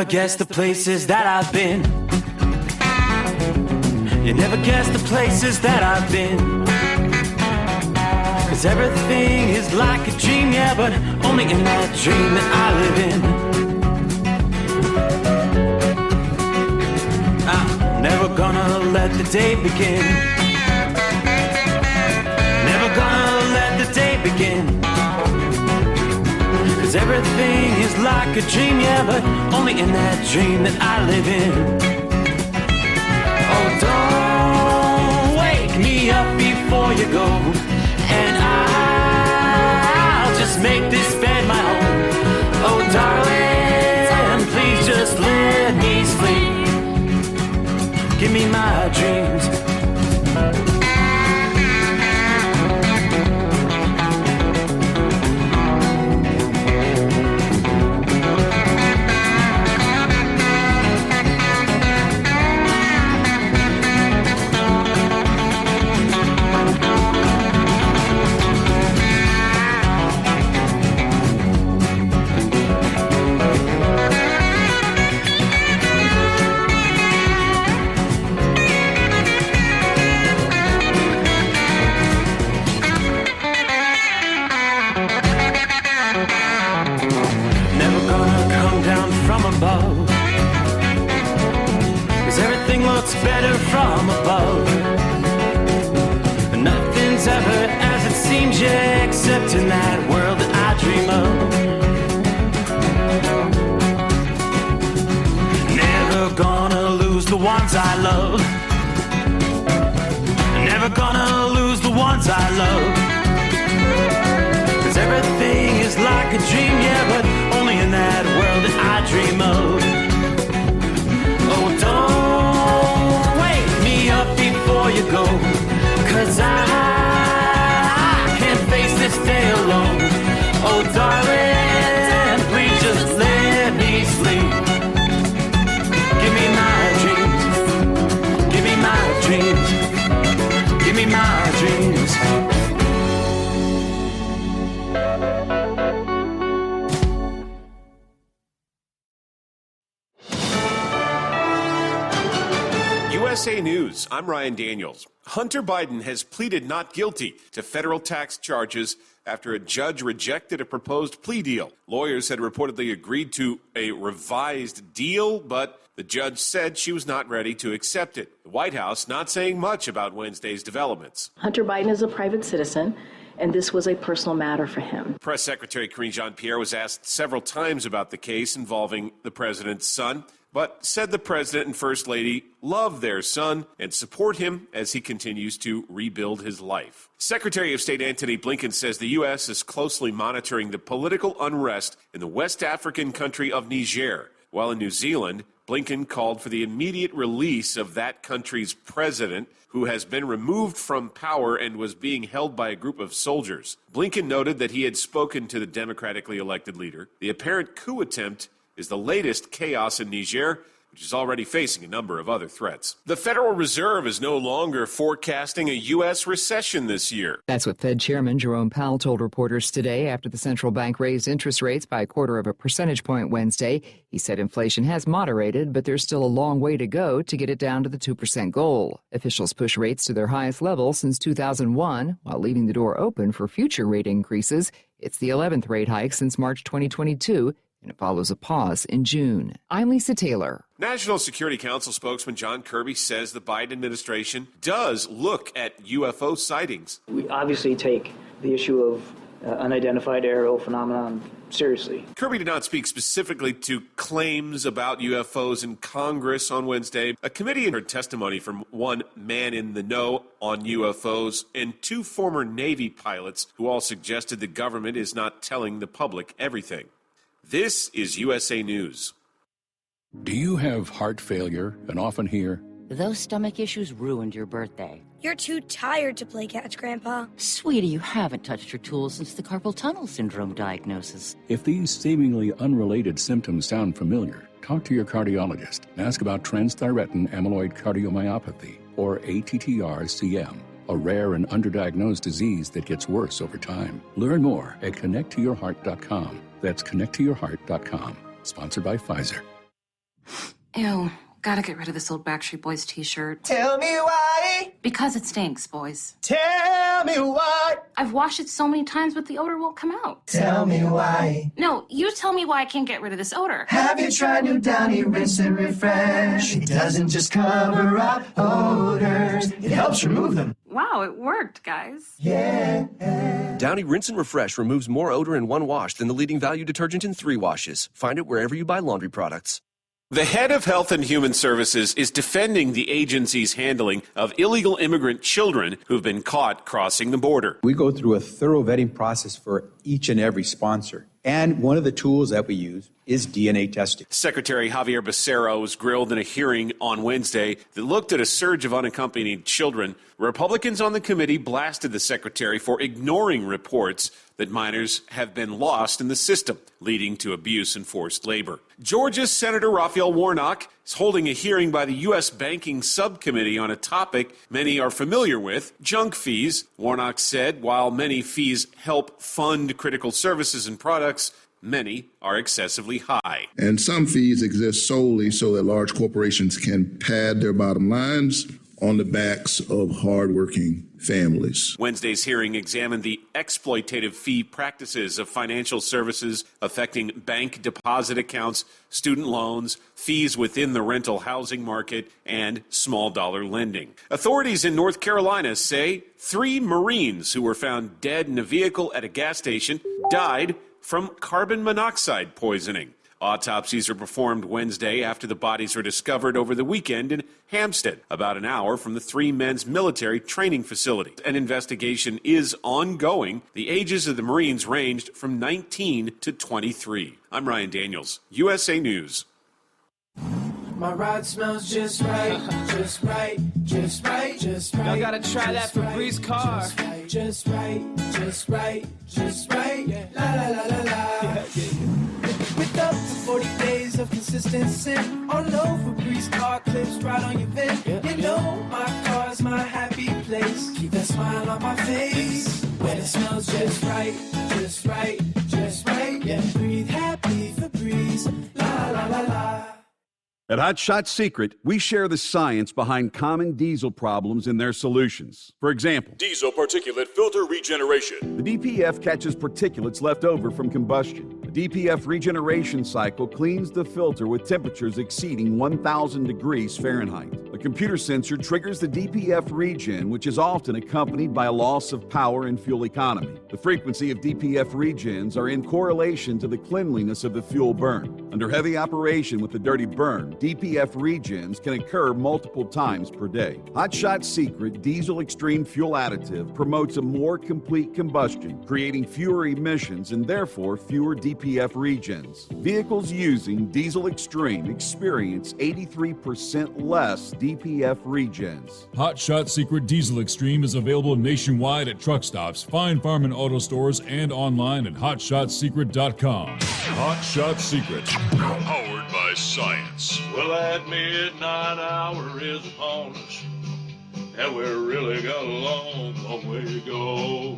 never guess the places that I've been. You never guess the places that I've been. 'Cause everything is like a dream, yeah, but only in that dream that I live in. I'm never gonna let the day begin. Never gonna let the day begin. 'Cause everything is like a dream, yeah, but only in that dream that I live in. Oh, don't wake me up before you go, and I'll just make this bed my home. Oh, darling, please just let me sleep. Give me my dreams. Better from above. Nothing's ever as it seems, yeah, except in that world that I dream of. Never gonna lose the ones I love. Never gonna lose the ones I love. 'Cause everything is like a dream, yeah, but only in that world that I dream of. Oh, don't before you go, 'cause I can't face this day alone. Oh, darling, please just let me sleep. Give me my dreams. Give me my dreams. Give me my dreams. USA News, I'm Ryan Daniels. Hunter Biden has pleaded not guilty to federal tax charges after a judge rejected a proposed plea deal. Lawyers had reportedly agreed to a revised deal, but the judge said she was not ready to accept it. The White House not saying much about Wednesday's developments. Hunter Biden is a private citizen, and this was a personal matter for him. Press Secretary Karine Jean-Pierre was asked several times about the case involving the president's son, but said the president and first lady love their son and support him as he continues to rebuild his life. Secretary of State Antony Blinken says the U.S. is closely monitoring the political unrest in the West African country of Niger. While in New Zealand, Blinken called for the immediate release of that country's president, who has been removed from power and was being held by a group of soldiers. Blinken noted that he had spoken to the democratically elected leader. The apparent coup attempt is the latest chaos in Niger, which is already facing a number of other threats. The Federal Reserve is no longer forecasting a U.S. recession this year. That's what Fed Chairman Jerome Powell told reporters today after the central bank raised interest rates by 0.25 percentage point Wednesday. He said inflation has moderated, but there's still a long way to go to get it down to the 2% goal. Officials push rates to their highest level since 2001, while leaving the door open for future rate increases. It's the 11th rate hike since March 2022. And it follows a pause in June. I'm Lisa Taylor. National Security Council spokesman John Kirby says the Biden administration does look at UFO sightings. We obviously take the issue of unidentified aerial phenomenon seriously. Kirby did not speak specifically to claims about UFOs in Congress on Wednesday. A committee heard testimony from one man in the know on UFOs and two former Navy pilots who all suggested the government is not telling the public everything. This is USA News. Do you have heart failure and often hear, "Those stomach issues ruined your birthday"? "You're too tired to play catch, Grandpa." Sweetie, you haven't touched your tools since the carpal tunnel syndrome diagnosis. If these seemingly unrelated symptoms sound familiar, talk to your cardiologist and ask about transthyretin amyloid cardiomyopathy, or ATTR-CM, a rare and underdiagnosed disease that gets worse over time. Learn more at connecttoyourheart.com. That's connecttoyourheart.com. Sponsored by Pfizer. Ew, gotta get rid of this old Backstreet Boys t-shirt. Tell me why. Because it stinks, boys. Tell me why. I've washed it so many times, but the odor won't come out. Tell me why. No, you tell me why I can't get rid of this odor. Have you tried New Downy Rinse and Refresh? It doesn't just cover up odors, it helps remove them. Wow, it worked, guys. Yeah. Downy Rinse and Refresh removes more odor in one wash than the leading value detergent in 3 washes. Find it wherever you buy laundry products. The head of Health and Human Services is defending the agency's handling of illegal immigrant children who've been caught crossing the border. We go through a thorough vetting process for each and every sponsor. And one of the tools that we use is DNA testing. Secretary Javier Becerra was grilled in a hearing on Wednesday that looked at a surge of unaccompanied children. Republicans on the committee blasted the secretary for ignoring reports that minors have been lost in the system, leading to abuse and forced labor. Georgia's Senator Raphael Warnock is holding a hearing by the U.S. Banking Subcommittee on a topic many are familiar with, junk fees. Warnock said while many fees help fund critical services and products, many are excessively high. And some fees exist solely so that large corporations can pad their bottom lines on the backs of hardworking families. Wednesday's hearing examined the exploitative fee practices of financial services affecting bank deposit accounts, student loans, fees within the rental housing market, and small dollar lending. Authorities in North Carolina say 3 Marines who were found dead in a vehicle at a gas station died from carbon monoxide poisoning. Autopsies were performed Wednesday after the bodies were discovered over the weekend in Hampstead, about an hour from the 3 men's military training facility. An investigation is ongoing. The ages of the Marines ranged from 19 to 23. I'm Ryan Daniels, USA News. My ride smells just right, just right, just right, just right. Y'all gotta try that Febreze car. Just right, just right, just right, yeah. La la la la la. With up to 40 days of consistency, all over Febreze car clips right on your vent. You know my car's my happy place. Keep that smile on my face when it smells just right, just right, just right. Yeah, breathe happy Febreze. La la la la. At Hot Shot Secret, we share the science behind common diesel problems and their solutions. For example, diesel particulate filter regeneration. The DPF catches particulates left over from combustion. The DPF regeneration cycle cleans the filter with temperatures exceeding 1,000 degrees Fahrenheit. A computer sensor triggers the DPF regen, which is often accompanied by a loss of power and fuel economy. The frequency of DPF regens are in correlation to the cleanliness of the fuel burn. Under heavy operation with the dirty burn, DPF regens can occur multiple times per day. Hot Shot Secret Diesel Extreme Fuel Additive promotes a more complete combustion, creating fewer emissions and therefore fewer DPF regens. Vehicles using Diesel Extreme experience 83% less DPF regens. Hot Shot Secret Diesel Extreme is available nationwide at truck stops, Fine Farm and auto stores, and online at hotshotsecret.com. Hot Shot Secret, powered by science. Well, that midnight hour is upon us, and we really got a long way to go.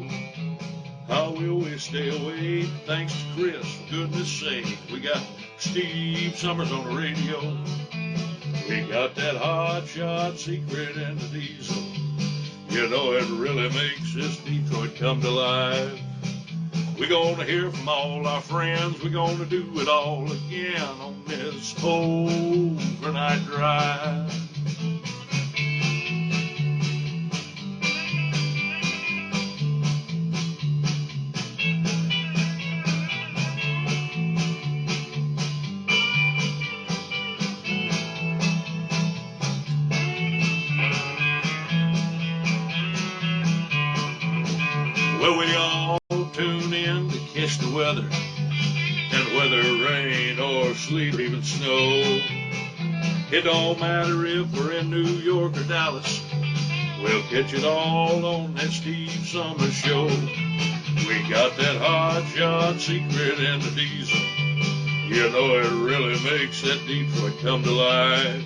How will we stay awake? Thanks to Chris, for goodness sake. We got Steve Summers on the radio. We got that Hot Shot Secret and the diesel. You know it really makes this Detroit come to life. We're gonna hear from all our friends. We're gonna do it all again on this overnight drive. Well, we all tune in to catch the weather, and whether rain or sleet or even snow, it don't matter if we're in New York or Dallas, we'll catch it all on that Steve Summers Show. We got that Hot Shot Secret and the diesel. You know it really makes that Detroit come to life.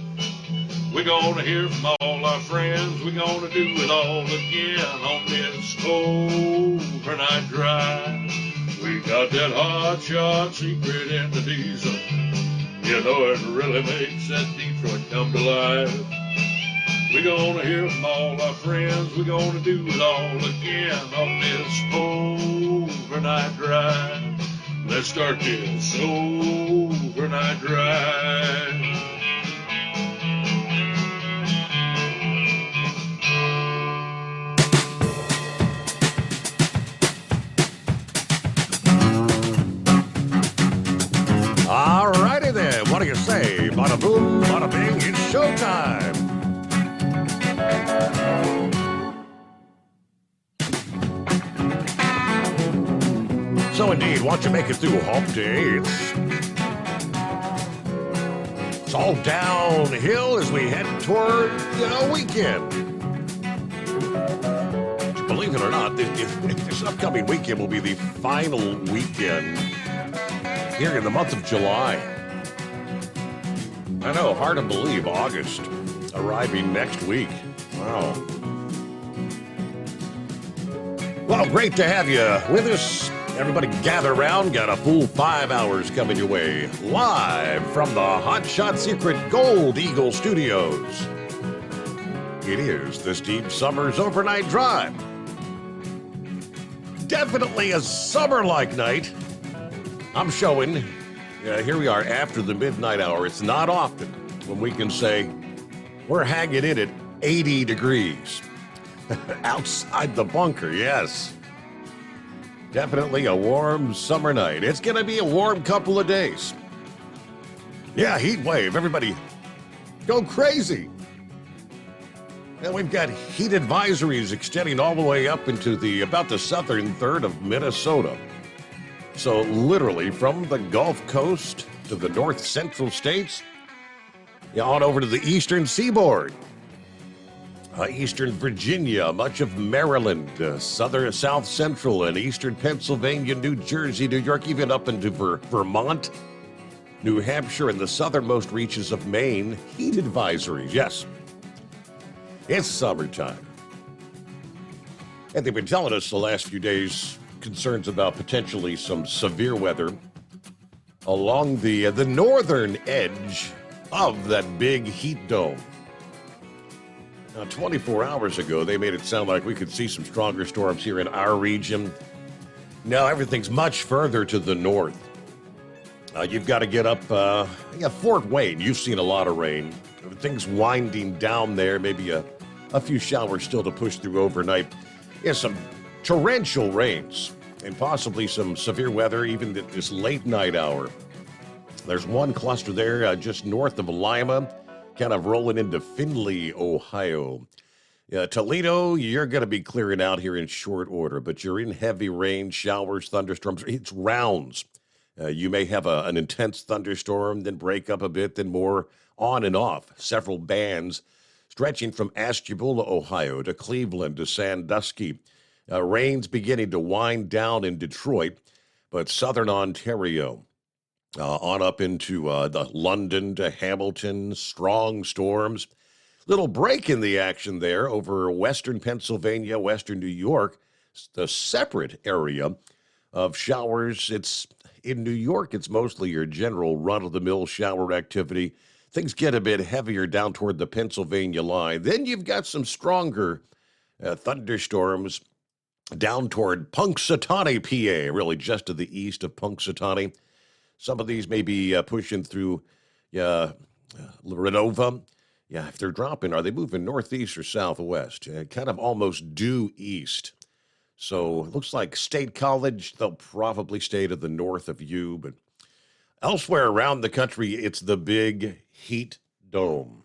We're gonna hear from all our friends. We're gonna do it all again on this overnight drive. We got that Hot Shot Secret and the diesel. You know it really makes that Detroit come to life. We're gonna hear from all our friends. We're gonna do it all again on this overnight drive. Let's start this overnight drive. All righty then. What do you say? Bada boom, bada bing, it's showtime. So indeed, once you make it through hump day, it's all downhill as we head toward, weekend. Believe it or not, this upcoming weekend will be the final weekend here in the month of July. I know, hard to believe, August arriving next week. Wow. Well, great to have you with us. Everybody gather around. Got a full 5 hours coming your way. Live from the Hot Shot Secret Gold Eagle Studios. It is the Steve Summers Overnight Drive. Definitely a summer-like night. I'm showing, here we are after the midnight hour. It's not often when we can say we're hanging in at 80 degrees outside the bunker, yes. Definitely a warm summer night. It's going to be a warm couple of days. Yeah, heat wave. Everybody go crazy. And we've got heat advisories extending all the way up into about the southern third of Minnesota. So literally from the Gulf Coast to the north central states, on over to the eastern seaboard. Eastern Virginia, much of Maryland, southern, south central, and eastern Pennsylvania, New Jersey, New York, even up into Vermont, New Hampshire, and the southernmost reaches of Maine. Heat advisories, yes. It's summertime. And they've been telling us the last few days concerns about potentially some severe weather along the northern edge of that big heat dome. Now, 24 hours ago, they made it sound like we could see some stronger storms here in our region. Now, everything's much further to the north. You've got to get up, Fort Wayne. You've seen a lot of rain. Things winding down there, maybe a few showers still to push through overnight. Yeah, some torrential rains and possibly some severe weather even at this late night hour. There's one cluster there just north of Lima, kind of rolling into Findlay, Ohio. Toledo, you're going to be clearing out here in short order, but you're in heavy rain, showers, thunderstorms. It's rounds. You may have an intense thunderstorm, then break up a bit, then more on and off. Several bands stretching from Ashtabula, Ohio, to Cleveland, to Sandusky. Rain's beginning to wind down in Detroit, but southern Ontario, on up into the London to Hamilton, strong storms. Little break in the action there over western Pennsylvania, western New York, the separate area of showers. It's in New York, it's mostly your general run-of-the-mill shower activity. Things get a bit heavier down toward the Pennsylvania line. Then you've got some stronger thunderstorms down toward Punxsutawney, PA, really just to the east of Punxsutawney. Some of these may be pushing through Renova. Yeah, if they're dropping, are they moving northeast or southwest? Kind of almost due east. So it looks like State College, they'll probably stay to the north of you. But elsewhere around the country, it's the big heat dome.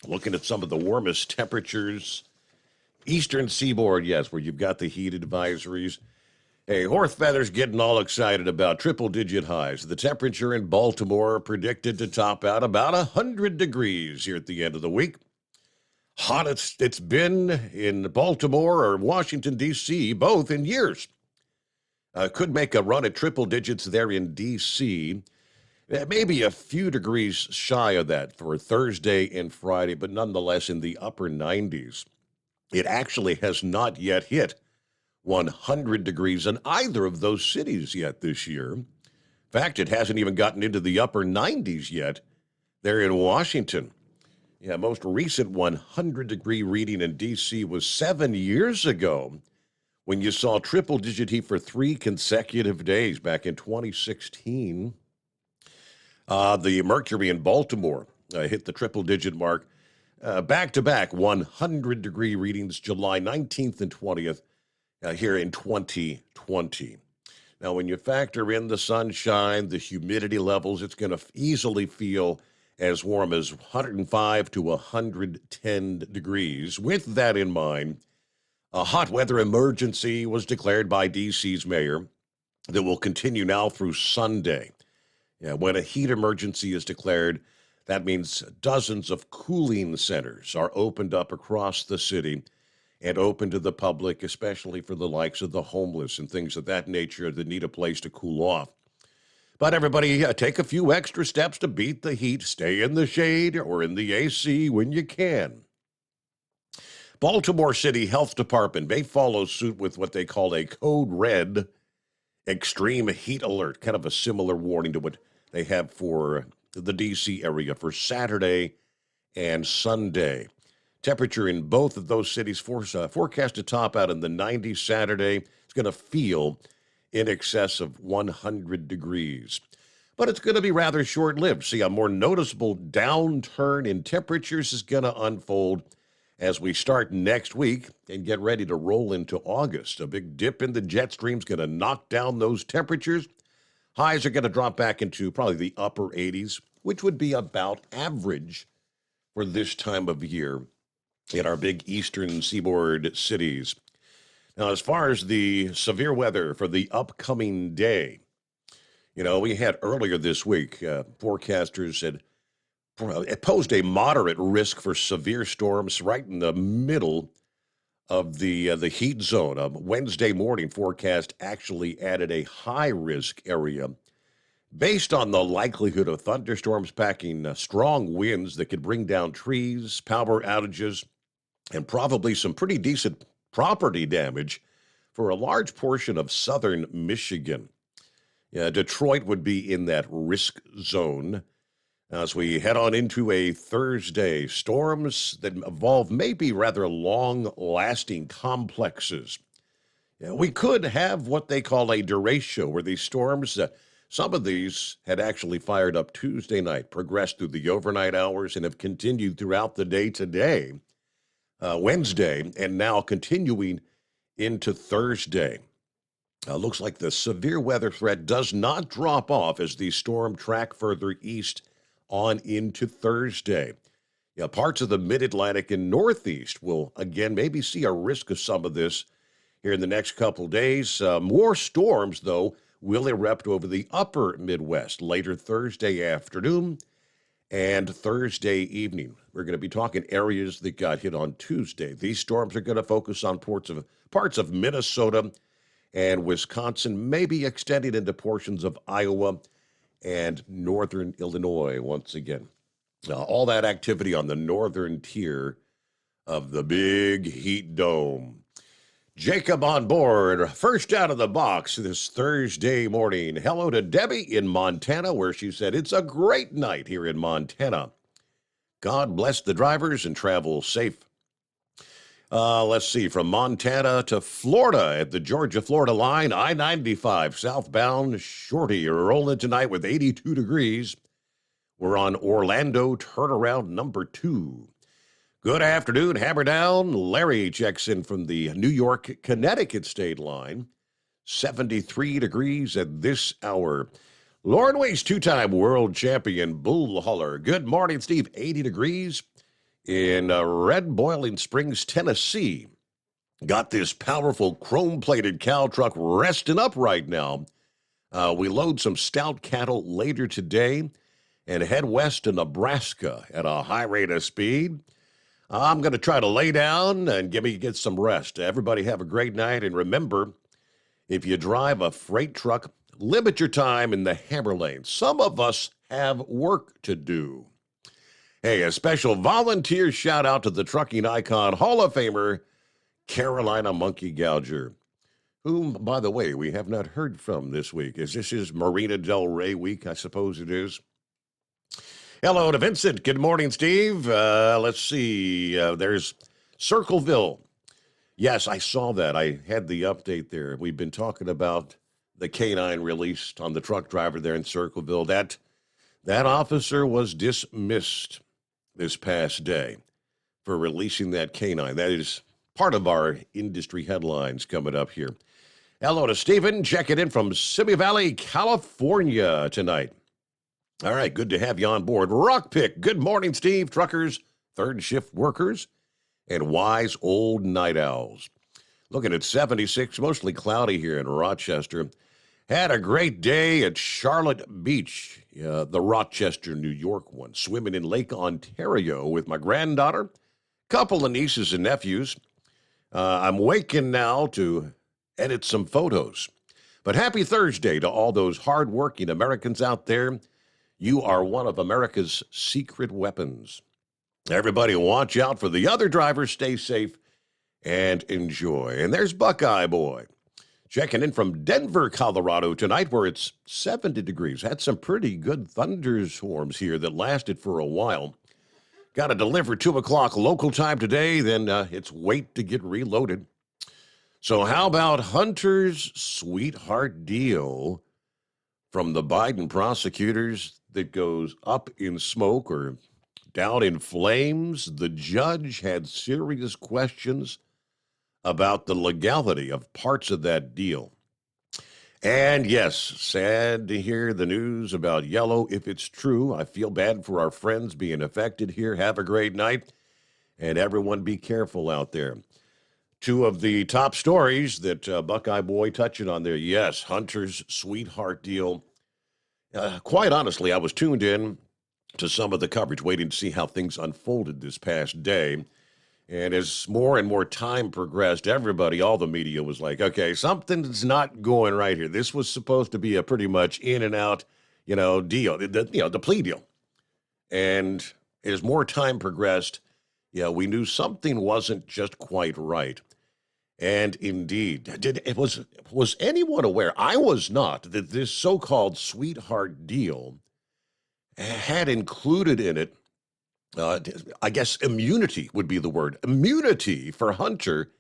Looking at some of the warmest temperatures. Eastern seaboard, yes, where you've got the heat advisories. Hey, Horthfeather's getting all excited about triple-digit highs. The temperature in Baltimore predicted to top out about 100 degrees here at the end of the week. Hottest it's been in Baltimore or Washington, D.C., both in years. Could make a run at triple digits there in D.C., maybe a few degrees shy of that for Thursday and Friday, but nonetheless in the upper 90s. It actually has not yet hit 100 degrees in either of those cities yet this year. In fact, it hasn't even gotten into the upper 90s yet there in Washington. Yeah, most recent 100-degree reading in D.C. was 7 years ago when you saw triple-digit heat for 3 consecutive days back in 2016. The mercury in Baltimore hit the triple-digit mark. Back-to-back 100-degree readings July 19th and 20th here in 2020. Now, when you factor in the sunshine, the humidity levels, it's going to easily feel as warm as 105 to 110 degrees. With that in mind, a hot weather emergency was declared by D.C.'s mayor that will continue now through Sunday. Yeah, when a heat emergency is declared, that means dozens of cooling centers are opened up across the city and open to the public, especially for the likes of the homeless and things of that nature that need a place to cool off. But everybody, take a few extra steps to beat the heat. Stay in the shade or in the AC when you can. Baltimore City Health Department may follow suit with what they call a Code Red extreme heat alert, kind of a similar warning to what they have for the D.C. area for Saturday and Sunday. Temperature in both of those cities forecast to top out in the 90s Saturday. It's going to feel in excess of 100 degrees. But it's going to be rather short-lived. See, a more noticeable downturn in temperatures is going to unfold as we start next week and get ready to roll into August. A big dip in the jet stream is going to knock down those temperatures. Highs are going to drop back into probably the upper 80s, which would be about average for this time of year in our big eastern seaboard cities. Now, as far as the severe weather for the upcoming day, we had earlier this week, forecasters had posed a moderate risk for severe storms right in the middle of the heat zone. A Wednesday morning forecast actually added a high-risk area based on the likelihood of thunderstorms packing strong winds that could bring down trees, power outages, and probably some pretty decent property damage for a large portion of southern Michigan. Detroit would be in that risk zone. As we head on into a Thursday, storms that involve maybe rather long-lasting complexes. We could have what they call a derecho, where these storms, some of these had actually fired up Tuesday night, progressed through the overnight hours, and have continued throughout the day today, Wednesday, and now continuing into Thursday. Looks like the severe weather threat does not drop off as the storm track further east on into Thursday. Parts of the mid-Atlantic and Northeast will, again, maybe see a risk of some of this here in the next couple days. More storms, though, will erupt over the upper Midwest later Thursday afternoon and Thursday evening. We're going to be talking areas that got hit on Tuesday. These storms are going to focus on parts of Minnesota and Wisconsin, maybe extending into portions of Iowa and northern Illinois once again. All that activity on the northern tier of the big heat dome. Jacob on board, first out of the box this Thursday morning. Hello to Debbie in Montana, where she said it's a great night here in Montana. God bless the drivers and travel safe. Let's see, from Montana to Florida at the Georgia-Florida line, I-95 southbound, Shorty rolling tonight with 82 degrees. We're on Orlando turnaround number 2. Good afternoon, Hammer Down. Larry checks in from the New York-Connecticut state line, 73 degrees at this hour. Lauren Weiss, two-time world champion bull hauler. Good morning, Steve. 80 degrees. In Red Boiling Springs, Tennessee. Got this powerful chrome-plated cow truck resting up right now. We load some stout cattle later today and head west to Nebraska at a high rate of speed. I'm going to try to lay down and get some rest. Everybody have a great night. And remember, if you drive a freight truck, limit your time in the hammer lane. Some of us have work to do. Hey, a special volunteer shout out to the trucking icon, Hall of Famer, Carolina Monkey Gouger. whom, by the way, we have not heard from this week. This is Marina Del Rey week, I suppose it is. Hello to Vincent. Good morning, Steve. Let's see. There's Circleville. Yes, I saw that. I had the update there. We've been talking about the canine released on the truck driver there in Circleville. That officer was dismissed this past day for releasing that canine. That is part of our industry headlines coming up here. Hello to Stephen, checking in from Simi Valley, California tonight. All right, good to have you on board. Rockpick, good morning, Steve. Truckers, third shift workers, and wise old night owls. Looking at 76, mostly cloudy here in Rochester. Had a great day at Charlotte Beach, the Rochester, New York one. Swimming in Lake Ontario with my granddaughter, couple of nieces and nephews. I'm waking now to edit some photos. But happy Thursday to all those hardworking Americans out there. You are one of America's secret weapons. Everybody watch out for the other drivers. Stay safe and enjoy. And there's Buckeye Boy checking in from Denver, Colorado tonight, where it's 70 degrees. Had some pretty good thunderstorms here that lasted for a while. Got to deliver 2 o'clock local time today, then it's wait to get reloaded. So how about Hunter's sweetheart deal from the Biden prosecutors that goes up in smoke or down in flames? The judge had serious questions about the legality of parts of that deal. And yes, sad to hear the news about Yellow. If it's true, I feel bad for our friends being affected here. Have a great night, and everyone be careful out there. 2 of the top stories that Buckeye Boy touching on there. Yes, Hunter's sweetheart deal. Quite honestly, I was tuned in to some of the coverage, waiting to see how things unfolded this past day. And as more and more time progressed, everybody, all the media was like, okay, something's not going right here. This was supposed to be a pretty much in and out, deal, the plea deal. And as more time progressed, we knew something wasn't just quite right. And indeed, was anyone aware? I was not, that this so-called sweetheart deal had included in it, I guess immunity would be the word. Immunity for Hunter.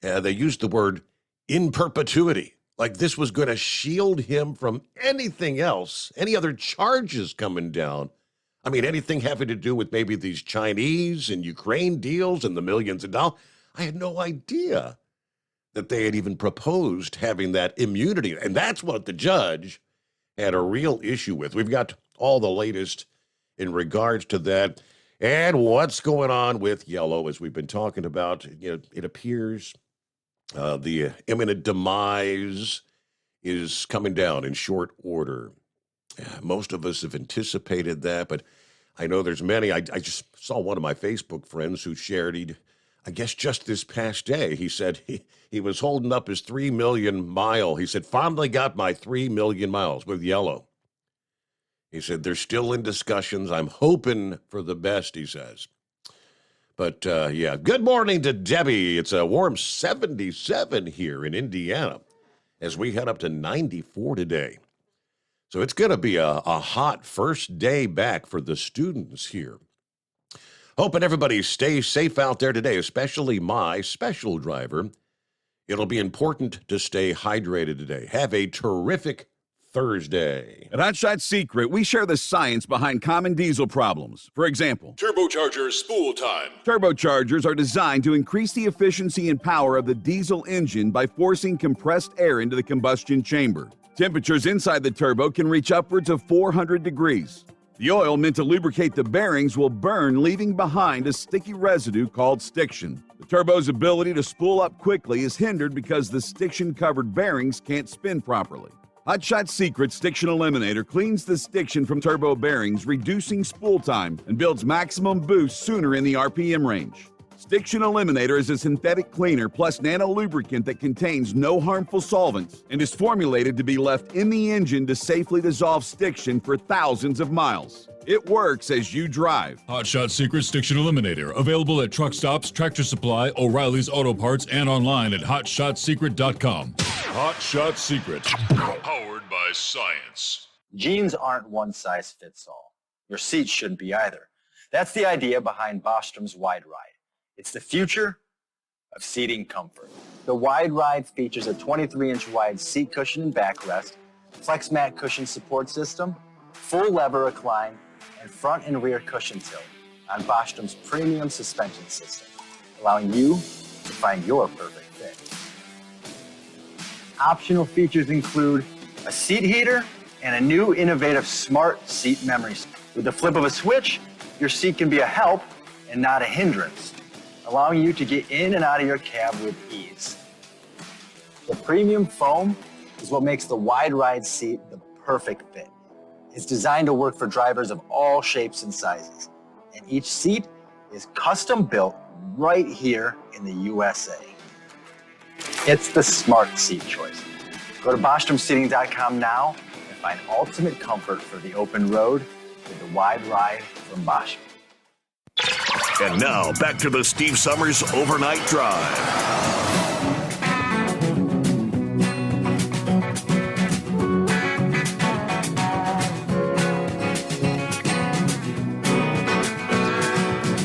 They used the word in perpetuity. Like this was going to shield him from anything else, any other charges coming down. I mean, anything having to do with maybe these Chinese and Ukraine deals and the millions of dollars. I had no idea that they had even proposed having that immunity. And that's what the judge had a real issue with. We've got all the latest in regards to that. And what's going on with Yellow, as we've been talking about, it appears the imminent demise is coming down in short order. Most of us have anticipated that, but I know there's many. I just saw one of my Facebook friends who shared, I guess just this past day, he said he was holding up his 3 million mile. He said, finally got my 3 million miles with Yellow. He said, they're still in discussions. I'm hoping for the best, he says. But, good morning to Debbie. It's a warm 77 here in Indiana as we head up to 94 today. So it's going to be a hot first day back for the students here. Hoping everybody stays safe out there today, especially my special driver. It'll be important to stay hydrated today. Have a terrific Thursday. At Hot Shot Secret, we share the science behind common diesel problems. For example, turbocharger spool time. Turbochargers are designed to increase the efficiency and power of the diesel engine by forcing compressed air into the combustion chamber. Temperatures inside the turbo can reach upwards of 400 degrees. The oil meant to lubricate the bearings will burn, leaving behind a sticky residue called stiction. The turbo's ability to spool up quickly is hindered because the stiction-covered bearings can't spin properly. Hot Shot Secret Stiction Eliminator cleans the stiction from turbo bearings, reducing spool time, and builds maximum boost sooner in the RPM range. Stiction Eliminator is a synthetic cleaner plus nano lubricant that contains no harmful solvents and is formulated to be left in the engine to safely dissolve stiction for thousands of miles. It works as you drive. Hot Shot Secret Stiction Eliminator. Available at truck stops, Tractor Supply, O'Reilly's Auto Parts, and online at HotShotSecret.com. Hot Shot Secret. Powered by science. Jeans aren't one size fits all. Your seats shouldn't be either. That's the idea behind Bostrom's Wide Ride. It's the future of seating comfort. The Wide Ride features a 23-inch wide seat cushion and backrest, flex mat cushion support system, full lever recline, and front and rear cushion tilt on Bostrom's premium suspension system, allowing you to find your perfect fit. Optional features include a seat heater and a new innovative smart seat memory. With the flip of a switch, your seat can be a help and not a hindrance, allowing you to get in and out of your cab with ease. The premium foam is what makes the Wide Ride seat the perfect fit. It's designed to work for drivers of all shapes and sizes, and each seat is custom built right here in the USA. It's the smart seat choice. Go to BostromSeating.com now and find ultimate comfort for the open road with the Wide Ride from Bostrom. And now, back to the Steve Summers Overnight Drive.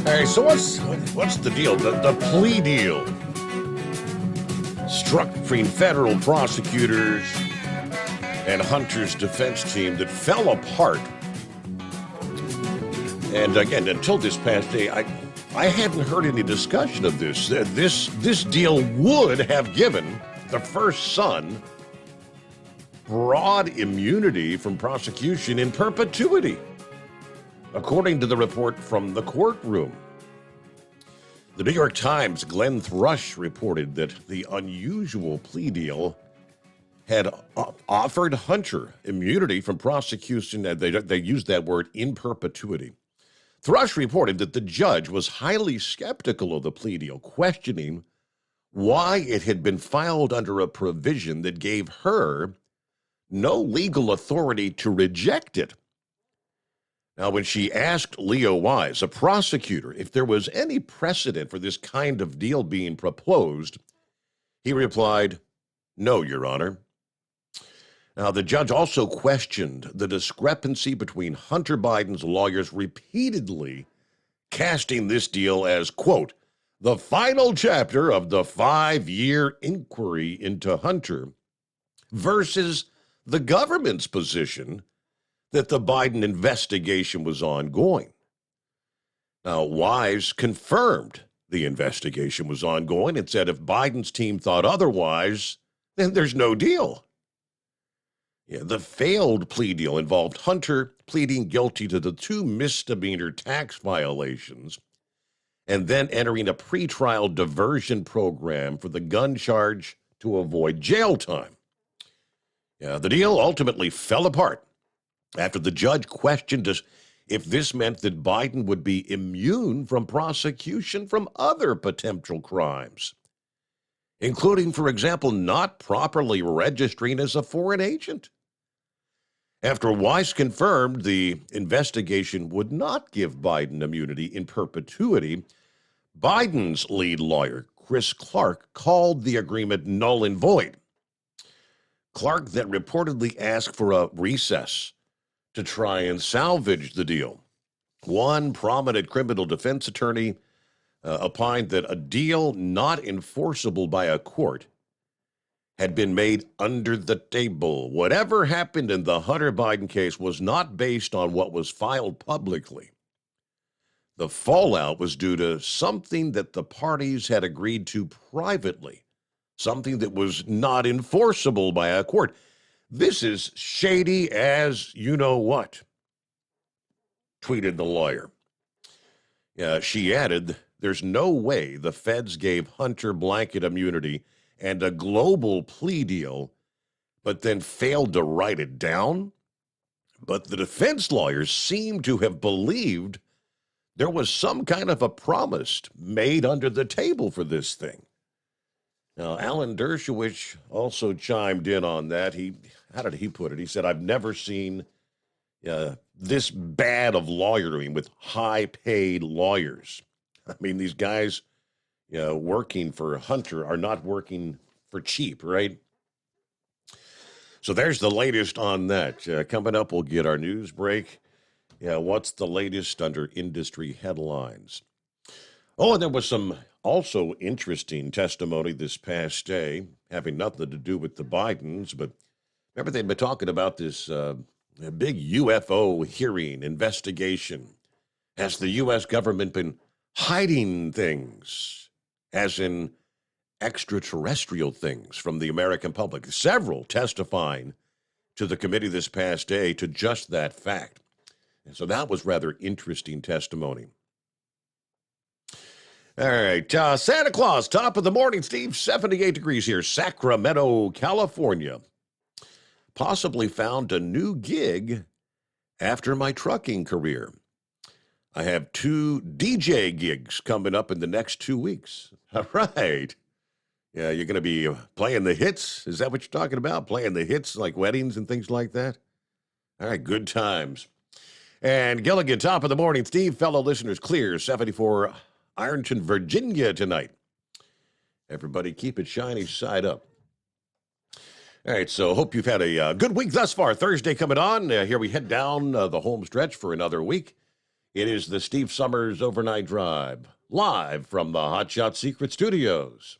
Hey, so what's the deal? The plea deal struck between federal prosecutors and Hunter's defense team that fell apart. And again, until this past day, I hadn't heard any discussion of this. This deal would have given the first son broad immunity from prosecution in perpetuity, according to the report from the courtroom. The New York Times' Glenn Thrush reported that the unusual plea deal had offered Hunter immunity from prosecution. They used that word, in perpetuity. Thrush reported that the judge was highly skeptical of the plea deal, questioning why it had been filed under a provision that gave her no legal authority to reject it. Now, when she asked Leo Wise, a prosecutor, if there was any precedent for this kind of deal being proposed, he replied, "No, Your Honor." Now, the judge also questioned the discrepancy between Hunter Biden's lawyers repeatedly casting this deal as, quote, the final chapter of the 5-year inquiry into Hunter, versus the government's position that the Biden investigation was ongoing. Now, Wise confirmed the investigation was ongoing and said if Biden's team thought otherwise, then there's no deal. Yeah, the failed plea deal involved Hunter pleading guilty to the 2 misdemeanor tax violations and then entering a pretrial diversion program for the gun charge to avoid jail time. Yeah, the deal ultimately fell apart after the judge questioned us if this meant that Biden would be immune from prosecution from other potential crimes, including, for example, not properly registering as a foreign agent. After Weiss confirmed the investigation would not give Biden immunity in perpetuity, Biden's lead lawyer, Chris Clark, called the agreement null and void. Clark then reportedly asked for a recess to try and salvage the deal. One prominent criminal defense attorney opined that a deal not enforceable by a court had been made under the table. Whatever happened in the Hunter Biden case was not based on what was filed publicly. The fallout was due to something that the parties had agreed to privately, something that was not enforceable by a court. This is shady as you know what, tweeted the lawyer. She added, there's no way the feds gave Hunter blanket immunity and a global plea deal, but then failed to write it down. But the defense lawyers seem to have believed there was some kind of a promise made under the table for this thing. Now, Alan Dershowitz also chimed in on that. How did he put it? He said, I've never seen this bad of lawyering with high-paid lawyers. I mean, these guys working for Hunter are not working for cheap, right? So there's the latest on that. Coming up, we'll get our news break. What's the latest under industry headlines? Oh, and there was some also interesting testimony this past day, having nothing to do with the Bidens, but remember they've been talking about this big UFO hearing investigation. Has the U.S. government been hiding things, as in extraterrestrial things from the American public? Several testifying to the committee this past day to just that fact. And so that was rather interesting testimony. All right, Santa Claus, top of the morning, Steve. 78 degrees here, Sacramento, California. Possibly found a new gig after my trucking career. I have 2 DJ gigs coming up in the next 2 weeks. All right. Yeah, you're going to be playing the hits? Is that what you're talking about? Playing the hits like weddings and things like that? All right, good times. And Gilligan, top of the morning, Steve. Fellow listeners, clear 74 Ironton, Virginia tonight. Everybody keep it shiny side up. All right, so hope you've had a good week thus far. Thursday coming on. Here we head down the home stretch for another week. It is the Steve Summers Overnight Drive, live from the Hot Shot Secret Studios.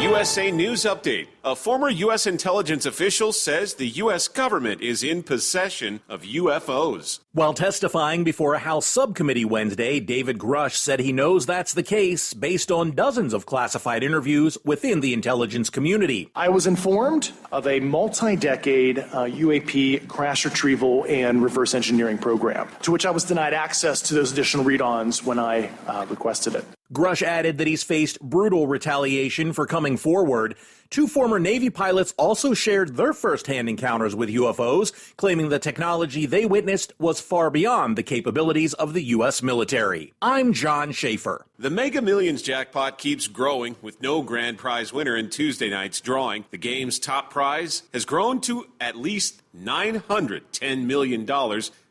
USA News Update. A former U.S. intelligence official says the U.S. government is in possession of UFOs. While testifying before a House subcommittee Wednesday, David Grush said he knows that's the case based on dozens of classified interviews within the intelligence community. I was informed of a multi-decade UAP crash retrieval and reverse engineering program, to which I was denied access to those additional read-ons when I requested it. Grush added that he's faced brutal retaliation for coming forward. 2 former Navy pilots also shared their first-hand encounters with UFOs, claiming the technology they witnessed was far beyond the capabilities of the U.S. military. I'm John Schaefer. The Mega Millions jackpot keeps growing with no grand prize winner in Tuesday night's drawing. The game's top prize has grown to at least $910 million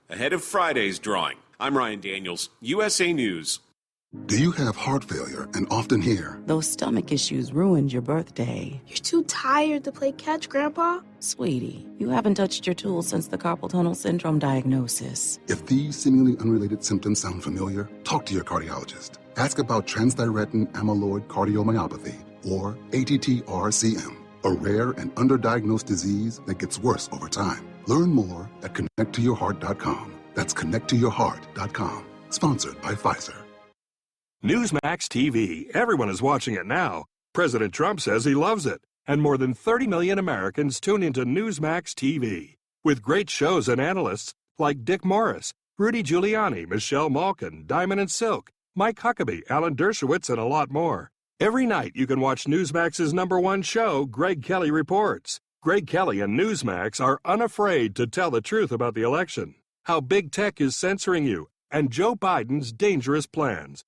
ahead of Friday's drawing. I'm Ryan Daniels, USA News. Do you have heart failure and often hear, "Those stomach issues ruined your birthday"? You're too tired to play catch, Grandpa. Sweetie, you haven't touched your tools since the carpal tunnel syndrome diagnosis. If these seemingly unrelated symptoms sound familiar, talk to your cardiologist. Ask about transthyretin amyloid cardiomyopathy, or ATTR-CM, a rare and underdiagnosed disease that gets worse over time. Learn more at connecttoyourheart.com. That's connecttoyourheart.com. Sponsored by Pfizer. Newsmax TV. Everyone is watching it now. President Trump says he loves it. And more than 30 million Americans tune into Newsmax TV. With great shows and analysts like Dick Morris, Rudy Giuliani, Michelle Malkin, Diamond and Silk, Mike Huckabee, Alan Dershowitz, and a lot more. Every night you can watch Newsmax's #1 show, Greg Kelly Reports. Greg Kelly and Newsmax are unafraid to tell the truth about the election, how big tech is censoring you, and Joe Biden's dangerous plans.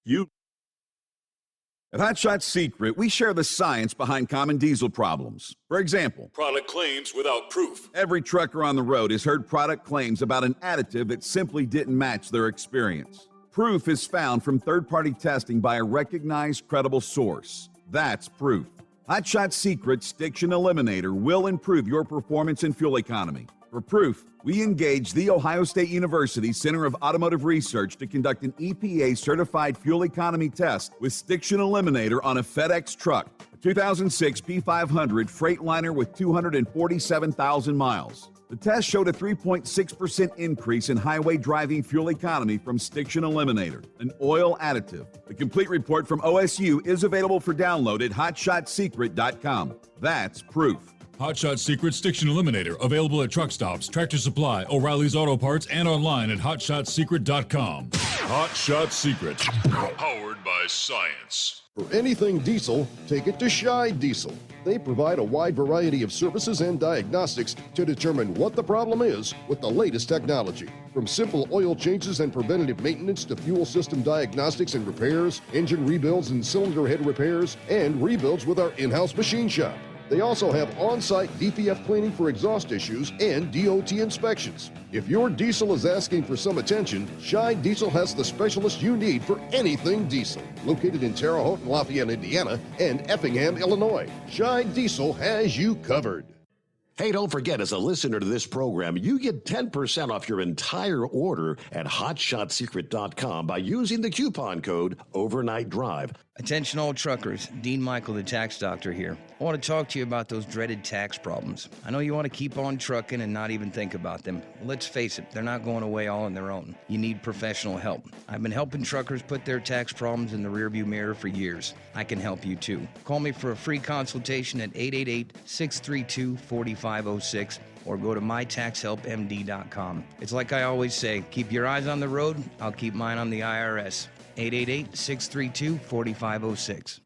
At Hot Shot Secret, we share the science behind common diesel problems. For example, product claims without proof. Every trucker on the road has heard product claims about an additive that simply didn't match their experience. Proof is found from third-party testing by a recognized, credible source. That's proof. Hot Shot Secret's Stiction Eliminator will improve your performance and fuel economy. For proof, we engaged the Ohio State University Center of Automotive Research to conduct an EPA-certified fuel economy test with Stiction Eliminator on a FedEx truck, a 2006 P500 Freightliner with 247,000 miles. The test showed a 3.6% increase in highway driving fuel economy from Stiction Eliminator, an oil additive. The complete report from OSU is available for download at hotshotsecret.com. That's proof. Hot Shot Secret Stiction Eliminator, available at truck stops, Tractor Supply, O'Reilly's Auto Parts, and online at hotshotsecret.com. Hot Shot Secret, powered by science. For anything diesel, take it to Scheid Diesel. They provide a wide variety of services and diagnostics to determine what the problem is with the latest technology. From simple oil changes and preventative maintenance to fuel system diagnostics and repairs, engine rebuilds and cylinder head repairs, and rebuilds with our in-house machine shop. They also have on-site DPF cleaning for exhaust issues and DOT inspections. If your diesel is asking for some attention, Scheid Diesel has the specialist you need for anything diesel. Located in Terre Haute and Lafayette, Indiana, and Effingham, Illinois, Scheid Diesel has you covered. Hey, don't forget, as a listener to this program, you get 10% off your entire order at HotShotSecret.com by using the coupon code Overnight Drive. Attention all truckers, Dean Michael, the tax doctor here. I want to talk to you about those dreaded tax problems. I know you want to keep on trucking and not even think about them. Well, let's face it, they're not going away all on their own. You need professional help. I've been helping truckers put their tax problems in the rearview mirror for years. I can help you too. Call me for a free consultation at 888-632-4506 or go to mytaxhelpmd.com. It's like I always say, keep your eyes on the road, I'll keep mine on the IRS. 888-632-4506.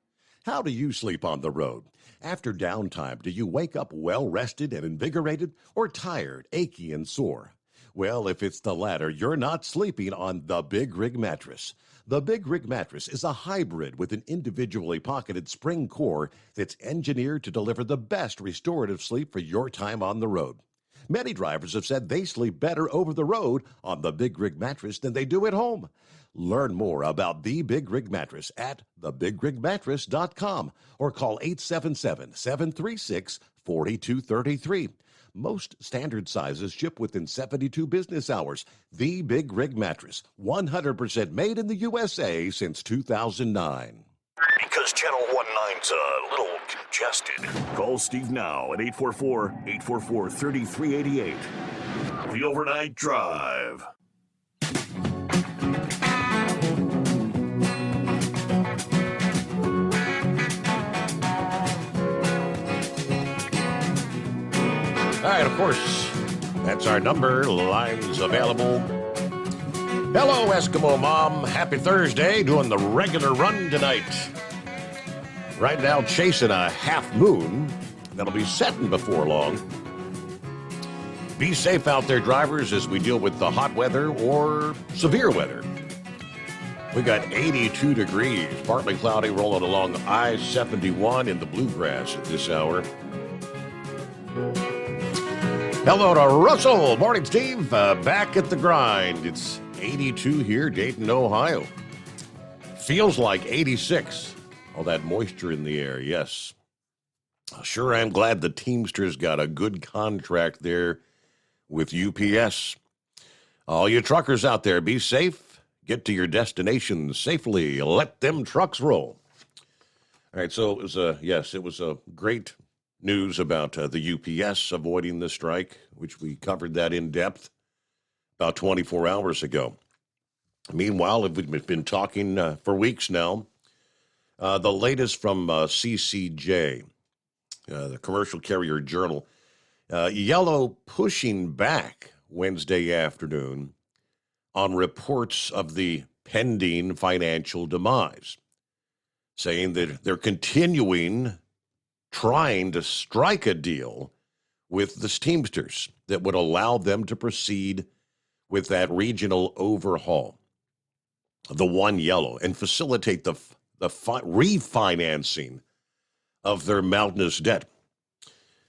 How do you sleep on the road? After downtime, do you wake up well-rested and invigorated or tired, achy, and sore? Well, if it's the latter, you're not sleeping on the Big Rig Mattress. The Big Rig Mattress is a hybrid with an individually pocketed spring core that's engineered to deliver the best restorative sleep for your time on the road. Many drivers have said they sleep better over the road on the Big Rig Mattress than they do at home. Learn more about the Big Rig Mattress at thebigrigmattress.com or call 877-736-4233. Most standard sizes ship within 72 business hours. The Big Rig Mattress, 100% made in the USA since 2009. Because Channel 19's a little congested. Call Steve now at 844-844-3388. The Overnight Drive. All right, of course, that's our number. Lines available. Hello, Eskimo Mom. Happy Thursday. Doing the regular run tonight. Right now, chasing a half moon that'll be setting before long. Be safe out there, drivers, as we deal with the hot weather or severe weather. We got 82 degrees, partly cloudy, rolling along I-71 in the bluegrass at this hour. Hello to Russell. Morning, Steve. Back at the grind. It's 82 here, Dayton, Ohio. Feels like 86. All that moisture in the air, yes. Sure, I'm glad the Teamsters got a good contract there with UPS. All you truckers out there, be safe. Get to your destination safely. Let them trucks roll. All right, so it was a great news about the UPS avoiding the strike, which we covered that in depth about 24 hours ago. Meanwhile, we've been talking for weeks now. The latest from CCJ, the Commercial Carrier Journal, Yellow pushing back Wednesday afternoon on reports of the pending financial demise, saying that they're continuing trying to strike a deal with the Teamsters that would allow them to proceed with that regional overhaul, the One Yellow, and facilitate the refinancing of their mountainous debt.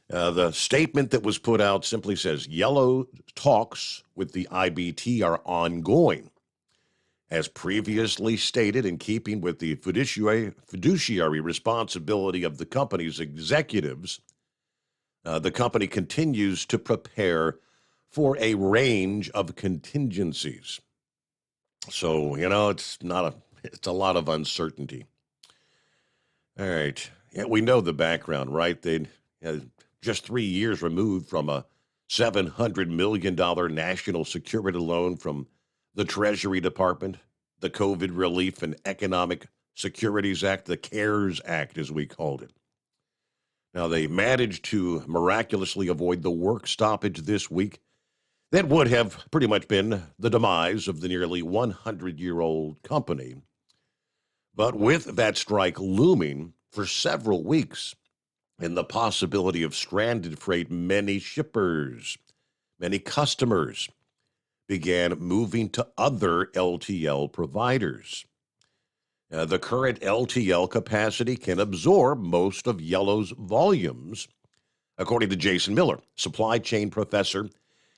The statement that was put out simply says, Yellow talks with the IBT are ongoing. As previously stated, in keeping with the fiduciary responsibility of the company's executives, the company continues to prepare for a range of contingencies. So, it's a lot of uncertainty. All right. Yeah, we know the background, right? They just 3 years removed from a $700 million national security loan from the Treasury Department, the COVID Relief and Economic Securities Act, the CARES Act, as we called it. Now, they managed to miraculously avoid the work stoppage this week that would have pretty much been the demise of the nearly 100-year-old company. But with that strike looming for several weeks and the possibility of stranded freight, many shippers, many customers began moving to other LTL providers. The current LTL capacity can absorb most of Yellow's volumes, according to Jason Miller, supply chain professor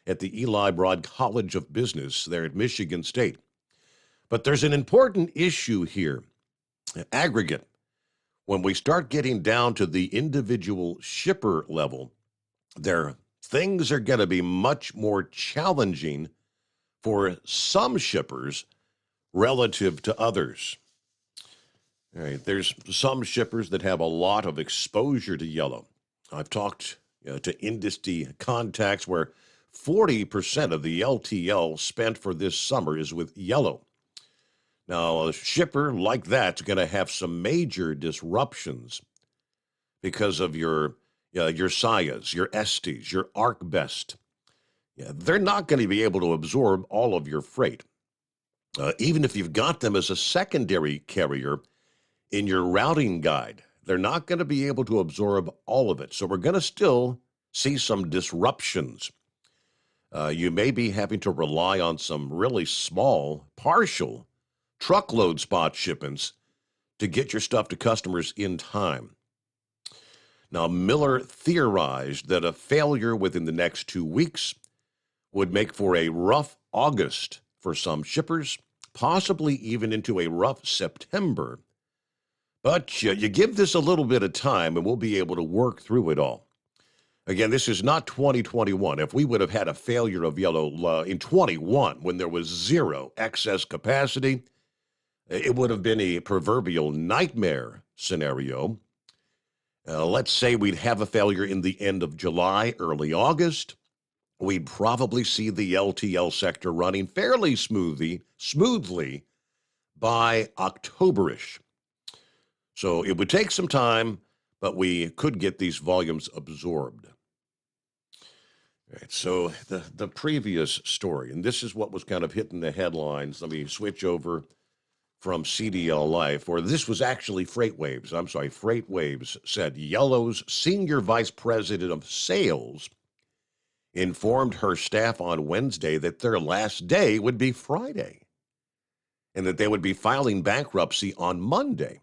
at the Eli Broad College of Business there at Michigan State. But there's an important issue here. Aggregate, when we start getting down to the individual shipper level, things are going to be much more challenging for some shippers relative to others. All right, there's some shippers that have a lot of exposure to Yellow. I've talked to industry contacts where 40% of the LTL spent for this summer is with Yellow. Now, a shipper like that's going to have some major disruptions because of your Sayas, your Estes, your ArcBest. They're not going to be able to absorb all of your freight. Even if you've got them as a secondary carrier in your routing guide, they're not going to be able to absorb all of it. So we're going to still see some disruptions. You may be having to rely on some really small, partial truckload spot shipments to get your stuff to customers in time. Now, Miller theorized that a failure within the next 2 weeks would make for a rough August for some shippers, possibly even into a rough September. But you give this a little bit of time and we'll be able to work through it all. Again, this is not 2021. If we would have had a failure of Yellow in 21 when there was zero excess capacity, it would have been a proverbial nightmare scenario. Let's say we'd have a failure in the end of July, early August. We'd probably see the LTL sector running fairly smoothly by October-ish. So it would take some time, but we could get these volumes absorbed. All right, so the previous story, and this is what was kind of hitting the headlines. Let me switch over from CDL Life, or this was actually FreightWaves. I'm sorry, FreightWaves said Yellow's senior vice president of sales informed her staff on Wednesday that their last day would be Friday and that they would be filing bankruptcy on Monday.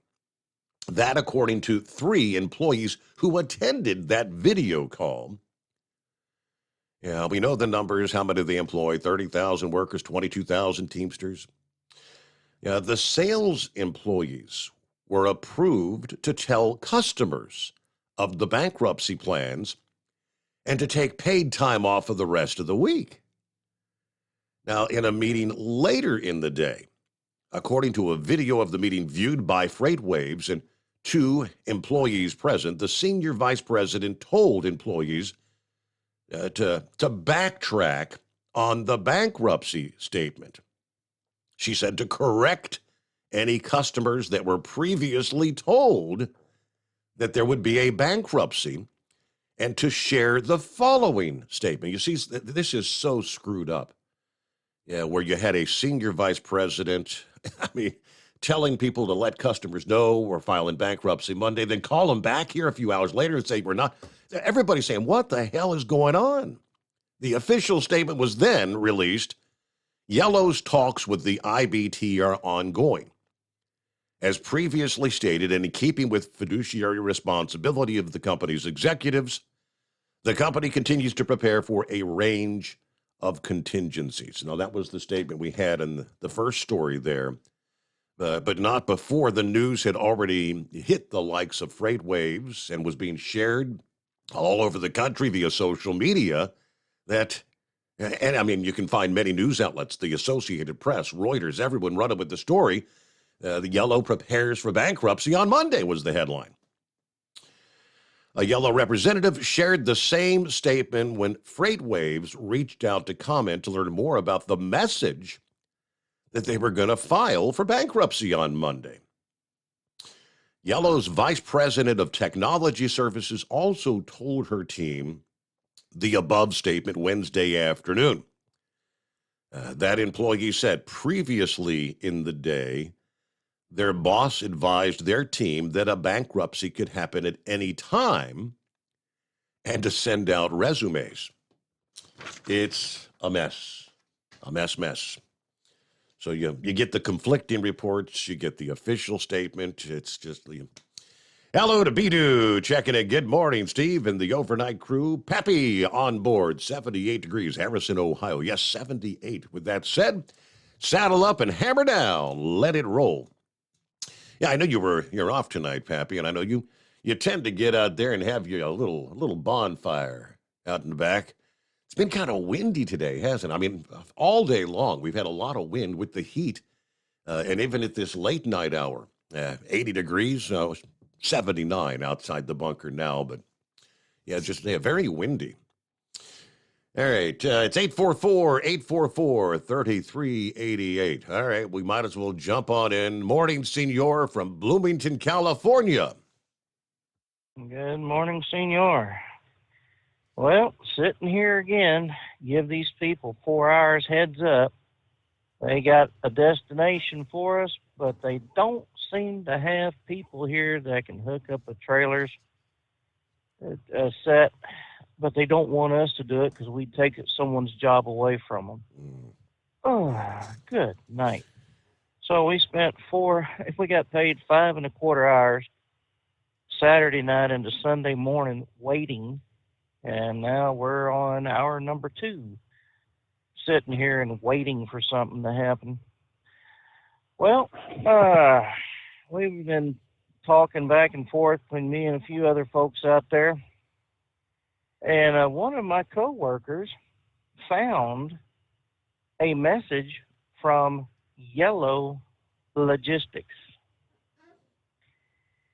That, according to 3 employees who attended that video call. Yeah, we know the numbers. How many they employ? 30,000 workers, 22,000 Teamsters. Yeah, the sales employees were approved to tell customers of the bankruptcy plans and to take paid time off for the rest of the week. Now, in a meeting later in the day, according to a video of the meeting viewed by FreightWaves and 2 employees present, the senior vice president told employees to backtrack on the bankruptcy statement. She said to correct any customers that were previously told that there would be a bankruptcy and to share the following statement. You see, this is so screwed up. Yeah, where you had a senior vice president, telling people to let customers know we're filing bankruptcy Monday, then call them back here a few hours later and say we're not. Everybody's saying, what the hell is going on? The official statement was then released. Yellow's talks with the IBT are ongoing. As previously stated, and in keeping with fiduciary responsibility of the company's executives, the company continues to prepare for a range of contingencies. Now, that was the statement we had in the first story there, but not before the news had already hit the likes of FreightWaves and was being shared all over the country via social media that. And you can find many news outlets, the Associated Press, Reuters, everyone running with the story. The Yellow prepares for bankruptcy on Monday was the headline. A Yellow representative shared the same statement when FreightWaves reached out to comment to learn more about the message that they were going to file for bankruptcy on Monday. Yellow's vice president of technology services also told her team the above statement Wednesday afternoon. That employee said previously in the day Their boss advised their team that a bankruptcy could happen at any time and to send out resumes. It's a mess. A mess. So you get the conflicting reports, you get the official statement. It's just hello to Bidu, checking in. Good morning, Steve, and the overnight crew. Peppy on board, 78 degrees, Harrison, Ohio. Yes, 78. With that said, saddle up and hammer down. Let it roll. Yeah, I know you're off tonight, Pappy, and I know you tend to get out there and have a little bonfire out in the back. It's been kind of windy today, hasn't it? I mean, all day long we've had a lot of wind with the heat, and even at this late night hour, 80 degrees, 79 outside the bunker now, but yeah, just very windy. All right, it's 844-844-3388. All right, we might as well jump on in. Morning, Senor from Bloomington, California. Good morning, Senor. Well, sitting here again, give these people 4 hours heads up. They got a destination for us, but they don't seem to have people here that can hook up with trailers set. But they don't want us to do it because we'd take someone's job away from them. Oh, good night. So we spent we got paid 5.25 hours Saturday night into Sunday morning waiting, and now we're on hour number 2, sitting here and waiting for something to happen. Well, we've been talking back and forth between me and a few other folks out there. And one of my coworkers found a message from Yellow Logistics.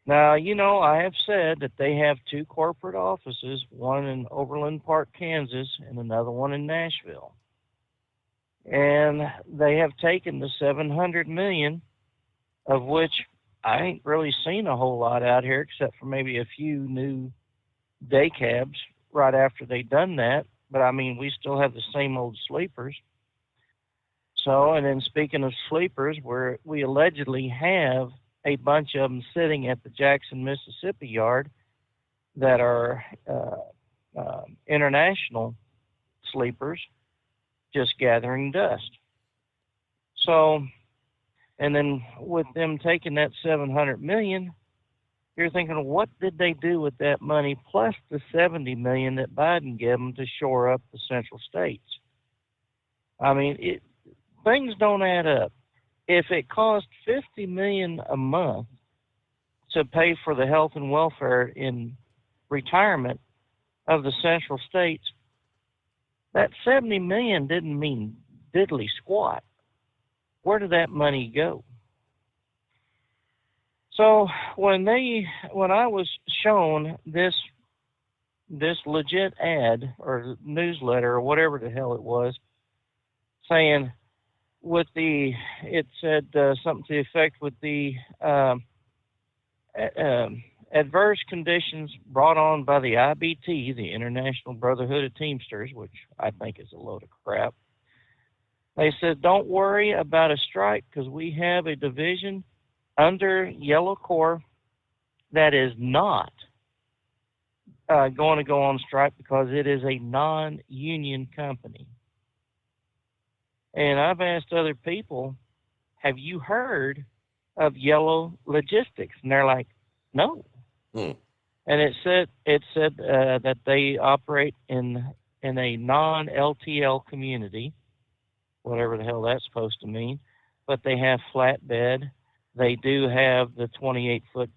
Now, I have said that they have 2 corporate offices, one in Overland Park, Kansas, and another one in Nashville. And they have taken the $700 million, of which I ain't really seen a whole lot out here except for maybe a few new day cabs right after they done that. But I mean, we still have the same old sleepers. So, and then speaking of sleepers, we allegedly have a bunch of them sitting at the Jackson, Mississippi yard that are international sleepers just gathering dust. So, and then with them taking that $700 million, you're thinking, what did they do with that money plus the $70 million that Biden gave them to shore up the central states? I mean, things don't add up. If it cost $50 million a month to pay for the health and welfare in retirement of the central states, that $70 million didn't mean diddly squat. Where did that money go? So when I was shown this legit ad or newsletter or whatever the hell it was, saying it said something to the effect with the adverse conditions brought on by the IBT, the International Brotherhood of Teamsters, which I think is a load of crap. They said, don't worry about a strike because we have a division under Yellow Corps that is not going to go on strike because it is a non-union company. And I've asked other people, have you heard of Yellow Logistics? And they're like, no. And it said that they operate in a non-LTL community, whatever the hell that's supposed to mean, but they have flatbed. They do have the 28-foot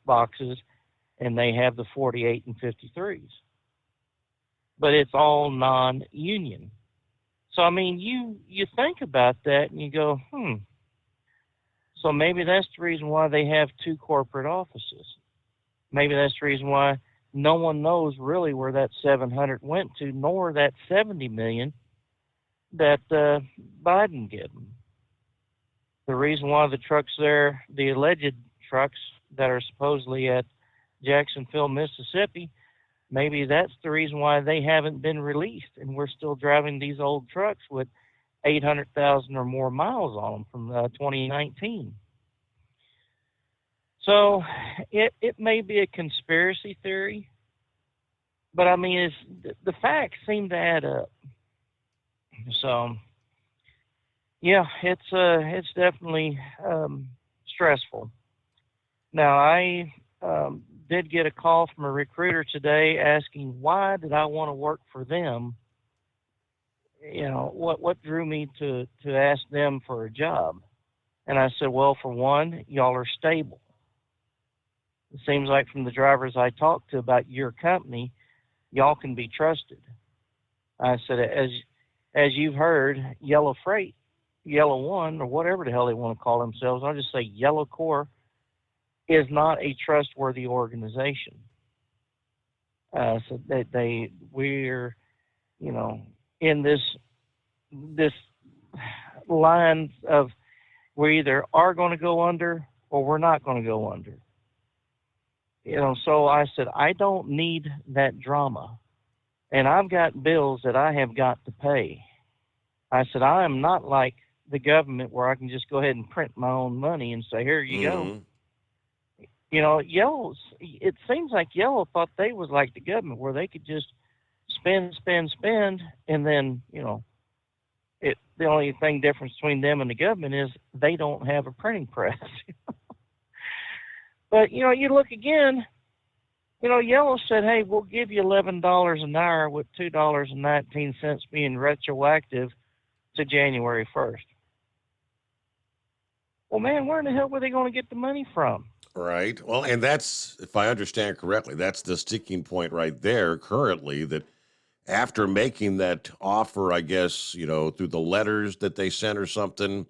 boxes, and they have the 48 and 53s. But it's all non-union. So, I mean, you think about that and you go, So maybe that's the reason why they have 2 corporate offices. Maybe that's the reason why no one knows really where that 700 went to, nor that 70 million that Biden gave them. The reason why the trucks there, the alleged trucks that are supposedly at Jacksonville, Mississippi, maybe that's the reason why they haven't been released, and we're still driving these old trucks with 800,000 or more miles on them from 2019. So it may be a conspiracy theory, but I mean, the facts seem to add up. So, yeah, it's definitely stressful. Now, I did get a call from a recruiter today asking why did I want to work for them. You know, what drew me to ask them for a job? And I said, well, for one, y'all are stable. It seems like from the drivers I talked to about your company, y'all can be trusted. I said, as you've heard, Yellow Freight, Yellow One, or whatever the hell they want to call themselves, I'll just say Yellow Corps, is not a trustworthy organization. So we're, you know, in this line of we either are going to go under or we're not going to go under. You know, so I said, I don't need that drama. And I've got bills that I have got to pay. I said, I am not like the government where I can just go ahead and print my own money and say, here you go. You know, it seems like Yellow thought they was like the government where they could just spend, and then, you know, the only thing difference between them and the government is they don't have a printing press. But, you know, you look again, you know, Yellow said, hey, we'll give you $11 an hour with $2.19 being retroactive to January 1st. Well, man, where in the hell were they going to get the money from? Right. Well, and that's, if I understand correctly, that's the sticking point right there currently, that after making that offer, I guess, you know, through the letters that they sent or something,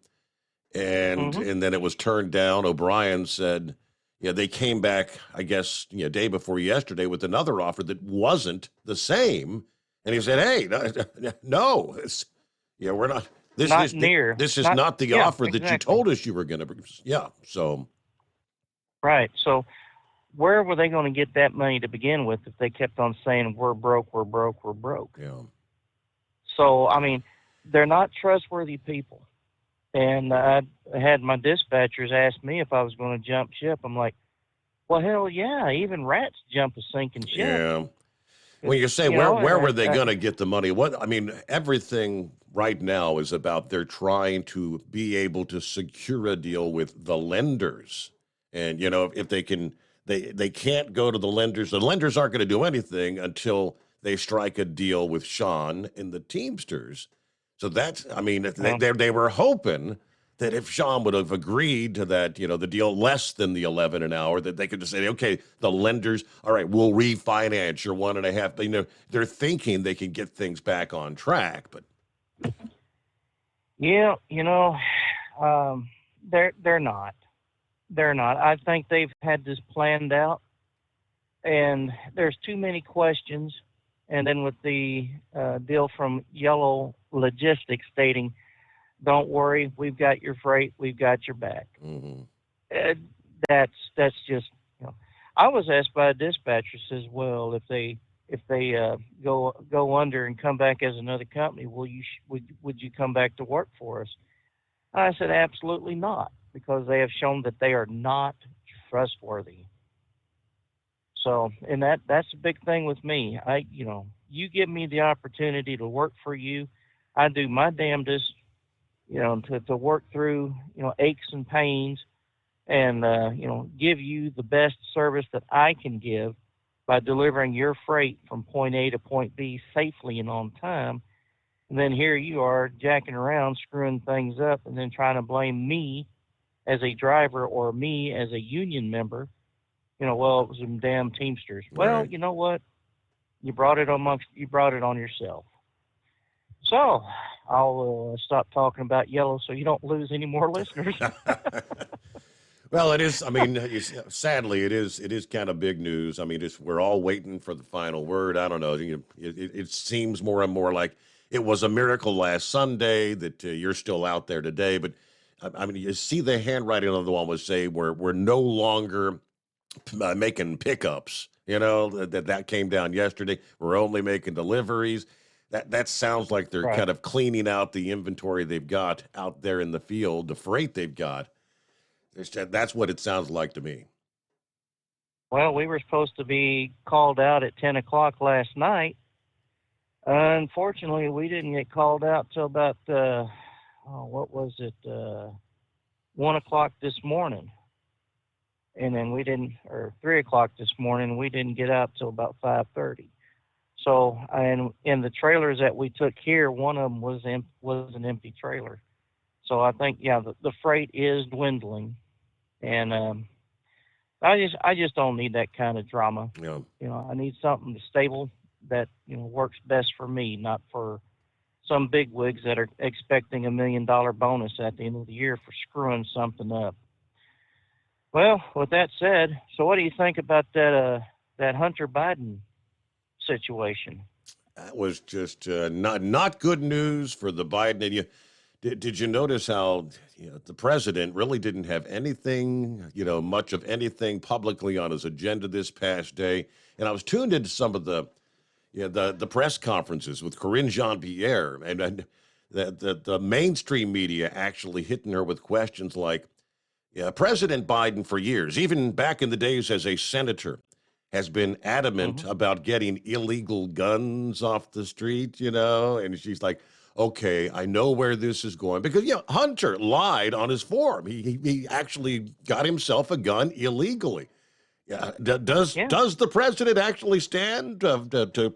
and then it was turned down, O'Brien said, yeah, they came back, I guess, you know, day before yesterday with another offer that wasn't the same. And he said, hey, no, we're not. This is not the offer that you told us you were going to. Yeah. So. Right. So where were they going to get that money to begin with if they kept on saying, we're broke, we're broke, we're broke? Yeah. So, I mean, they're not trustworthy people. And I had my dispatchers ask me if I was going to jump ship. I'm like, well, hell yeah, even rats jump a sinking ship. Yeah. When you say where were they going to get the money? Everything right now is about they're trying to be able to secure a deal with the lenders. And, you know, if they can, they can't go to the lenders. The lenders aren't going to do anything until they strike a deal with Sean and the Teamsters. So that's, I mean, they were hoping that if Sean would have agreed to that, you know, the deal less than the 11 an hour, that they could just say, okay, the lenders, all right, we'll refinance your 1.5. You know, they're thinking they can get things back on track, but. Yeah, you know, they're not. They're not. I think they've had this planned out, and there's too many questions. And then with the deal from Yellow Logistics stating, don't worry, we've got your freight, we've got your back. That's just, you know. I was asked by a dispatcher, says, well, if they go under and come back as another company, would you come back to work for us? I said, absolutely not, because they have shown that they are not trustworthy. So, and that's a big thing with me. You give me the opportunity to work for you, I do my damnedest, you know, to work through, you know, aches and pains, and you know, give you the best service that I can give by delivering your freight from point A to point B safely and on time. And then here you are jacking around, screwing things up, and then trying to blame me as a driver or me as a union member. You know, well, it was them damn Teamsters. Right. Well, you know what? You brought it on yourself. So I'll stop talking about Yellow so you don't lose any more listeners. Well, it is. I mean, sadly, it is kind of big news. I mean, we're all waiting for the final word. I don't know. It seems more and more like it was a miracle last Sunday that you're still out there today. But I mean, you see the handwriting on the wall would say we're no longer making pickups. You know, that came down yesterday. We're only making deliveries. That sounds like they're kind of cleaning out the inventory they've got out there in the field, the freight they've got. That's what it sounds like to me. Well, we were supposed to be called out at 10 o'clock last night. Unfortunately, we didn't get called out till about, 1 o'clock this morning. And then we didn't, or 3 o'clock this morning, we didn't get out till about 5:30. So, and in the trailers that we took here, one of them was an empty trailer. So I think, yeah, the freight is dwindling. And I just don't need that kind of drama. Yeah. You know, I need something stable that, you know, works best for me, not for some bigwigs that are expecting $1 million bonus at the end of the year for screwing something up. Well, with that said, so what do you think about that Hunter Biden situation? That was just not good news for the Biden. And did you notice how the president really didn't have anything, much of anything publicly on his agenda this past day? And I was tuned into some of the press conferences with Karine Jean-Pierre, and the mainstream media actually hitting her with questions like, President Biden for years, even back in the days as a senator, has been adamant about getting illegal guns off the street, and she's like, okay, I know where this is going. Because, Hunter lied on his form. He actually got himself a gun illegally. Yeah. Does the president actually stand to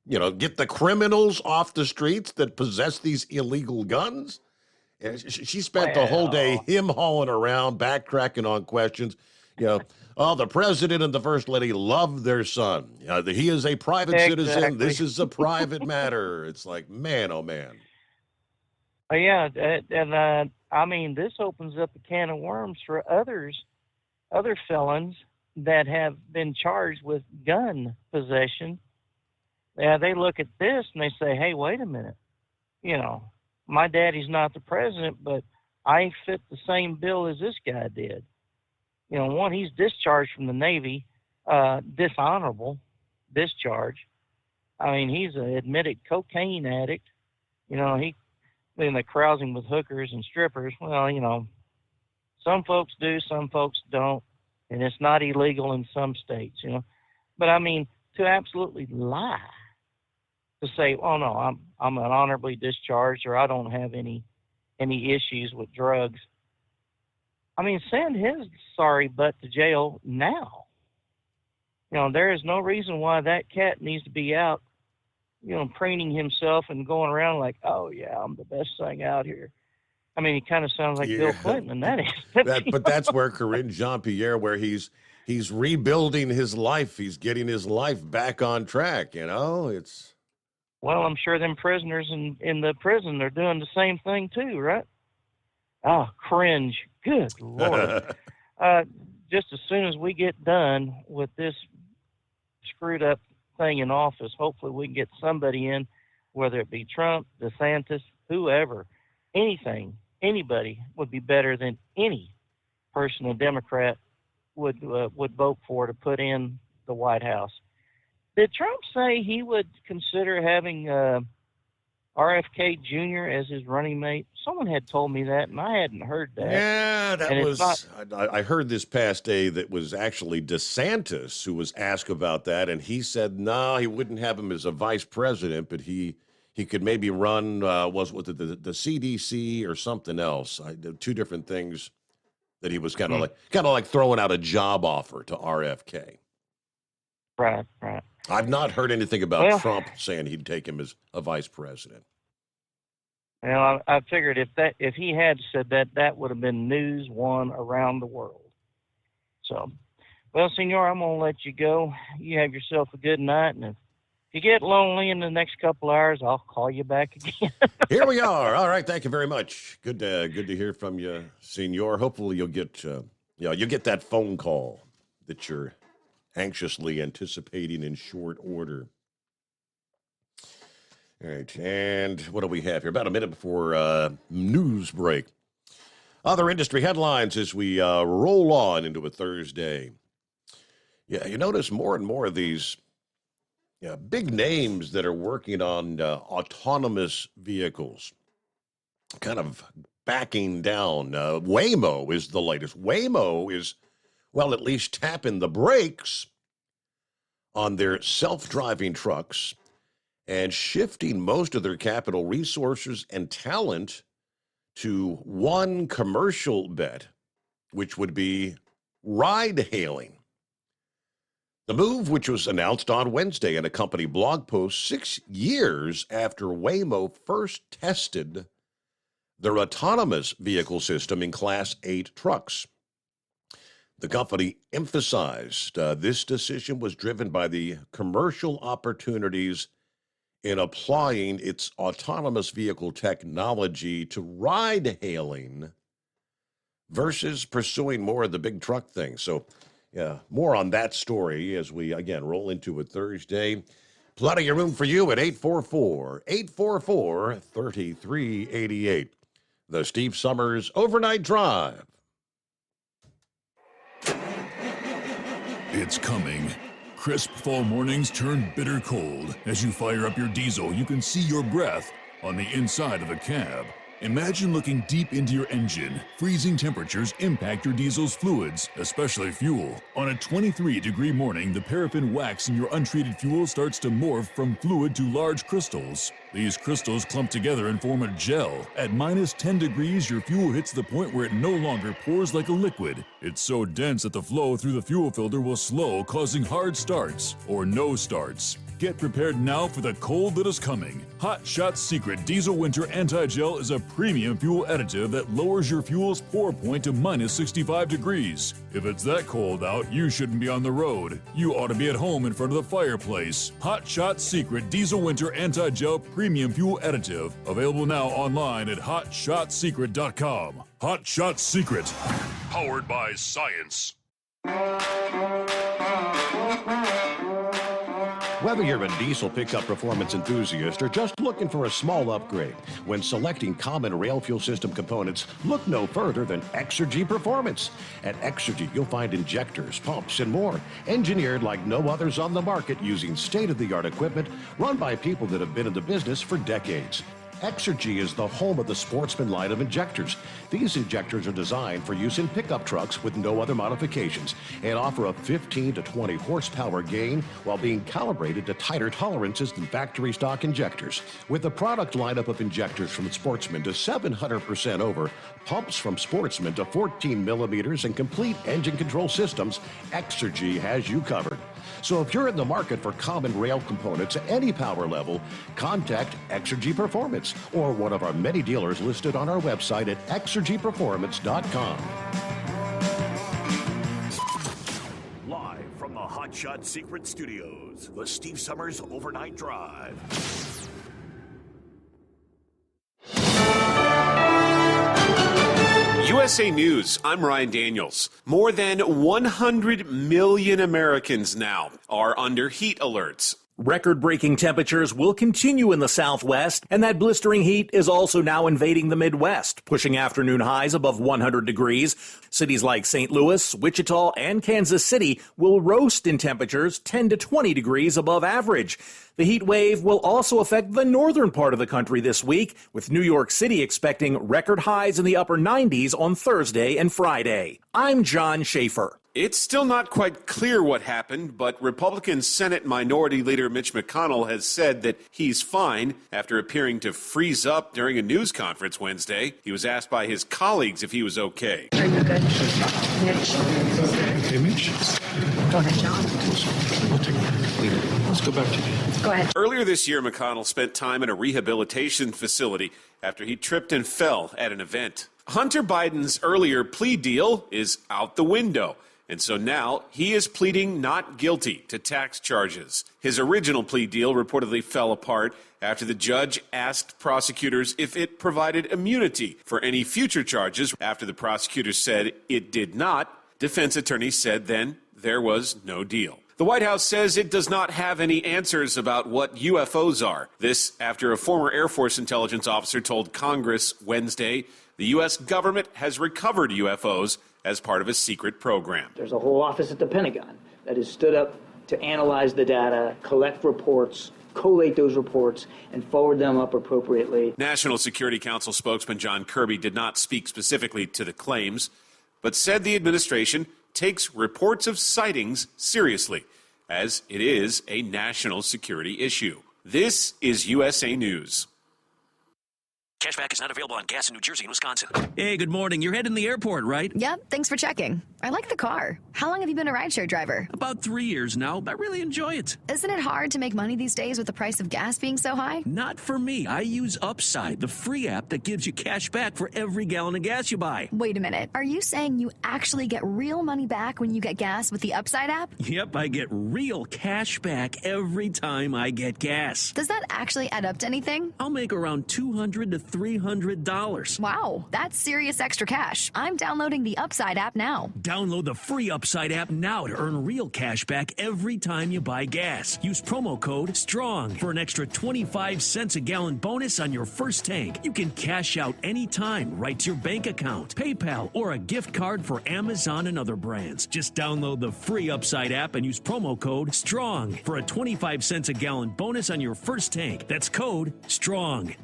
get the criminals off the streets that possess these illegal guns? And she spent the whole day him-hawing around, backtracking on questions. The president and the first lady love their son. He is a private citizen. This is a private matter. It's like, man, oh, man. And I mean, this opens up a can of worms for other felons that have been charged with gun possession. They look at this and they say, hey, wait a minute. My daddy's not the president, but I fit the same bill as this guy did. One, he's discharged from the Navy, dishonorable discharge. I mean, he's an admitted cocaine addict. He been carousing with hookers and strippers. Well, some folks do, some folks don't, and it's not illegal in some states, But I mean, to absolutely lie, to say, oh no, I'm honorably discharged, or I don't have any issues with drugs. I mean, send his sorry butt to jail now. There is no reason why that cat needs to be out, preening himself and going around like, oh yeah, I'm the best thing out here. I mean, he kind of sounds like Bill Clinton, and that is. But that's where Karine Jean-Pierre, where he's rebuilding his life. He's getting his life back on track. It's. Well, I'm sure them prisoners in the prison are doing the same thing too, right? Oh, cringe. Good Lord. Just as soon as we get done with this screwed up thing in office, hopefully we can get somebody in, whether it be Trump, DeSantis, whoever, anybody would be better than any person a Democrat would vote for to put in the White House. Did Trump say he would consider having RFK Jr. as his running mate? Someone had told me that, and I hadn't heard that. Yeah, that was. I heard this past day that was actually DeSantis who was asked about that, and he said no, he wouldn't have him as a vice president, but he could maybe run was with the CDC or something else. Two different things that he was kind of like throwing out a job offer to RFK. Right. I've not heard anything about Trump saying he'd take him as a vice president. Well, I figured if he had said that would have been news one around the world. So, well, Senor, I'm going to let you go. You have yourself a good night, and if you get lonely in the next couple hours, I'll call you back again. Here we are. All right, thank you very much. Good to hear from you, Senor. Hopefully you'll get that phone call that you're anxiously anticipating in short order. All right, and what do we have here? About a minute before news break. Other industry headlines as we roll on into a Thursday. Yeah, you notice more and more of these big names that are working on autonomous vehicles kind of backing down. Waymo is the latest. Waymo is well, at least tapping the brakes on their self-driving trucks and shifting most of their capital resources and talent to one commercial bet, which would be ride-hailing. The move, which was announced on Wednesday in a company blog post 6 years after Waymo first tested their autonomous vehicle system in Class 8 trucks. The company emphasized this decision was driven by the commercial opportunities in applying its autonomous vehicle technology to ride-hailing versus pursuing more of the big truck thing. So, yeah, more on that story as we, again, roll into a Thursday. Plenty of room for you at 844-3388. The Steve Summers Overnight Drive. It's coming. Crisp fall mornings turn bitter cold. As you fire up your diesel, you can see your breath on the inside of the cab. Imagine looking deep into your engine. Freezing temperatures impact your diesel's fluids, especially fuel. On a 23-degree morning, the paraffin wax in your untreated fuel starts to morph from fluid to large crystals. These crystals clump together and form a gel. At minus 10 degrees, your fuel hits the point where it no longer pours like a liquid. It's so dense that the flow through the fuel filter will slow, causing hard starts or no starts. Get prepared now for the cold that is coming. Hot Shot Secret Diesel Winter Anti-Gel is a premium fuel additive that lowers your fuel's pour point to minus 65 degrees. If it's that cold out, you shouldn't be on the road. You ought to be at home in front of the fireplace. Hot Shot Secret Diesel Winter Anti-Gel Premium Fuel Additive. Available now online at hotshotsecret.com. Hot Shot Secret. Powered by science. Whether you're a diesel pickup performance enthusiast or just looking for a small upgrade, when selecting common rail fuel system components, look no further than Exergy Performance. At Exergy, you'll find injectors, pumps, and more, engineered like no others on the market using state-of-the-art equipment run by people that have been in the business for decades. Exergy is the home of the Sportsman line of injectors. These injectors are designed for use in pickup trucks with no other modifications and offer a 15 to 20 horsepower gain while being calibrated to tighter tolerances than factory stock injectors. With a product lineup of injectors from Sportsman to 700% over, pumps from Sportsman to 14 millimeters, and complete engine control systems, Exergy has you covered. So if you're in the market for common rail components at any power level, contact Exergy Performance or one of our many dealers listed on our website at exergyperformance.com. Live from the Hot Shot Secret Studios, the Steve Summers Overnight Drive. USA News, I'm Ryan Daniels. More than 100 million Americans now are under heat alerts. Record-breaking temperatures will continue in the Southwest, and that blistering heat is also now invading the Midwest, pushing afternoon highs above 100 degrees. Cities like St. Louis, Wichita, and Kansas City will roast in temperatures 10 to 20 degrees above average. The heat wave will also affect the northern part of the country this week, with New York City expecting record highs in the upper 90s on Thursday and Friday. I'm John Schaefer. It's still not quite clear what happened, but Republican Senate Minority Leader Mitch McConnell has said that he's fine after appearing to freeze up during a news conference Wednesday. He was asked by his colleagues if he was okay. Are you good? Mitch? Hey, Mitch. Go ahead, John. We'll take it later. Let's go back to you. Go ahead. Earlier this year, McConnell spent time at a rehabilitation facility after he tripped and fell at an event. Hunter Biden's earlier plea deal is out the window. And so now he is pleading not guilty to tax charges. His original plea deal reportedly fell apart after the judge asked prosecutors if it provided immunity for any future charges. After the prosecutors said it did not, defense attorneys said then there was no deal. The White House says it does not have any answers about what UFOs are. This after a former Air Force intelligence officer told Congress Wednesday the U.S. government has recovered UFOs as part of a secret program. There's a whole office at the Pentagon that has stood up to analyze the data, collect reports, collate those reports, and forward them up appropriately. National Security Council spokesman John Kirby did not speak specifically to the claims, but said the administration takes reports of sightings seriously, as it is a national security issue. This is USA News. Cashback is not available on gas in New Jersey and Wisconsin. Hey, good morning. You're heading to the airport, right? Yep, thanks for checking. I like the car. How long have you been a rideshare driver? About 3 years now. I really enjoy it. Isn't it hard to make money these days with the price of gas being so high? Not for me. I use Upside, the free app that gives you cash back for every gallon of gas you buy. Wait a minute. Are you saying you actually get real money back when you get gas with the Upside app? Yep, I get real cash back every time I get gas. Does that actually add up to anything? I'll make around $200 to $300. Wow, that's serious extra cash. I'm downloading the Upside app now. Download the free Upside app now to earn real cash back every time you buy gas. Use promo code STRONG for an extra 25 cents a gallon bonus on your first tank. You can cash out anytime right to your bank account, PayPal, or a gift card for Amazon and other brands. Just download the free Upside app and use promo code STRONG for a 25 cents a gallon bonus on your first tank. That's code STRONG.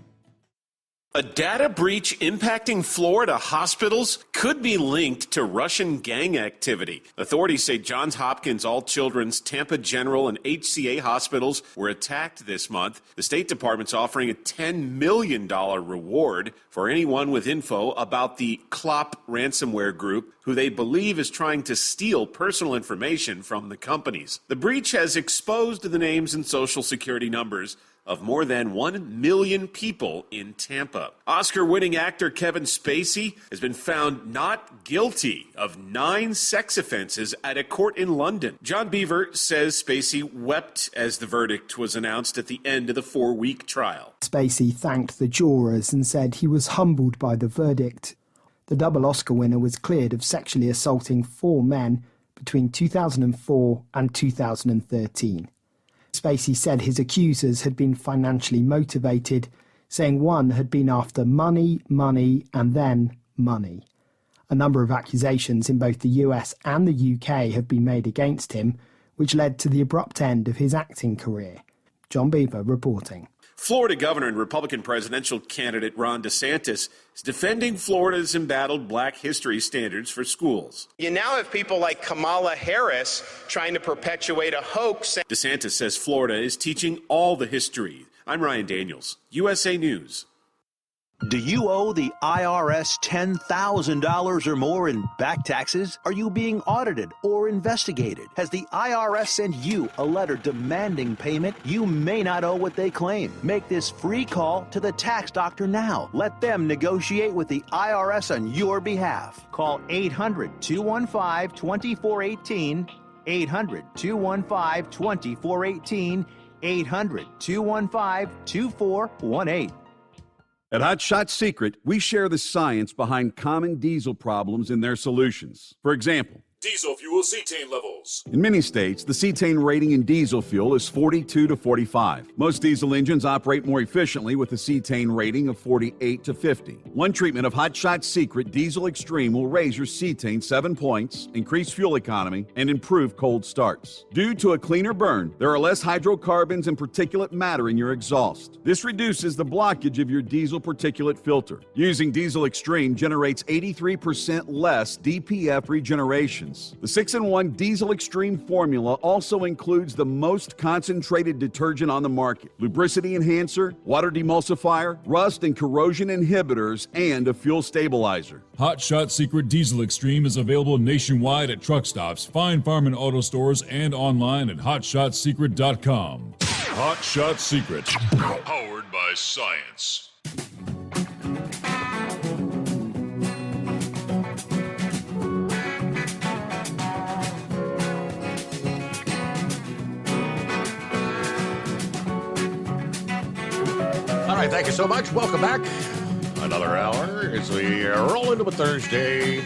A data breach impacting Florida hospitals could be linked to Russian gang activity. Authorities say Johns Hopkins, All Children's, Tampa General, and HCA hospitals were attacked this month. The State Department's offering a $10 million reward for anyone with info about the Clop ransomware group, who they believe is trying to steal personal information from the companies. The breach has exposed the names and social security numbers of more than 1 million people in Tampa. Oscar-winning actor Kevin Spacey has been found not guilty of 9 sex offenses at a court in London. John Beaver says Spacey wept as the verdict was announced at the end of the 4-week trial. Spacey thanked the jurors and said he was humbled by the verdict. The double Oscar winner was cleared of sexually assaulting 4 men between 2004 and 2013. Spacey said his accusers had been financially motivated, saying one had been after money, and then money. A number of accusations in both the US and the UK have been made against him, which led to the abrupt end of his acting career. John Beaver reporting. Florida Governor and Republican presidential candidate Ron DeSantis is defending Florida's embattled Black history standards for schools. You now have people like Kamala Harris trying to perpetuate a hoax. DeSantis says Florida is teaching all the history. I'm Ryan Daniels, USA News. Do you owe the IRS $10,000 or more in back taxes? Are you being audited or investigated? Has the IRS sent you a letter demanding payment? You may not owe what they claim. Make this free call to the tax doctor now. Let them negotiate with the IRS on your behalf. Call 800-215-2418, 800-215-2418, 800-215-2418. At Hot Shot Secret, we share the science behind common diesel problems and their solutions. For example, diesel fuel cetane levels. In many states, the cetane rating in diesel fuel is 42 to 45. Most diesel engines operate more efficiently with a cetane rating of 48 to 50. One treatment of Hot Shot Secret Diesel Extreme will raise your cetane 7 points, increase fuel economy, and improve cold starts. Due to a cleaner burn, there are less hydrocarbons and particulate matter in your exhaust. This reduces the blockage of your diesel particulate filter. Using Diesel Extreme generates 83% less DPF regeneration. The 6-in-1 Diesel Extreme formula also includes the most concentrated detergent on the market, lubricity enhancer, water demulsifier, rust and corrosion inhibitors, and a fuel stabilizer. Hot Shot Secret Diesel Extreme is available nationwide at truck stops, Fine Farm and auto stores, and online at hotshotsecret.com. Hot Shot Secret, powered by science. All right, thank you so much. Welcome back. Another hour as we roll into a Thursday.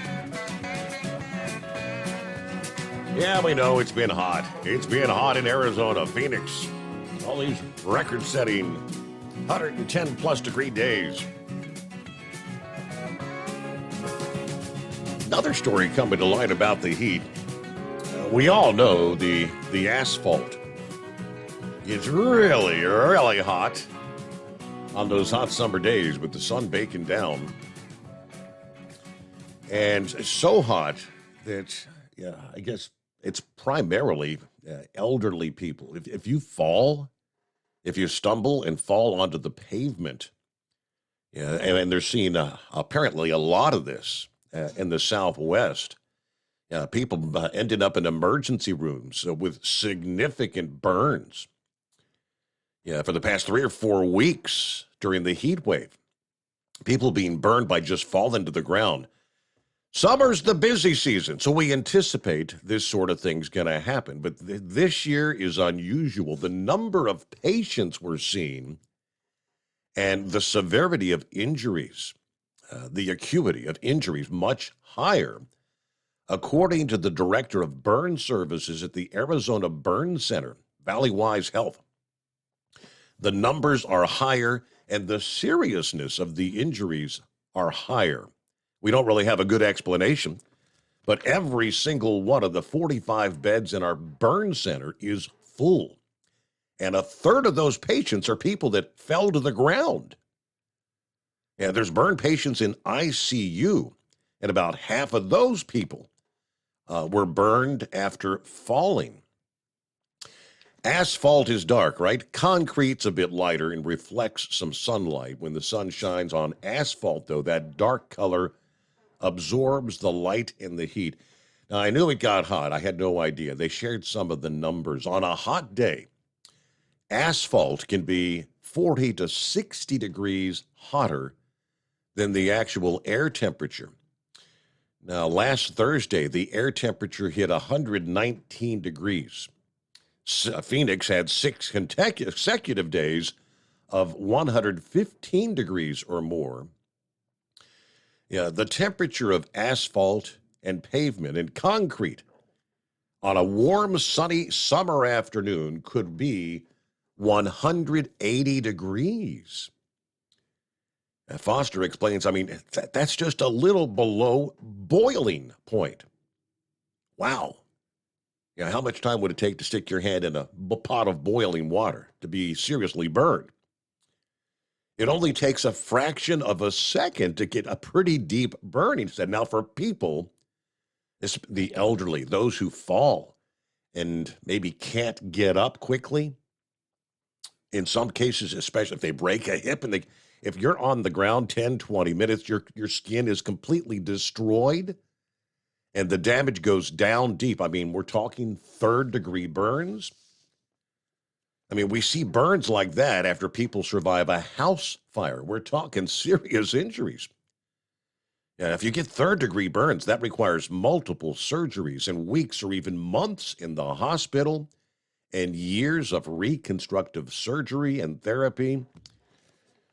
Yeah, we know it's been hot. It's been hot in Arizona, Phoenix. All these record-setting 110-plus degree days. Another story coming to light about the heat. We all know the asphalt is really, really hot on those hot summer days with the sun baking down. And so hot that I guess it's primarily elderly people. If you fall, if you stumble and fall onto the pavement, and they're seeing apparently a lot of this in the Southwest. People ended up in emergency rooms with significant burns. For the past 3 or 4 weeks during the heat wave, people being burned by just falling to the ground. Summer's the busy season, so we anticipate this sort of thing's going to happen. But this year is unusual. The number of patients we're seeing and the severity of injuries, the acuity of injuries, much higher. According to the director of burn services at the Arizona Burn Center, Valley Wise Health, the numbers are higher and the seriousness of the injuries are higher. We don't really have a good explanation, but every single one of the 45 beds in our burn center is full. And a third of those patients are people that fell to the ground. And there's burn patients in ICU, and about half of those people were burned after falling. Asphalt is dark, right? Concrete's a bit lighter and reflects some sunlight. When the sun shines on asphalt, though, that dark color absorbs the light and the heat. Now, I knew it got hot. I had no idea. They shared some of the numbers. On a hot day, asphalt can be 40 to 60 degrees hotter than the actual air temperature. Now, last Thursday, the air temperature hit 119 degrees. Phoenix had 6 consecutive days of 115 degrees or more. The temperature of asphalt and pavement and concrete on a warm, sunny summer afternoon could be 180 degrees. Foster explains, that's just a little below boiling point. Wow. How much time would it take to stick your hand in a pot of boiling water to be seriously burned? It only takes a fraction of a second to get a pretty deep burn, he said. Now, for people, the elderly, those who fall and maybe can't get up quickly, in some cases, especially if they break a hip, and if you're on the ground 10, 20 minutes, your skin is completely destroyed, and the damage goes down deep. We're talking third-degree burns. We see burns like that after people survive a house fire. We're talking serious injuries. If you get third-degree burns, that requires multiple surgeries and weeks or even months in the hospital and years of reconstructive surgery and therapy.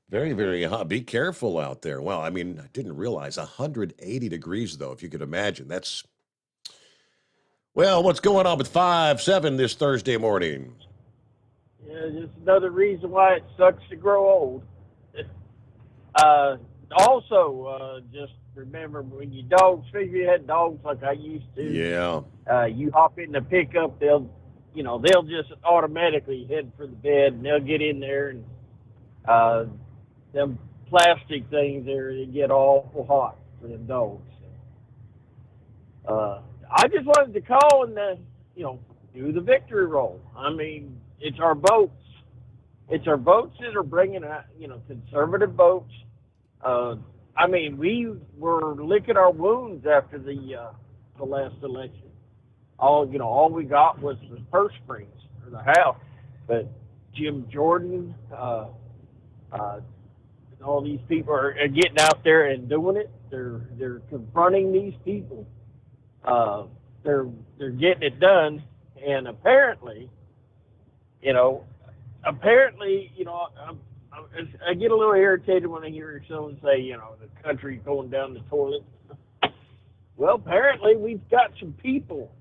Very, very hot. Be careful out there. Well, I didn't realize 180 degrees, though, if you could imagine. What's going on with 5-7 this Thursday morning? Yeah, just another reason why it sucks to grow old. Just remember when you especially if you had dogs like I used to. Yeah. You hop in the pickup, they'll just automatically head for the bed, and they'll get in there, and them plastic things there, they get awful hot for them dogs. I just wanted to call and do the victory roll. It's our votes. It's our votes that are bringing conservative votes. We were licking our wounds after the last election. All we got was the purse strings or the House. But Jim Jordan, all these people are getting out there and doing it. They're confronting these people. They're getting it done, and apparently, I get a little irritated when I hear someone say, the country's going down the toilet. Well, apparently we've got some people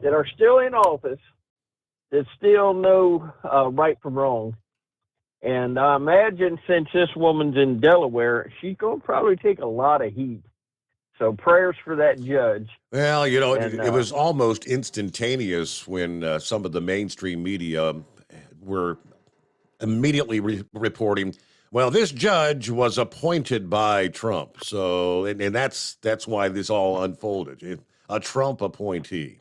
that are still in office that still know right from wrong. And I imagine since this woman's in Delaware, she's going to probably take a lot of heat. So prayers for that judge. Well, it was almost instantaneous when some of the mainstream media were immediately reporting, well, this judge was appointed by Trump. So, and that's why this all unfolded. a Trump appointee.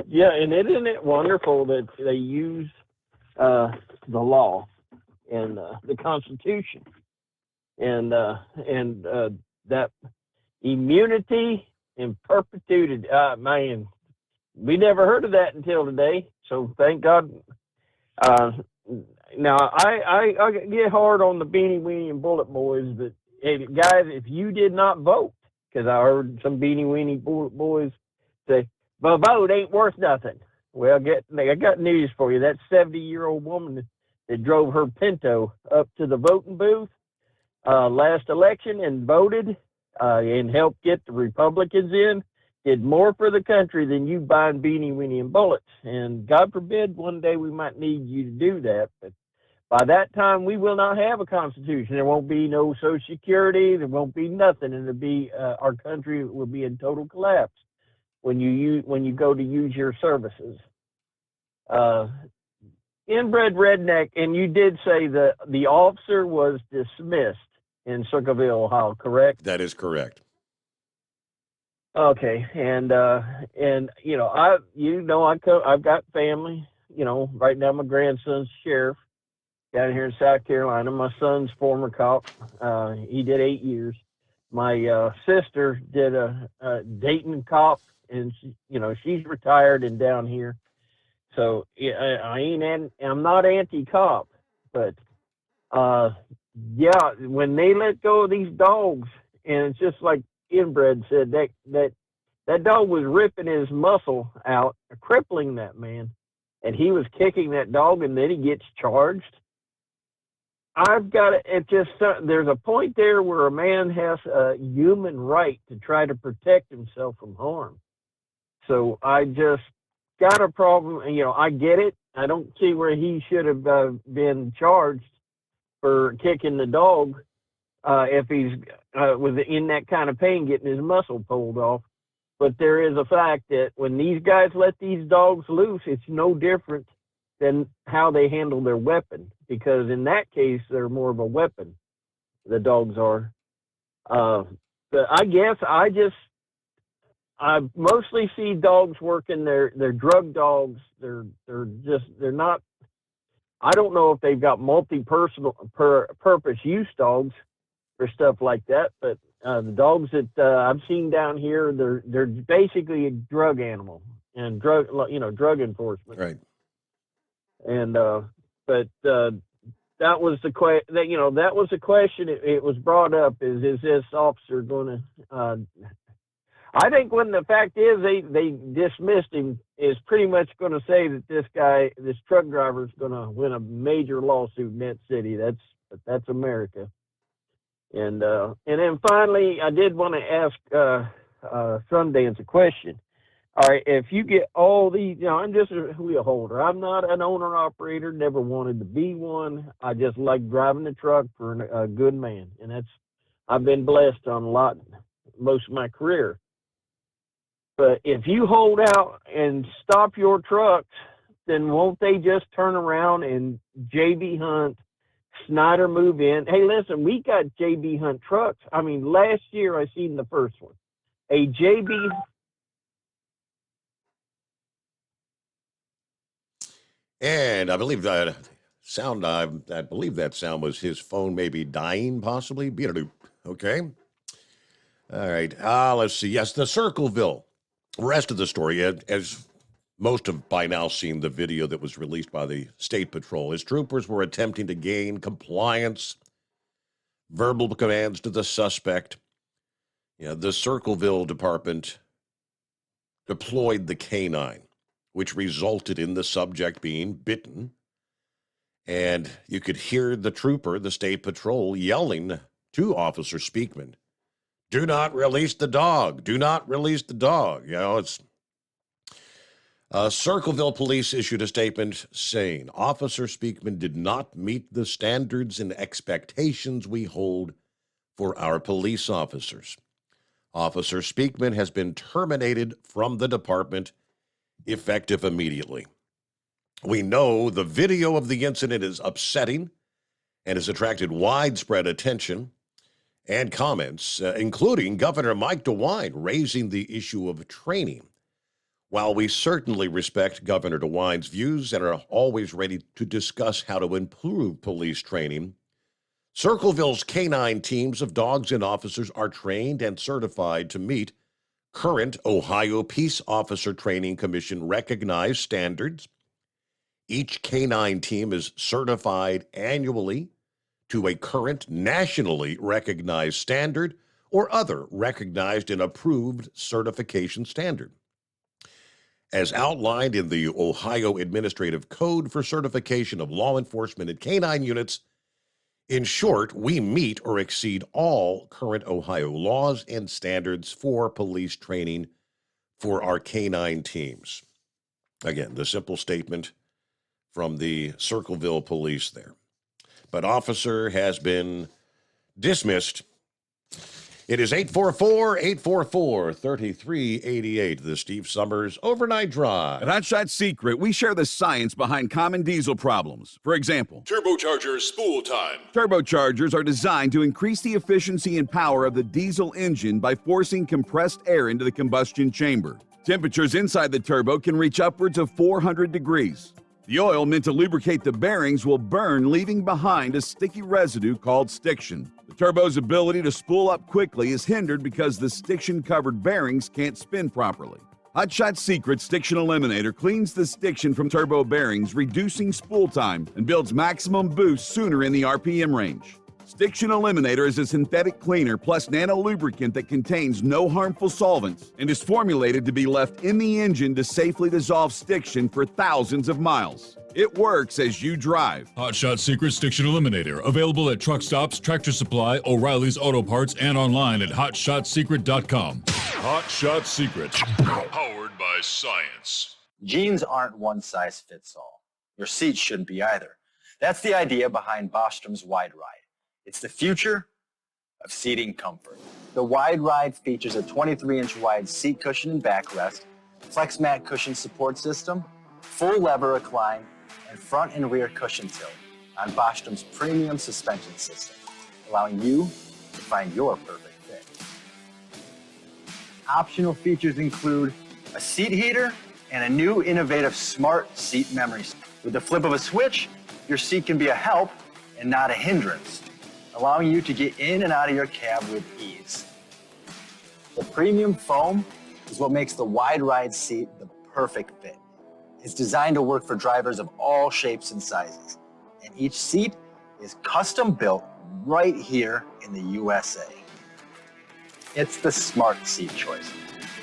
Yeah, and isn't it wonderful that they use the law and the Constitution and that immunity in perpetuity? Man, we never heard of that until today. So thank God. Now I get hard on the Beanie Weenie and Bullet Boys, but hey, guys, if you did not vote, because I heard some Beanie Weenie Bullet Boys say, "The vote ain't worth nothing." Well, I got news for you. That 70-year-old woman that drove her Pinto up to the voting booth last election and voted and helped get the Republicans in, did more for the country than you buying Beanie Weenie and Bullets. And God forbid one day we might need you to do that. But by that time, we will not have a constitution. There won't be no Social Security. There won't be nothing, and it'll be our country will be in total collapse when you go to use your services. Inbred redneck, and you did say that the officer was dismissed in Circleville, Ohio, correct? That is correct. Okay, and I've got family. Right now my grandson's sheriff down here in South Carolina. My son's former cop. He did 8 years. My sister did a Dayton cop, and she's retired and down here. So I'm not anti-cop, but when they let go of these dogs, and it's just like Inbred said, that dog was ripping his muscle out, crippling that man, and he was kicking that dog, and then he gets charged. There's a point there where a man has a human right to try to protect himself from harm. So I just got a problem. I get it. I don't see where he should have been charged for kicking the dog if he's was in that kind of pain getting his muscle pulled off. But there is a fact that when these guys let these dogs loose, it's no different than how they handle their weapon, because in that case they're more of a weapon, the dogs are. But I guess I mostly see dogs working. They're drug dogs. They're not. I don't know if they've got purpose use dogs for stuff like that, but the dogs that I've seen down here, they're basically a drug animal and drug enforcement. Right. And that was the that was the question. It was brought up: is this officer going to? I think when the fact is they dismissed him is pretty much going to say that this truck driver is going to win a major lawsuit in that city. That's America. And then finally, I did want to ask Sundance a question. All right, if you get all these, I'm just a wheel holder. I'm not an owner operator. Never wanted to be one. I just like driving the truck for a good man, and I've been blessed on most of my career. But if you hold out and stop your trucks, then won't they just turn around and J.B. Hunt, Snyder move in? Hey, listen, we got J.B. Hunt trucks. I mean, last year I seen the first one. A J.B. And I believe that sound, I believe that sound was his phone maybe dying, possibly. Okay. All right. Let's see. Yes, the Circleville. Rest of the story, as most have by now seen the video that was released by the State Patrol. His troopers were attempting to gain compliance, verbal commands to the suspect. The Circleville department deployed the canine, which resulted in the subject being bitten. And you could hear the trooper, the State Patrol, yelling to Officer Speakman, "Do not release the dog. Do not release the dog." Circleville police issued a statement saying, "Officer Speakman did not meet the standards and expectations we hold for our police officers. Officer Speakman has been terminated from the department effective immediately. We know the video of the incident is upsetting and has attracted widespread attention. and comments, including Governor Mike DeWine raising the issue of training. While we certainly respect Governor DeWine's views and are always ready to discuss how to improve police training, Circleville's canine teams of dogs and officers are trained and certified to meet current Ohio Peace Officer Training Commission recognized standards. Each canine team is certified annually to a current nationally recognized standard or other recognized and approved certification standard. As outlined in the Ohio Administrative Code for Certification of Law Enforcement and Canine Units, in short, we meet or exceed all current Ohio laws and standards for police training for our canine teams. Again, the simple statement from the Circleville Police there. But officer has been dismissed. It is 844-844-3388, the Steve Summers Overnight Drive. At Hot Shot Secret, we share the science behind common diesel problems. For example, Turbocharger spool time. Turbochargers are designed to increase the efficiency and power of the diesel engine by forcing compressed air into the combustion chamber. Temperatures inside the turbo can reach upwards of 400 degrees. The oil meant to lubricate the bearings will burn, leaving behind a sticky residue called stiction. The turbo's ability to spool up quickly is hindered because the stiction-covered bearings can't spin properly. Hot Shot Secret Stiction Eliminator cleans the stiction from turbo bearings, reducing spool time, and builds maximum boost sooner in the RPM range. Stiction Eliminator is a synthetic cleaner plus nano-lubricant that contains no harmful solvents and is formulated to be left in the engine to safely dissolve stiction for thousands of miles. It works as you drive. Hot Shot Secret Stiction Eliminator. Available at truck stops, Tractor Supply, O'Reilly's Auto Parts, and online at HotShotSecret.com. Hot Shot Secret. Powered by science. Jeans aren't one size fits all. Your seats shouldn't be either. That's the idea behind Bostrom's Wide Ride. It's the future of seating comfort. The Wide Ride features a 23-inch wide seat cushion and backrest, flex mat cushion support system, full lever recline, and front and rear cushion tilt on Bostrom's premium suspension system, allowing you to find your perfect fit. Optional features include a seat heater and a new innovative smart seat memory. With the flip of a switch, your seat can be a help and not a hindrance, allowing you to get in and out of your cab with ease. The premium foam is what makes the Wide Ride seat the perfect fit. It's designed to work for drivers of all shapes and sizes, and each seat is custom built right here in the USA. It's the smart seat choice.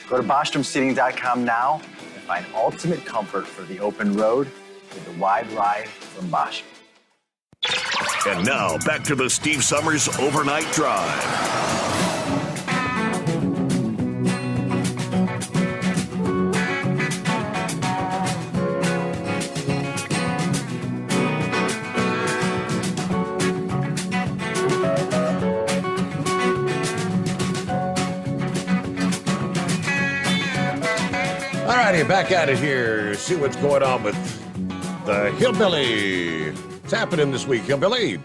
Go to BostromSeating.com now and find ultimate comfort for the open road with the Wide Ride from Bostrom. And now, back to the Steve Summers Overnight Drive. All righty, back at it here. See what's going on with the Hillbilly. What's happening this week, Hillbilly?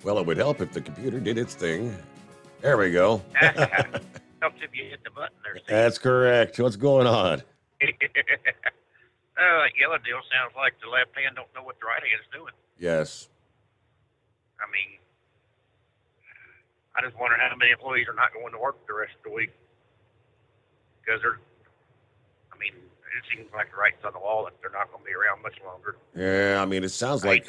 Well, it would help if the computer did its thing. There we go. Helps if you hit the button there, Steve. That's correct. What's going on? That yellow deal sounds like the left hand don't know what the right hand is doing. Yes. I mean, I just wonder how many employees are not going to work the rest of the week. Because it seems like the writing's on the wall that they're not going to be around much longer. Yeah, I mean, it sounds like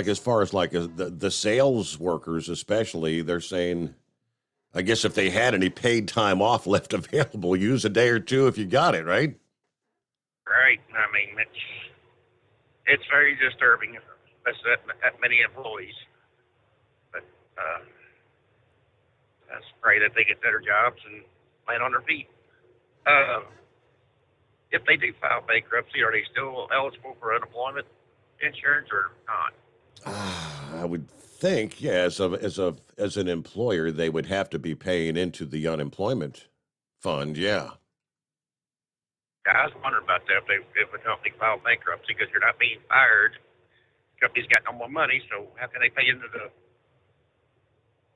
as far as like the sales workers especially, they're saying, I guess if they had any paid time off left available, use a day or two if you got it, right? Right. I mean, it's very disturbing, especially that many employees. But let's pray that they get better jobs and land on their feet. If they do file bankruptcy, are they still eligible for unemployment insurance or not? I would think, yeah, as an employer, they would have to be paying into the unemployment fund, yeah. Yeah, I was wondering about that if a company filed bankruptcy because you're not being fired company's got no more money, so how can they pay into the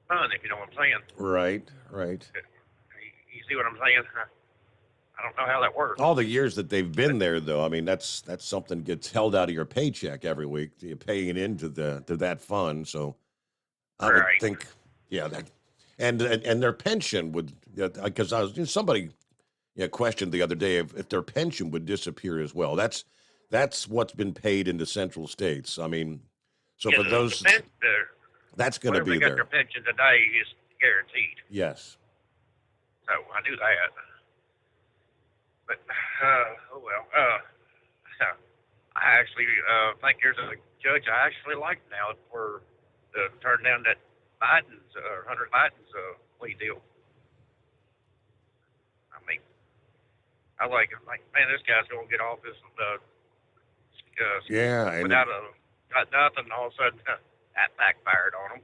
fund, if you know what I'm saying? Right. You see what I'm saying? I don't know how that works. All the years that they've been there, though, I mean, that's something gets held out of your paycheck every week. You're paying into that fund, so I would think, that, and their pension would, because somebody questioned the other day if their pension would disappear as well. That's what's been paid into Central States. I mean, so for those, that's going to be they got there. their pension today is guaranteed. Yes. So I knew that. But, I actually think there's a judge I actually like now for turn down that Hunter Biden's plea deal. I mean, I like him. Like, man, this guy's going to get off this without got nothing. All of a sudden, that backfired on him.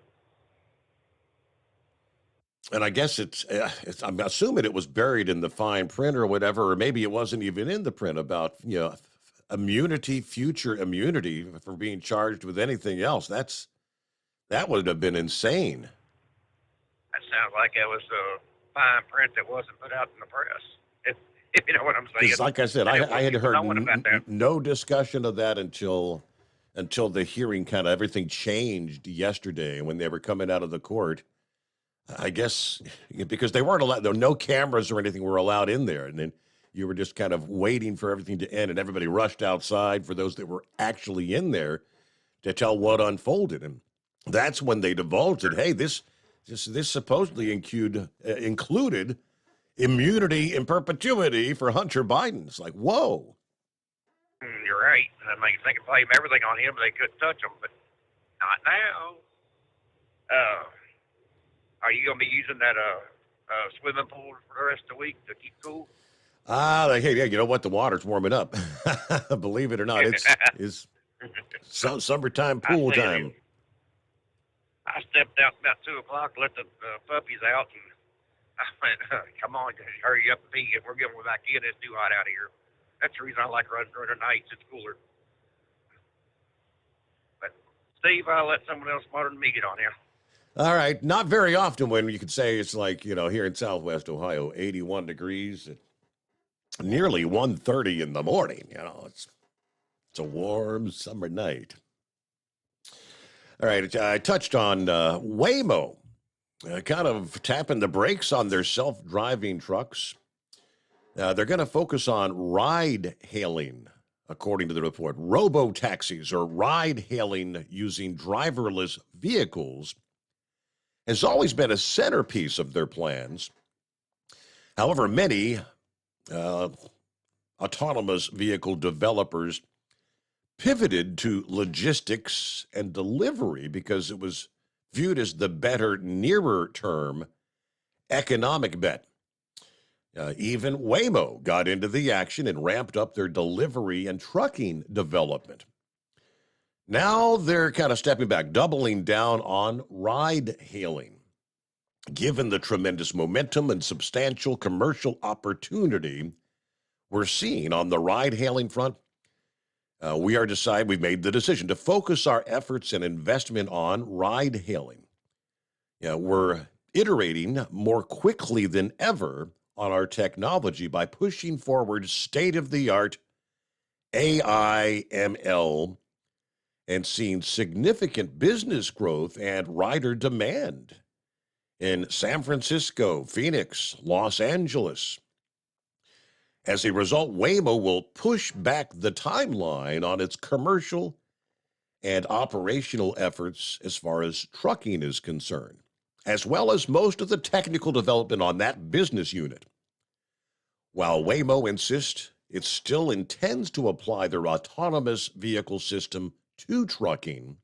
And I guess it's I'm assuming it was buried in the fine print or whatever, or maybe it wasn't even in the print about, future immunity for being charged with anything else. That would have been insane. That sounds like it was a fine print that wasn't put out in the press. If you know what I'm saying. Because like I said, I had heard no discussion of that until the hearing, kind of everything changed yesterday when they were coming out of the court. I guess because they weren't allowed, no cameras or anything were allowed in there. And then you were just kind of waiting for everything to end, and everybody rushed outside for those that were actually in there to tell what unfolded. And that's when they divulged it. Hey, this supposedly included immunity in perpetuity for Hunter Biden. It's like, whoa. You're right. I mean, they could blame everything on him, but they couldn't touch him. But not now. Are you going to be using that swimming pool for the rest of the week to keep cool? Hey, yeah, you know what? The water's warming up. Believe it or not, it's summertime pool time. I stepped out about 2 o'clock, let the puppies out, and I went, come on, hurry up and pee. We're going back in. It's too hot out of here. That's the reason I like running during the nights. It's cooler. But, Steve, I'll let someone else smarter than me get on here. All right. Not very often when you could say it's like, here in Southwest Ohio, 81 degrees, nearly 1:30 in the morning. It's a warm summer night. All right. I touched on Waymo, kind of tapping the brakes on their self-driving trucks. They're going to focus on ride-hailing, according to the report. Robo-taxis, or ride-hailing using driverless vehicles, has always been a centerpiece of their plans. However, many autonomous vehicle developers pivoted to logistics and delivery because it was viewed as the better, nearer-term economic bet. Even Waymo got into the action and ramped up their delivery and trucking development. Now they're kind of stepping back, doubling down on ride-hailing. Given the tremendous momentum and substantial commercial opportunity we're seeing on the ride-hailing front, we've made the decision to focus our efforts and investment on ride-hailing. We're iterating more quickly than ever on our technology by pushing forward state-of-the-art AI, ML, and seeing significant business growth and rider demand in San Francisco, Phoenix, Los Angeles. As a result, Waymo will push back the timeline on its commercial and operational efforts as far as trucking is concerned, as well as most of the technical development on that business unit. While Waymo insists it still intends to apply their autonomous vehicle system to trucking,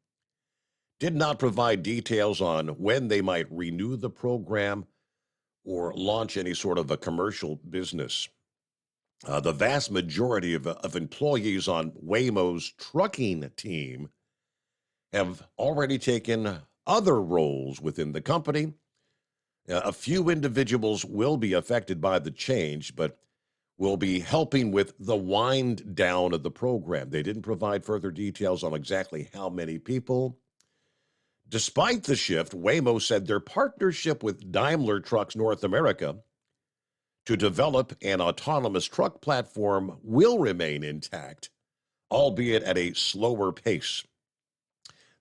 did not provide details on when they might renew the program or launch any sort of a commercial business. The vast majority of employees on Waymo's trucking team have already taken other roles within the company. A few individuals will be affected by the change, but will be helping with the wind down of the program. They didn't provide further details on exactly how many people. Despite the shift, Waymo said their partnership with Daimler Trucks North America to develop an autonomous truck platform will remain intact, albeit at a slower pace.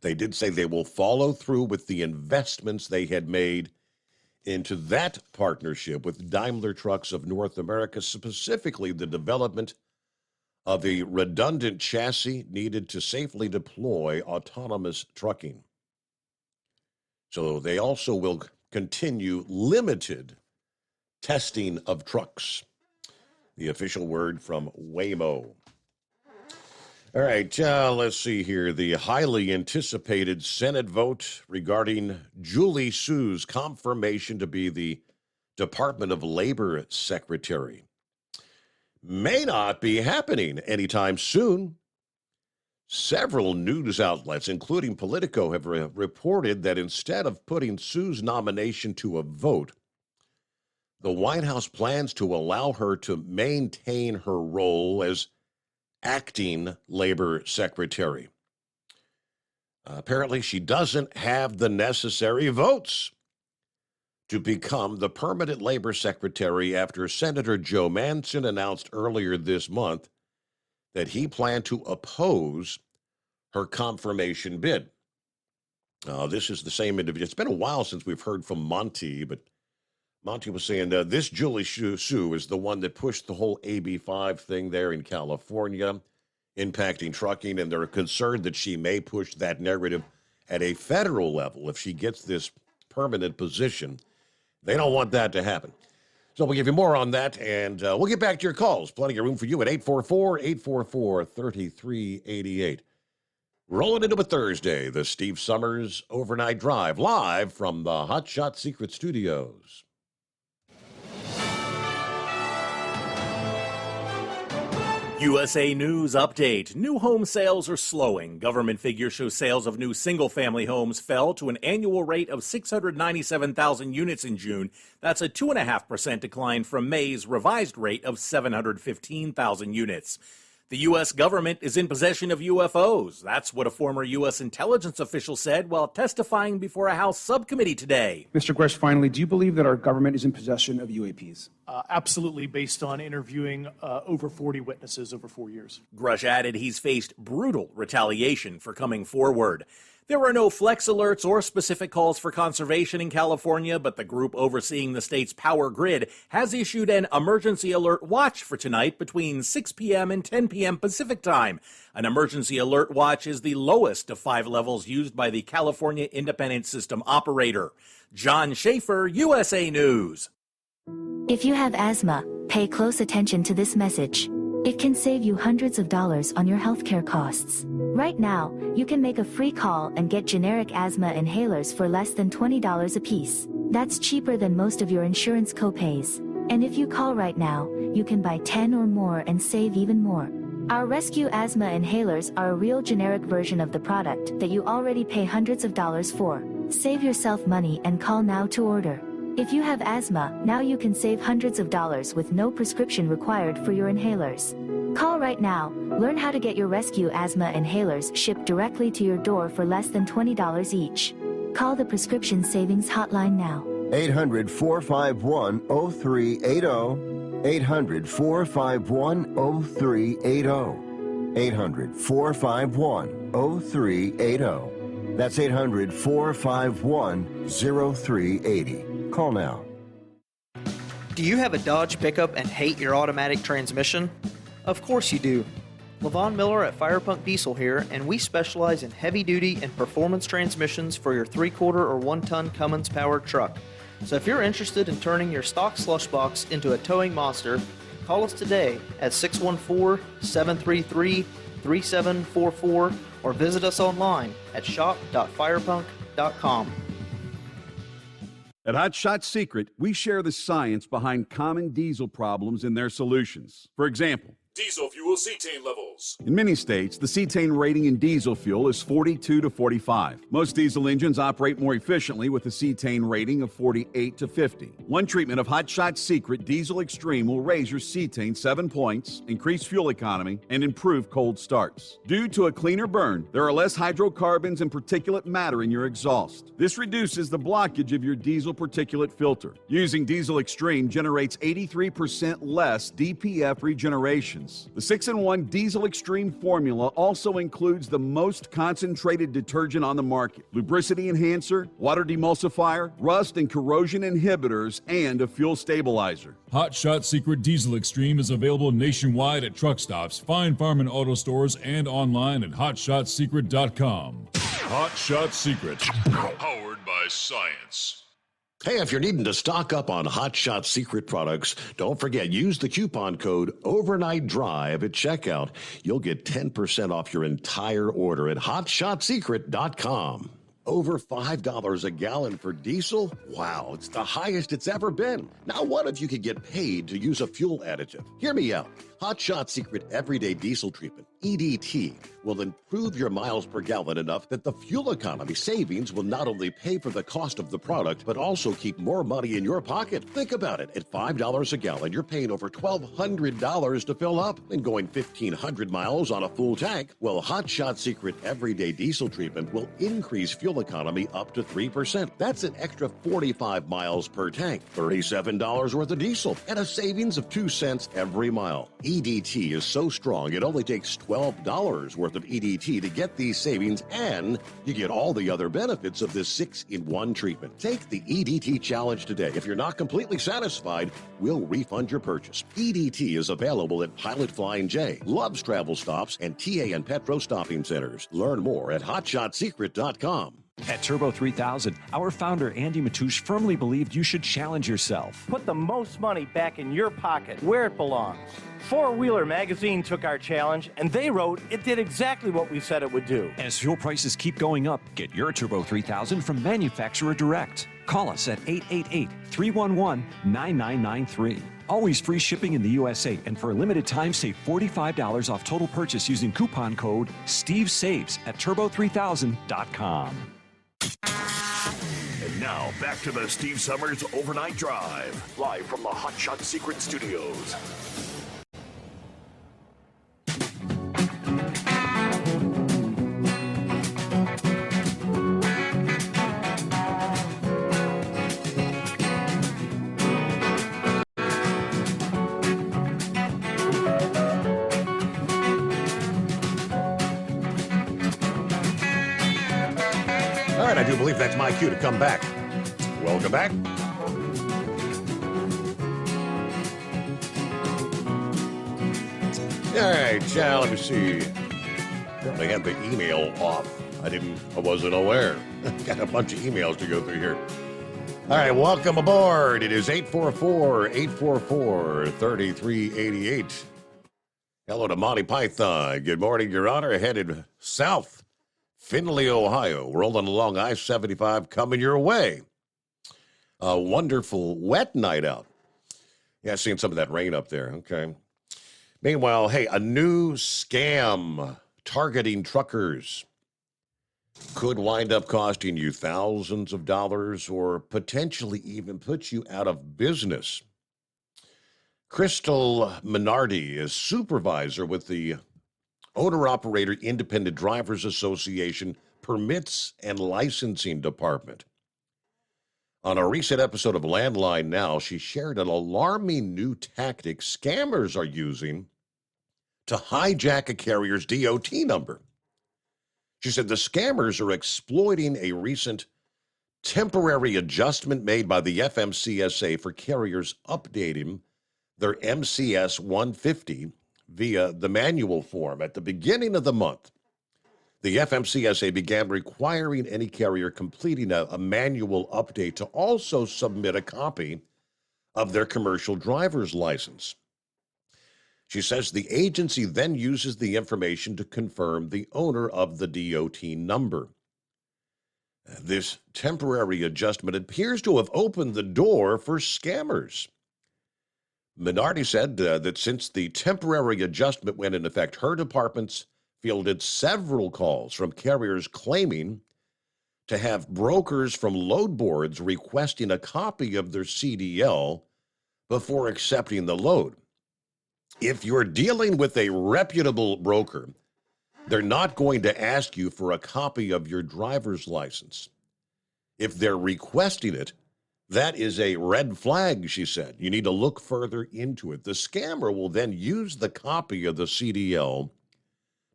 They did say they will follow through with the investments they had made into that partnership with Daimler Trucks of North America, specifically the development of a redundant chassis needed to safely deploy autonomous trucking. So they also will continue limited testing of trucks. The official word from Waymo. All right, let's see here. The highly anticipated Senate vote regarding Julie Su's confirmation to be the Department of Labor Secretary may not be happening anytime soon. Several news outlets, including Politico, have reported that instead of putting Su's nomination to a vote, the White House plans to allow her to maintain her role as acting labor secretary. Apparently, she doesn't have the necessary votes to become the permanent labor secretary after Senator Joe Manchin announced earlier this month that he planned to oppose her confirmation bid. This is the same individual. It's been a while since we've heard from Monty, but Monty was saying this Julie Su is the one that pushed the whole AB5 thing there in California, impacting trucking, and they're concerned that she may push that narrative at a federal level if she gets this permanent position. They don't want that to happen. So we'll give you more on that, and we'll get back to your calls. Plenty of room for you at 844-844-3388. Rolling into a Thursday, the Steve Summers Overnight Drive, live from the Hot Shot Secret Studios. USA News Update. New home sales are slowing. Government figures show sales of new single-family homes fell to an annual rate of 697,000 units in June. That's a 2.5% decline from May's revised rate of 715,000 units. The U.S. government is in possession of UFOs. That's what a former U.S. intelligence official said while testifying before a House subcommittee today. Mr. Grush, finally, do you believe that our government is in possession of UAPs? Absolutely, based on interviewing over 40 witnesses over 4 years. Grush added he's faced brutal retaliation for coming forward. There are no flex alerts or specific calls for conservation in California, but the group overseeing the state's power grid has issued an emergency alert watch for tonight between 6 p.m. and 10 p.m. Pacific time. An emergency alert watch is the lowest of 5 levels used by the California Independent System Operator. John Schaefer, USA News. If you have asthma, pay close attention to this message. It can save you hundreds of dollars on your healthcare costs. Right now, you can make a free call and get generic asthma inhalers for less than $20 a piece. That's cheaper than most of your insurance copays. And if you call right now, you can buy 10 or more and save even more. Our Rescue Asthma Inhalers are a real generic version of the product that you already pay hundreds of dollars for. Save yourself money and call now to order. If you have asthma, now you can save hundreds of dollars with no prescription required for your inhalers. Call right now. Learn how to get your Rescue Asthma Inhalers shipped directly to your door for less than $20 each. Call the Prescription Savings Hotline now. 800-451-0380. 800-451-0380. 800-451-0380. That's 800-451-0380. Call now. Do you have a Dodge pickup and hate your automatic transmission? Of course you do. LaVon Miller at Firepunk Diesel here, and we specialize in heavy-duty and performance transmissions for your 3-quarter or 1-ton Cummins powered truck. So if you're interested in turning your stock slush box into a towing monster, call us today at 614-733-3744 or visit us online at shop.firepunk.com. At Hot Shot Secret, we share the science behind common diesel problems and their solutions. For example, diesel fuel cetane levels. In many states, the cetane rating in diesel fuel is 42 to 45. Most diesel engines operate more efficiently with a cetane rating of 48 to 50. One treatment of Hot Shot Secret Diesel Extreme will raise your cetane 7 points, increase fuel economy, and improve cold starts. Due to a cleaner burn, there are less hydrocarbons and particulate matter in your exhaust. This reduces the blockage of your diesel particulate filter. Using Diesel Extreme generates 83% less DPF regenerations. The 6-in-1 Diesel Extreme formula also includes the most concentrated detergent on the market, lubricity enhancer, water demulsifier, rust and corrosion inhibitors, and a fuel stabilizer. Hot Shot Secret Diesel Extreme is available nationwide at truck stops, Fine Farm and auto stores, and online at hotshotsecret.com. Hot Shot Secret, powered by science. Hey, if you're needing to stock up on Hot Shot Secret products, don't forget, use the coupon code OvernightDrive at checkout. You'll get 10% off your entire order at hotshotsecret.com. Over $5 a gallon for diesel? Wow, it's the highest it's ever been. Now, what if you could get paid to use a fuel additive? Hear me out. Hot Shot Secret Everyday Diesel Treatment, EDT, will improve your miles per gallon enough that the fuel economy savings will not only pay for the cost of the product, but also keep more money in your pocket. Think about it. At $5 a gallon, you're paying over $1,200 to fill up and going 1,500 miles on a full tank. Well, Hot Shot Secret Everyday Diesel Treatment will increase fuel economy up to 3%. That's an extra 45 miles per tank, $37 worth of diesel, and a savings of 2 cents every mile. EDT is so strong, it only takes $12 worth of EDT to get these savings, and you get all the other benefits of this 6-in-1 treatment. Take the EDT challenge today. If you're not completely satisfied, we'll refund your purchase. EDT is available at Pilot Flying J, Love's Travel Stops, and TA and Petro Stopping Centers. Learn more at hotshotsecret.com. At Turbo 3000, our founder Andy Matoush firmly believed you should challenge yourself. Put the most money back in your pocket, where it belongs. Four Wheeler magazine took our challenge, and they wrote it did exactly what we said it would do. As fuel prices keep going up, get your Turbo 3000 from manufacturer direct. Call us at 888-311-9993. Always free shipping in the USA, and for a limited time, save $45 off total purchase using coupon code STEVESAVES at turbo3000.com. And now, back to the Steve Summers Overnight Drive, live from the Hot Shot Secret Studios. I do believe that's my cue to come back. Welcome back. All right, Chow, let me see. They had the email off. I wasn't aware. Got a bunch of emails to go through here. All right, welcome aboard. It is 844-844-3388. Hello to Monty Python. Good morning, Your Honor. Headed south. Findlay, Ohio, rolling along I-75, coming your way. A wonderful wet night out. Yeah, I've seen some of that rain up there. Okay. Meanwhile, hey, a new scam targeting truckers could wind up costing you thousands of dollars or potentially even put you out of business. Crystal Minardi is supervisor with the Owner-Operator Independent Drivers Association Permits and Licensing Department. On a recent episode of Landline Now, she shared an alarming new tactic scammers are using to hijack a carrier's DOT number. She said the scammers are exploiting a recent temporary adjustment made by the FMCSA for carriers updating their MCS 150 via the manual form. At the beginning of the month, the FMCSA began requiring any carrier completing a manual update to also submit a copy of their commercial driver's license. She says the agency then uses the information to confirm the owner of the DOT number. This temporary adjustment appears to have opened the door for scammers. Minardi said that since the temporary adjustment went in effect, her departments fielded several calls from carriers claiming to have brokers from load boards requesting a copy of their CDL before accepting the load. If you're dealing with a reputable broker, they're not going to ask you for a copy of your driver's license. If they're requesting it, that is a red flag, she said. You need to look further into it. The scammer will then use the copy of the CDL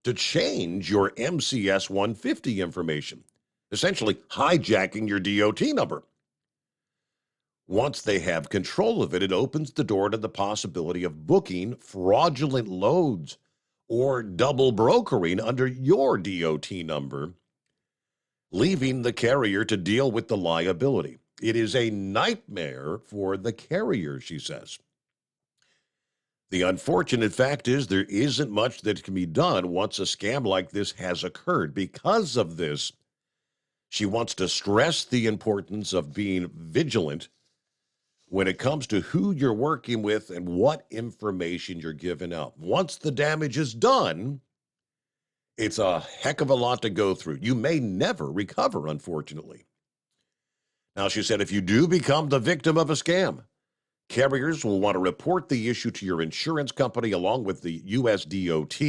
to change your MCS 150 information, essentially hijacking your DOT number. Once they have control of it, it opens the door to the possibility of booking fraudulent loads or double brokering under your DOT number, leaving the carrier to deal with the liability. It is a nightmare for the carrier, she says. The unfortunate fact is there isn't much that can be done once a scam like this has occurred. Because of this, she wants to stress the importance of being vigilant when it comes to who you're working with and what information you're giving out. Once the damage is done, it's a heck of a lot to go through. You may never recover, unfortunately. Now, she said, if you do become the victim of a scam, carriers will want to report the issue to your insurance company along with the U.S. DOT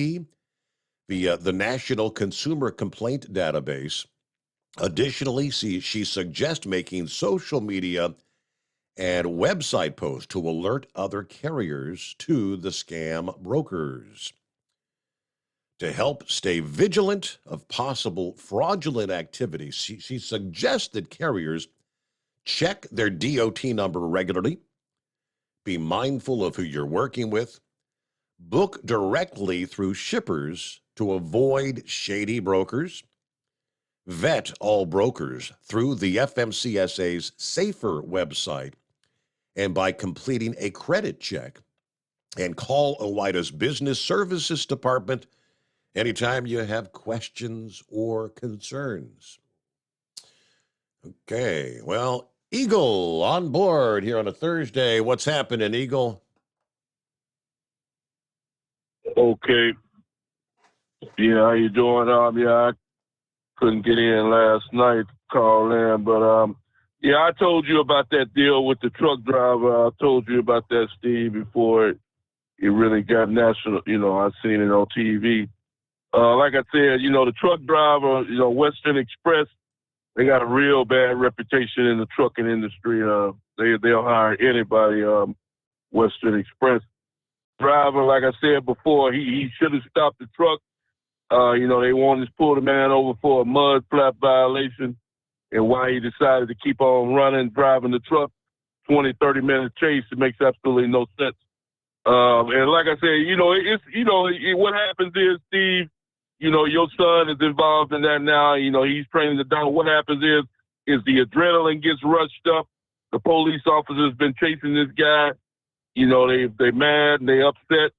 via the National Consumer Complaint Database. Additionally, she suggests making social media and website posts to alert other carriers to the scam brokers. To help stay vigilant of possible fraudulent activities, she suggests that carriers check their DOT number regularly, be mindful of who you're working with, book directly through shippers to avoid shady brokers, vet all brokers through the FMCSA's Safer website and by completing a credit check, and call OOIDA's Business Services Department anytime you have questions or concerns. Okay, well, Eagle on board here on a Thursday. What's happening, Eagle? Okay. Yeah, how you doing? Yeah, I couldn't get in last night to call in, but yeah, I told you about that deal with the truck driver. I told you about that, Steve, before it really got national. You know, I seen it on TV. Like I said, you know, the truck driver, you know, Western Express, they got a real bad reputation in the trucking industry. They'll hire anybody. Western Express driver, like I said before, he should have stopped the truck. You know, they wanted to pull the man over for a mud flap violation, and why he decided to keep on running, driving the truck, 20, 30-minute chase, it makes absolutely no sense. And like I said, you know, what happens is, Steve, you know, your son is involved in that now. You know, he's training the dog. What happens is the adrenaline gets rushed up. The police officer's been chasing this guy. You know, they mad and they upset.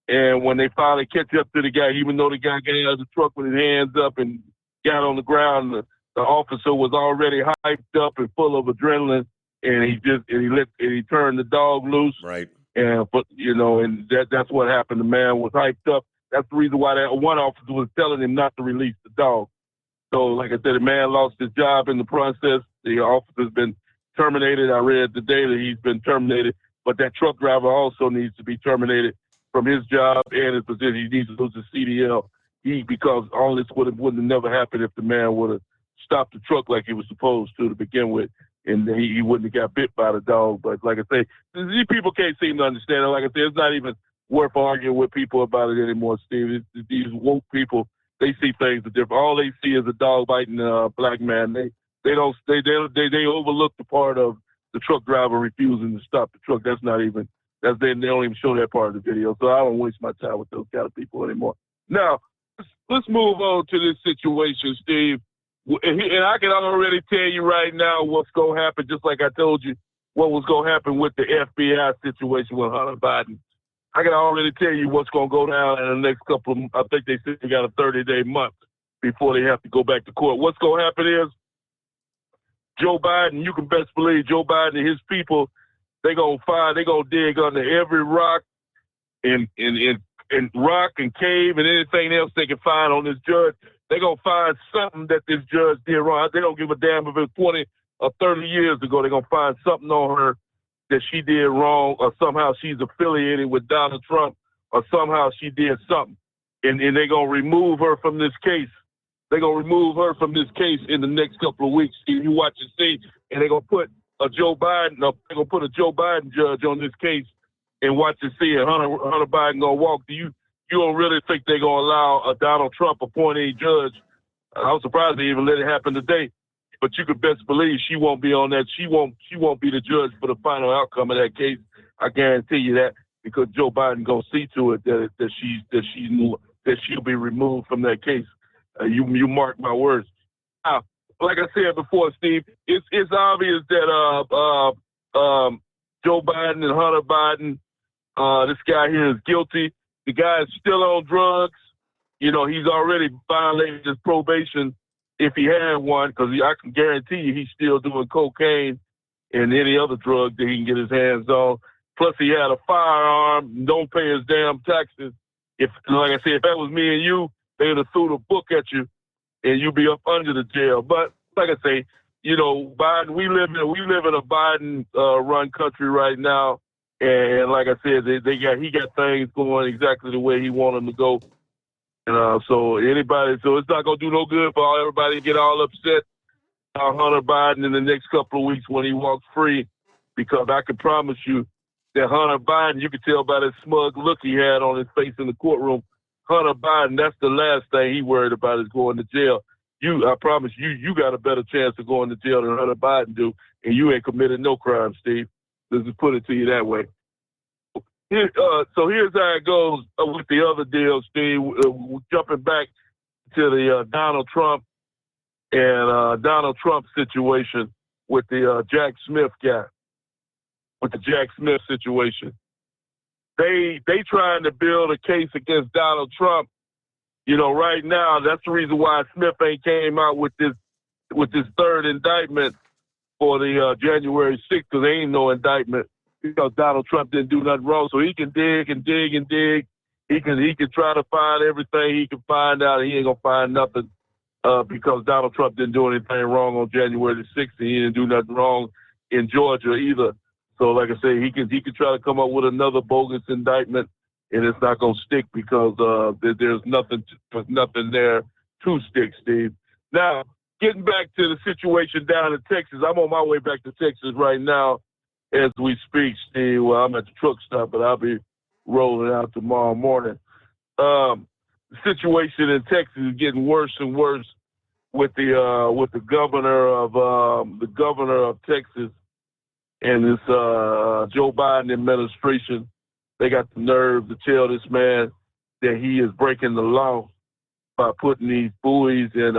And when they finally catch up to the guy, even though the guy got out of the truck with his hands up and got on the ground, the officer was already hyped up and full of adrenaline, and he turned the dog loose. Right. And but you know, and that's what happened. The man was hyped up. That's the reason why that one officer was telling him not to release the dog. So, like I said, the man lost his job in the process. The officer's been terminated. I read today that he's been terminated, but that truck driver also needs to be terminated from his job and his position. He needs to lose his CDL. Because all this wouldn't have never happened if the man would have stopped the truck like he was supposed to begin with, and he wouldn't have got bit by the dog. But like I say, these people can't seem to understand it. Like I say, it's not even worth arguing with people about it anymore, Steve. These woke people, they see things different. All they see is a dog biting a black man. They overlook the part of the truck driver refusing to stop the truck. They don't even show that part of the video. So I don't waste my time with those kind of people anymore. Now, let's move on to this situation, Steve. And I can already tell you right now what's going to happen, just like I told you what was going to happen with the FBI situation with Hunter Biden. I can already tell you what's going to go down in the next couple of, I think they said they got a 30-day month before they have to go back to court. What's going to happen is Joe Biden, you can best believe Joe Biden and his people, They're going to dig under every rock and rock and cave and anything else they can find on this judge. They're going to find something that this judge did wrong. They don't give a damn if it's 20 or 30 years ago. They're going to find something on her that she did wrong, or somehow she's affiliated with Donald Trump, or somehow she did something. And they're going to remove her from this case. They're going to remove her from this case in the next couple of weeks. You watch and see. And they're going to put a Joe Biden judge on this case and watch and see. And Hunter Biden going to walk. You don't really think they're going to allow a Donald Trump appointee judge? I was surprised they even let it happen today. But you could best believe she won't be on that. She won't be the judge for the final outcome of that case. I guarantee you that, because Joe Biden gonna see to it that she'll be removed from that case. You mark my words. Now, like I said before, Steve, it's obvious that Joe Biden and Hunter Biden, this guy here is guilty. The guy is still on drugs. You know, he's already violated his probation if he had one, because I can guarantee you he's still doing cocaine and any other drug that he can get his hands on. Plus, he had a firearm, don't pay his damn taxes. Like I said, if that was me and you, they would have threw the book at you and you'd be up under the jail. But like I say, you know, Biden, we live in a Biden run country right now. And like I said, he got things going exactly the way he wanted them to go. And so it's not going to do no good for everybody to get all upset about Hunter Biden in the next couple of weeks when he walks free, because I can promise you that Hunter Biden, you can tell by that smug look he had on his face in the courtroom, Hunter Biden, that's the last thing he worried about is going to jail. I promise you got a better chance of going to jail than Hunter Biden do, and you ain't committed no crime, Steve. Let's just put it to you that way. So here's how it goes with the other deal, Steve. Jumping back to the Donald Trump and Donald Trump situation with the Jack Smith guy, with the Jack Smith situation. They trying to build a case against Donald Trump. You know, right now, that's the reason why Smith ain't came out with this third indictment for the January 6th, because there ain't no indictment, because Donald Trump didn't do nothing wrong. So he can dig and dig and dig. He can try to find everything he can find out, and he ain't gonna find nothing because Donald Trump didn't do anything wrong on January the 6th, and he didn't do nothing wrong in Georgia either. So like I say, he can try to come up with another bogus indictment, and it's not gonna stick because there's nothing there to stick, Steve. Now, getting back to the situation down in Texas, I'm on my way back to Texas right now as we speak, Steve. Well, I'm at the truck stop, but I'll be rolling out tomorrow morning. The situation in Texas is getting worse and worse with the governor of Texas and this Joe Biden administration. They got the nerve to tell this man that he is breaking the law by putting these buoys and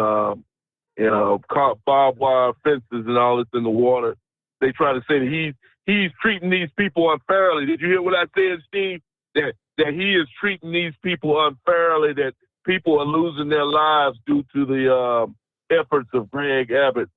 barbed wire fences and all this in the water. They try to say that he's treating these people unfairly. Did you hear what I said, Steve? That he is treating these people unfairly, that people are losing their lives due to the efforts of Greg Abbott.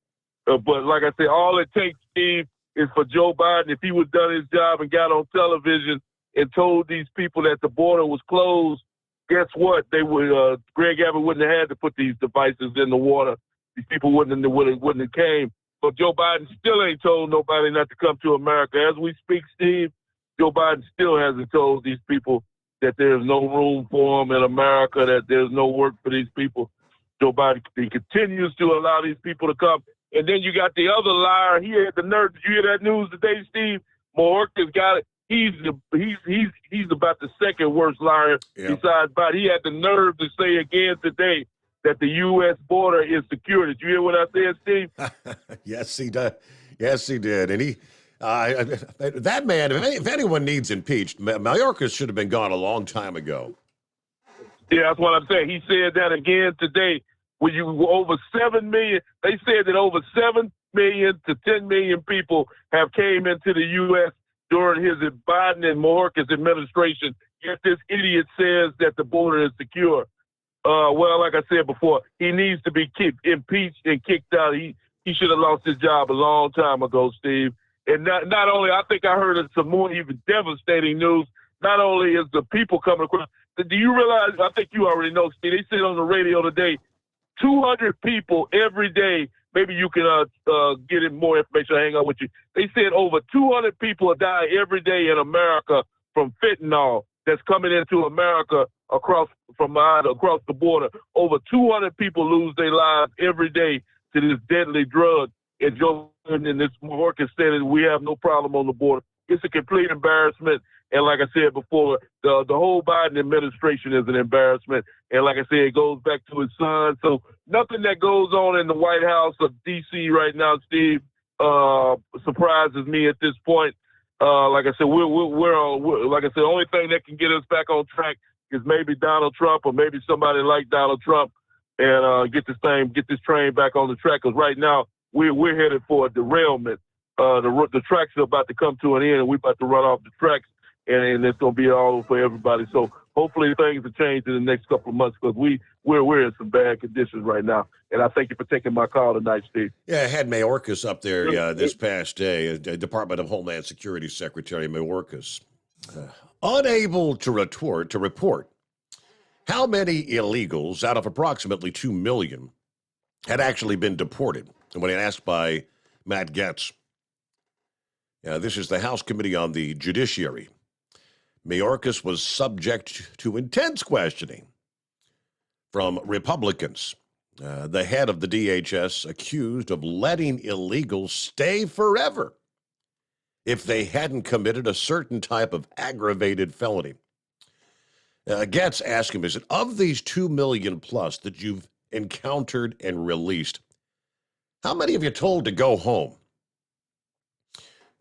But like I said, all it takes, Steve, is for Joe Biden, if he would have done his job and got on television and told these people that the border was closed, guess what? They would Greg Abbott wouldn't have had to put these devices in the water. These people wouldn't have came. But Joe Biden still ain't told nobody not to come to America. As we speak, Steve, Joe Biden still hasn't told these people that there's no room for them in America, that there's no work for these people. Joe Biden, he continues to allow these people to come. And then you got the other liar. He had the nerve. Did you hear that news today, Steve? Mayorkas got it. He's about the second worst liar besides Biden. He had the nerve to say again today that the U.S. border is secure. Did you hear what I said, Steve? Yes, he did. Yes, he did. And he, that man, if anyone needs impeached, Mayorkas should have been gone a long time ago. Yeah, that's what I'm saying. He said that again today. When you over 7 million, they said that over 7 million to 10 million people have came into the U.S. during his Biden and Mayorkas administration. Yet this idiot says that the border is secure. Well, like I said before, he needs to be impeached and kicked out. He should have lost his job a long time ago, Steve. And not only, I think I heard some more even devastating news. Not only is the people coming across, do you realize, I think you already know, Steve, they said on the radio today, 200 people every day. Maybe you can get in more information. I'll hang out with you. They said over 200 people die every day in America from fentanyl that's coming into America across the border. Over 200 people lose their lives every day to this deadly drug. And Joe and this Mayorkas said that we have no problem on the border. It's a complete embarrassment. And like I said before, the whole Biden administration is an embarrassment. And like I said, it goes back to his son. So nothing that goes on in the White House of D.C. right now, Steve, surprises me at this point. Like I said, we're like I said, the only thing that can get us back on track is maybe Donald Trump or maybe somebody like Donald Trump and get this train back on the track. Because right now we're headed for a derailment. The tracks are about to come to an end, and we're about to run off the tracks. And it's going to be all over for everybody. So hopefully things will change in the next couple of months because we're in some bad conditions right now. And I thank you for taking my call tonight, Steve. Yeah, I had Mayorkas up there this past day, Department of Homeland Security Secretary Mayorkas, unable to report how many illegals out of approximately 2 million had actually been deported. And when asked by Matt Gaetz, this is the House Committee on the Judiciary, Mayorkas was subject to intense questioning from Republicans. The head of the DHS accused of letting illegals stay forever if they hadn't committed a certain type of aggravated felony. Gaetz asked him, is it of these 2 million plus that you've encountered and released, how many have you told to go home?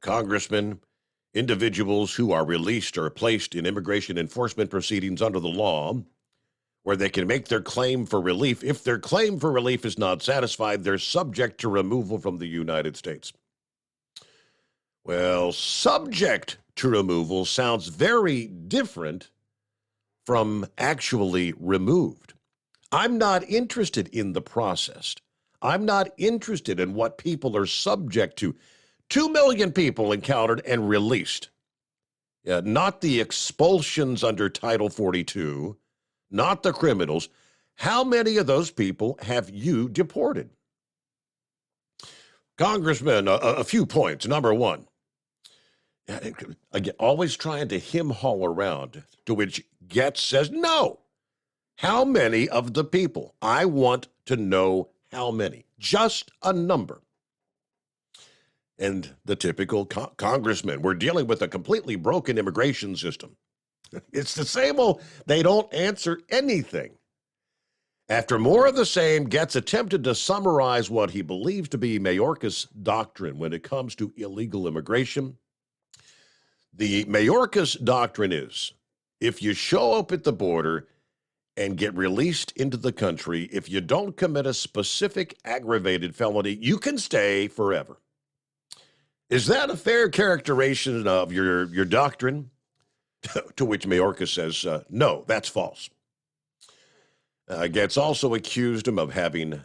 Congressman, individuals who are released or placed in immigration enforcement proceedings under the law where they can make their claim for relief. If their claim for relief is not satisfied, they're subject to removal from the United States. Well, subject to removal sounds very different from actually removed. I'm not interested in the process. I'm not interested in what people are subject to. 2 million people encountered and released. Not the expulsions under Title 42, not the criminals. How many of those people have you deported? Congressman, a few points. Number one, again, always trying to hem-haul around, to which Gaetz says, no. How many of the people? I want to know how many. Just a number. And the typical congressman, we're dealing with a completely broken immigration system. It's the same old, they don't answer anything. After more of the same, Gaetz attempted to summarize what he believes to be Mayorkas' doctrine when it comes to illegal immigration. The Mayorkas doctrine is, if you show up at the border and get released into the country, if you don't commit a specific aggravated felony, you can stay forever. Is that a fair characterization of your doctrine? To which Mayorkas says, no, that's false. Gaetz also accused him of having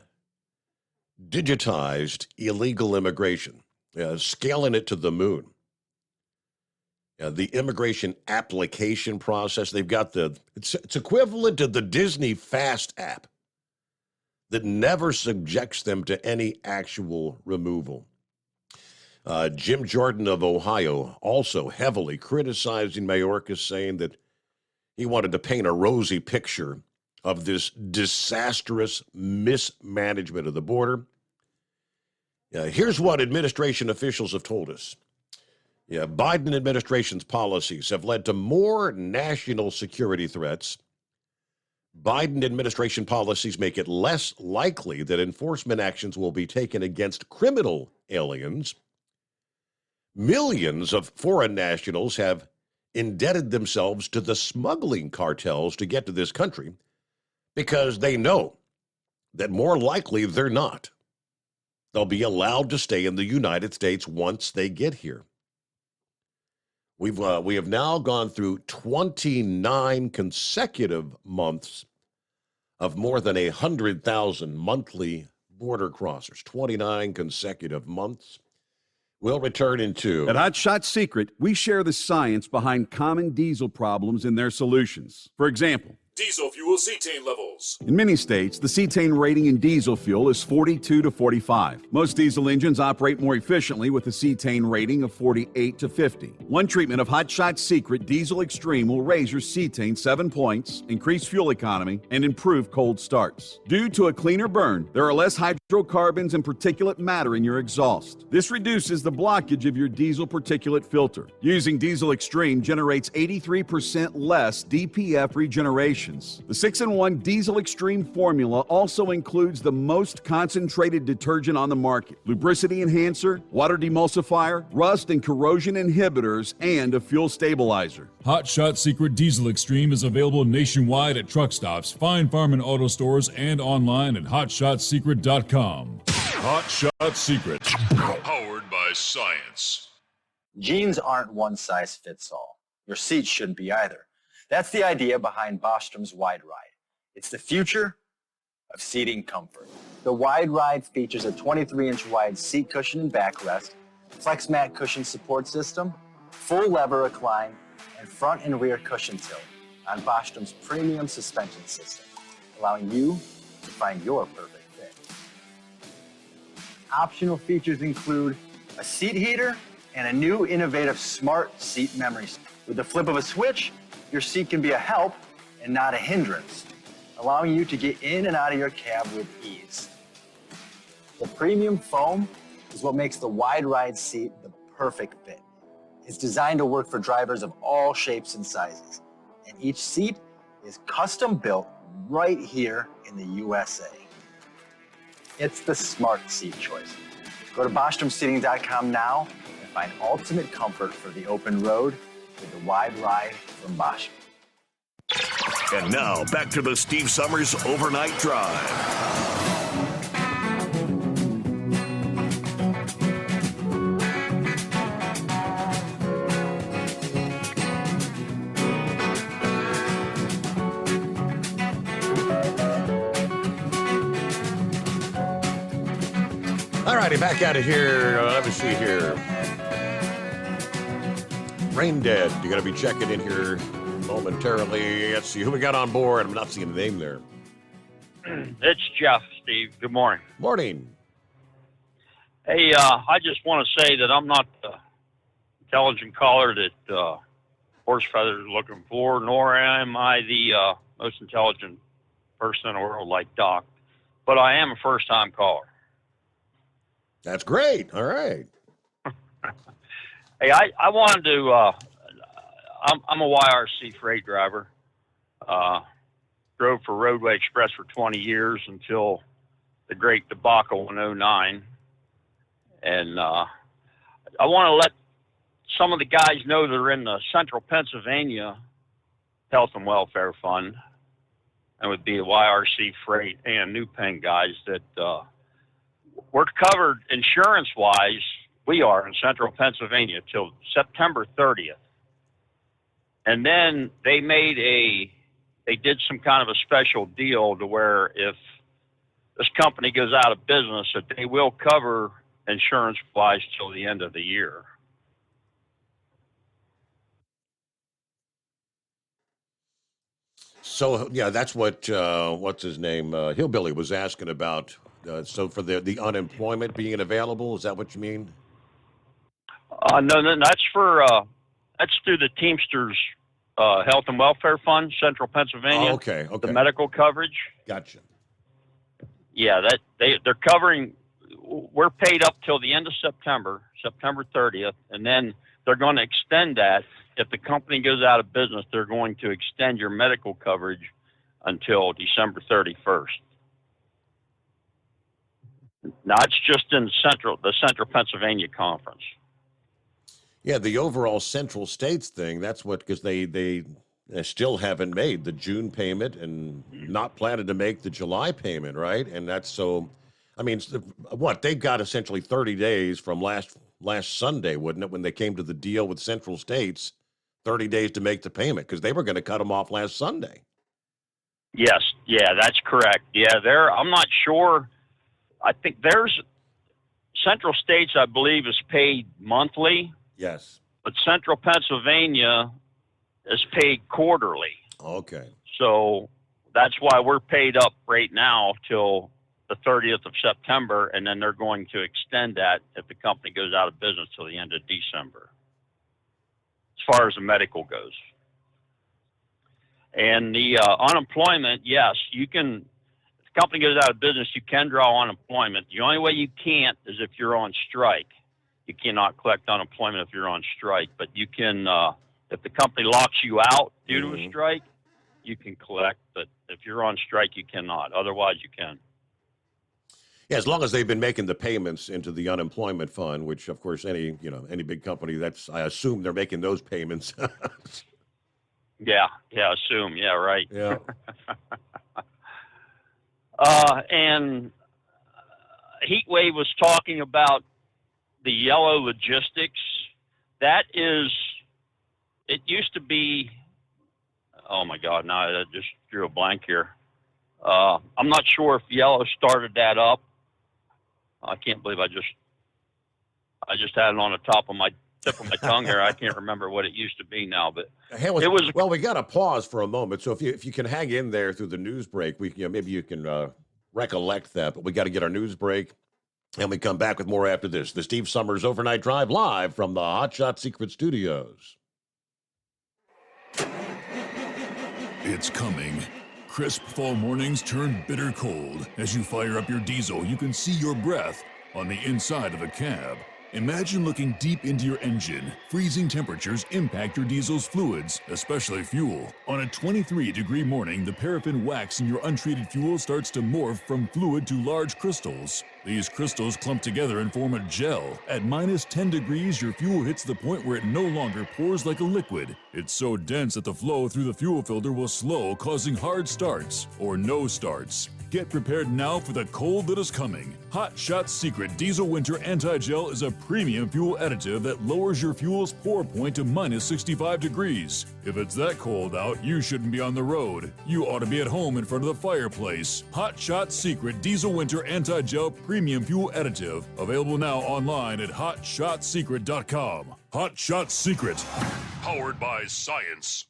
digitized illegal immigration, scaling it to the moon. The immigration application process, they've got it's equivalent to the Disney Fast app that never subjects them to any actual removal. Jim Jordan of Ohio also heavily criticizing Mayorkas, saying that he wanted to paint a rosy picture of this disastrous mismanagement of the border. Here's what administration officials have told us. Biden administration's policies have led to more national security threats. Biden administration policies make it less likely that enforcement actions will be taken against criminal aliens. Millions of foreign nationals have indebted themselves to the smuggling cartels to get to this country because they know that more likely they're not. They'll be allowed to stay in the United States once they get here. We have now gone through 29 consecutive months of more than 100,000 monthly border crossers. 29 consecutive months. We'll return in 2. At Hot Shot Secret, we share the science behind common diesel problems and their solutions. For example, Diesel fuel cetane levels. in many states, the cetane rating in diesel fuel is 42 to 45. Most diesel engines operate more efficiently with a cetane rating of 48 to 50. One treatment of Hot Shot Secret Diesel Extreme will raise your cetane 7 points, increase fuel economy, and improve cold starts. Due to a cleaner burn, there are less hydrocarbons and particulate matter in your exhaust. This reduces the blockage of your diesel particulate filter. Using Diesel Extreme generates 83% less DPF regeneration. The 6-in-1 Diesel Extreme formula also includes the most concentrated detergent on the market, lubricity enhancer, water demulsifier, rust and corrosion inhibitors, and a fuel stabilizer. Hot Shot Secret Diesel Extreme is available nationwide at truck stops, Fine Farm and auto stores, and online at hotshotsecret.com. Hot Shot Secret, powered by science. Jeans aren't one size fits all. Your seats shouldn't be either. That's the idea behind Bostrom's Wide Ride. It's the future of seating comfort. The Wide Ride features a 23-inch wide seat cushion and backrest, flex mat cushion support system, full lever recline, and front and rear cushion tilt on Bostrom's premium suspension system, allowing you to find your perfect fit. Optional features include a seat heater and a new innovative smart seat memory. With the flip of a switch, your seat can be a help and not a hindrance, allowing you to get in and out of your cab with ease. The premium foam is what makes the Wide Ride seat the perfect fit. It's designed to work for drivers of all shapes and sizes, and each seat is custom built right here in the USA. It's the smart seat choice. Go to BostromSeating.com now and find ultimate comfort for the open road with the Wide Ride from Bosch. And now, back to the Steve Summers Overnight Drive. All righty, back out of here. Let me see here. Brain Dead, you're going to be checking in here momentarily. Let's see who we got on board. I'm not seeing the name there. It's Jeff, Steve. Good morning. Morning. Hey, I just want to say that I'm not the intelligent caller that Horse Feather is looking for, nor am I the most intelligent person in the world like Doc, but I am a first-time caller. That's great. All right. Hey, I wanted to, I'm a YRC freight driver. Drove for Roadway Express for 20 years until the great debacle in 2009. And I want to let some of the guys know that are in the Central Pennsylvania Health and Welfare Fund, and would be the YRC Freight and New Penn guys, that we're covered insurance-wise. We are in Central Pennsylvania till September 30th. And then they did some kind of a special deal to where if this company goes out of business, that they will cover insurance-wise till the end of the year. So, yeah, that's what, what's his name, Hillbilly was asking about. So for the unemployment being available, is that what you mean? No, that's for, that's through the Teamsters Health and Welfare Fund, Central Pennsylvania. Oh, okay. The medical coverage. Gotcha. Yeah, that they're covering. We're paid up till the end of September 30th, and then they're going to extend that. If the company goes out of business, they're going to extend your medical coverage until December 31st. Now, it's just in the Central Pennsylvania Conference. Yeah, the overall Central States thing, that's what, because they still haven't made the June payment and not planning to make the July payment, right? And that's so, I mean, what, they got essentially 30 days from last Sunday, wouldn't it, when they came to the deal with Central States, 30 days to make the payment, because they were going to cut them off last Sunday. Yes, yeah, that's correct. Yeah, I'm not sure. I think there's Central States, I believe, is paid monthly. Yes. But Central Pennsylvania is paid quarterly. Okay. So that's why we're paid up right now till the 30th of September, and then they're going to extend that if the company goes out of business till the end of December, as far as the medical goes. And the unemployment, yes, you can, if the company goes out of business, you can draw unemployment. The only way you can't is if you're on strike. You cannot collect unemployment if you're on strike, but you can, if the company locks you out due to a strike, you can collect, but if you're on strike, you cannot. Otherwise, you can. Yeah, as long as they've been making the payments into the unemployment fund, which of course any big company, that's, I assume they're making those payments. Yeah, assume. Yeah, right. Yeah. And Heatwave was talking about the Yellow Logistics. That is, it used to be, oh my God, now I just drew a blank here. I'm not sure if Yellow started that up. I can't believe I just had it on the tip of my tongue here. I can't remember what it used to be now, but it was. Well, we got to pause for a moment. So if you can hang in there through the news break, maybe you can recollect that. But we got to get our news break, and we come back with more after this. The Steve Summers Overnight Drive live from the Hot Shot Secret Studios. It's coming. Crisp fall mornings turn bitter cold. As you fire up your diesel, you can see your breath on the inside of the cab. Imagine looking deep into your engine. Freezing temperatures impact your diesel's fluids, especially fuel. On a 23-degree morning, the paraffin wax in your untreated fuel starts to morph from fluid to large crystals. These crystals clump together and form a gel. At minus 10 degrees, your fuel hits the point where it no longer pours like a liquid. It's so dense that the flow through the fuel filter will slow, causing hard starts or no starts. Get prepared now for the cold that is coming. Hot Shot Secret Diesel Winter Anti-Gel is a premium fuel additive that lowers your fuel's pour point to minus 65 degrees. If it's that cold out, you shouldn't be on the road. You ought to be at home in front of the fireplace. Hot Shot Secret Diesel Winter Anti-Gel Premium Fuel Additive. Available now online at hotshotsecret.com. Hot Shot Secret. Powered by science.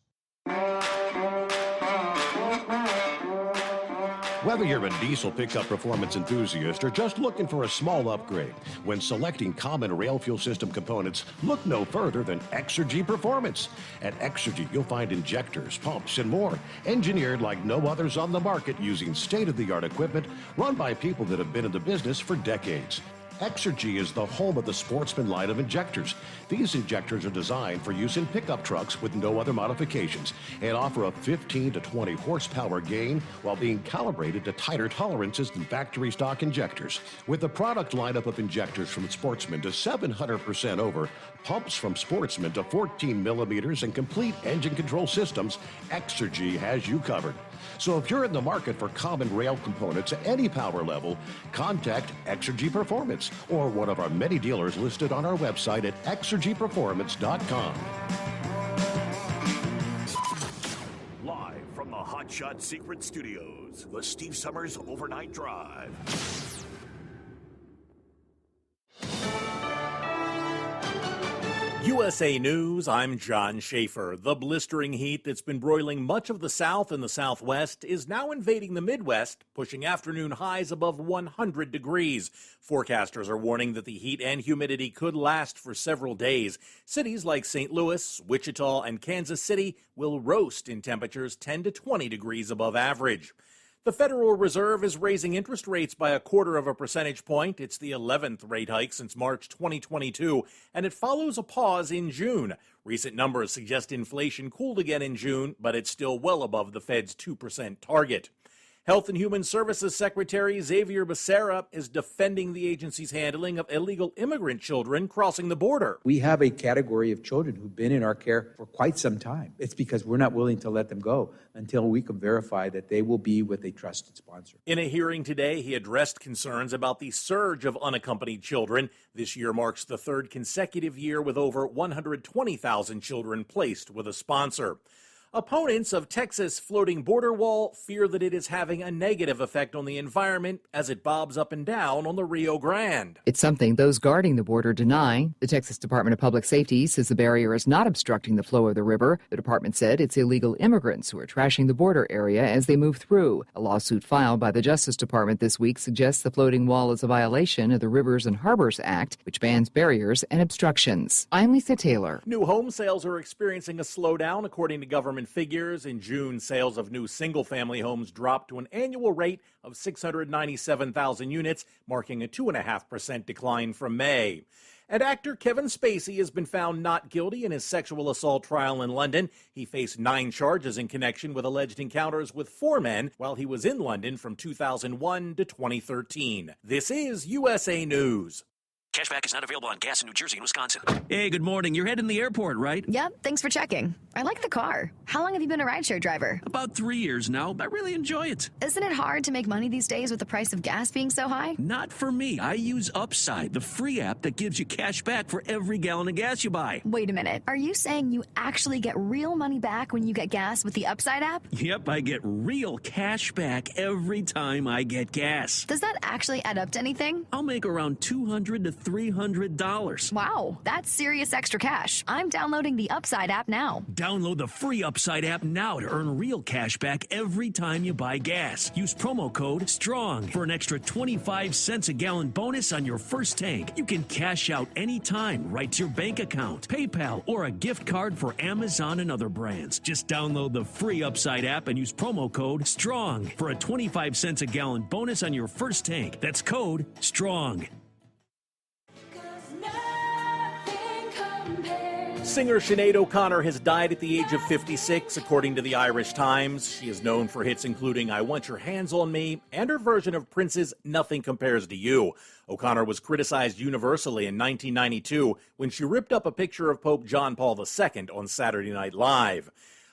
Whether you're a diesel pickup performance enthusiast or just looking for a small upgrade, when selecting common rail fuel system components, look no further than Exergy Performance. At Exergy, you'll find injectors, pumps, and more, engineered like no others on the market using state-of-the-art equipment run by people that have been in the business for decades. Exergy is the home of the Sportsman line of injectors. These injectors are designed for use in pickup trucks with no other modifications and offer a 15 to 20 horsepower gain while being calibrated to tighter tolerances than factory stock injectors. With the product lineup of injectors from Sportsman to 700% over, pumps from Sportsman to 14 millimeters, and complete engine control systems, Exergy has you covered. So if you're in the market for common rail components at any power level, contact Exergy Performance or one of our many dealers listed on our website at exergyperformance.com. Live from the Hot Shot Secret Studios, the Steve Summers Overnight Drive. USA News, I'm John Schaefer. The blistering heat that's been broiling much of the South and the Southwest is now invading the Midwest, pushing afternoon highs above 100 degrees. Forecasters are warning that the heat and humidity could last for several days. Cities like St. Louis, Wichita, and Kansas City will roast in temperatures 10 to 20 degrees above average. The Federal Reserve is raising interest rates by 0.25 percentage point. It's the 11th rate hike since March 2022, and it follows a pause in June. Recent numbers suggest inflation cooled again in June, but it's still well above the Fed's 2% target. Health and Human Services Secretary Xavier Becerra is defending the agency's handling of illegal immigrant children crossing the border. We have a category of children who've been in our care for quite some time. It's because we're not willing to let them go until we can verify that they will be with a trusted sponsor. In a hearing today, he addressed concerns about the surge of unaccompanied children. This year marks the third consecutive year with over 120,000 children placed with a sponsor. Opponents of Texas' floating border wall fear that it is having a negative effect on the environment as it bobs up and down on the Rio Grande. It's something those guarding the border deny. The Texas Department of Public Safety says the barrier is not obstructing the flow of the river. The department said it's illegal immigrants who are trashing the border area as they move through. A lawsuit filed by the Justice Department this week suggests the floating wall is a violation of the Rivers and Harbors Act, which bans barriers and obstructions. I'm Lisa Taylor. New home sales are experiencing a slowdown, according to government figures. In June, sales of new single-family homes dropped to an annual rate of 697,000 units, marking a 2.5% decline from May. And actor Kevin Spacey has been found not guilty in his sexual assault trial in London. He faced 9 charges in connection with alleged encounters with 4 men while he was in London from 2001 to 2013. This is USA News. Cashback is not available on gas in New Jersey and Wisconsin. Hey, good morning. You're heading to the airport, right? Yep, thanks for checking. I like the car. How long have you been a rideshare driver? About 3 years now. I really enjoy it. Isn't it hard to make money these days with the price of gas being so high? Not for me. I use Upside, the free app that gives you cash back for every gallon of gas you buy. Wait a minute. Are you saying you actually get real money back when you get gas with the Upside app? Yep, I get real cash back every time I get gas. Does that actually add up to anything? I'll make around $200 to $300. Wow, that's serious extra cash. I'm downloading the Upside app now. Download the free Upside app now to earn real cash back every time you buy gas. Use promo code STRONG for an extra 25 cents a gallon bonus on your first tank. You can cash out anytime right to your bank account, PayPal, or a gift card for Amazon and other brands. Just download the free Upside app and use promo code STRONG for a 25 cents a gallon bonus on your first tank. That's code STRONG. Singer Sinead O'Connor has died at the age of 56, according to the Irish Times. She is known for hits including I Want Your Hands on Me and her version of Prince's Nothing Compares to You. O'Connor was criticized universally in 1992 when she ripped up a picture of Pope John Paul II on Saturday Night Live.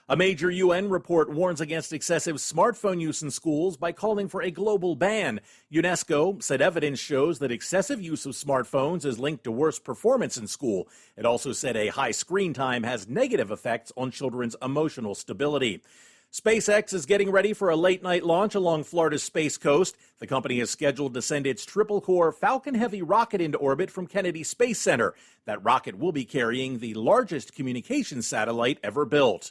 A major UN report warns against excessive smartphone use in schools by calling for a global ban. UNESCO said evidence shows that excessive use of smartphones is linked to worse performance in school. It also said a high screen time has negative effects on children's emotional stability. SpaceX is getting ready for a late-night launch along Florida's Space Coast. The company is scheduled to send its triple-core Falcon Heavy rocket into orbit from Kennedy Space Center. That rocket will be carrying the largest communications satellite ever built.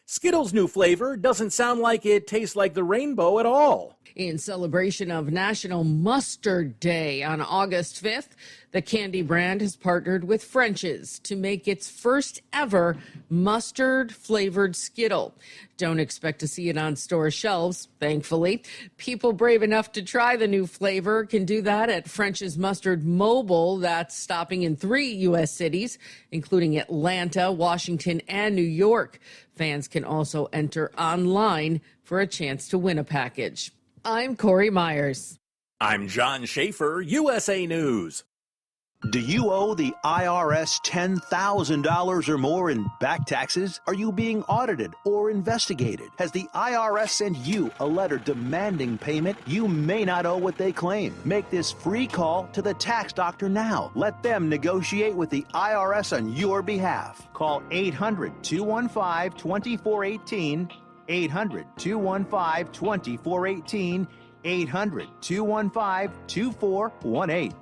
Skittles' new flavor doesn't sound like it tastes like the rainbow at all. In celebration of National Mustard Day on August 5th, the candy brand has partnered with French's to make its first ever mustard-flavored Skittle. Don't expect to see it on store shelves, thankfully. People brave enough to try the new flavor can do that at French's Mustard Mobile. That's stopping in 3 U.S. cities, including Atlanta, Washington, and New York. Fans can also enter online for a chance to win a package. I'm Corey Myers. I'm John Schaefer, USA News. Do you owe the IRS $10,000 or more in back taxes? Are you being audited or investigated? Has the IRS sent you a letter demanding payment? You may not owe what they claim. Make this free call to the tax doctor now. Let them negotiate with the IRS on your behalf. Call 800-215-2418, 800-215-2418, 800-215-2418.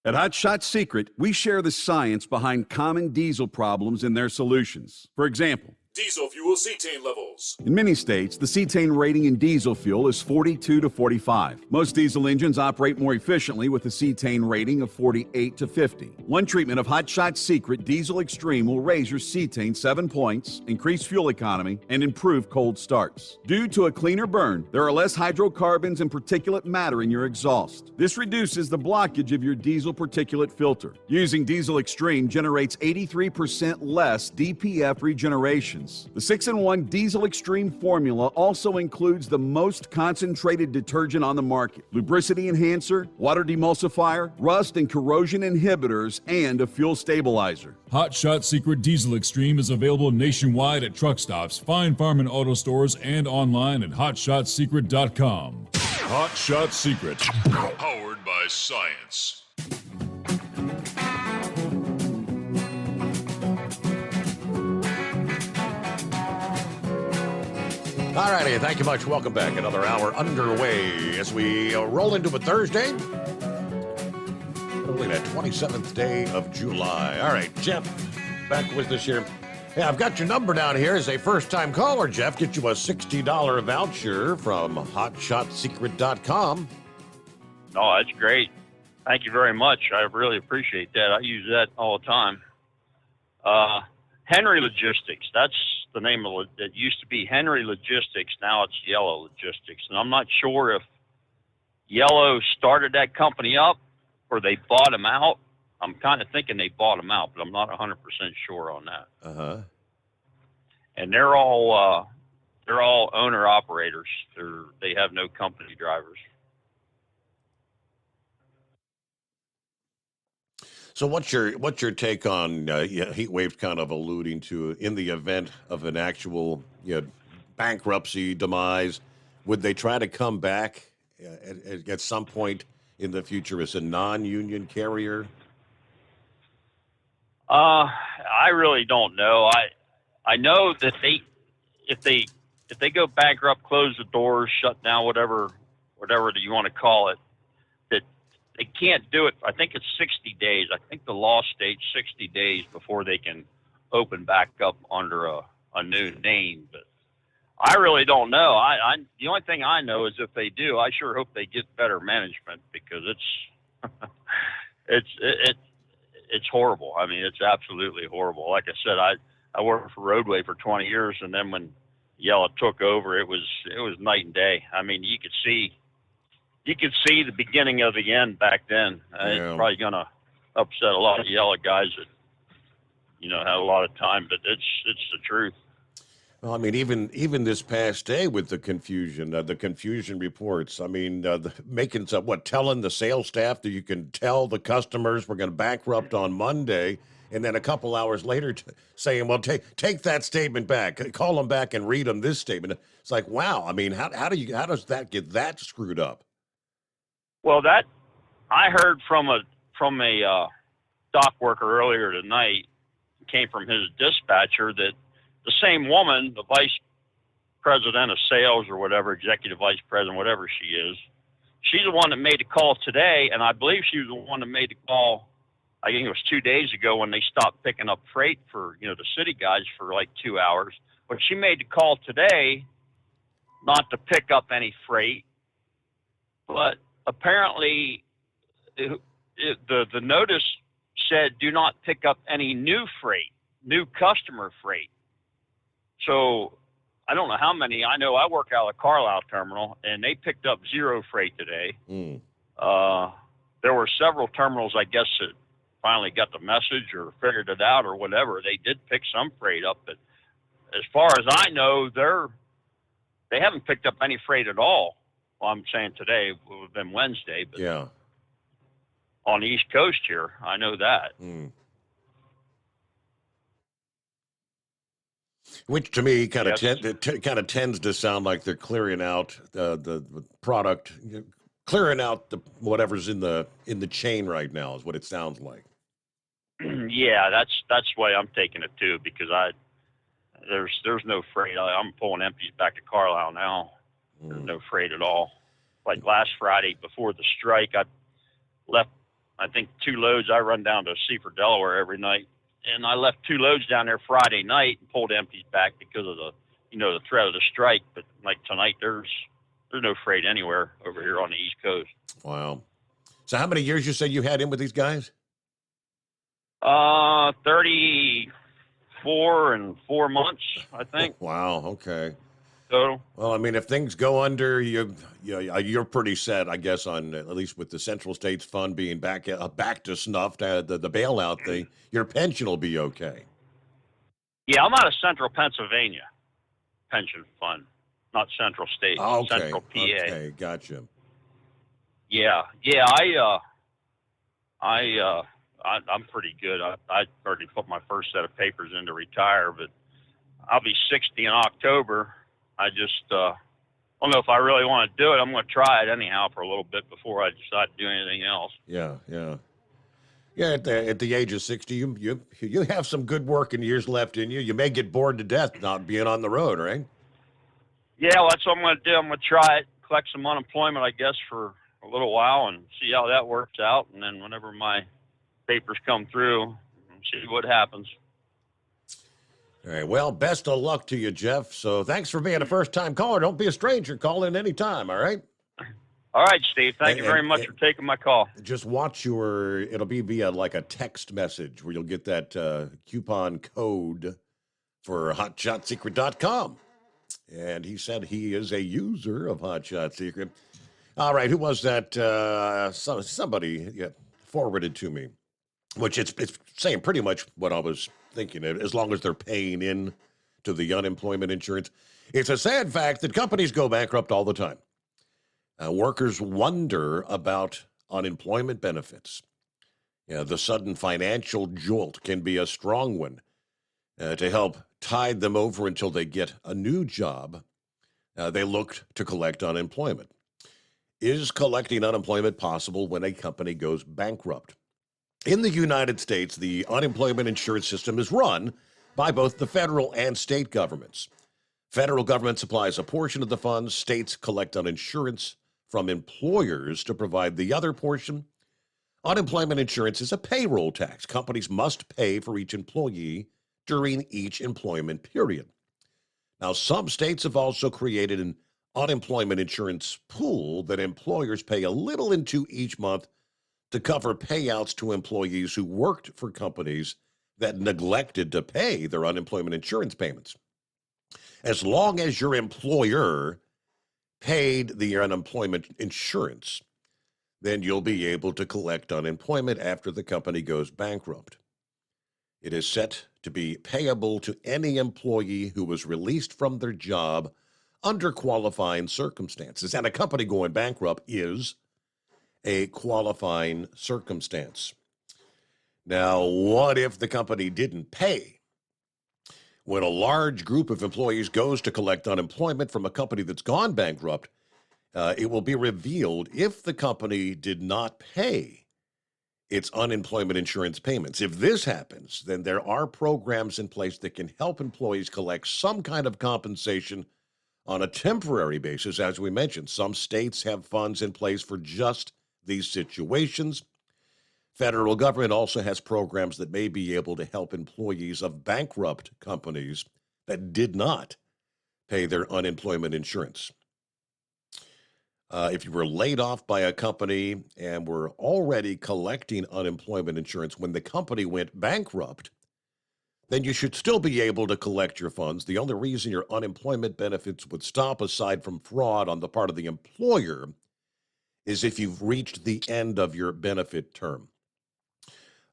At Hot Shot Secret, we share the science behind common diesel problems and their solutions. For example, Diesel fuel cetane levels. in many states, the cetane rating in diesel fuel is 42 to 45. Most diesel engines operate more efficiently with a cetane rating of 48 to 50. One treatment of Hot Shot Secret Diesel Extreme will raise your cetane 7 points, increase fuel economy, and improve cold starts. Due to a cleaner burn, there are less hydrocarbons and particulate matter in your exhaust. This reduces the blockage of your diesel particulate filter. Using Diesel Extreme generates 83% less DPF regeneration. The 6-in-1 Diesel Extreme formula also includes the most concentrated detergent on the market, lubricity enhancer, water demulsifier, rust and corrosion inhibitors, and a fuel stabilizer. Hot Shot Secret Diesel Extreme is available nationwide at truck stops, Fine Farm and auto stores, and online at hotshotsecret.com. Hot Shot Secret, powered by science. All righty, thank you much. Welcome back. Another hour underway as we roll into a Thursday. Only that 27th day of July. All right, Jeff, back with us here. Hey, I've got your number down here as a first-time caller, Jeff. Get you a $60 voucher from HotShotSecret.com. Oh, that's great. Thank you very much. I really appreciate that. I use that all the time. Henry Logistics. That's the name of it. It used to be Henry Logistics. Now it's Yellow Logistics. And I'm not sure if Yellow started that company up or they bought them out. I'm kind of thinking they bought them out, but I'm not 100% sure on that. Uh-huh. And they're all owner operators. They have no company drivers. So what's your take on Heat Wave's kind of alluding to in the event of an actual bankruptcy, demise, would they try to come back at some point in the future as a non-union carrier? I really don't know. I know that if they go bankrupt, close the doors, shut down, whatever you want to call it, that they can't do it. I think it's 60 days. I think the law states 60 days before they can open back up under a new name. But I really don't know. The only thing I know is if they do, I sure hope they get better management because it's horrible. I mean, it's absolutely horrible. Like I said, I worked for Roadway for 20 years, and then when Yellow took over, it was night and day. I mean, you could see the beginning of the end back then. It's probably going to upset a lot of Yellow guys that had a lot of time, but it's the truth. Well, I mean, even this past day with the confusion reports. I mean, telling the sales staff that you can tell the customers we're going to bankrupt on Monday, and then a couple hours later saying, well, take that statement back, call them back and read them this statement. It's like, wow. I mean, how does that get that screwed up? Well, that I heard from a dock worker earlier tonight, came from his dispatcher, that the same woman, the vice president of sales or whatever, executive vice president, whatever she is, she's the one that made the call today, and I believe she was the one that made the call, I think it was 2 days ago when they stopped picking up freight for, the city guys for like 2 hours. But she made the call today not to pick up any freight, but apparently the notice said do not pick up any new freight, new customer freight. So I don't know how many. I know I work out of the Carlisle terminal, and they picked up 0 freight today. There were several terminals, I guess, that finally got the message or figured it out or whatever. They did pick some freight up, but as far as I know, they haven't picked up any freight at all. Well, I'm saying today it would have been Wednesday, but on the East Coast here, I know that. Which to me kind of tends to sound like they're clearing out the product, clearing out the whatever's in the chain right now is what it sounds like. Yeah, that's the way I'm taking it too, because there's no freight. I'm pulling empties back to Carlisle now. There's no freight at all. Like last Friday before the strike, I left, I think, 2 loads. I run down to Seaford, Delaware every night. And I left 2 loads down there Friday night and pulled empties back because of the threat of the strike. But like tonight, there's no freight anywhere over here on the East Coast. Wow. So how many years you said you had in with these guys? 34 and 4 months, I think. Wow. Okay. Total. Well, I mean, if things go under, you're pretty set, I guess, on at least with the Central States Fund being back to snuff, the bailout thing. Your pension will be okay. Yeah, I'm out of Central Pennsylvania pension fund, not Central States. Oh, okay. Central PA. Okay, gotcha. Yeah. I'm pretty good. I already put my first set of papers in to retire, but I'll be 60 in October. I just don't know if I really want to do it. I'm going to try it anyhow for a little bit before I decide to do anything else. Yeah. At the age of 60, you have some good working years left in you. You may get bored to death not being on the road, right? Yeah, well, that's what I'm going to do. I'm going to try it, collect some unemployment, I guess, for a little while and see how that works out. And then whenever my papers come through, see what happens. All right. Well, best of luck to you, Jeff. So thanks for being a first-time caller. Don't be a stranger. Call in anytime, all right? All right, Steve. Thank you very much for taking my call. Just watch it'll be via like a text message where you'll get that coupon code for hotshotsecret.com. And he said he is a user of Hot Shot Secret. All right. Who was that? Somebody forwarded to me, which it's saying pretty much what I was thinking, as long as they're paying in to the unemployment insurance. It's a sad fact that companies go bankrupt all the time. Workers wonder about unemployment benefits. The sudden financial jolt can be a strong one to help tide them over until they get a new job. They look to collect unemployment. Is collecting unemployment possible when a company goes bankrupt? In the United States, the unemployment insurance system is run by both the federal and state governments. Federal government supplies a portion of the funds. States collect on insurance from employers to provide the other portion. Unemployment insurance is a payroll tax. Companies must pay for each employee during each employment period. Now, some states have also created an unemployment insurance pool that employers pay a little into each month to cover payouts to employees who worked for companies that neglected to pay their unemployment insurance payments. As long as your employer paid the unemployment insurance, then you'll be able to collect unemployment after the company goes bankrupt. It is set to be payable to any employee who was released from their job under qualifying circumstances. And a company going bankrupt is a qualifying circumstance. Now, what if the company didn't pay? When a large group of employees goes to collect unemployment from a company that's gone bankrupt, it will be revealed if the company did not pay its unemployment insurance payments. If this happens, then there are programs in place that can help employees collect some kind of compensation on a temporary basis. As we mentioned, some states have funds in place for just these situations. Federal government also has programs that may be able to help employees of bankrupt companies that did not pay their unemployment insurance. If you were laid off by a company and were already collecting unemployment insurance when the company went bankrupt, then you should still be able to collect your funds. The only reason your unemployment benefits would stop, aside from fraud on the part of the employer, is if you've reached the end of your benefit term.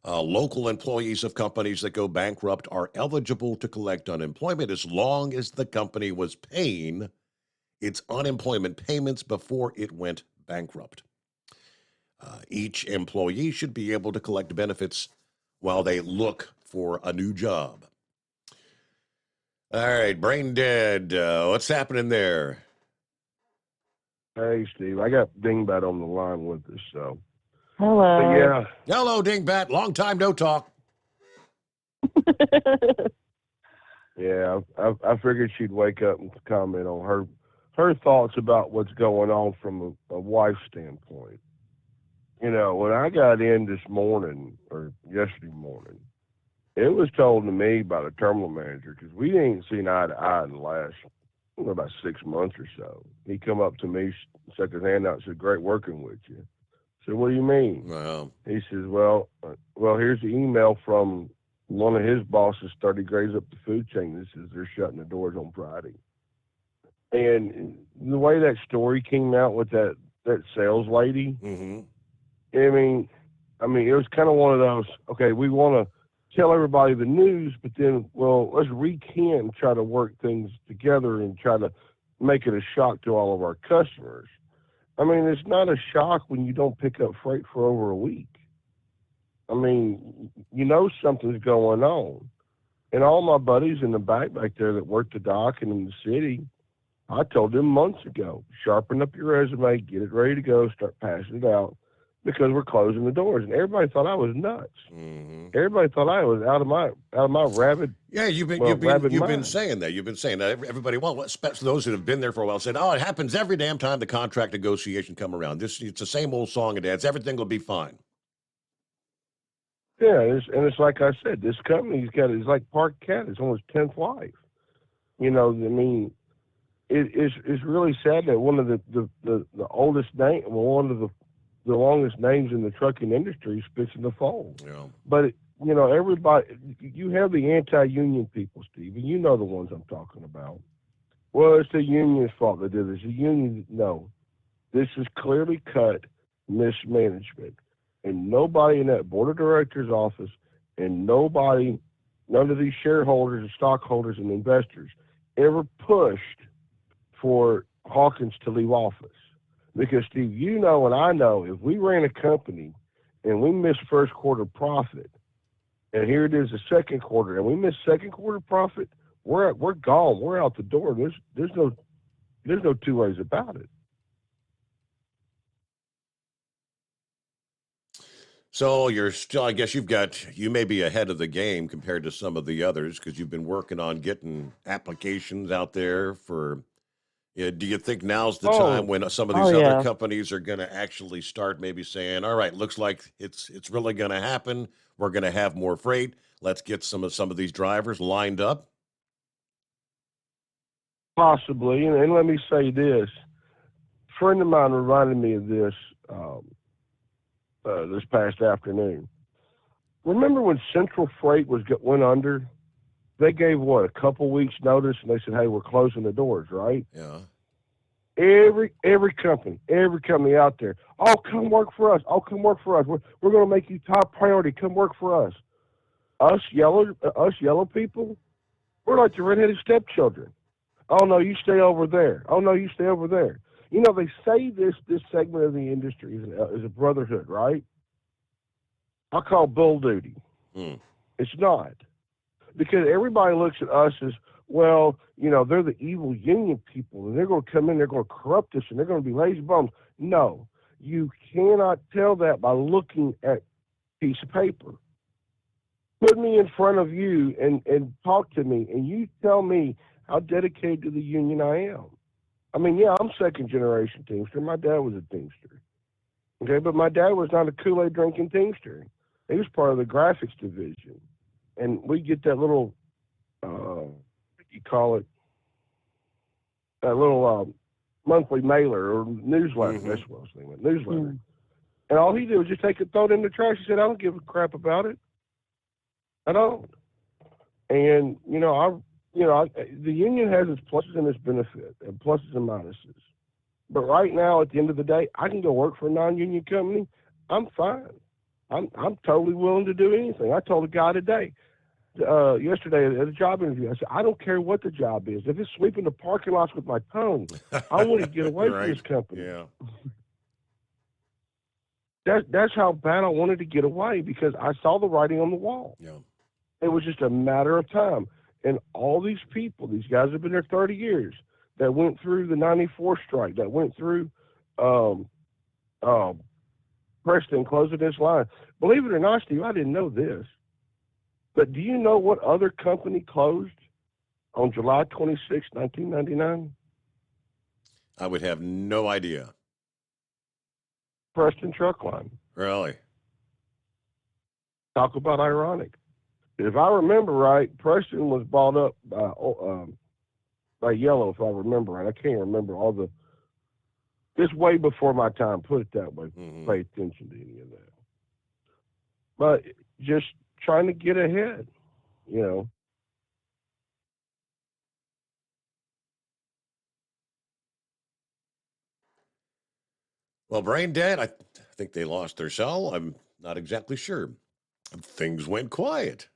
Local employees of companies that go bankrupt are eligible to collect unemployment as long as the company was paying its unemployment payments before it went bankrupt. Each employee should be able to collect benefits while they look for a new job. All right, Brain Dead, what's happening there? Hey, Steve, I got Dingbat on the line with us, so. Hello. But yeah. Hello, Dingbat. Long time no talk. Yeah, I figured she'd wake up and comment on her thoughts about what's going on from a wife's standpoint. You know, when I got in this morning, or yesterday morning, it was told to me by the terminal manager, because we ain't seen eye to eye in the last about 6 months or so. He come up to me, stuck his hand out, and said, "Great working with you." I said, "What do you mean?" Wow. He says, well, here's the email from one of his bosses 30 grades up the food chain that says they're shutting the doors on Friday. And the way that story came out with that sales lady, I mean, it was kind of one of those, okay, we want to tell everybody the news, but then, well, let's recant and try to work things together and try to make it a shock to all of our customers. I mean, it's not a shock when you don't pick up freight for over a week. I mean, you know something's going on. And all my buddies in the back there that work the dock and in the city, I told them months ago, sharpen up your resume, get it ready to go, start passing it out. because we're closing the doors. And everybody thought I was nuts. Mm-hmm. Everybody thought I was out of my rabid. Yeah, you've been saying that. You've been saying that. Everybody, well, especially those that have been there for a while, said, "Oh, it happens every damn time the contract negotiation come around. It's the same old song and dance. Everything will be fine." Yeah, it's like I said, this company's it's like Park Cat. It's on its 10th life. You know, I mean, it's really sad that one of the oldest one of the longest names in the trucking industry is fixing to fold. Yeah. But everybody, you have the anti-union people, Steve, and you know the ones I'm talking about. Well, it's the union's fault they did this. The union, no, this is clearly cut mismanagement, and nobody in that board of directors office, and none of these shareholders and stockholders and investors ever pushed for Hawkins to leave office. Because, Steve, you know and I know, if we ran a company and we missed first quarter profit, and here it is the second quarter, and we missed second quarter profit, we're gone. We're out the door. There's no two ways about it. So you're still, I guess you may be ahead of the game compared to some of the others because you've been working on getting applications out there for. Yeah, do you think now's the time when some of these other companies are going to actually start maybe saying, all right, looks like it's really going to happen. We're going to have more freight. Let's get some of these drivers lined up? Possibly. And let me say this. A friend of mine reminded me of this this past afternoon. Remember when Central Freight went under? They gave, a couple weeks notice, and they said, hey, we're closing the doors, right? Yeah. Every company out there, oh, come work for us. Oh, come work for us. We're going to make you top priority. Come work for us. Us yellow people, we're like the redheaded stepchildren. Oh, no, you stay over there. Oh, no, you stay over there. You know, they say this segment of the industry is a brotherhood, right? I call bull duty. It's not. Because everybody looks at us as, well, they're the evil union people, and they're going to come in, they're going to corrupt us, and they're going to be lazy bums. No, you cannot tell that by looking at a piece of paper. Put me in front of you and talk to me, and you tell me how dedicated to the union I am. I mean, yeah, I'm second-generation Teamster. My dad was a Teamster. Okay, but my dad was not a Kool-Aid drinking Teamster. He was part of the graphics division. And we get that little, what do you call it, that little monthly mailer or newsletter. That's what I was thinking, newsletter. And all he did was just take it, throw it in the trash. He said, I don't give a crap about it. I don't. And, the union has its pluses and its benefits, and pluses and minuses. But right now, at the end of the day, I can go work for a non-union company. I'm fine. I'm totally willing to do anything. I told a guy yesterday at a job interview, I said, I don't care what the job is. If it's sweeping the parking lots with my tongue, I want to get away from this company. Yeah. That's how bad I wanted to get away, because I saw the writing on the wall. Yeah. It was just a matter of time. And all these people, these guys have been there 30 years, that went through the 94 strike, that went through Preston closing this line. Believe it or not, Steve, I didn't know this. But do you know what other company closed on July 26, 1999? I would have no idea. Preston Truck Line. Really? Talk about ironic. If I remember right, Preston was bought up by Yellow, if I remember right. I can't remember all the... It's way before my time, put it that way. Pay attention to any of that. But just trying to get ahead, Well, Brain Dead, I think they lost their cell. I'm not exactly sure. Things went quiet.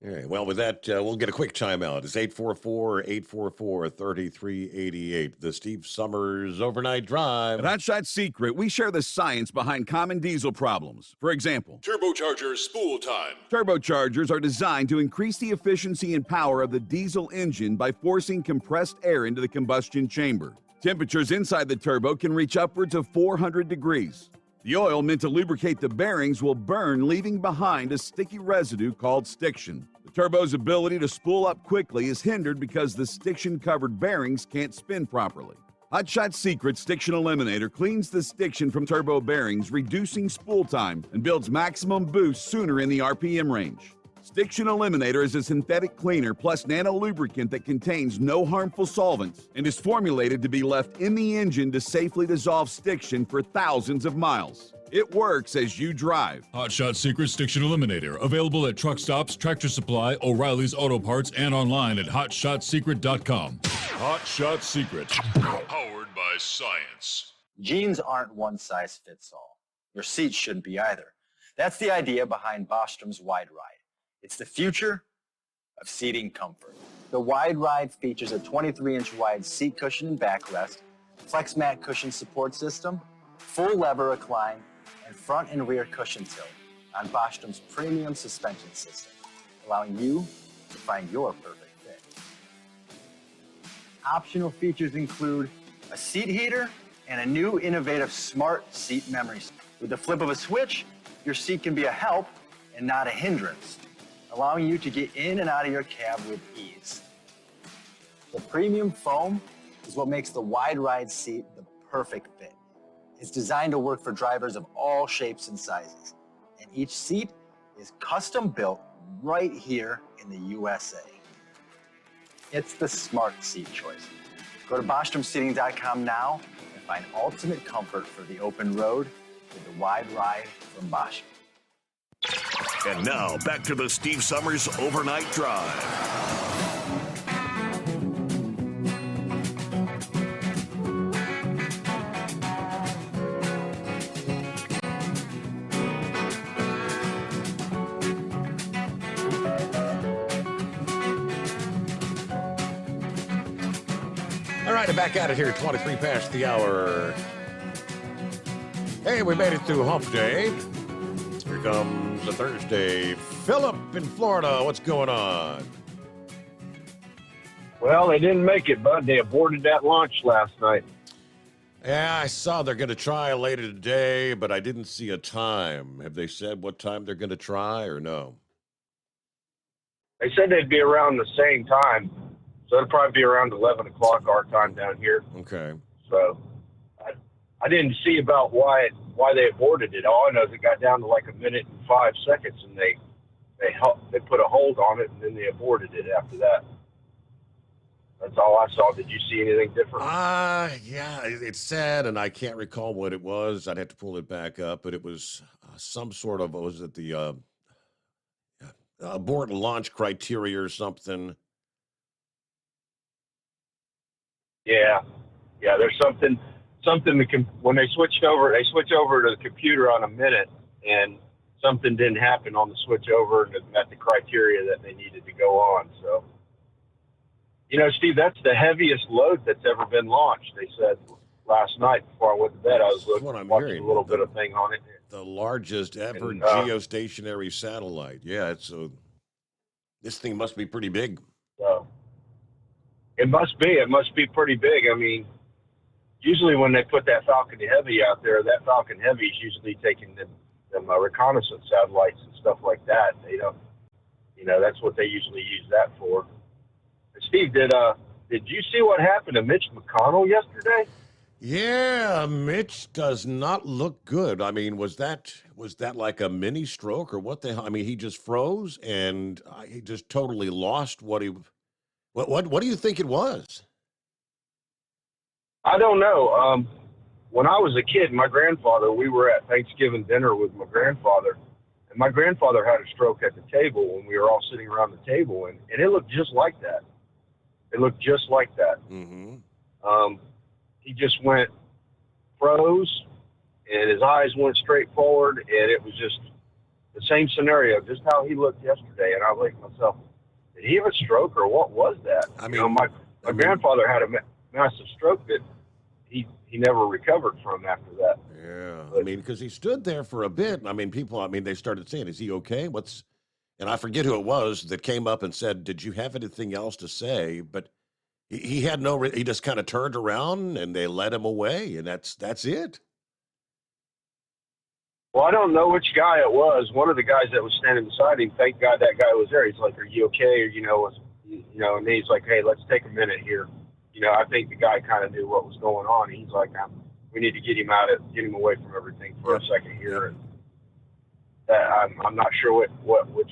All right, well, with that, we'll get a quick timeout. It's 844-844-3388. The Steve Summers Overnight Drive. At Hot Shot Secret, we share the science behind common diesel problems. For example, Turbocharger spool time. Turbochargers are designed to increase the efficiency and power of the diesel engine by forcing compressed air into the combustion chamber. Temperatures inside the turbo can reach upwards of 400 degrees. The oil meant to lubricate the bearings will burn, leaving behind a sticky residue called stiction. The turbo's ability to spool up quickly is hindered because the stiction-covered bearings can't spin properly. Hot Shot Secret Stiction Eliminator cleans the stiction from turbo bearings, reducing spool time, and builds maximum boost sooner in the RPM range. Stiction Eliminator is a synthetic cleaner plus nano-lubricant that contains no harmful solvents and is formulated to be left in the engine to safely dissolve stiction for thousands of miles. It works as you drive. Hot Shot Secret Stiction Eliminator. Available at truck stops, Tractor Supply, O'Reilly's Auto Parts, and online at hotshotsecret.com. Hot Shot Secret. Powered by science. Jeans aren't one size fits all. Your seats shouldn't be either. That's the idea behind Bostrom's Wide Ride. It's the future of seating comfort. The Wide Ride features a 23-inch wide seat cushion and backrest, flex mat cushion support system, full lever recline, and front and rear cushion tilt on Bostrom's premium suspension system, allowing you to find your perfect fit. Optional features include a seat heater and a new innovative smart seat memory. With the flip of a switch, your seat can be a help and not a hindrance, allowing you to get in and out of your cab with ease. The premium foam is what makes the Wide Ride seat the perfect fit. It's designed to work for drivers of all shapes and sizes, and each seat is custom built right here in the USA. It's the smart seat choice. Go to BostromSeating.com now and find ultimate comfort for the open road with the Wide Ride from Bostrom. And now, back to the Steve Summers Overnight Drive. All right, back at it here, 23 past the hour. Hey, we made it through hump day. Here comes a Thursday. Philip in Florida, what's going on? Well, they didn't make it, bud. They aborted that launch last night. Yeah, I saw they're going to try later today, but I didn't see a time. Have they said what time they're going to try or no? They said they'd be around the same time, so it'll probably be around 11 o'clock our time down here. Okay. So I didn't see about why they aborted it. All I know is it got down to like 1 minute and 5 seconds, and they put a hold on it, and then they aborted it after that. That's all I saw. Did you see anything different? Yeah, it's sad, and I can't recall what it was. I'd have to pull it back up, but it was some sort of, was it the abort launch criteria or something? Yeah, there's something when they switch over to the computer on a minute, and something didn't happen on the switch over and it met the criteria that they needed to go on. So, you know, Steve, that's the heaviest load that's ever been launched. They said last night before I went to bed, I was watching a little bit of thing on it. The largest ever geostationary satellite. Yeah, this thing must be pretty big. So it must be pretty big. I mean, usually when they put that Falcon Heavy out there, that Falcon Heavy is usually taking them reconnaissance satellites and stuff like that. They don't, that's what they usually use that for. And Steve, did you see what happened to Mitch McConnell yesterday? Yeah, Mitch does not look good. I mean, was that like a mini stroke or what the hell? I mean, he just froze and he just totally lost what do you think it was? I don't know. When I was a kid, my grandfather, we were at Thanksgiving dinner with my grandfather, and my grandfather had a stroke at the table when we were all sitting around the table, and it looked just like that. Mm-hmm. He just froze, and his eyes went straight forward, and it was just the same scenario, just how he looked yesterday. And I was like to myself, did he have a stroke, or what was that? I mean, my grandfather had a massive stroke that he never recovered from after that. Yeah, I mean, because he stood there for a bit. I mean, they started saying, is he okay? And I forget who it was that came up and said, did you have anything else to say? But he had he just kind of turned around and they led him away, and that's it. Well, I don't know which guy it was. One of the guys that was standing beside him, thank God that guy was there. He's like, "Are you okay?" Or, and he's like, "Hey, let's take a minute here." I think the guy kind of knew what was going on. He's like, "We need to get him away from everything for a second here." And I'm not sure which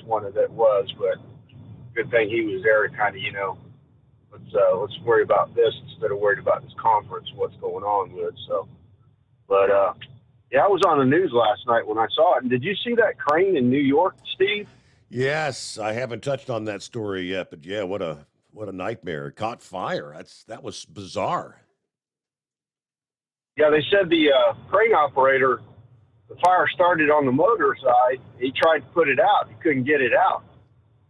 one of that was, but good thing he was there to kind of, let's worry about this instead of worried about this conference, what's going on with. So, but yeah, I was on the news last night when I saw it. And did you see that crane in New York, Steve? Yes, I haven't touched on that story yet, but yeah, what a nightmare. It caught fire. That was bizarre. Yeah, they said the crane operator, the fire started on the motor side. He tried to put it out. He couldn't get it out.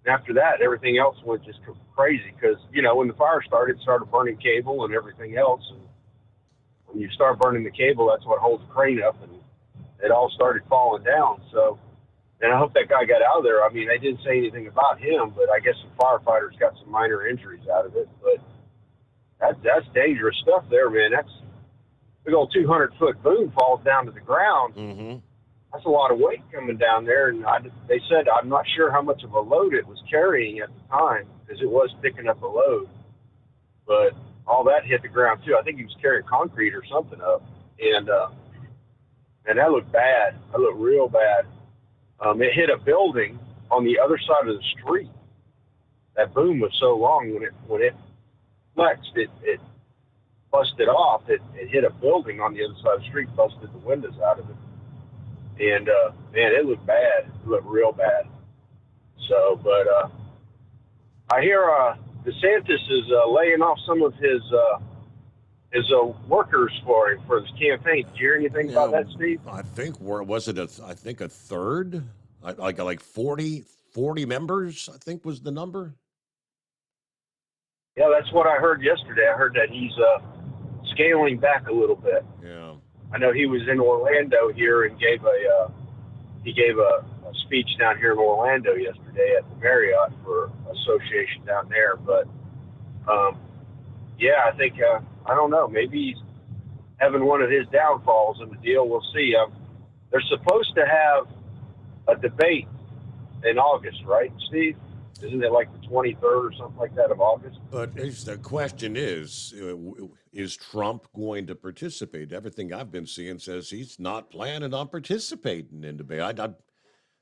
And after that, everything else went just crazy because, when the fire started, it started burning cable and everything else. And when you start burning the cable, that's what holds the crane up, and it all started falling down. So, and I hope that guy got out of there. I mean, they didn't say anything about him, but I guess some firefighters got some minor injuries out of it. But that's dangerous stuff there, man. That's big old 200-foot boom falls down to the ground. Mm-hmm. That's a lot of weight coming down there. And they said, I'm not sure how much of a load it was carrying at the time because it was picking up a load. But all that hit the ground, too. I think he was carrying concrete or something up. And that looked bad. That looked real bad. It hit a building on the other side of the street. That boom was so long when it flexed, it busted off. It hit a building on the other side of the street, busted the windows out of it. And, man, it looked bad. It looked real bad. So, but I hear DeSantis is laying off some of his workers for him for his campaign. Did you hear anything about that, Steve? I think a third, like 40 members, I think was the number. Yeah, that's what I heard yesterday. I heard that he's scaling back a little bit. Yeah. I know he was in Orlando here and gave a speech down here in Orlando yesterday at the Marriott for association down there. But yeah, I think I don't know. Maybe he's having one of his downfalls in the deal. We'll see. They're supposed to have a debate in August, right, Steve? Isn't it like the 23rd or something like that of August? But the question is Trump going to participate? Everything I've been seeing says he's not planning on participating in debate. I'd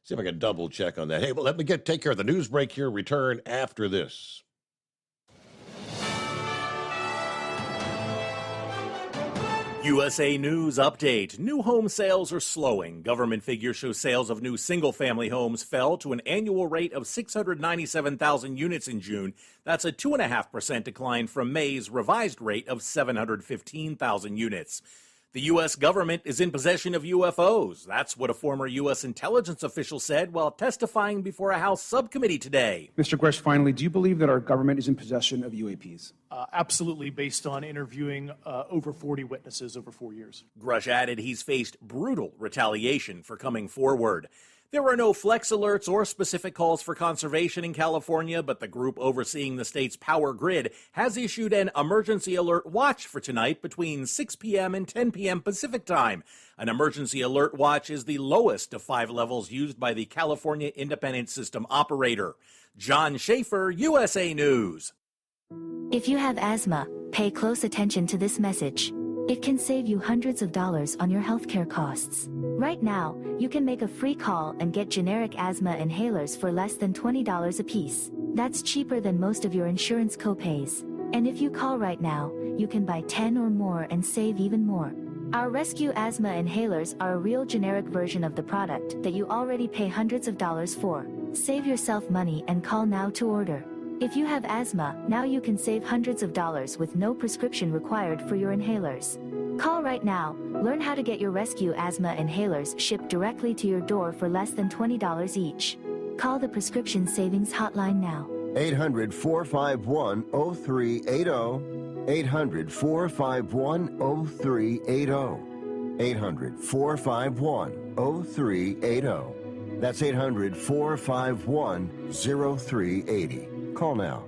see if I can double check on that. Hey, well, let me take care of the news break here. Return after this. USA News Update. New home sales are slowing. Government figures show sales of new single-family homes fell to an annual rate of 697,000 units in June. That's a 2.5% decline from May's revised rate of 715,000 units. The U.S. government is in possession of UFOs. That's what a former U.S. intelligence official said while testifying before a House subcommittee today. Mr. Grush, finally, do you believe that our government is in possession of UAPs? Absolutely, based on interviewing over 40 witnesses over 4 years. Grush added he's faced brutal retaliation for coming forward. There are no flex alerts or specific calls for conservation in California, but the group overseeing the state's power grid has issued an emergency alert watch for tonight between 6 p.m. and 10 p.m. Pacific time. An emergency alert watch is the lowest of 5 levels used by the California Independent System Operator. John Schaefer, USA News. If you have asthma, pay close attention to this message. It can save you hundreds of dollars on your healthcare costs. Right now, you can make a free call and get generic asthma inhalers for less than $20 a piece. That's cheaper than most of your insurance copays. And if you call right now, you can buy 10 or more and save even more. Our Rescue Asthma Inhalers are a real generic version of the product that you already pay hundreds of dollars for. Save yourself money and call now to order. If you have asthma, now you can save hundreds of dollars with no prescription required for your inhalers. Call right now. Learn how to get your Rescue Asthma Inhalers shipped directly to your door for less than $20 each. Call the Prescription Savings Hotline now. 800-451-0380. 800-451-0380. 800-451-0380. That's 800-451-0380. Call now.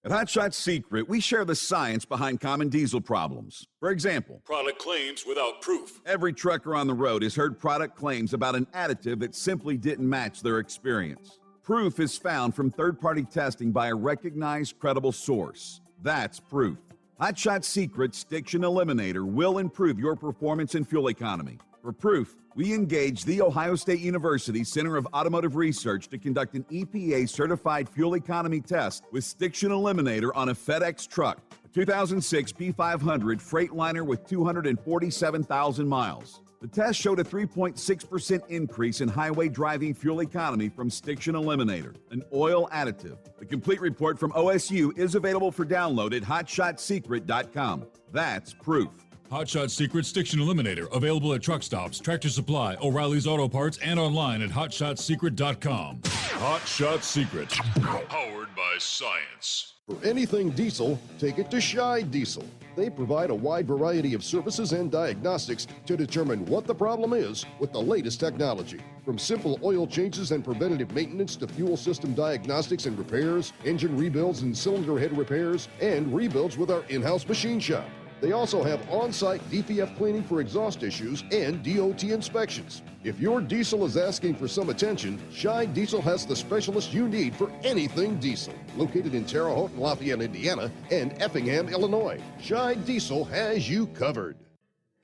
At Hot Shot Secret, we share the science behind common diesel problems. For example, Product claims without proof. every trucker on the road has heard product claims about an additive that simply didn't match their experience. Proof is found from third-party testing by a recognized, credible source. That's proof. Hot Shot Secret's Stiction Eliminator will improve your performance and fuel economy. For proof, we engaged the Ohio State University Center of Automotive Research to conduct an EPA-certified fuel economy test with Stiction Eliminator on a FedEx truck, a 2006 P500 Freightliner with 247,000 miles. The test showed a 3.6% increase in highway driving fuel economy from Stiction Eliminator, an oil additive. The complete report from OSU is available for download at hotshotsecret.com. That's proof. Hot Shot Secret Stiction Eliminator, available at truck stops, Tractor Supply, O'Reilly's Auto Parts, and online at hotshotsecret.com. Hot Shot Secret, powered by science. For anything diesel, take it to Scheid Diesel. They provide a wide variety of services and diagnostics to determine what the problem is with the latest technology. From simple oil changes and preventative maintenance to fuel system diagnostics and repairs, engine rebuilds and cylinder head repairs, and rebuilds with our in-house machine shop. They also have on-site DPF cleaning for exhaust issues and DOT inspections. If your diesel is asking for some attention, Scheid Diesel has the specialist you need for anything diesel. Located in Terre Haute and Lafayette, Indiana, and Effingham, Illinois, Scheid Diesel has you covered.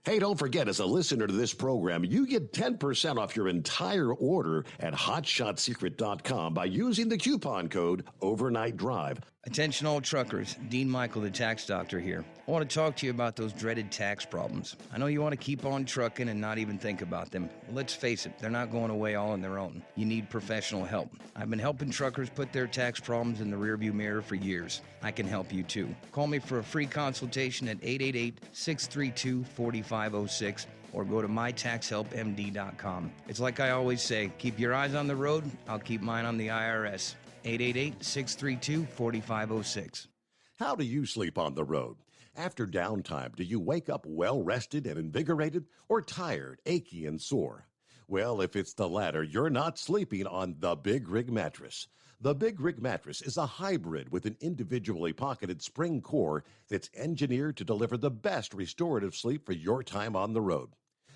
Hey, don't forget, as a listener to this program, you get 10% off your entire order at hotshotsecret.com by using the coupon code Overnight Drive. Attention all truckers, Dean Michael, the tax doctor here. I want to talk to you about those dreaded tax problems. I know you want to keep on trucking and not even think about them. But let's face it, they're not going away all on their own. You need professional help. I've been helping truckers put their tax problems in the rearview mirror for years. I can help you too. Call me for a free consultation at 888-632-4506 or go to mytaxhelpmd.com. It's like I always say, keep your eyes on the road, I'll keep mine on the IRS. 888-632-4506. How do you sleep on the road? After downtime, do you wake up well-rested and invigorated or tired, achy, and sore? Well, if it's the latter, you're not sleeping on the Big Rig Mattress. The Big Rig Mattress is a hybrid with an individually pocketed spring core that's engineered to deliver the best restorative sleep for your time on the road.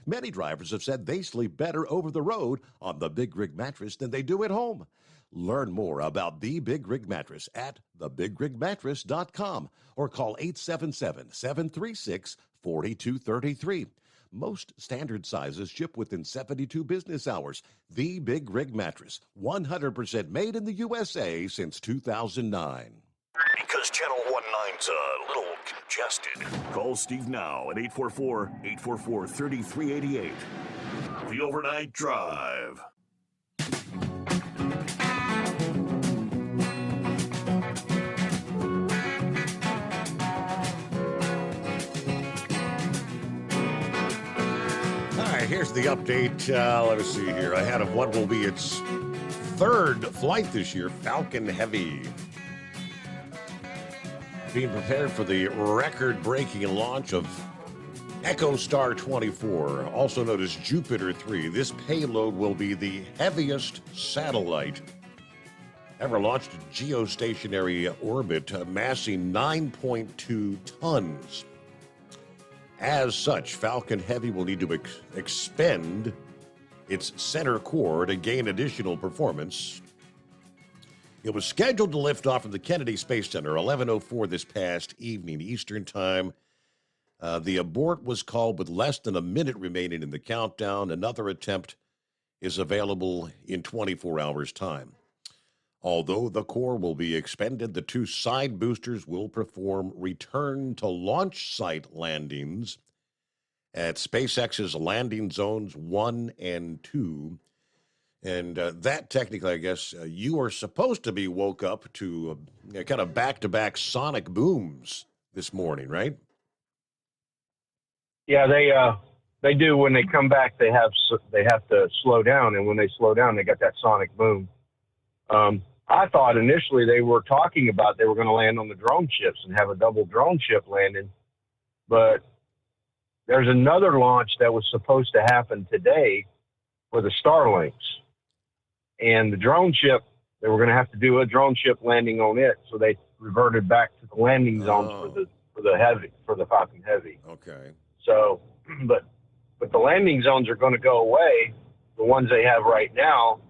Many drivers have said they sleep better over the road on the Big Rig Mattress than they do at home. Learn more about the Big Rig Mattress at thebigrigmattress.com or call 877-736-4233. Most standard sizes ship within 72 business hours. The Big Rig Mattress, 100% made in the USA since 2009. Because Channel 19's a little congested. Call Steve now at 844-844-3388. The Overnight Drive. Here's the update. Let us see here. Ahead of what will be its third flight this year, Falcon Heavy. Being prepared for the record-breaking launch of EchoStar 24, also known as Jupiter 3. This payload will be the heaviest satellite ever launched in geostationary orbit, massing 9.2 tons. As such, Falcon Heavy will need to expend its center core to gain additional performance. It was scheduled to lift off from the Kennedy Space Center 11:04 this past evening Eastern Time. The abort was called with less than a minute remaining in the countdown. Another attempt is available in 24 hours' time. Although the core will be expended, the two side boosters will perform return to launch site landings at SpaceX's landing zones 1 and 2. And that technically, I guess, you are supposed to be woke up to kind of back-to-back sonic booms this morning, right? Yeah, they do. When they come back, they have to slow down, and when they slow down, they got that sonic boom. I thought initially they were talking about they were going to land on the drone ships and have a double drone ship landing, but there's another launch that was supposed to happen today for the Starlinks, and the drone ship, they were going to have to do a drone ship landing on it. So they reverted back to the landing zones for the Falcon Heavy. Okay. So, but the landing zones are going to go away. The ones they have right now.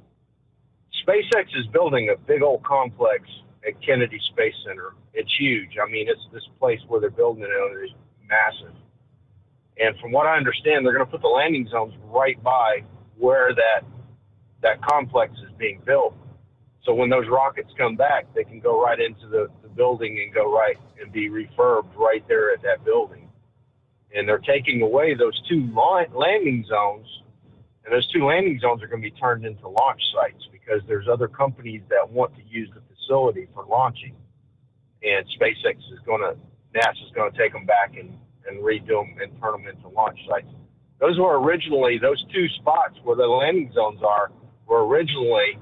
SpaceX is building a big old complex at Kennedy Space Center. It's huge. I mean, it's this place where they're building it is massive. And from what I understand, they're going to put the landing zones right by where that complex is being built. So when those rockets come back, they can go right into the building and go right and be refurbed right there at that building. And they're taking away those two landing zones, and those two landing zones are going to be turned into launch sites because there's other companies that want to use the facility for launching. And NASA's going to take them back and redo them and turn them into launch sites. Those two spots where the landing zones are were originally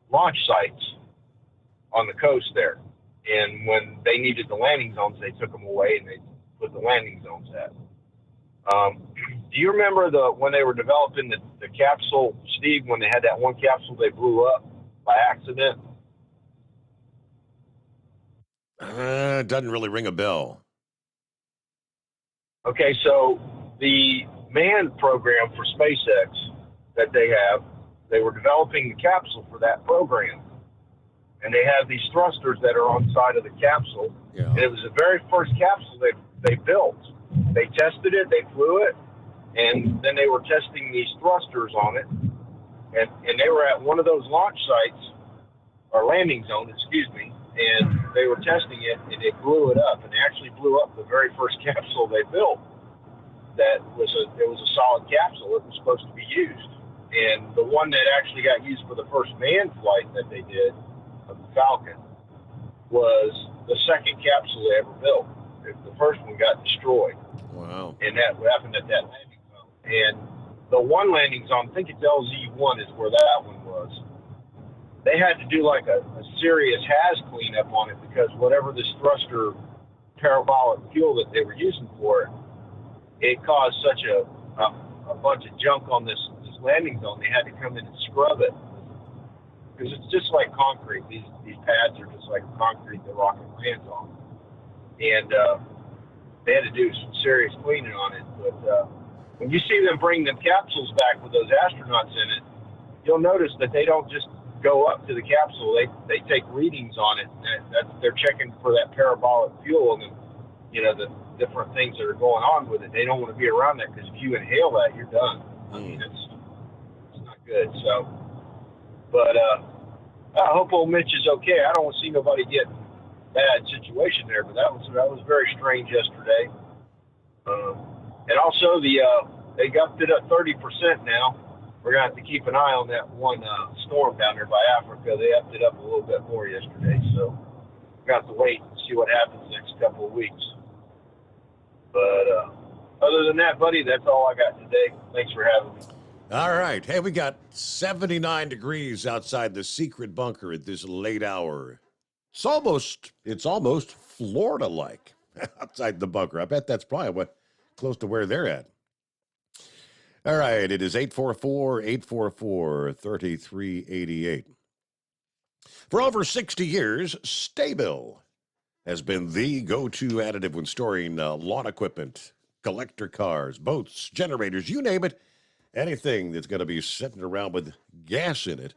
launch sites on the coast there. And when they needed the landing zones, they took them away and they put the landing zones at. Do you remember when they were developing the capsule, Steve, when they had that one capsule they blew up by accident? It doesn't really ring a bell. Okay, so the manned program for SpaceX that they were developing the capsule for that program. And they have these thrusters that are on the side of the capsule. Yeah. And it was the very first capsule they built. They tested it, they flew it, and then they were testing these thrusters on it. And they were at one of those launch sites, or landing zones, and they were testing it, and it blew it up. And they actually blew up the very first capsule they built. It was a solid capsule. It was supposed to be used. And the one that actually got used for the first manned flight that they did of the Falcon was the second capsule they ever built. The first one got destroyed. Wow. And that happened at that landing zone. And the one landing zone, I think it's LZ1 is where that one was. They had to do like a serious HAZ cleanup on it because whatever this thruster parabolic fuel that they were using for it caused such a bunch of junk on this landing zone. They had to come in and scrub it because it's just like concrete. These pads are just like concrete the rocket lands on. And they had to do some serious cleaning on it. But when you see them bring them capsules back with those astronauts in it, you'll notice that they don't just go up to the capsule. They take readings on it. They're checking for that parabolic fuel and the different things that are going on with it. They don't want to be around that because if you inhale that, you're done. I mean, it's not good. So, but I hope old Mitch is okay. I don't want to see nobody get bad situation there, but that was very strange yesterday. And also they got it up 30% now. We're gonna have to keep an eye on that one storm down there by Africa. They upped it up a little bit more yesterday, so we got to wait and see what happens the next couple of weeks. But other than that, buddy, that's all I got today. Thanks for having me. All right. Hey, we got 79 degrees outside the secret bunker at this late hour. It's almost Florida-like outside the bunker. I bet that's probably close to where they're at. All right, it is 844-844-3388. For over 60 years, Sta-Bil has been the go-to additive when storing lawn equipment, collector cars, boats, generators, you name it, anything that's going to be sitting around with gas in it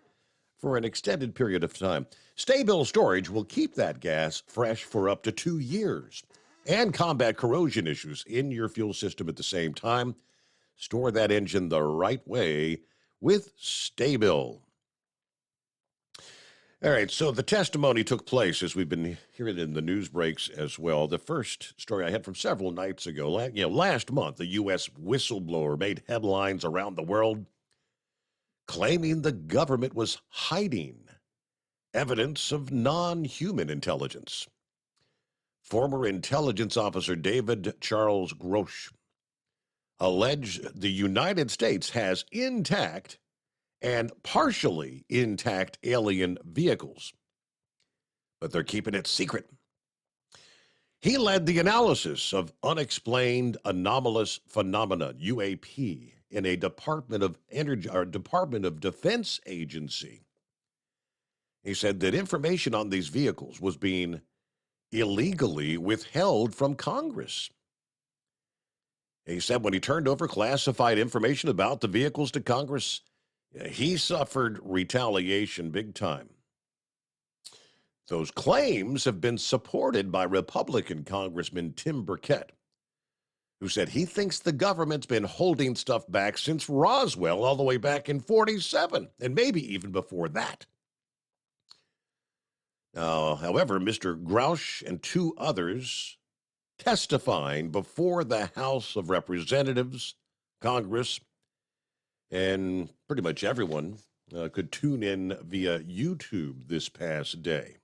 for an extended period of time. Sta-Bil storage will keep that gas fresh for up to 2 years and combat corrosion issues in your fuel system at the same time. Store that engine the right way with Sta-Bil. All right, so the testimony took place, as we've been hearing in the news breaks as well. The first story I had from several nights ago, last month, a U.S. whistleblower made headlines around the world claiming the government was hiding evidence of non-human intelligence. Former intelligence officer David Charles Grosh alleged the United States has intact and partially intact alien vehicles, but they're keeping it secret. He led the analysis of unexplained anomalous phenomena, UAP, in a Department of Energy or Department of Defense agency. He said that information on these vehicles was being illegally withheld from Congress. He said when he turned over classified information about the vehicles to Congress, he suffered retaliation big time. Those claims have been supported by Republican Congressman Tim Burchett, who said he thinks the government's been holding stuff back since Roswell all the way back in 47, and maybe even before that. Now, however, Mr. Grouch and two others testifying before the House of Representatives, Congress, and pretty much everyone could tune in via YouTube this past day.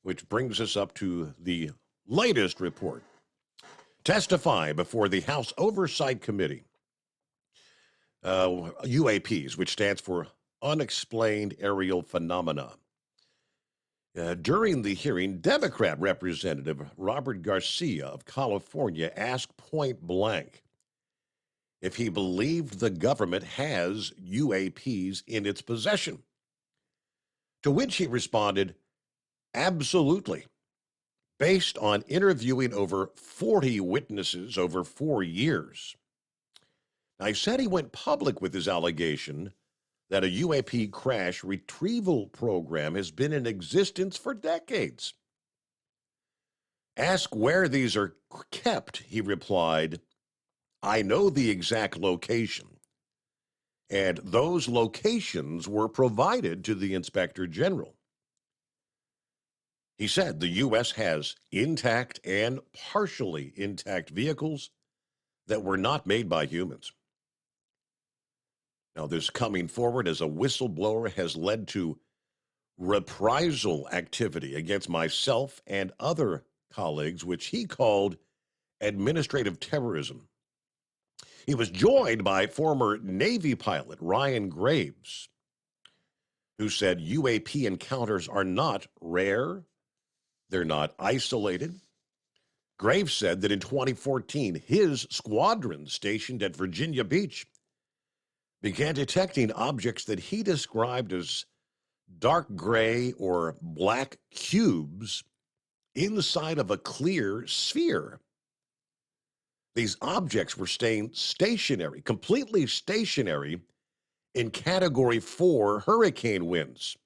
Which brings us up to the latest report. Testify before the House Oversight Committee, UAPs, which stands for Unexplained Aerial Phenomena. During the hearing, Democrat Representative Robert Garcia of California asked point blank if he believed the government has UAPs in its possession, to which he responded, absolutely, based on interviewing over 40 witnesses over 4 years. Now, he said he went public with his allegation that a UAP crash retrieval program has been in existence for decades. Ask where these are kept, he replied, I know the exact location, and those locations were provided to the Inspector General. He said the U.S. has intact and partially intact vehicles that were not made by humans. Now, this coming forward as a whistleblower has led to reprisal activity against myself and other colleagues, which he called administrative terrorism. He was joined by former Navy pilot Ryan Graves, who said UAP encounters are not rare, they're not isolated. Graves said that in 2014, his squadron stationed at Virginia Beach began detecting objects that he described as dark gray or black cubes inside of a clear sphere. These objects were staying stationary, completely stationary, in Category 4 hurricane winds.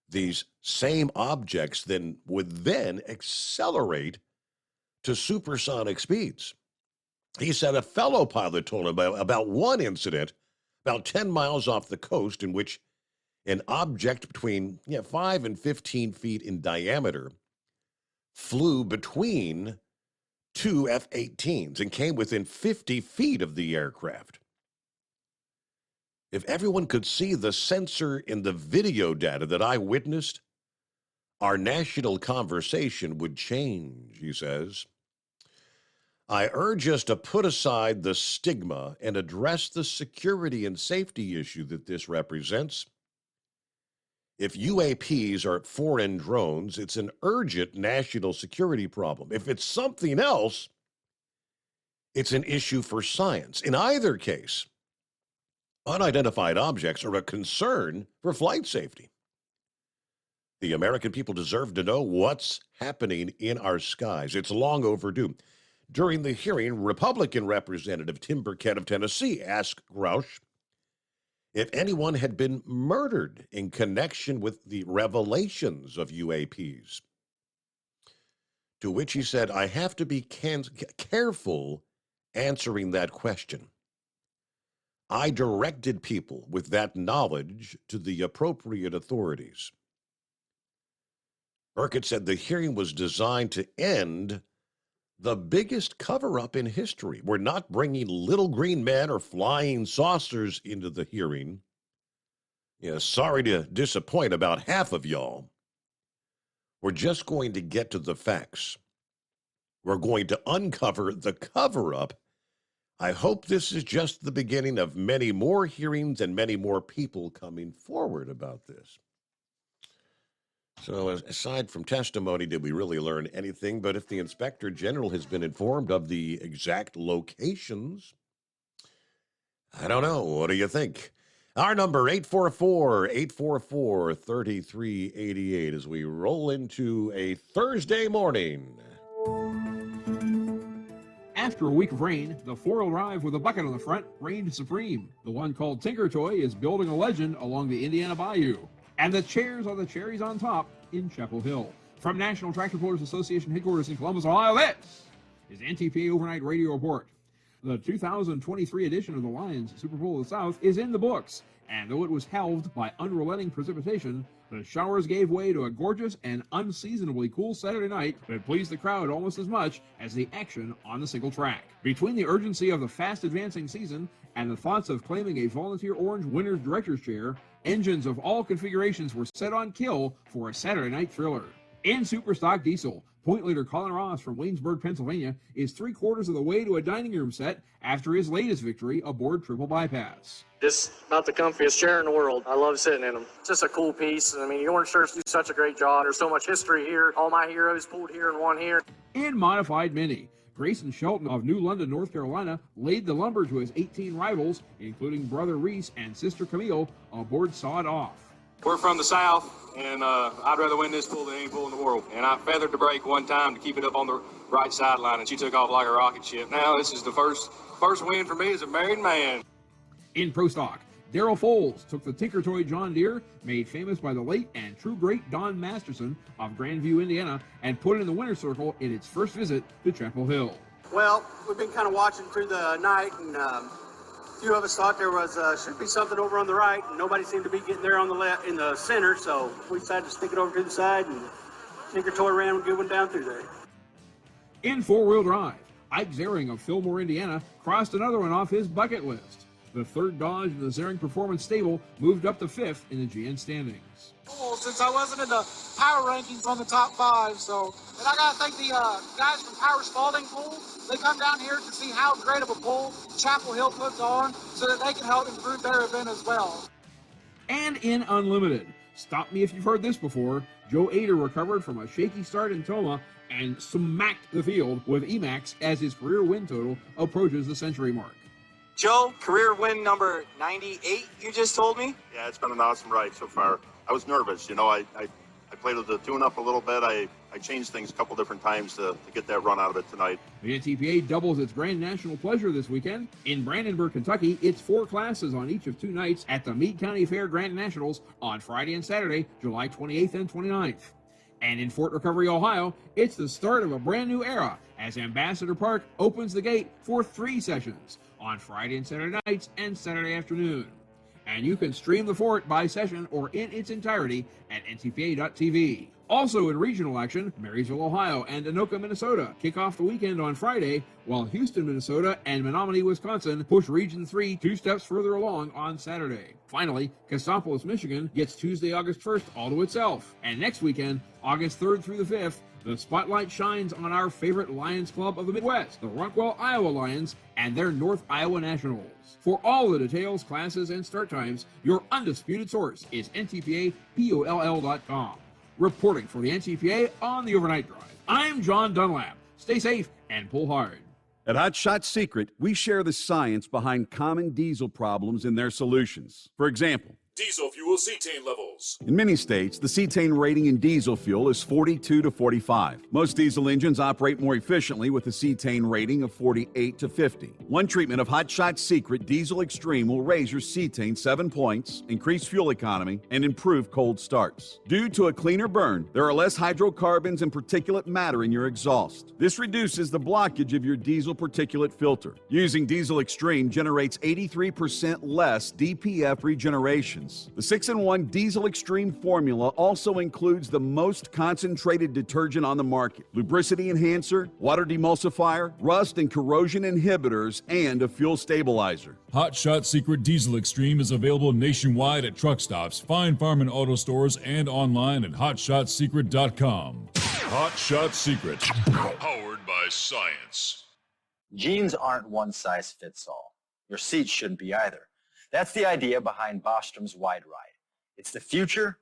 These same objects would accelerate to supersonic speeds. He said a fellow pilot told him about one incident about 10 miles off the coast in which an object between 5 and 15 feet in diameter flew between two F-18s and came within 50 feet of the aircraft. If everyone could see the sensor in the video data that I witnessed, our national conversation would change, he says. I urge us to put aside the stigma and address the security and safety issue that this represents. If UAPs are foreign drones, it's an urgent national security problem. If it's something else, it's an issue for science. In either case, unidentified objects are a concern for flight safety. The American people deserve to know what's happening in our skies. It's long overdue. During the hearing, Republican Representative Tim Burchett of Tennessee asked Grouch if anyone had been murdered in connection with the revelations of UAPs. To which he said, I have to be careful answering that question. I directed people with that knowledge to the appropriate authorities. Burchett said the hearing was designed to end the biggest cover-up in history. We're not bringing little green men or flying saucers into the hearing. Sorry to disappoint about half of y'all. We're just going to get to the facts. We're going to uncover the cover-up. I hope this is just the beginning of many more hearings and many more people coming forward about this. So aside from testimony, did we really learn anything? But if the Inspector General has been informed of the exact locations, I don't know. What do you think? Our number, 844-844-3388, as we roll into a Thursday morning. After a week of rain, the four-wheel drive with a bucket on the front reigned supreme. The one called Tinker Toy is building a legend along the Indiana Bayou. And the chairs are the cherries on top in Chapel Hill. From National Tractor Pullers Association headquarters in Columbus, Ohio, this is NTPA Overnight Radio Report. The 2023 edition of the Lions Super Bowl of the South is in the books, and though it was helved by unrelenting precipitation, the showers gave way to a gorgeous and unseasonably cool Saturday night that pleased the crowd almost as much as the action on the single track. Between the urgency of the fast-advancing season and the thoughts of claiming a volunteer orange winner's director's chair, engines of all configurations were set on kill for a Saturday night thriller. In Superstock Diesel, point leader Colin Ross from Waynesburg, Pennsylvania, is 3/4 of the way to a dining room set after his latest victory aboard Triple Bypass. This about the comfiest chair in the world. I love sitting in them. It's just a cool piece. I mean, your orange shirts do such a great job. There's so much history here. All my heroes pulled here and won here. In Modified Mini, Grayson Shelton of New London, North Carolina, laid the lumber to his 18 rivals, including brother Reese and sister Camille, aboard Sawed Off. We're from the South, and I'd rather win this pull than any pull in the world. And I feathered the brake one time to keep it up on the right sideline, and she took off like a rocket ship. Now this is the first win for me as a married man. In Pro Stock, Darrell Foles took the Tinker Toy John Deere, made famous by the late and true great Don Masterson of Grandview, Indiana, and put it in the winner's circle in its first visit to Chapel Hill. Well, we've been kind of watching through the night, and a few of us thought there was should be something over on the right, and nobody seemed to be getting there on the left in the center, so we decided to stick it over to the side, and Tinker Toy ran a good one down through there. In four-wheel drive, Ike Zering of Fillmore, Indiana, crossed another one off his bucket list. The third Dodge in the Zering Performance stable moved up to 5th in the GN standings. Since I wasn't in the power rankings on the top 5, so, and I gotta thank the guys from Power Spalding Pool. They come down here to see how great of a pull Chapel Hill puts on so that they can help improve their event as well. And in Unlimited, stop me if you've heard this before, Joe Ader recovered from a shaky start in Toma and smacked the field with Emax as his career win total approaches the century mark. Joe, career win number 98, you just told me? Yeah, it's been an awesome ride so far. I was nervous, you know, I played with the tune-up a little bit. I changed things a couple different times to get that run out of it tonight. The NTPA doubles its Grand National Pleasure this weekend. In Brandenburg, Kentucky, it's 4 classes on each of 2 nights at the Meade County Fair Grand Nationals on Friday and Saturday, July 28th and 29th. And in Fort Recovery, Ohio, it's the start of a brand new era as Ambassador Park opens the gate for 3 sessions on Friday and Saturday nights and Saturday afternoon. And you can stream the fort by session or in its entirety at ntpa.tv. Also in regional action, Marysville, Ohio and Anoka, Minnesota kick off the weekend on Friday, while Houston, Minnesota and Menominee, Wisconsin push Region 3 2 steps further along on Saturday. Finally, Cassopolis, Michigan gets Tuesday, August 1st all to itself. And next weekend, August 3rd through the 5th, the spotlight shines on our favorite Lions Club of the Midwest, the Rockwell, Iowa Lions, and their North Iowa Nationals. For all the details, classes, and start times, your undisputed source is ntpapoll.com. Reporting for the NTPA on the Overnight Drive, I'm John Dunlap. Stay safe and pull hard. At Hot Shot Secret, we share the science behind common diesel problems and their solutions. For example, diesel fuel cetane levels. in many states, the cetane rating in diesel fuel is 42 to 45. Most diesel engines operate more efficiently with a cetane rating of 48 to 50. One treatment of Hot Shot Secret Diesel Extreme will raise your cetane 7 points, increase fuel economy, and improve cold starts. Due to a cleaner burn, there are less hydrocarbons and particulate matter in your exhaust. This reduces the blockage of your diesel particulate filter. Using Diesel Extreme generates 83% less DPF regeneration. The 6-in-1 Diesel Extreme formula also includes the most concentrated detergent on the market, lubricity enhancer, water demulsifier, rust and corrosion inhibitors, and a fuel stabilizer. Hot Shot Secret Diesel Extreme is available nationwide at truck stops, fine farm and auto stores, and online at hotshotsecret.com. Hot Shot Secret, powered by science. Jeans aren't one size fits all. Your seats shouldn't be either. That's the idea behind Bostrom's Wide Ride. It's the future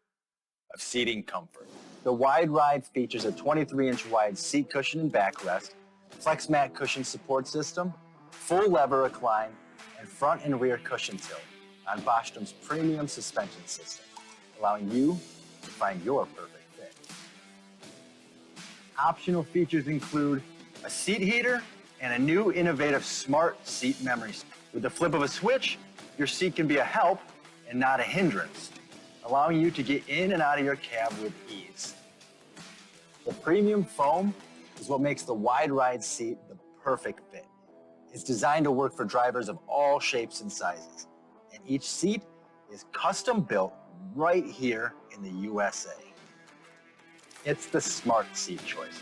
of seating comfort. The Wide Ride features a 23-inch wide seat cushion and backrest, flex mat cushion support system, full lever recline, and front and rear cushion tilt. on Bostrom's premium suspension system, allowing you to find your perfect fit. Optional features include a seat heater and a new innovative smart seat memory. With the flip of a switch, your seat can be a help and not a hindrance, allowing you to get in and out of your cab with ease. The premium foam is what makes the wide ride seat the perfect fit. It's designed to work for drivers of all shapes and sizes, and each seat is custom built right here in the USA. It's the smart seat choice.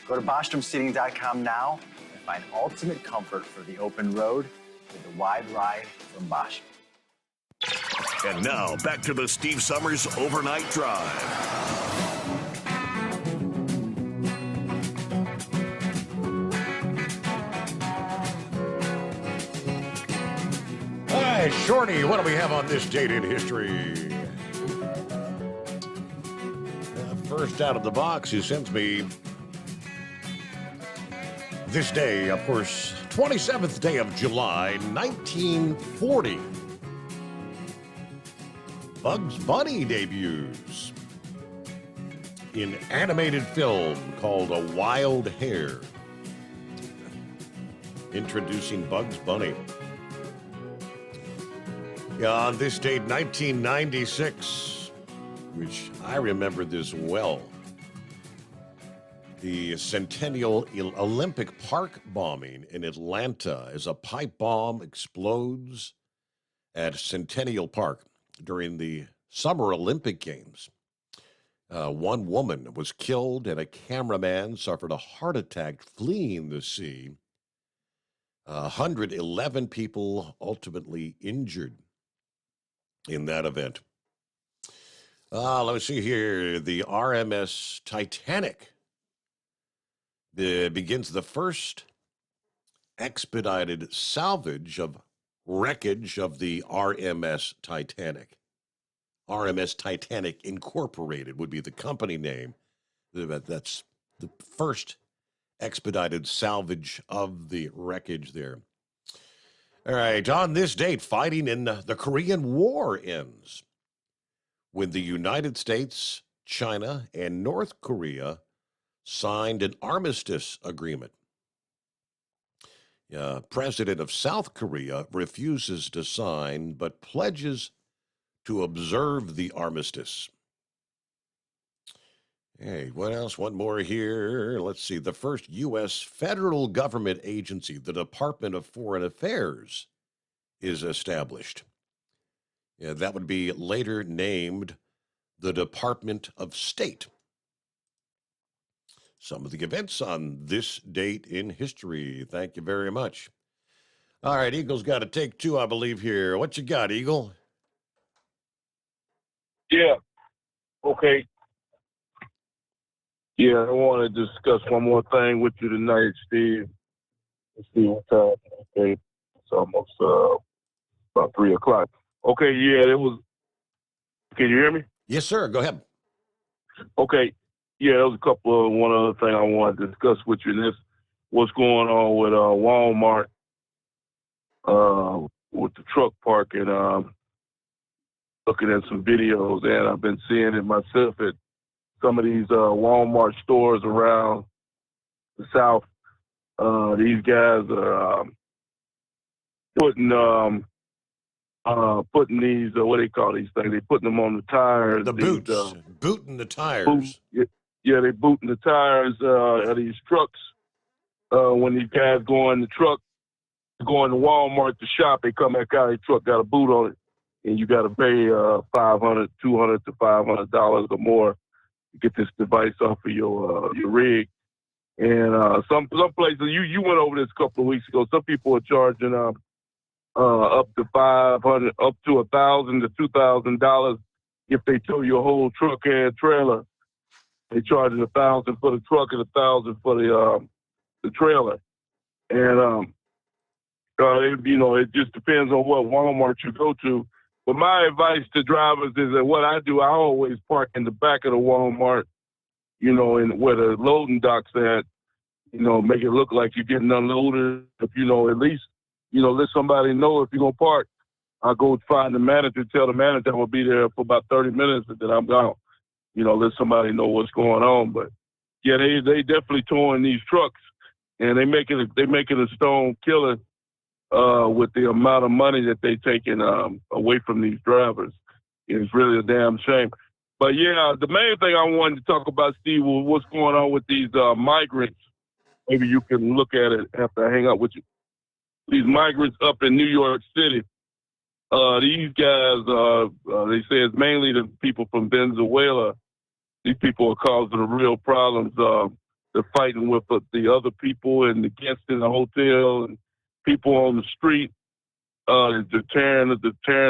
Go to BostromSeating.com now and find ultimate comfort for the open road with the wide ride from Bostrom. And now, back to the Steve Summers Overnight Drive. Hi, Shorty, what do we have on this date in history? First out of the box, he sends me this day, of course, 27th day of July, 1940. Bugs Bunny debuts in animated film called A Wild Hare, introducing Bugs Bunny. Yeah, on this date, 1996, which I remember this well, the Centennial Olympic Park bombing in Atlanta as a pipe bomb explodes at Centennial Park during the Summer Olympic Games. One woman was killed and a cameraman suffered a heart attack fleeing the scene. 111 people ultimately injured in that event. Let me see here. The RMS Titanic begins the first expedited salvage of wreckage of the RMS Titanic. RMS Titanic Incorporated would be the company name. That's the first expedited salvage of the wreckage there. All right, on this date, fighting in the Korean War ends when the United States, China, and North Korea signed an armistice agreement. President of South Korea refuses to sign, but pledges to observe the armistice. Hey, what else? One more here. Let's see. The first U.S. federal government agency, the Department of Foreign Affairs, is established. Yeah, that would be later named the Department of State. Some of the events on this date in history. Thank you very much. All right, Eagle's got to take two, I believe, here. What you got, Eagle? Yeah. Okay. Yeah, I want to discuss one more thing with you tonight, Steve. Let's see what time. Okay. It's almost about 3 o'clock. Okay, yeah, it was. Can you hear me? Yes, sir. Go ahead. Okay. Yeah, there was one other thing I wanted to discuss with you, and this what's going on with Walmart with the truck park, and looking at some videos, and I've been seeing it myself at some of these Walmart stores around the South. These guys are putting these, what do they call these things? They putting them on the tires. The boots. Booting the tires. Yeah, they booting the tires of these trucks. When these guys go in the truck, going to Walmart to shop, they come back out, their truck got a boot on it, and you got to pay $500 to $500 or more to get this device off of your rig. And some places, you went over this a couple of weeks ago, some people are charging up to $500, up to $1,000 to $2,000 if they tow your whole truck and trailer. They charge $1,000 for the truck and $1,000 for the trailer. And it just depends on what Walmart you go to. But my advice to drivers is that what I do, I always park in the back of the Walmart, and where the loading dock's at, make it look like you're getting unloaded. If at least, let somebody know if you're going to park I go find the manager, tell the manager I will be there for about 30 minutes, and then I'm gone. Let somebody know what's going on. But yeah, they definitely towing these trucks, and they making a stone killer with the amount of money that they taking away from these drivers. It's really a damn shame. But yeah, the main thing I wanted to talk about, Steve, was what's going on with these migrants. Maybe you can look at it after I hang up with you. These migrants up in New York City. These guys, they say it's mainly the people from Venezuela. These people are causing the real problems. They're fighting with the other people and the guests in the hotel and people on the street. They're tearing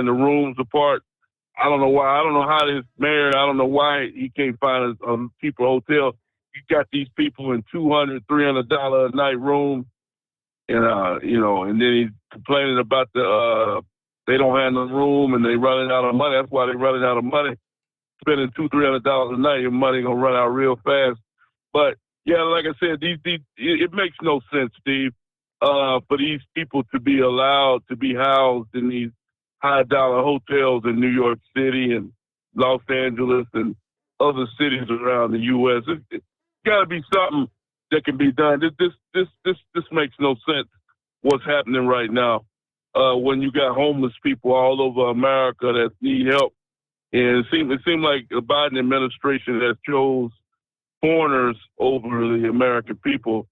the rooms apart. I don't know why. I don't know how this mayor, I don't know why he can't find a cheaper hotel. You got these people in $200, $300 a night room. And, and then he's complaining about they don't have no room and they running out of money. That's why they're running out of money. Spending $200, $300 a night, your money gonna run out real fast. But yeah, like I said, it makes no sense, Steve, for these people to be allowed to be housed in these high-dollar hotels in New York City and Los Angeles and other cities around the U.S. It's got to be something that can be done. This makes no sense. What's happening right now? When you got homeless people all over America that need help. And it seemed like the Biden administration has chose foreigners over the American people.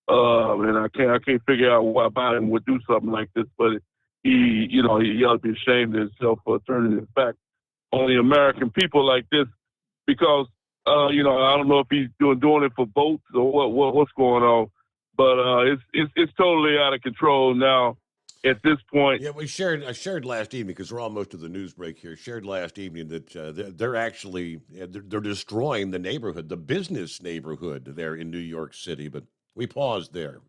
And I can't figure out why Biden would do something like this, but he ought to be ashamed of himself for turning his back on the American people like this, because, I don't know if he's doing it for votes or what's going on, but it's totally out of control now. At this point, yeah, I shared last evening, because we're almost to the news break here. Shared last evening that they're actually they're destroying the neighborhood, the business neighborhood there in New York City. But we paused there.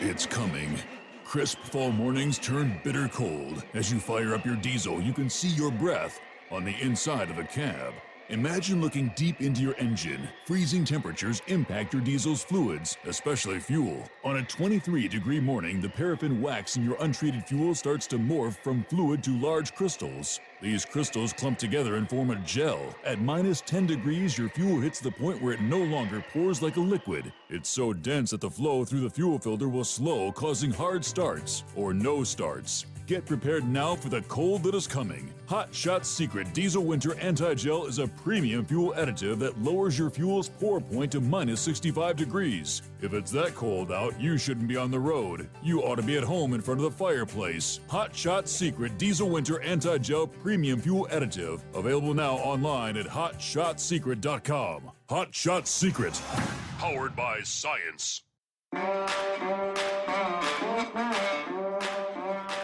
It's coming. Crisp fall mornings turn bitter cold. As you fire up your diesel, you can see your breath on the inside of the cab. Imagine looking deep into your engine. Freezing temperatures impact your diesel's fluids, especially fuel. On a 23-degree morning, the paraffin wax in your untreated fuel starts to morph from fluid to large crystals. These crystals clump together and form a gel. At minus 10 degrees, your fuel hits the point where it no longer pours like a liquid. It's so dense that the flow through the fuel filter will slow, causing hard starts or no starts. Get prepared now for the cold that is coming. Hot Shot Secret Diesel Winter Anti-Gel is a premium fuel additive that lowers your fuel's pour point to minus 65 degrees. If it's that cold out, you shouldn't be on the road. You ought to be at home in front of the fireplace. Hot Shot Secret Diesel Winter Anti-Gel Premium Fuel Additive. Available now online at hotshotsecret.com. Hot Shot Secret. Powered by science.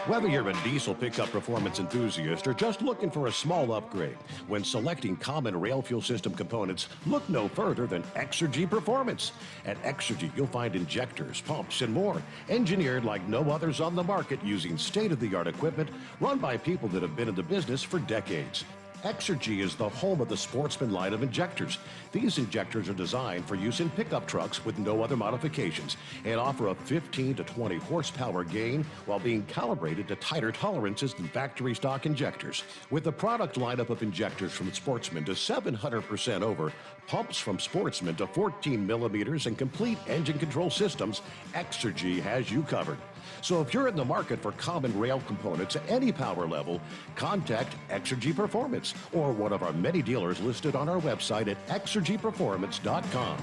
Whether you're a diesel pickup performance enthusiast or just looking for a small upgrade, when selecting common rail fuel system components, look no further than Exergy Performance. At Exergy, you'll find injectors, pumps, and more, engineered like no others on the market using state-of-the-art equipment run by people that have been in the business for decades. Exergy is the home of the Sportsman line of injectors. These injectors are designed for use in pickup trucks with no other modifications and offer a 15 to 20 horsepower gain while being calibrated to tighter tolerances than factory stock injectors. With the product lineup of injectors from Sportsman to 700% over, pumps from Sportsman to 14 millimeters, and complete engine control systems, Exergy has you covered. So if you're in the market for common rail components at any power level, contact Exergy Performance or one of our many dealers listed on our website at exergyperformance.com.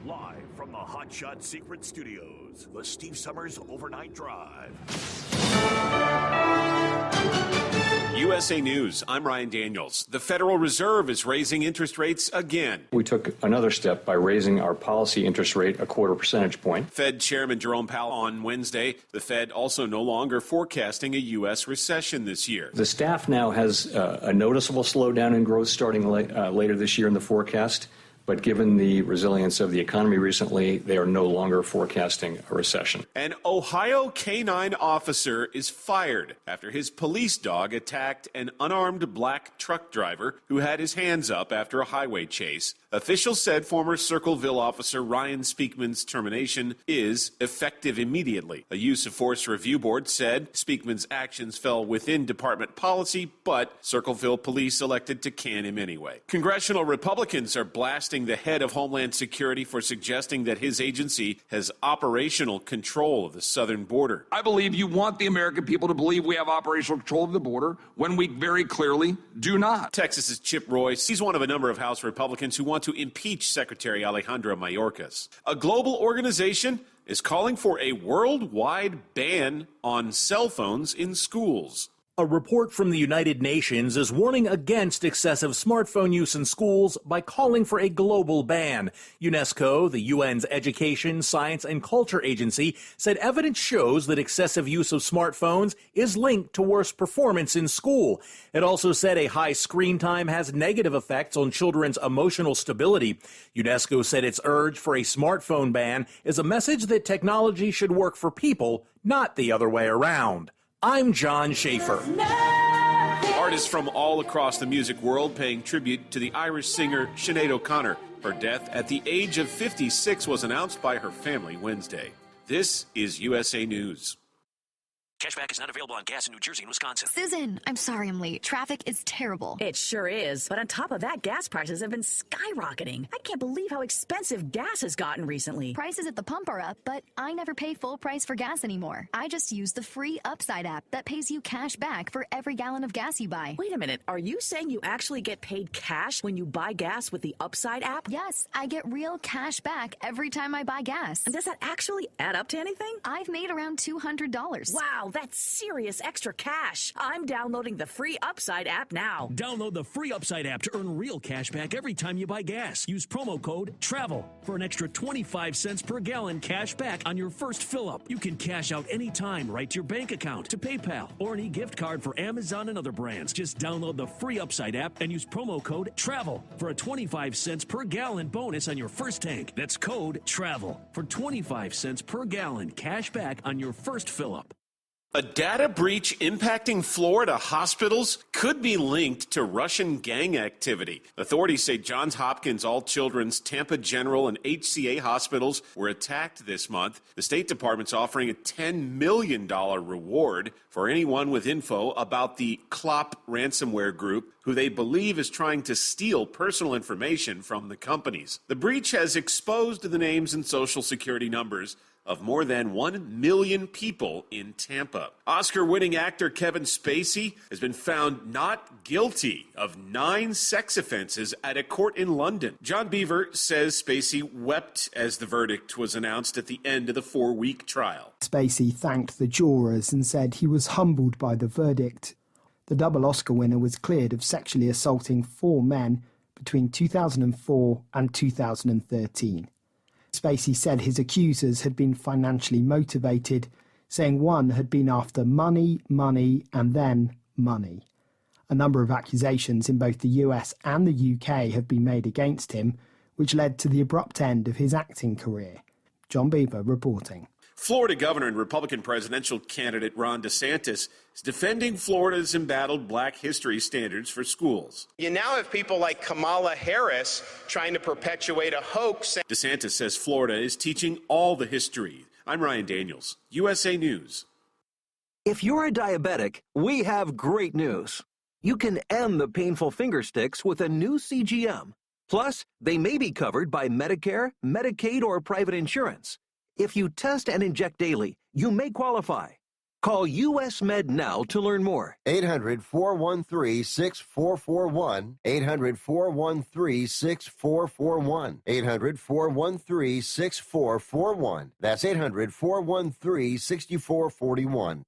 Live from the Hot Shot Secret Studios, the Steve Summers Overnight Drive. USA News, I'm Ryan Daniels. The Federal Reserve is raising interest rates again. We took another step by raising our policy interest rate a 0.25 percentage point. Fed Chairman Jerome Powell on Wednesday. The Fed also no longer forecasting a U.S. recession this year. The staff now has a noticeable slowdown in growth starting later this year in the forecast, But given the resilience of the economy recently, they are no longer forecasting a recession. An Ohio canine officer is fired after his police dog attacked an unarmed black truck driver who had his hands up after a highway chase. Officials said former Circleville officer Ryan Speakman's termination is effective immediately. A use of force review board said Speakman's actions fell within department policy, but Circleville police elected to can him anyway. Congressional Republicans are blasting the head of Homeland Security for suggesting that his agency has operational control of the southern border. I believe you want the American people to believe we have operational control of the border when we very clearly do not. Texas's Chip Royce, he's one of a number of House Republicans who want to impeach Secretary Alejandro Mayorkas. A global organization is calling for a worldwide ban on cell phones in schools. A report from the United Nations is warning against excessive smartphone use in schools by calling for a global ban. UNESCO, the UN's Education, Science, and Culture Agency, said evidence shows that excessive use of smartphones is linked to worse performance in school. It also said a high screen time has negative effects on children's emotional stability. UNESCO said its urge for a smartphone ban is a message that technology should work for people, not the other way around. I'm John Schaefer. Artists from all across the music world paying tribute to the Irish singer Sinead O'Connor. Her death at the age of 56 was announced by her family Wednesday. This is USA News. Cashback is not available on gas in New Jersey and Wisconsin. Susan, I'm sorry I'm late. Traffic is terrible. It sure is. But on top of that, gas prices have been skyrocketing. I can't believe how expensive gas has gotten recently. Prices at the pump are up, but I never pay full price for gas anymore. I just use the free Upside app that pays you cash back for every gallon of gas you buy. Wait a minute. Are you saying you actually get paid cash when you buy gas with the Upside app? Yes, I get real cash back every time I buy gas. And does that actually add up to anything? I've made around $200. Wow, that's serious extra cash. I'm downloading the free Upside app now. Download the free Upside app to earn real cash back every time you buy gas. Use promo code TRAVEL for an extra 25 cents per gallon cash back on your first fill-up. You can cash out anytime right to your bank account, to PayPal, or an e-gift card for Amazon and other brands. Just download the free Upside app and use promo code TRAVEL for a 25 cents per gallon bonus on your first tank. That's code TRAVEL for 25 cents per gallon cash back on your first fill-up. A data breach impacting Florida hospitals could be linked to Russian gang activity. Authorities say Johns Hopkins, All Children's, Tampa General, and HCA hospitals were attacked this month. The State Department's offering a $10 million reward for anyone with info about the Clop ransomware group, who they believe is trying to steal personal information from the companies. The breach has exposed the names and social security numbers of more than 1 million people in Tampa. Oscar-winning actor Kevin Spacey has been found not guilty of 9 sex offenses at a court in London. John Beaver says Spacey wept as the verdict was announced at the end of the 4-week trial. Spacey thanked the jurors and said he was humbled by the verdict. The double Oscar winner was cleared of sexually assaulting 4 men between 2004 and 2013. Spacey said his accusers had been financially motivated, saying one had been after money, and then money. A number of accusations in both the US and the UK have been made against him, which led to the abrupt end of his acting career. John Beaver reporting. Florida Governor and Republican presidential candidate Ron DeSantis is defending Florida's embattled Black history standards for schools. You now have people like Kamala Harris trying to perpetuate a hoax. DeSantis says Florida is teaching all the history. I'm Ryan Daniels, USA News. If you're a diabetic, we have great news. You can end the painful finger sticks with a new CGM. Plus, they may be covered by Medicare, Medicaid, or private insurance. If you test and inject daily, you may qualify. Call US Med now to learn more. 800-413-6441. 800-413-6441. 800-413-6441. That's 800-413-6441.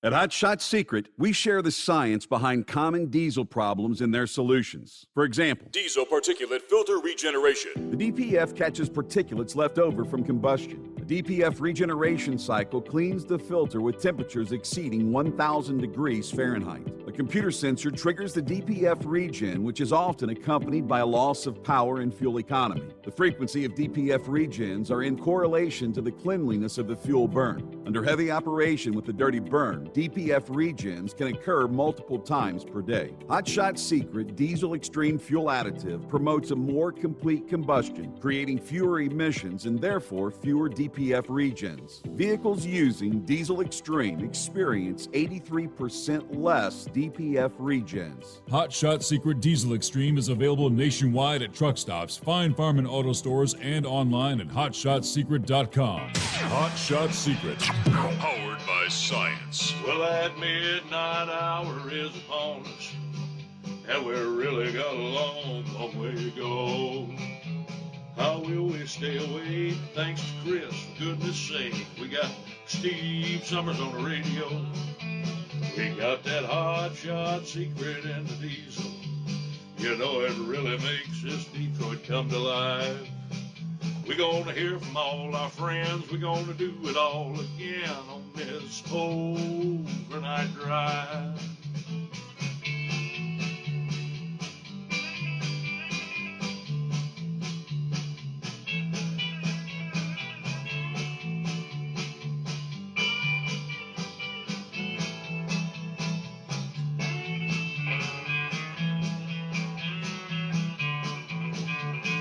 At Hot Shot Secret, we share the science behind common diesel problems and their solutions. For example, diesel particulate filter regeneration. The DPF catches particulates left over from combustion. The DPF regeneration cycle cleans the filter with temperatures exceeding 1,000 degrees Fahrenheit. The computer sensor triggers the DPF regen, which is often accompanied by a loss of power and fuel economy. The frequency of DPF regens are in correlation to the cleanliness of the fuel burn. Under heavy operation with the dirty burn, DPF regens can occur multiple times per day. Hot Shot Secret Diesel Extreme Fuel Additive promotes a more complete combustion, creating fewer emissions and therefore fewer DPF regens. Vehicles using Diesel Extreme experience 83% less DPF regens. Hot Shot Secret Diesel Extreme is available nationwide at truck stops, fine farm and auto stores, and online at hotshotsecret.com. Hot Shot Secret, powered by science. Well, that midnight hour is upon us, and we're really got a long, long way to go. How will we stay awake? Thanks to Chris, for goodness sake. We got Steve Summers on the radio. We got that Hot Shot Secret and the Diesel. You know it really makes this Detroit come to life. We're gonna hear from all our friends. We're gonna do it all again on this overnight drive.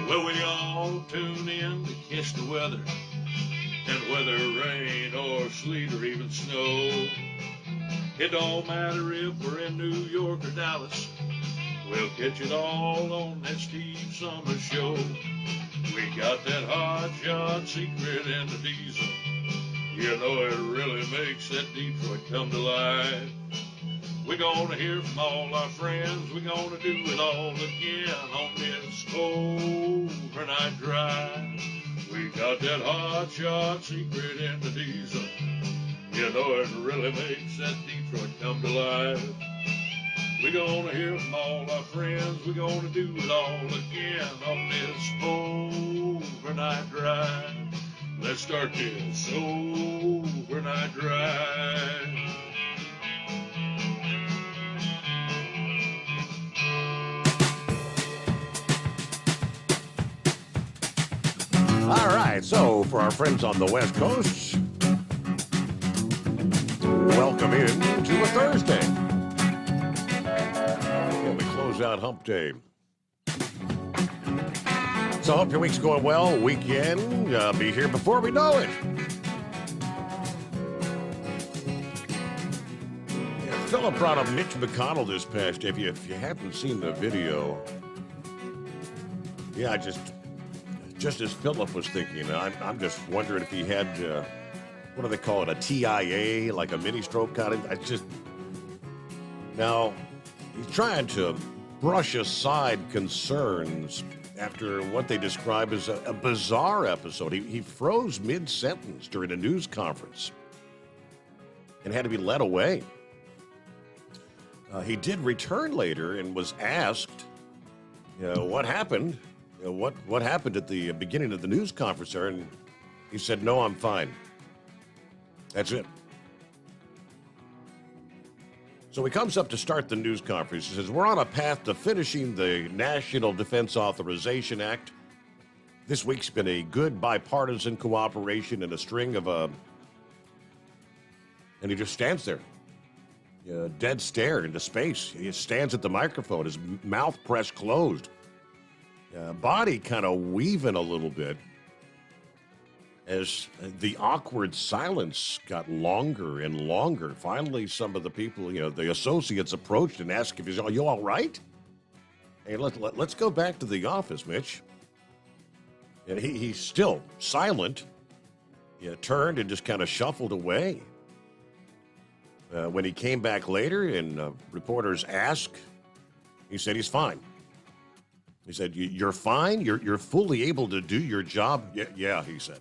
Well, we all tune in to catch the weather, and whether rain or sleet or even snow, it don't matter if we're in New York or Dallas, we'll catch it all on that Steve Summers Show. We got that Hot Shot Secret and the Diesel. You know it really makes that Detroit come to life. We're gonna hear from all our friends. We're gonna do it all again on this overnight drive. We got that Hot Shot Secret in the Diesel. You know it really makes that Detroit come to life. We're gonna hear from all our friends. We're gonna do it all again on this overnight drive. Let's start this overnight drive. All right, so for our friends on the West Coast, welcome in to a Thursday. And we close out Hump Day. So hope your week's going well. Weekend, be here before we know it. Yeah, Philip brought up Mitch McConnell this past day. If you haven't seen the video, yeah, just as Philip was thinking, I'm just wondering if he had, what do they call it, a TIA, like a mini stroke kind of. Now, he's trying to brush aside concerns after what they describe as a bizarre episode. He froze mid-sentence during a news conference and had to be led away. He did return later and was asked, what happened? What happened at the beginning of the news conference there? And he said, no, I'm fine. That's it. So he comes up to start the news conference. He says, we're on a path to finishing the National Defense Authorization Act. This week's been a good bipartisan cooperation and a string of and he just stands there. Dead stare into space. He stands at the microphone, his mouth pressed closed. Body kind of weaving a little bit as the awkward silence got longer and longer. Finally, some of the people, the associates approached and asked if are you all right? Hey, let's go back to the office, Mitch. And he's still silent. He turned and just kind of shuffled away. When he came back later and reporters asked, he said he's fine. He said, you're fine? You're fully able to do your job? Yeah, he said.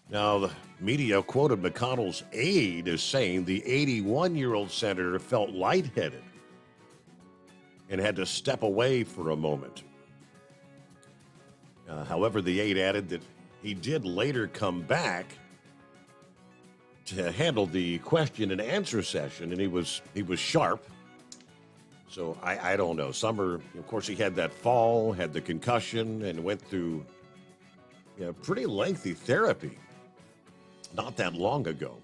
Now, the media quoted McConnell's aide as saying the 81-year-old senator felt lightheaded and had to step away for a moment. However, the aide added that he did later come back handled the question and answer session, and he was sharp. So I don't know. Summer, of course, he had that fall, had the concussion, and went through pretty lengthy therapy not that long ago.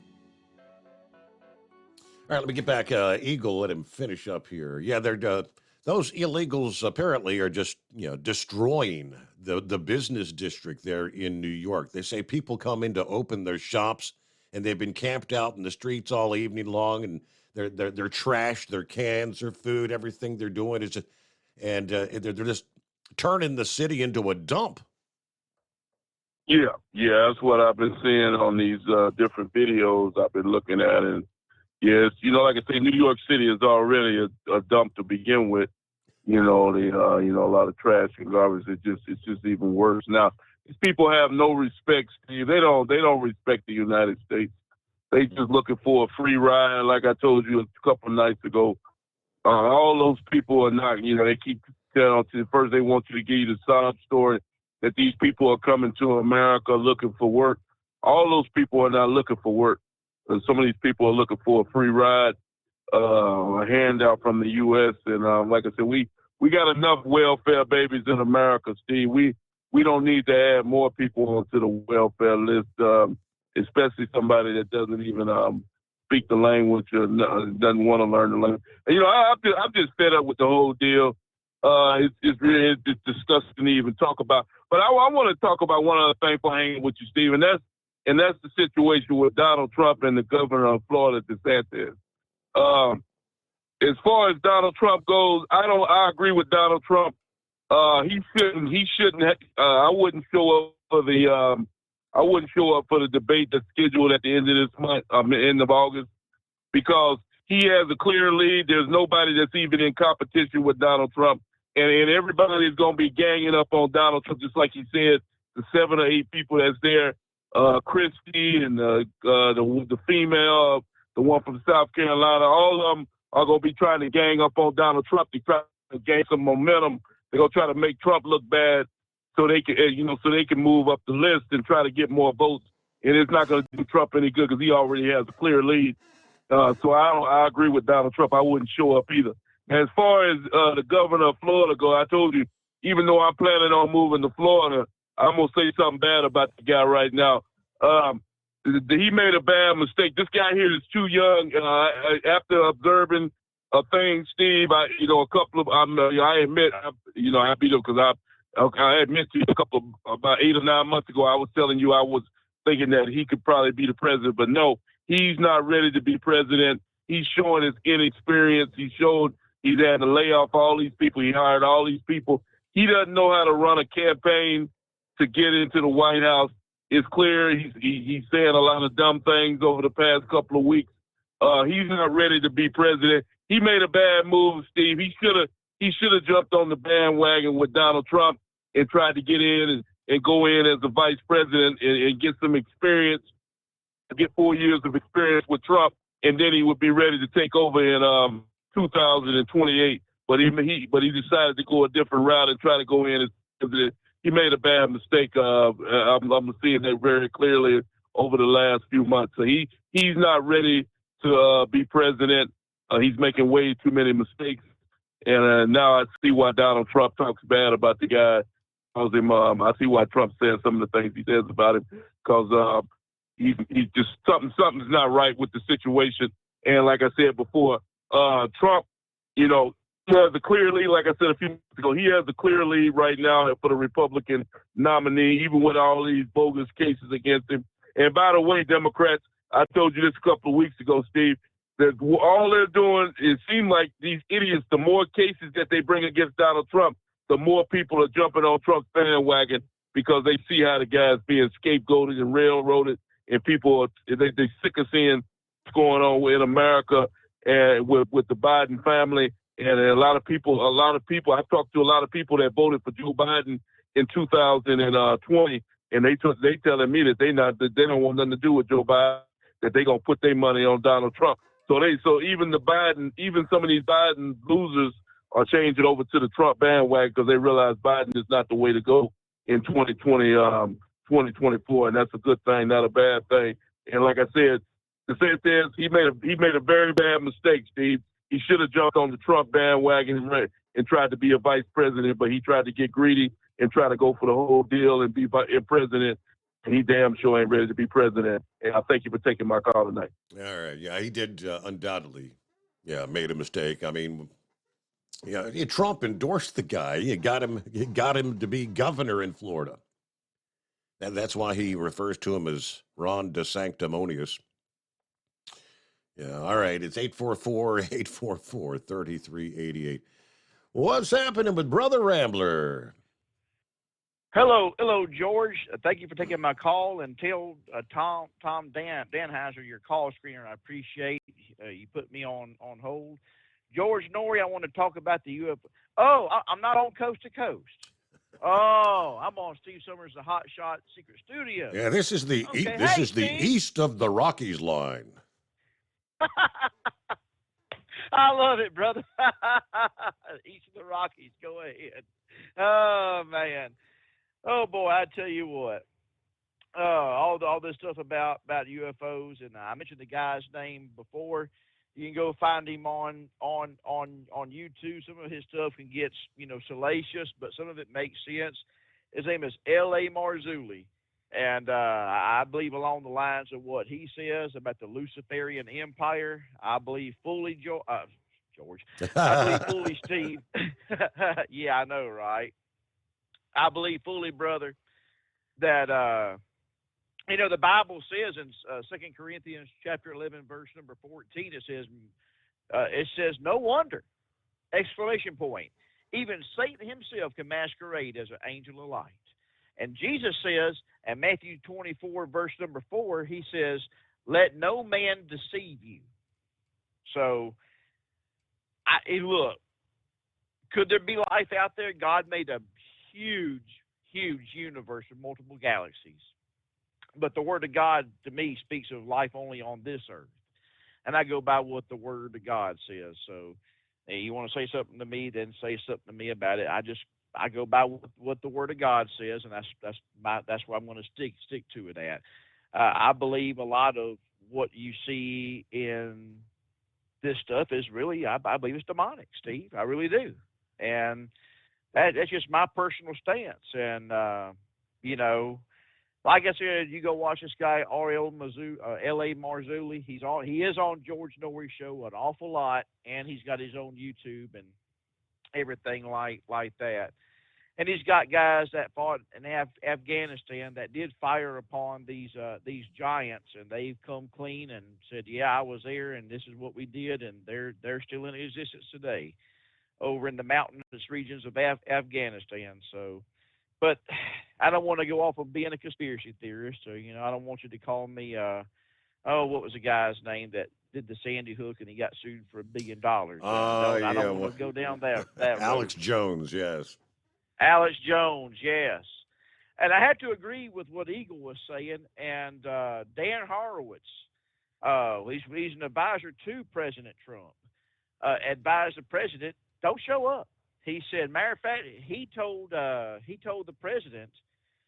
All right, let me get back. Eagle, let him finish up here. Yeah, they're those illegals apparently are just destroying the business district there in New York. They say people come in to open their shops, and they've been camped out in the streets all evening long, and they're trash, their cans, their food, everything they're doing is just, and they're just turning the city into a dump. Yeah, that's what I've been seeing on these different videos I've been looking at, and yes, like I say, New York City is already a dump to begin with. A lot of trash and garbage. It's just even worse now. These people have no respect, Steve. They don't respect the United States. They just looking for a free ride. Like I told you a couple of nights ago, all those people are not. They keep telling you first they want you to give you the sob story that these people are coming to America looking for work. All those people are not looking for work. Some of these people are looking for a free ride, a handout from the U.S. And like I said, we got enough welfare babies in America, Steve. We don't need to add more people onto the welfare list, especially somebody that doesn't even speak the language or doesn't want to learn the language. And, I'm just fed up with the whole deal. It's disgusting to even talk about. But I want to talk about one other thing for hanging with you, Steve, and that's the situation with Donald Trump and the governor of Florida, DeSantis. As far as Donald Trump goes, I agree with Donald Trump. He shouldn't. I wouldn't show up for the debate that's scheduled at the end of this month, end of August, because he has a clear lead. There's nobody that's even in competition with Donald Trump, and everybody is going to be ganging up on Donald Trump, just like he said. The 7 or 8 people that's there, Christie and the female, the one from South Carolina, all of them are going to be trying to gang up on Donald Trump to try to gain some momentum. They're going to try to make Trump look bad so they can move up the list and try to get more votes. And it's not going to do Trump any good because he already has a clear lead. So I agree with Donald Trump. I wouldn't show up either. As far as the governor of Florida go, I told you, even though I'm planning on moving to Florida, I'm going to say something bad about the guy right now. He made a bad mistake. This guy here is too young. After observing a thing, Steve, I admit, I beat him because I admit to you about 8 or 9 months ago, I was telling you I was thinking that he could probably be the president, but no, he's not ready to be president. He's showing his inexperience. He's had to lay off all these people. He hired all these people. He doesn't know how to run a campaign to get into the White House. It's clear he's saying a lot of dumb things over the past couple of weeks. He's not ready to be president. He made a bad move, Steve. He should have jumped on the bandwagon with Donald Trump and tried to get in and go in as the vice president and get some experience, get 4 years of experience with Trump, and then he would be ready to take over in 2028. But he decided to go a different route and try to go in as president. He made a bad mistake. I'm seeing that very clearly over the last few months. So he's not ready to be president. He's making way too many mistakes. And now I see why Donald Trump talks bad about the guy. I see why Trump says some of the things he says about him, because he's just something's not right with the situation. And like I said before, Trump, he has a clear lead. Like I said a few minutes ago, he has a clear lead right now for the Republican nominee, even with all these bogus cases against him. And by the way, Democrats, I told you this a couple of weeks ago, Steve, that all they're doing, it seems like these idiots, the more cases that they bring against Donald Trump, the more people are jumping on Trump's bandwagon because they see how the guy's being scapegoated and railroaded, and people they sick of seeing what's going on in America and with the Biden family. And a lot of people, I've talked to a lot of people that voted for Joe Biden in 2020, and they telling me that they don't want nothing to do with Joe Biden, that they gonna put their money on Donald Trump. So even some of these Biden losers are changing over to the Trump bandwagon because they realize Biden is not the way to go in 2024, and that's a good thing, not a bad thing. And like I said, DeSantis, he made a very bad mistake, Steve. He should have jumped on the Trump bandwagon and tried to be a vice president, but he tried to get greedy and try to go for the whole deal and be president. And he damn sure ain't ready to be president. And I thank you for taking my call tonight. All right. Yeah, he did undoubtedly, made a mistake. I mean, Trump endorsed the guy. He got him to be governor in Florida. And that's why he refers to him as Ron DeSanctimonious. Yeah, all right. It's 844-844-3388. What's happening with Brother Rambler? Hello, George. Thank you for taking my call, and tell Tom Danheiser, your call screener, I appreciate you put me on hold. George Norrie, I want to talk about the UFO. Oh, I'm not on Coast to Coast. Oh, I'm on Steve Summers, the Hot Shot Secret Studio. Yeah, this is the east of the Rockies line. I love it, brother. East of the Rockies. Go ahead. Oh man. Oh boy, I tell you what. All this stuff about UFOs, and I mentioned the guy's name before. You can go find him on YouTube. Some of his stuff can get salacious, but some of it makes sense. His name is L.A. Marzulli, and I believe along the lines of what he says about the Luciferian Empire. I believe fully, George. I believe fully, Steve. Yeah, I know, right? I believe fully, brother, that the Bible says in 2 Corinthians chapter 11, verse number 14, it says, no wonder, exclamation point, even Satan himself can masquerade as an angel of light. And Jesus says in Matthew 24, verse number 4, he says, let no man deceive you. So, look, could there be life out there? God made a huge, huge universe of multiple galaxies. But the Word of God, to me, speaks of life only on this earth. And I go by what the Word of God says. So you want to say something to me, then say something to me about it. I go by what the Word of God says, and that's where I'm going to stick to it at. I believe a lot of what you see in this stuff is really, I believe it's demonic, Steve. I really do. And that's just my personal stance. And, like I said, you go watch this guy, L.A. Marzulli. He is on George Norrie's show an awful lot, and he's got his own YouTube and everything like that. And he's got guys that fought in Afghanistan that did fire upon these giants, and they've come clean and said, yeah, I was there, and this is what we did, and they're still in existence today over in the mountainous regions of Afghanistan. So, but I don't want to go off of being a conspiracy theorist. So, I don't want you to call me, what was the guy's name that did the Sandy Hook and he got sued for $1 billion? I don't want to go down that Alex road. Jones, yes. Alex Jones, yes. And I have to agree with what Eagle was saying. And Dan Horowitz, he's an advisor to President Trump, advised the president, don't show up. He said, matter of fact, he told the president,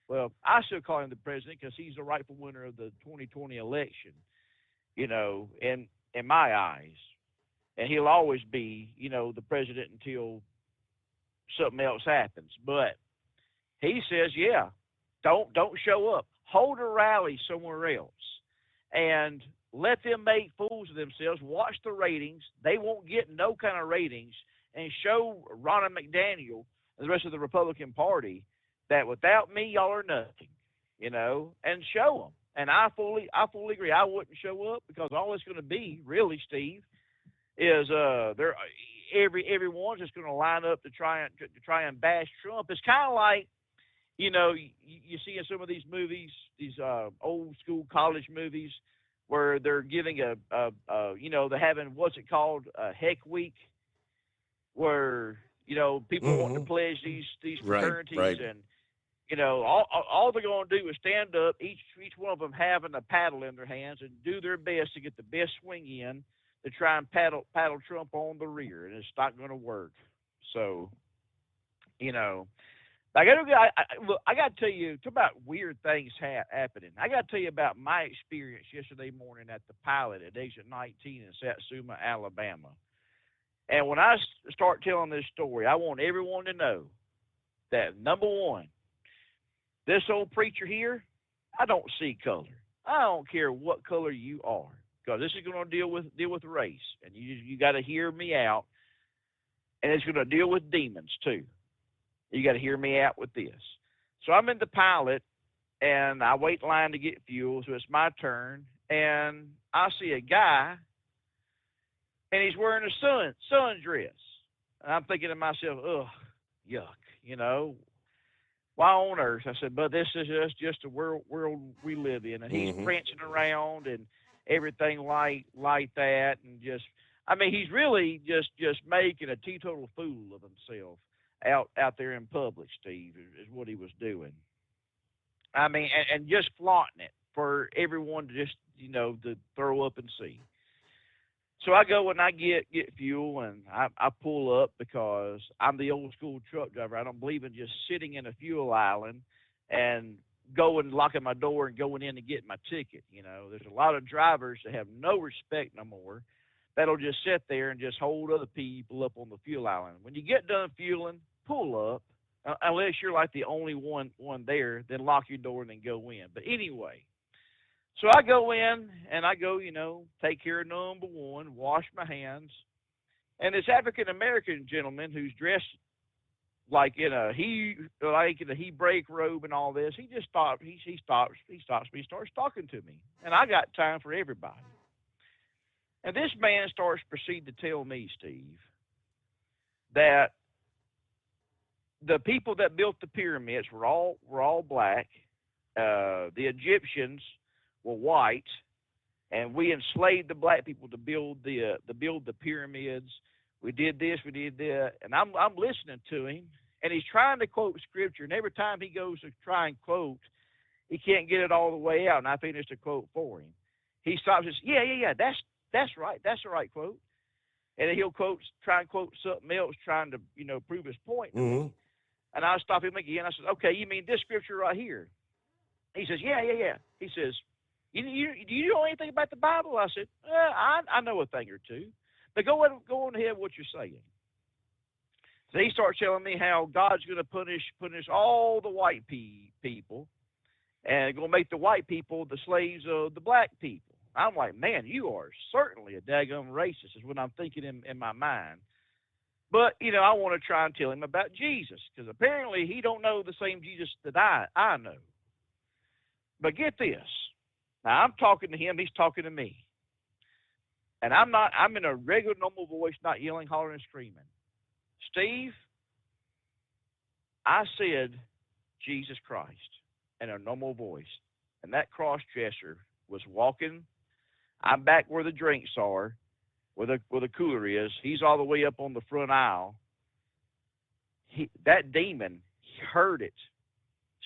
well, I still call him the president because he's the rightful winner of the 2020 election, in my eyes. And he'll always be, the president until something else happens. But he says, yeah, don't show up. Hold a rally somewhere else and let them make fools of themselves. Watch the ratings. They won't get no kind of ratings. And show Ronna McDaniel and the rest of the Republican Party that without me, y'all are nothing, and show them. And I fully agree. I wouldn't show up because all it's going to be, really, Steve, is everyone's just going to line up to try and bash Trump. It's kind of like, you see in some of these movies, these old school college movies, where they're giving they're having what's it called, a Heck Week, where people want to pledge these fraternities, right. And all they're going to do is stand up, each one of them having a paddle in their hands, and do their best to get the best swing in to try and paddle Trump on the rear, and it's not going to work. So, Look, I got to tell you, talk about weird things happening. I got to tell you about my experience yesterday morning at the Pilot at Exit 19 in Satsuma, Alabama. And when I start telling this story, I want everyone to know that, number one, this old preacher here, I don't see color. I don't care what color you are, because this is going to deal with race, and you got to hear me out. And it's going to deal with demons too. You got to hear me out with this. So I'm in the Pilot, and I wait in line to get fuel, so it's my turn. And I see a guy, and he's wearing a sundress. And I'm thinking to myself, ugh, yuck, you know. Why on earth? I said, but this is just the world we live in. And he's prancing around and everything like that. And just, I mean, he's really just making a teetotal fool of himself out there in public, Steve, is what he was doing. I mean, and just flaunting it for everyone to just, you know, to throw up and see. So I go and I get fuel, and I pull up because I'm the old school truck driver. I don't believe in just sitting in a fuel island and going, locking my door and going in and getting my ticket. You know, there's a lot of drivers that have no respect no more that'll just sit there and just hold other people up on the fuel island. When you get done fueling, pull up, unless you're like the only one there, then lock your door and then go in. But anyway, so I go in and I go, you know, take care of number one, wash my hands. And this African-American gentleman who's dressed like in a Hebraic robe and all this, he just stops. He stops me, starts talking to me. And I got time for everybody. And this man proceed to tell me, Steve, that the people that built the pyramids were all black. The Egyptians were white, and we enslaved the black people to build the pyramids. We did this, we did that, and I'm listening to him, and he's trying to quote scripture, and every time he goes to try and quote, he can't get it all the way out, and I finish the quote for him. He stops and says, yeah, that's right, that's the right quote, and then he'll try and quote something else, trying to, you know, prove his point. Mm-hmm. And I stop him again. I said, okay, you mean this scripture right here? He says, yeah. He says, do you know anything about the Bible? I said, I know a thing or two. But go on ahead what you're saying. So he starts telling me how God's going to punish all the white people, and going to make the white people the slaves of the black people. I'm like, man, you are certainly a daggum racist, is what I'm thinking in my mind. But, you know, I want to try and tell him about Jesus, because apparently he don't know the same Jesus that I know. But get this. Now, I'm talking to him. He's talking to me. And I'm in a regular, normal voice, not yelling, hollering, and screaming. Steve, I said Jesus Christ in a normal voice. And that cross-dresser was walking. I'm back where the drinks are, where the cooler is. He's all the way up on the front aisle. That demon heard it.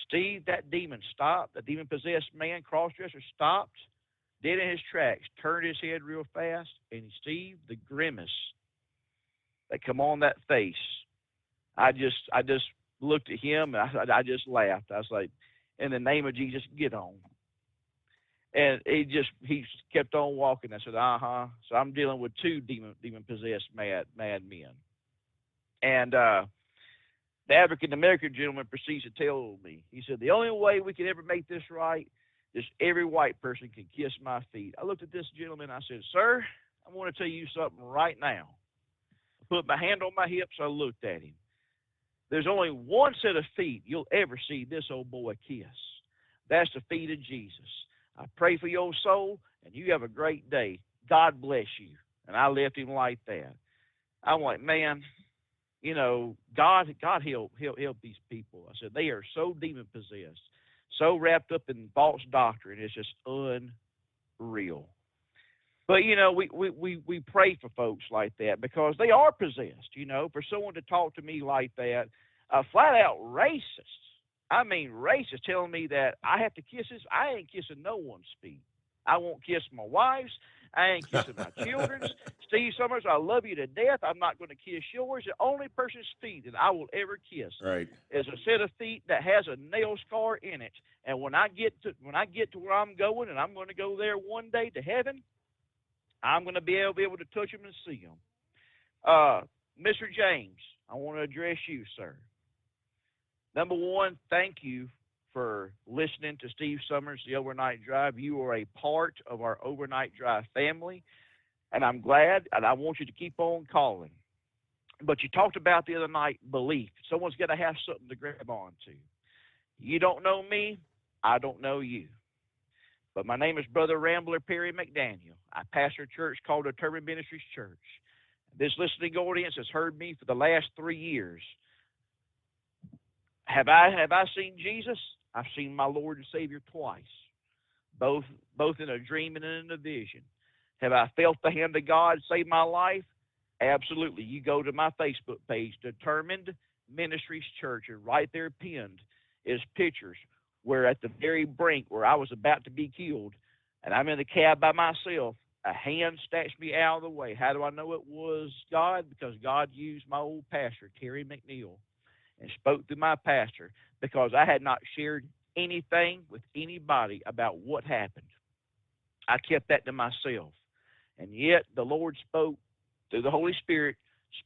Steve, that demon stopped. The demon-possessed man, cross-dresser, stopped, dead in his tracks, turned his head real fast, and Steve, the grimace that come on that face, I just looked at him, and I just laughed. I was like, in the name of Jesus, get on. And he kept on walking. I said, So I'm dealing with two demon-possessed mad men. And the African-American gentleman proceeds to tell me, he said, the only way we can ever make this right is every white person can kiss my feet. I looked at this gentleman, I said, sir, I want to tell you something right now. I put my hand on my hips, I looked at him. There's only one set of feet you'll ever see this old boy kiss. That's the feet of Jesus. I pray for your soul, and you have a great day. God bless you. And I left him like that. I'm like, man, you know, God help these people. I said, they are so demon-possessed, so wrapped up in false doctrine. It's just unreal. But, you know, we pray for folks like that because they are possessed, you know. For someone to talk to me like that, a flat-out racist, I mean racist, telling me that I have to kiss his, I ain't kissing no one's feet. I won't kiss my wife's. I ain't kissing my children's. Steve Summers, I love you to death. I'm not going to kiss yours. The only person's feet that I will ever kiss is a set of feet that has a nail scar in it. And when I get to where I'm going, and I'm going to go there one day to heaven, I'm going to be able to touch them and see them. Mr. James, I want to address you, sir. Number one, thank you for listening to Steve Summers, The Overnight Drive. You are a part of our Overnight Drive family, and I'm glad, and I want you to keep on calling. But you talked about the other night belief. Someone's got to have something to grab on to. You don't know me, I don't know you. But my name is Brother Rambler Perry McDaniel. I pastor a church called the Turban Ministries Church. This listening audience has heard me for the last 3 years. Have I seen Jesus? I've seen my Lord and Savior twice, both in a dream and in a vision. Have I felt the hand of God save my life? Absolutely. You go to my Facebook page, Determined Ministries Church, and right there pinned is pictures where at the very brink where I was about to be killed, and I'm in the cab by myself, a hand snatched me out of the way. How do I know it was God? Because God used my old pastor, Terry McNeil, and spoke through my pastor, because I had not shared anything with anybody about what happened. I kept that to myself. And yet the Lord spoke through the Holy Spirit,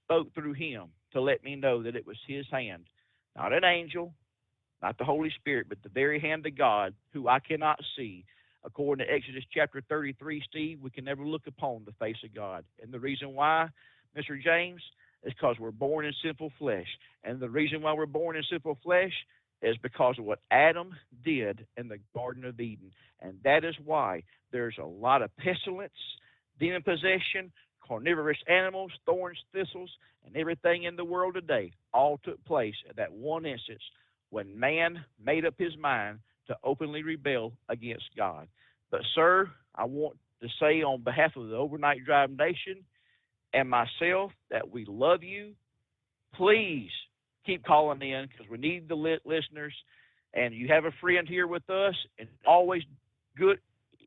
spoke through him to let me know that it was his hand, not an angel, not the Holy Spirit, but the very hand of God, who I cannot see. According to Exodus chapter 33, Steve, we can never look upon the face of God. And the reason why, Mr. James, is because we're born in sinful flesh. And the reason why we're born in sinful flesh is because of what Adam did in the Garden of Eden. And that is why there's a lot of pestilence, demon possession, carnivorous animals, thorns, thistles, and everything in the world today all took place at that one instance when man made up his mind to openly rebel against God. But, sir, I want to say on behalf of the Overnight Drive Nation and myself that we love you. Please keep calling in, because we need the listeners. And you have a friend here with us, and always good.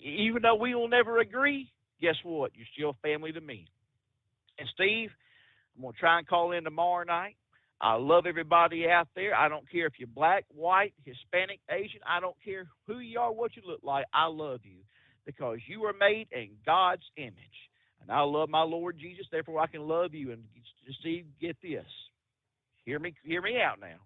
Even though we will never agree, guess what? You're still family to me. And, Steve, I'm going to try and call in tomorrow night. I love everybody out there. I don't care if you're black, white, Hispanic, Asian. I don't care who you are, what you look like. I love you because you are made in God's image. And I love my Lord Jesus, therefore I can love you. And Steve, get this. Hear me out now.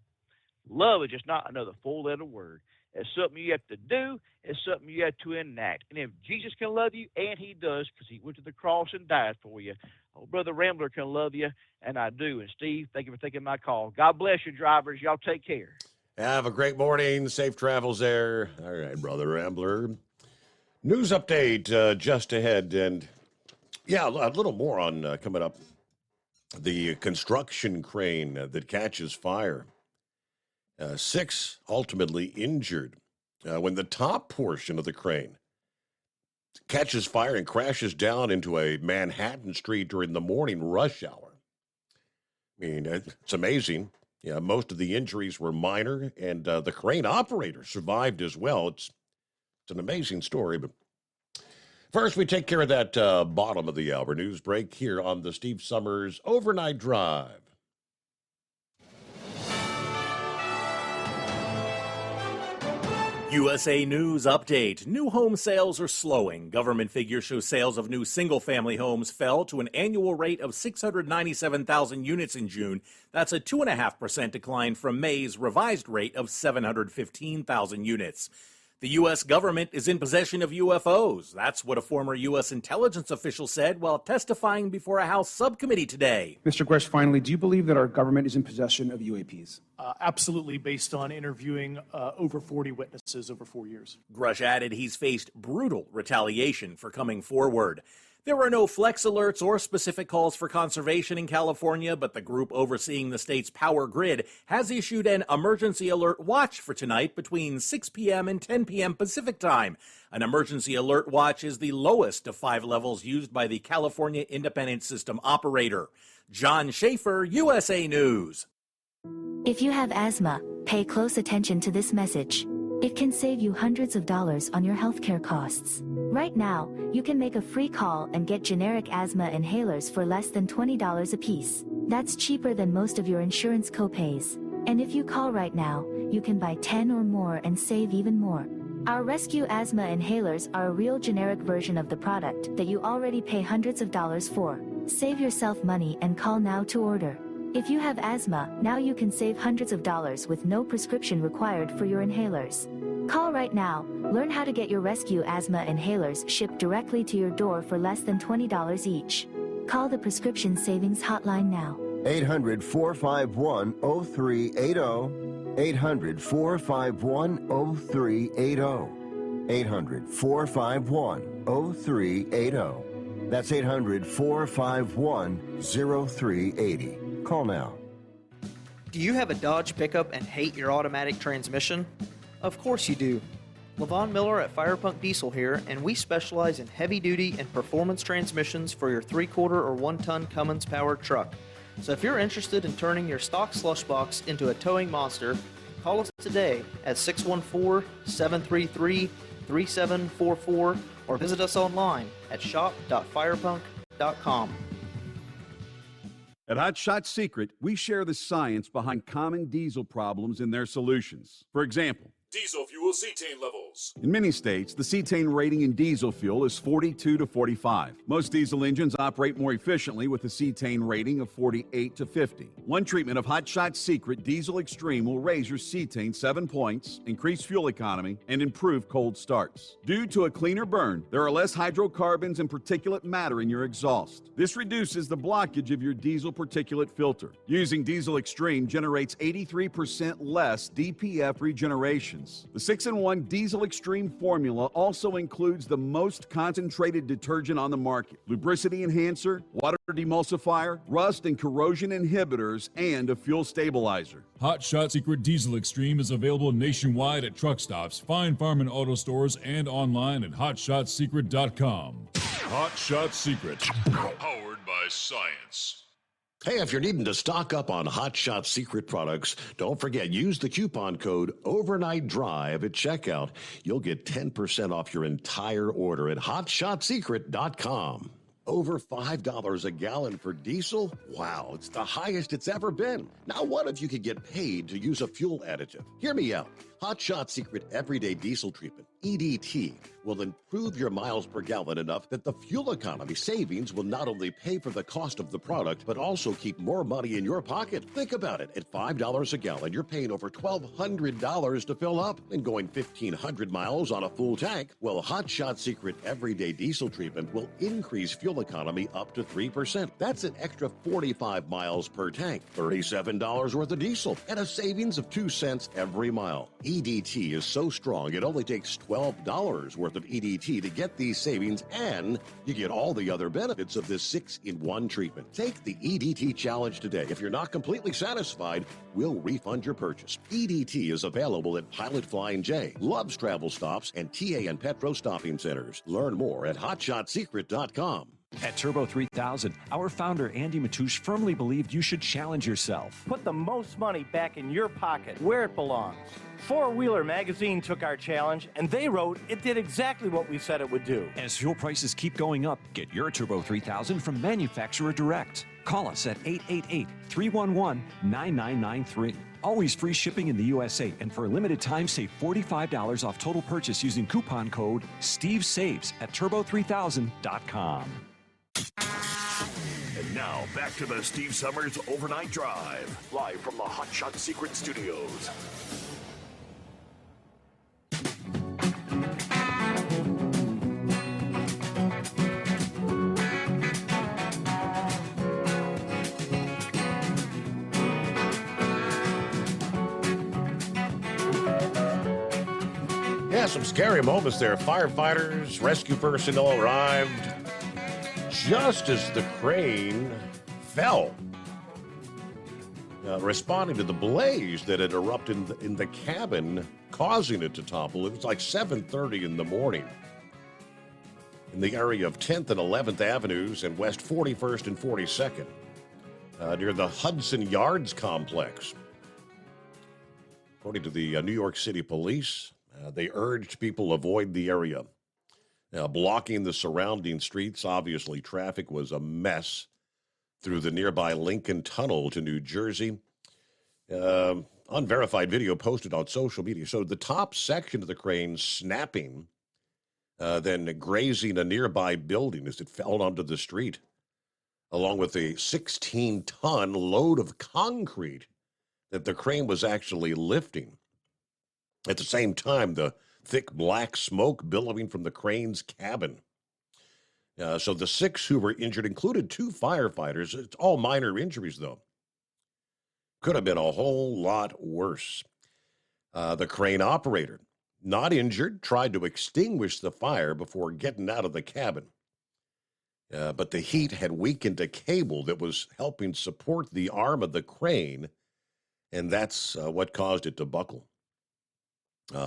Love is just not another four-letter word. It's something you have to do. It's something you have to enact. And if Jesus can love you, and he does, because he went to the cross and died for you, old Brother Rambler can love you, and I do. And Steve, thank you for taking my call. God bless you, drivers. Y'all take care. Have a great morning. Safe travels there. All right, Brother Rambler. News update just ahead. And, yeah, a little more on coming up. The construction crane that catches fire. 6 ultimately injured when the top portion of the crane catches fire and crashes down into a Manhattan street during the morning rush hour. I mean, it's amazing. Yeah, most of the injuries were minor, and the crane operator survived as well. It's an amazing story. But first, we take care of that bottom of the hour news break here on the Steve Summers Overnight Drive. USA News Update. New home sales are slowing. Government figures show sales of new single-family homes fell to an annual rate of 697,000 units in June. That's a 2.5% decline from May's revised rate of 715,000 units. The U.S. government is in possession of UFOs. That's what a former U.S. intelligence official said while testifying before a House subcommittee today. Mr. Grush, finally, do you believe that our government is in possession of UAPs? Absolutely, based on interviewing over 40 witnesses over 4 years. Grush added he's faced brutal retaliation for coming forward. There were no flex alerts or specific calls for conservation in California, but the group overseeing the state's power grid has issued an emergency alert watch for tonight between 6 p.m. and 10 p.m. Pacific time. An emergency alert watch is the lowest of 5 levels used by the California Independent System Operator. John Schaefer, USA News. If you have asthma, pay close attention to this message. It can save you hundreds of dollars on your healthcare costs. Right now, you can make a free call and get generic asthma inhalers for less than $20 a piece. That's cheaper than most of your insurance copays. And if you call right now, you can buy 10 or more and save even more. Our Rescue Asthma Inhalers are a real generic version of the product that you already pay hundreds of dollars for. Save yourself money and call now to order. If you have asthma, now you can save hundreds of dollars with no prescription required for your inhalers. Call right now. Learn how to get your Rescue Asthma Inhalers shipped directly to your door for less than $20 each. Call the Prescription Savings Hotline now. 800-451-0380. 800-451-0380. 800-451-0380. That's 800-451-0380. Call now. Do you have a Dodge pickup and hate your automatic transmission? Of course you do. Levon Miller at Firepunk Diesel here, and we specialize in heavy-duty and performance transmissions for your 3/4 or 1-ton Cummins-powered truck. So if you're interested in turning your stock slush box into a towing monster, call us today at 614-733-3744 or visit us online at shop.firepunk.com. At Hot Shot Secret, we share the science behind common diesel problems and their solutions. For example, Diesel fuel cetane levels. in many states, the cetane rating in diesel fuel is 42 to 45. Most diesel engines operate more efficiently with a cetane rating of 48 to 50. One treatment of Hot Shot Secret Diesel Extreme will raise your cetane 7 points, increase fuel economy, and improve cold starts. Due to a cleaner burn, there are less hydrocarbons and particulate matter in your exhaust. This reduces the blockage of your diesel particulate filter. Using Diesel Extreme generates 83% less DPF regeneration. The 6-in-1 Diesel Extreme formula also includes the most concentrated detergent on the market, lubricity enhancer, water demulsifier, rust and corrosion inhibitors, and a fuel stabilizer. Hot Shot Secret Diesel Extreme is available nationwide at truck stops, Fine Farm and auto stores, and online at hotshotsecret.com. Hot Shot Secret, powered by science. Hey, if you're needing to stock up on Hot Shot Secret products, don't forget, use the coupon code Overnight Drive at checkout. You'll get 10% off your entire order at hotshotsecret.com. Over $5 a gallon for diesel? Wow, it's the highest it's ever been. Now, what if you could get paid to use a fuel additive? Hear me out. Hot Shot Secret Everyday Diesel Treatment, EDT, will improve your miles per gallon enough that the fuel economy savings will not only pay for the cost of the product, but also keep more money in your pocket. Think about it. At $5 a gallon, you're paying over $1,200 to fill up and going 1,500 miles on a full tank. Well, Hot Shot Secret Everyday Diesel Treatment will increase fuel economy up to 3%. That's an extra 45 miles per tank, $37 worth of diesel, and a savings of 2 cents every mile. EDT is so strong, it only takes $12 worth of EDT to get these savings, and you get all the other benefits of this 6-in-1 treatment. Take the EDT challenge today. If you're not completely satisfied, we'll refund your purchase. EDT is available at Pilot Flying J, Love's Travel Stops, and TA and Petro Stopping Centers. Learn more at hotshotsecret.com. At Turbo 3000, our founder Andy Matouche firmly believed you should challenge yourself. Put the most money back in your pocket, where it belongs. Four Wheeler magazine took our challenge, and they wrote it did exactly what we said it would do. As fuel prices keep going up, get your Turbo 3000 from manufacturer direct. Call us at 888-311-9993. Always free shipping in the USA, and for a limited time, save $45 off total purchase using coupon code STEVESAVES at turbo3000.com. And now, back to the Steve Summers Overnight Drive, live from the Hot Shot Secret Studios. Yeah, some scary moments there. Firefighters, rescue personnel arrived just as the crane fell, responding to the blaze that had erupted in the cabin, causing it to topple. It was like 7:30 in the morning in the area of 10th and 11th Avenues and West 41st and 42nd, near the Hudson Yards complex. According to the New York City Police, they urged people avoid the area. blocking the surrounding streets. Obviously, traffic was a mess through the nearby Lincoln Tunnel to New Jersey. Unverified video posted on social media showed the top section of the crane snapping, then grazing a nearby building as it fell onto the street, along with a 16-ton load of concrete that the crane was actually lifting. At the same time, the thick black smoke billowing from the crane's cabin. So the 6 who were injured included 2 firefighters. It's all minor injuries, though. Could have been a whole lot worse. The crane operator, not injured, tried to extinguish the fire before getting out of the cabin. But the heat had weakened a cable that was helping support the arm of the crane, and that's what caused it to buckle.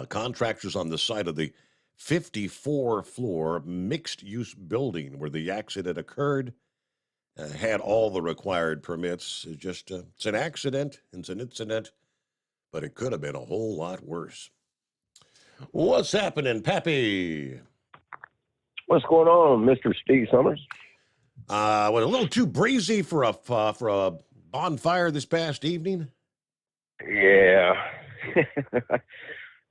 Contractors on the site of the 54-floor mixed-use building where the accident occurred had all the required permits. It's an accident, it's an incident, but it could have been a whole lot worse. What's happening, Pappy? What's going on, Mr. Steve Summers? A little too breezy for a bonfire this past evening. Yeah.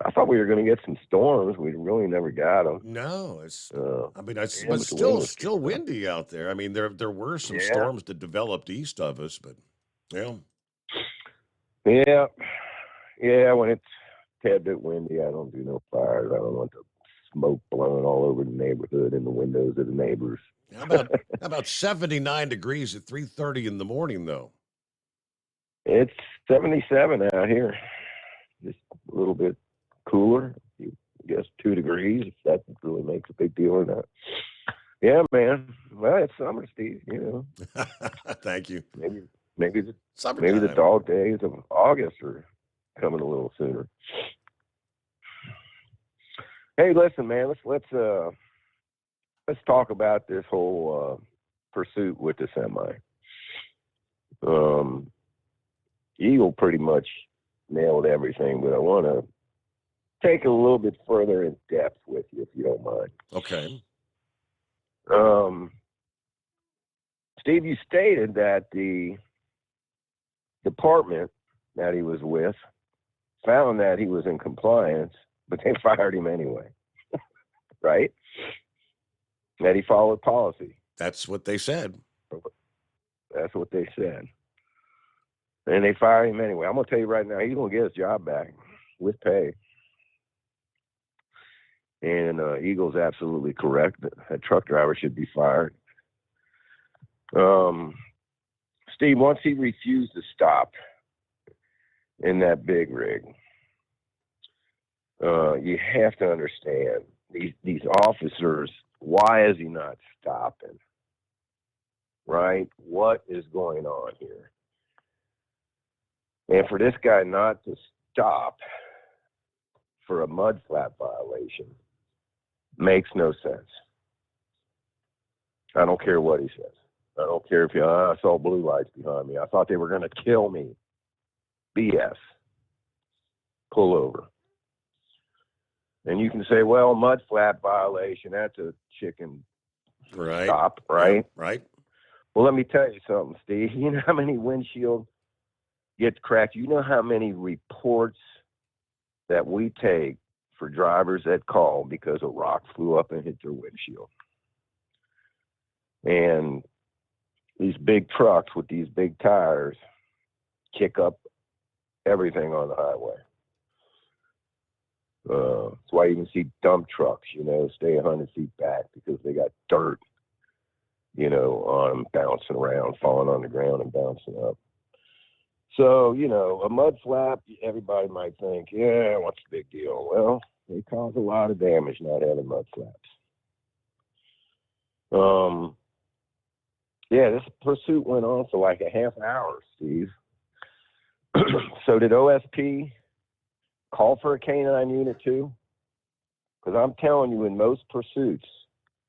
I thought we were going to get some storms. We really never got them. No, it's still windy out there. I mean, there were some storms that developed east of us, but yeah. Yeah. When it's a tad bit windy, I don't do no fires. I don't want the smoke blowing all over the neighborhood and the windows of the neighbors. How about 79 degrees at 3:30 in the morning, though? It's 77 out here. Just a little bit cooler, I guess 2 degrees, if that really makes a big deal or not. Yeah, man. Well, it's summer, Steve, you know. Thank you. Maybe the dog days of August are coming a little sooner. Hey, listen, man, let's talk about this whole pursuit with the semi. Eagle pretty much nailed everything, but I want to take it a little bit further in depth with you, if you don't mind. Okay. Steve, you stated that the department that he was with found that he was in compliance, but they fired him anyway, right? That he followed policy. That's what they said. That's what they said. And they fired him anyway. I'm going to tell you right now, he's going to get his job back with pay. And Eagle's absolutely correct. A truck driver should be fired. Steve, once he refused to stop in that big rig, you have to understand these officers, why is he not stopping? Right? What is going on here? And for this guy not to stop for a mud flap violation makes no sense. I don't care what he says. I don't care if I saw blue lights behind me. I thought they were going to kill me. BS. Pull over. And you can say, well, mud flap violation, that's a chicken stop, right? Right. Well, let me tell you something, Steve. You know how many windshields get cracked? You know how many reports that we take for drivers that call because a rock flew up and hit their windshield? And these big trucks with these big tires kick up everything on the highway. That's why you can see dump trucks, stay 100 feet back because they got dirt, on them, bouncing around, falling on the ground and bouncing up. So, a mud flap, everybody might think, yeah, what's the big deal? Well, they cause a lot of damage not having mud flaps. Yeah, this pursuit went on for like a half hour, Steve. So did OSP call for a K-9 unit too? Because I'm telling you, in most pursuits,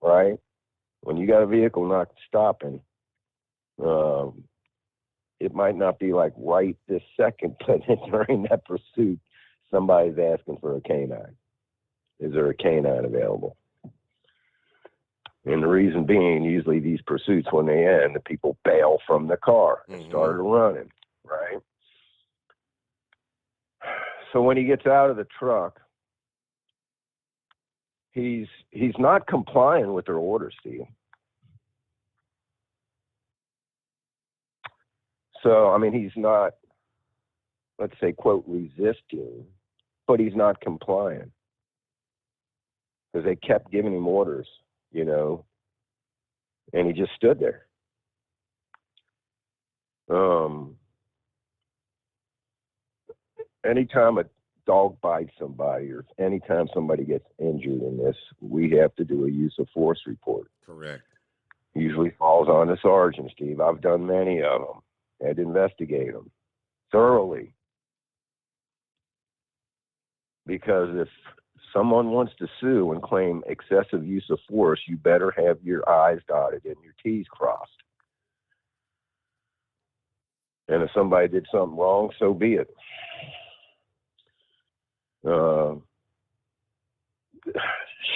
right, when you got a vehicle not stopping, it might not be like right this second, but during that pursuit, somebody's asking for a K-9. Is there a K-9 available? And the reason being, usually these pursuits, when they end, the people bail from the car and start running, right? So when he gets out of the truck, he's not complying with their orders, Steve. So, I mean, he's not, let's say, quote, resisting, but he's not complying. Because they kept giving him orders, you know, and he just stood there. Anytime a dog bites somebody or anytime somebody gets injured in this, we have to do a use of force report. Correct. Usually falls on the sergeant, Steve. I've done many of them. Had to investigate them thoroughly. Because if someone wants to sue and claim excessive use of force, you better have your I's dotted and your T's crossed. And if somebody did something wrong, so be it.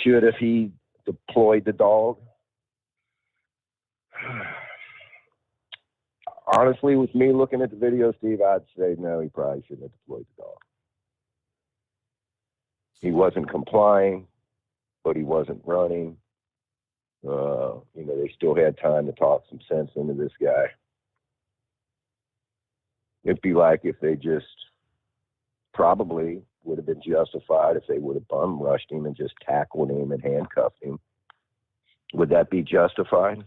Should have he deployed the dog? Honestly, with me looking at the video, Steve, I'd say no, he probably shouldn't have deployed the dog. He wasn't complying, but he wasn't running. You know, they still had time to talk some sense into this guy. It'd be like if they just probably would have been justified if they would have bum rushed him and just tackled him and handcuffed him. Would that be justified?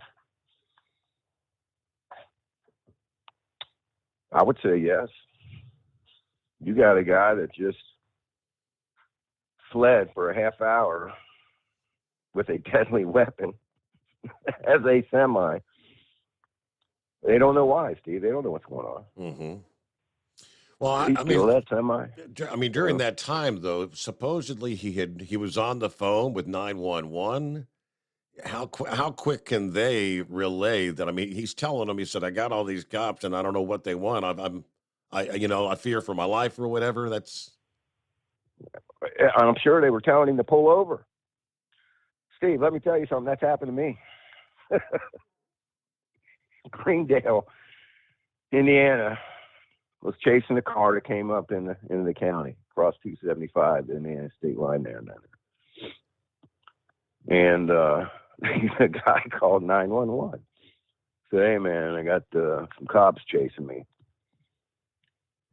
I would say yes. You got a guy that just fled for a half hour with a deadly weapon as a semi. They don't know why, Steve. They don't know what's going on. Mm-hmm. Well, I mean, during that time, though, supposedly he was on the phone with 911. How quick can they relay that? I mean, he's telling them, he said, "I got all these cops, and I don't know what they want. I fear for my life or whatever." I'm sure they were telling him to pull over. Steve, let me tell you something. That's happened to me. Greendale, Indiana, was chasing a car that came up in the county, across 275, the Indiana state line there. And the guy called 911. Said, "Hey, man, I got some cops chasing me."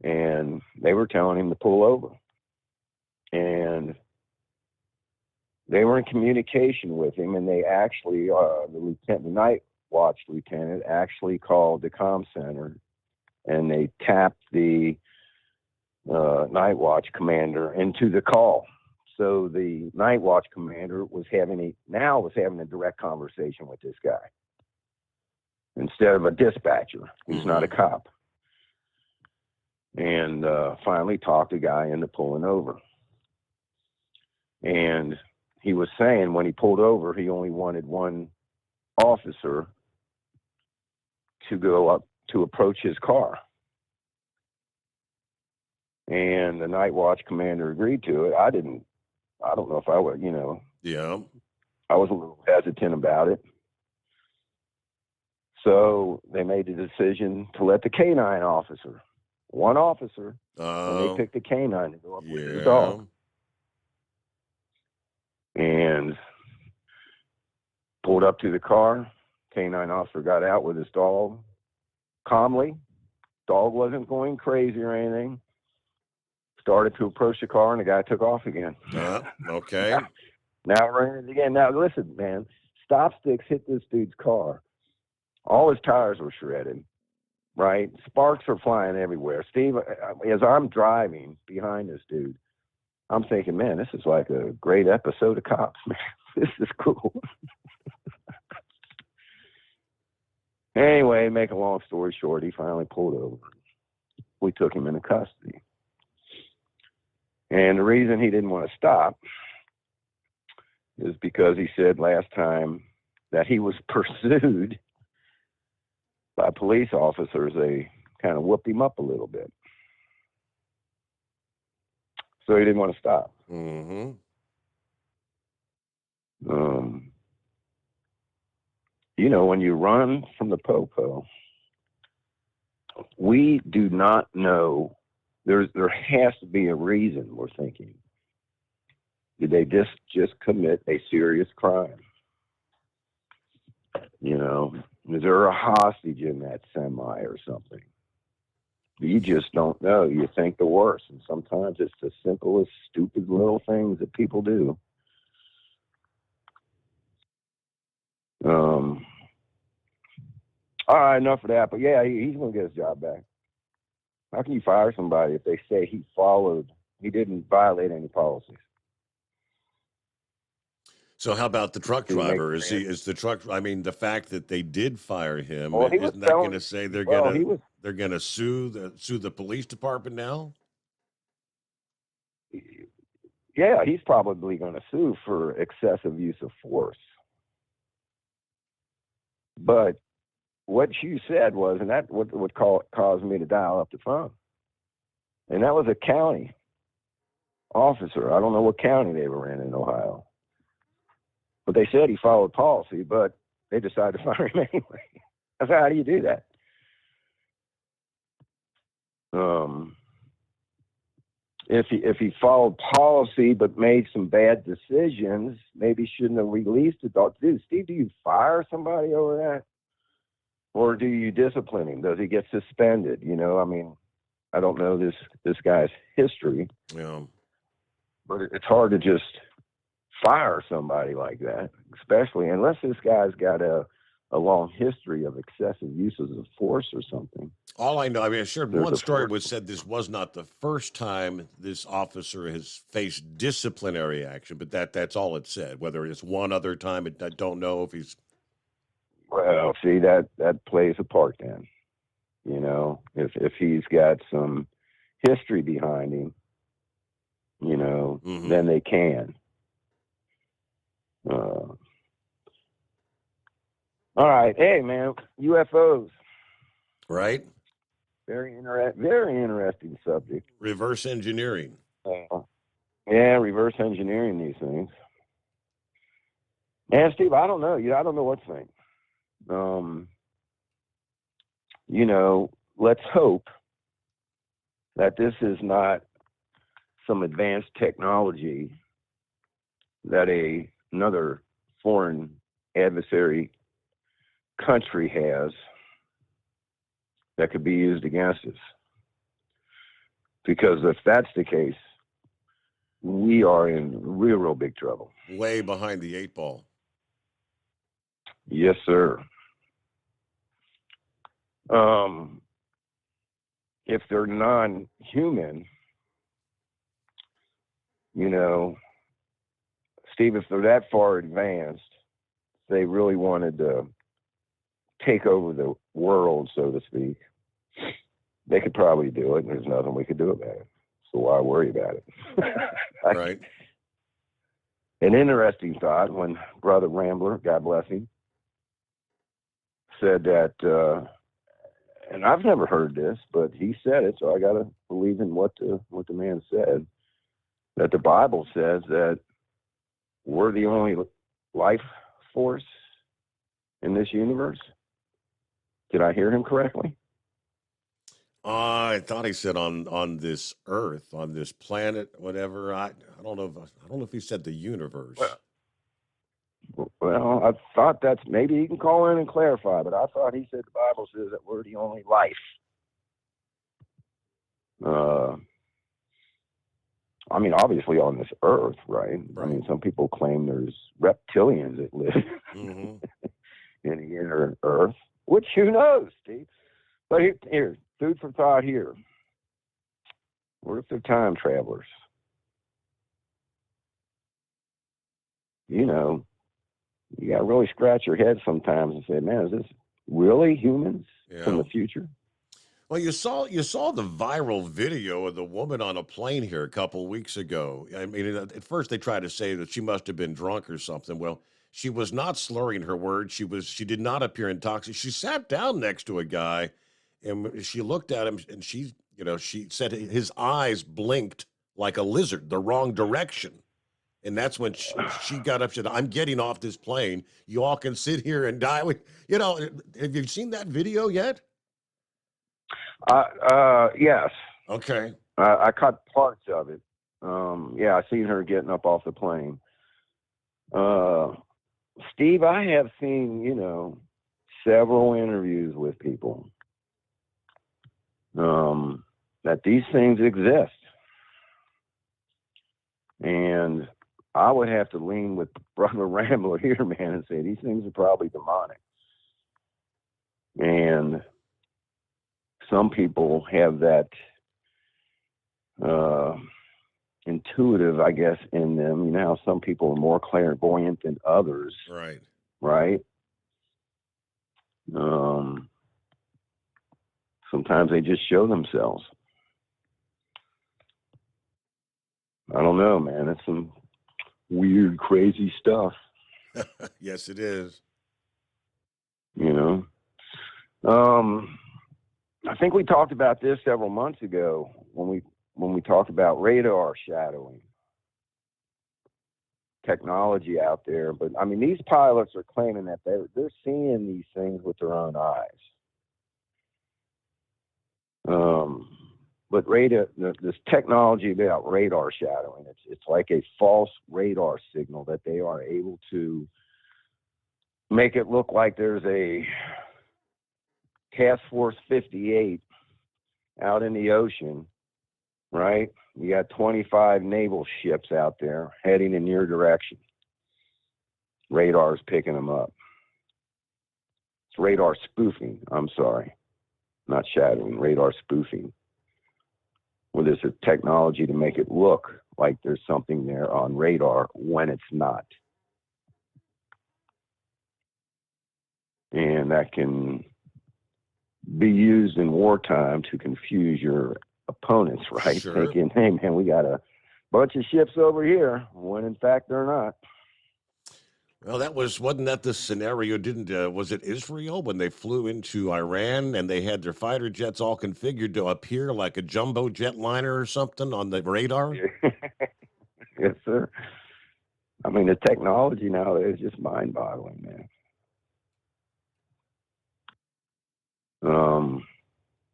And they were telling him to pull over. And they were in communication with him, and they actually, the night watch lieutenant actually called the comm center, and they tapped the night watch commander into the call. So the night watch commander was having a direct conversation with this guy instead of a dispatcher who's not a cop. And finally talked the guy into pulling over. And he was saying when he pulled over, he only wanted one officer to go up to approach his car. And the night watch commander agreed to it. I don't know if I would, Yeah. I was a little hesitant about it. So they made the decision to let the canine officer, one officer, and they picked the canine to go up with the dog. And pulled up to the car. Canine officer got out with his dog calmly. Dog wasn't going crazy or anything. Started to approach the car, and the guy took off again. Okay. Now ran it again. Now listen, man. Stop sticks hit this dude's car. All his tires were shredded. Right? Sparks are flying everywhere. Steve, as I'm driving behind this dude, I'm thinking, man, this is like a great episode of Cops, man. This is cool. Anyway, make a long story short, he finally pulled over. We took him into custody. And the reason he didn't want to stop is because he said last time that he was pursued by police officers. They kind of whooped him up a little bit. So he didn't want to stop. Mm-hmm. you know, when you run from the popo, we do not know. There has to be a reason, we're thinking. Did they just commit a serious crime? You know, is there a hostage in that semi or something? You just don't know. You think the worst. And sometimes it's the simplest, stupid little things that people do. All right, enough of that. But yeah, he's going to get his job back. How can you fire somebody if they say he didn't violate any policies? So how about the truck driver? Is the truck? I mean, the fact that they did fire him, Well, isn't that going to say they're going to sue the police department now? Yeah, he's probably going to sue for excessive use of force. But what you said was, and that what caused me to dial up the phone, and that was a county officer. I don't know what county they were in Ohio. But they said he followed policy, but they decided to fire him anyway. I said, how do you do that? If he followed policy but made some bad decisions, maybe shouldn't have released the dog. Dude, Steve, do you fire somebody over that? Or do you discipline him? Does he get suspended? You know, I mean, I don't know this guy's history. Yeah. But it's hard to just fire somebody like that, especially unless this guy's got a long history of excessive uses of force or something. All I know, I mean, sure, one story was said this was not the first time this officer has faced disciplinary action, but that's all it said. Whether it's one other time, I don't know if he's... Well, see, that plays a part then. You know, if he's got some history behind him, you know, then they can. All right. Hey, man, UFOs. Right. Very interesting subject. Reverse engineering. Yeah, reverse engineering these things. And Steve, I don't know. I don't know what to think. You know, let's hope that this is not some advanced technology that another foreign adversary country has that could be used against us. Because if that's the case, we are in real big trouble. Way behind the 8 ball. Yes, sir. If they're non-human, you know, Steve, if they're that far advanced, they really wanted to take over the world, so to speak, they could probably do it, and there's nothing we could do about it. So why worry about it? Right. An interesting thought when Brother Rambler, God bless him, said that, and I've never heard this, but he said it, so I got to believe in what the man said, that the Bible says that we're the only life force in this universe. Did I hear him correctly? I thought he said on this Earth, on this planet, whatever. I don't know if he said the universe. Well, I thought that's, maybe he can call in and clarify, but I thought he said the Bible says that we're the only life. I mean, obviously on this Earth, right? I mean, some people claim there's reptilians that live in the inner Earth, which who knows, Steve? But here, food for thought here. What if they're time travelers? You know, you got to really scratch your head sometimes and say, man, is this really humans from the future? Well, you saw the viral video of the woman on a plane here a couple of weeks ago. I mean, at first they tried to say that she must have been drunk or something. Well, she was not slurring her words. She did not appear intoxicated. She sat down next to a guy, and she looked at him, and she said his eyes blinked like a lizard, the wrong direction. And that's when she got up. She said, "I'm getting off this plane. You all can sit here and die." You know, have you seen that video yet? Yes. Okay. I caught parts of it. Yeah, I seen her getting up off the plane. Steve, I have seen, several interviews with people that these things exist. And I would have to lean with Brother Rambler here, man, and say these things are probably demonic. And some people have that intuitive, I guess, in them. You know how some people are more clairvoyant than others. Right. Right? Sometimes they just show themselves. I don't know, man. It's some weird, crazy stuff. Yes, it is. I think we talked about this several months ago when we talked about radar shadowing technology out there. But I mean, these pilots are claiming that they're seeing these things with their own eyes. But this technology about radar shadowing, it's like a false radar signal that they are able to make it look like there's a Task Force 58 out in the ocean, right? You got 25 naval ships out there heading in your direction. Radar's picking them up. It's radar spoofing. I'm sorry. Not shadowing, radar spoofing. Where there's a technology to make it look like there's something there on radar when it's not. And that can be used in wartime to confuse your opponents, right? Sure. Thinking, hey, man, we got a bunch of ships over here, when in fact they're not. Well, wasn't that the scenario? Was it Israel when they flew into Iran and they had their fighter jets all configured to appear like a jumbo jetliner or something on the radar? Yes, sir. I mean, the technology now is just mind-boggling, man.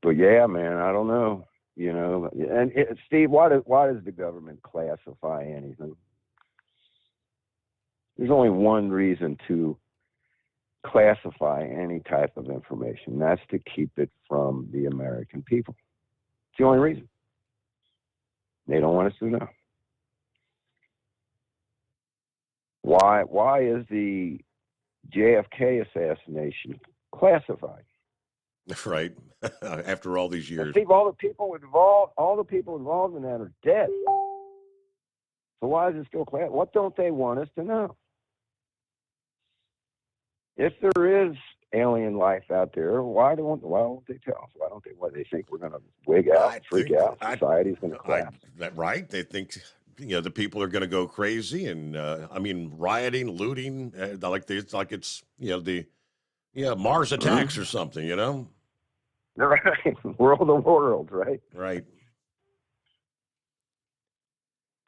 But yeah, man, I don't know, And Steve, why does the government classify anything? There's only one reason to classify any type of information. That's to keep it from the American people. It's the only reason. They don't want us to know. Why is the JFK assassination classified? Right. After all these years. Steve, all the people involved in that are dead. So why is it still classified? What don't they want us to know? If there is alien life out there, why don't they tell us? Why they think we're going to wig out, freak out? Society's going to collapse. Right? They think the people are going to go crazy and rioting, looting, it's Mars attacks or something, Right. World of worlds, right? Right.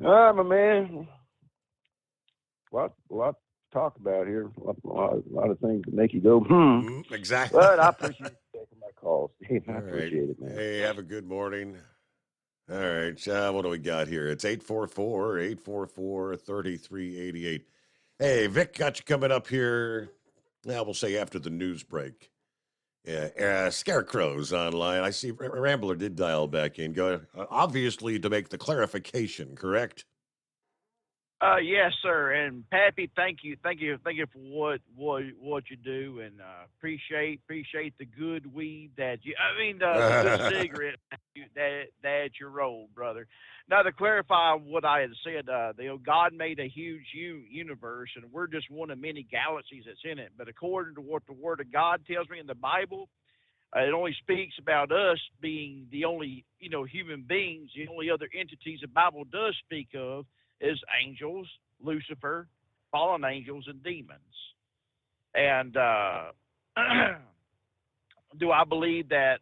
All right, my man. A lot to talk about here. A lot of things that make you go, Exactly. But I appreciate you taking my call, Steve. I appreciate it, man. Hey, have a good morning. All right. What do we got here? It's 844-844-3388. Hey, Vic, got you coming up here. Now we'll say after the news break. Yeah, Scarecrow's online. I see Rambler did dial back in. Go obviously to make the clarification, correct? Yes, sir. And Pappy, thank you for what you do, and appreciate the good weed the good cigarette that you roll, brother. Now, to clarify what I had said, God made a huge universe, and we're just one of many galaxies that's in it. But according to what the Word of God tells me in the Bible, it only speaks about us being the only human beings. The only other entities the Bible does speak of is angels, Lucifer, fallen angels, and demons. And do I believe that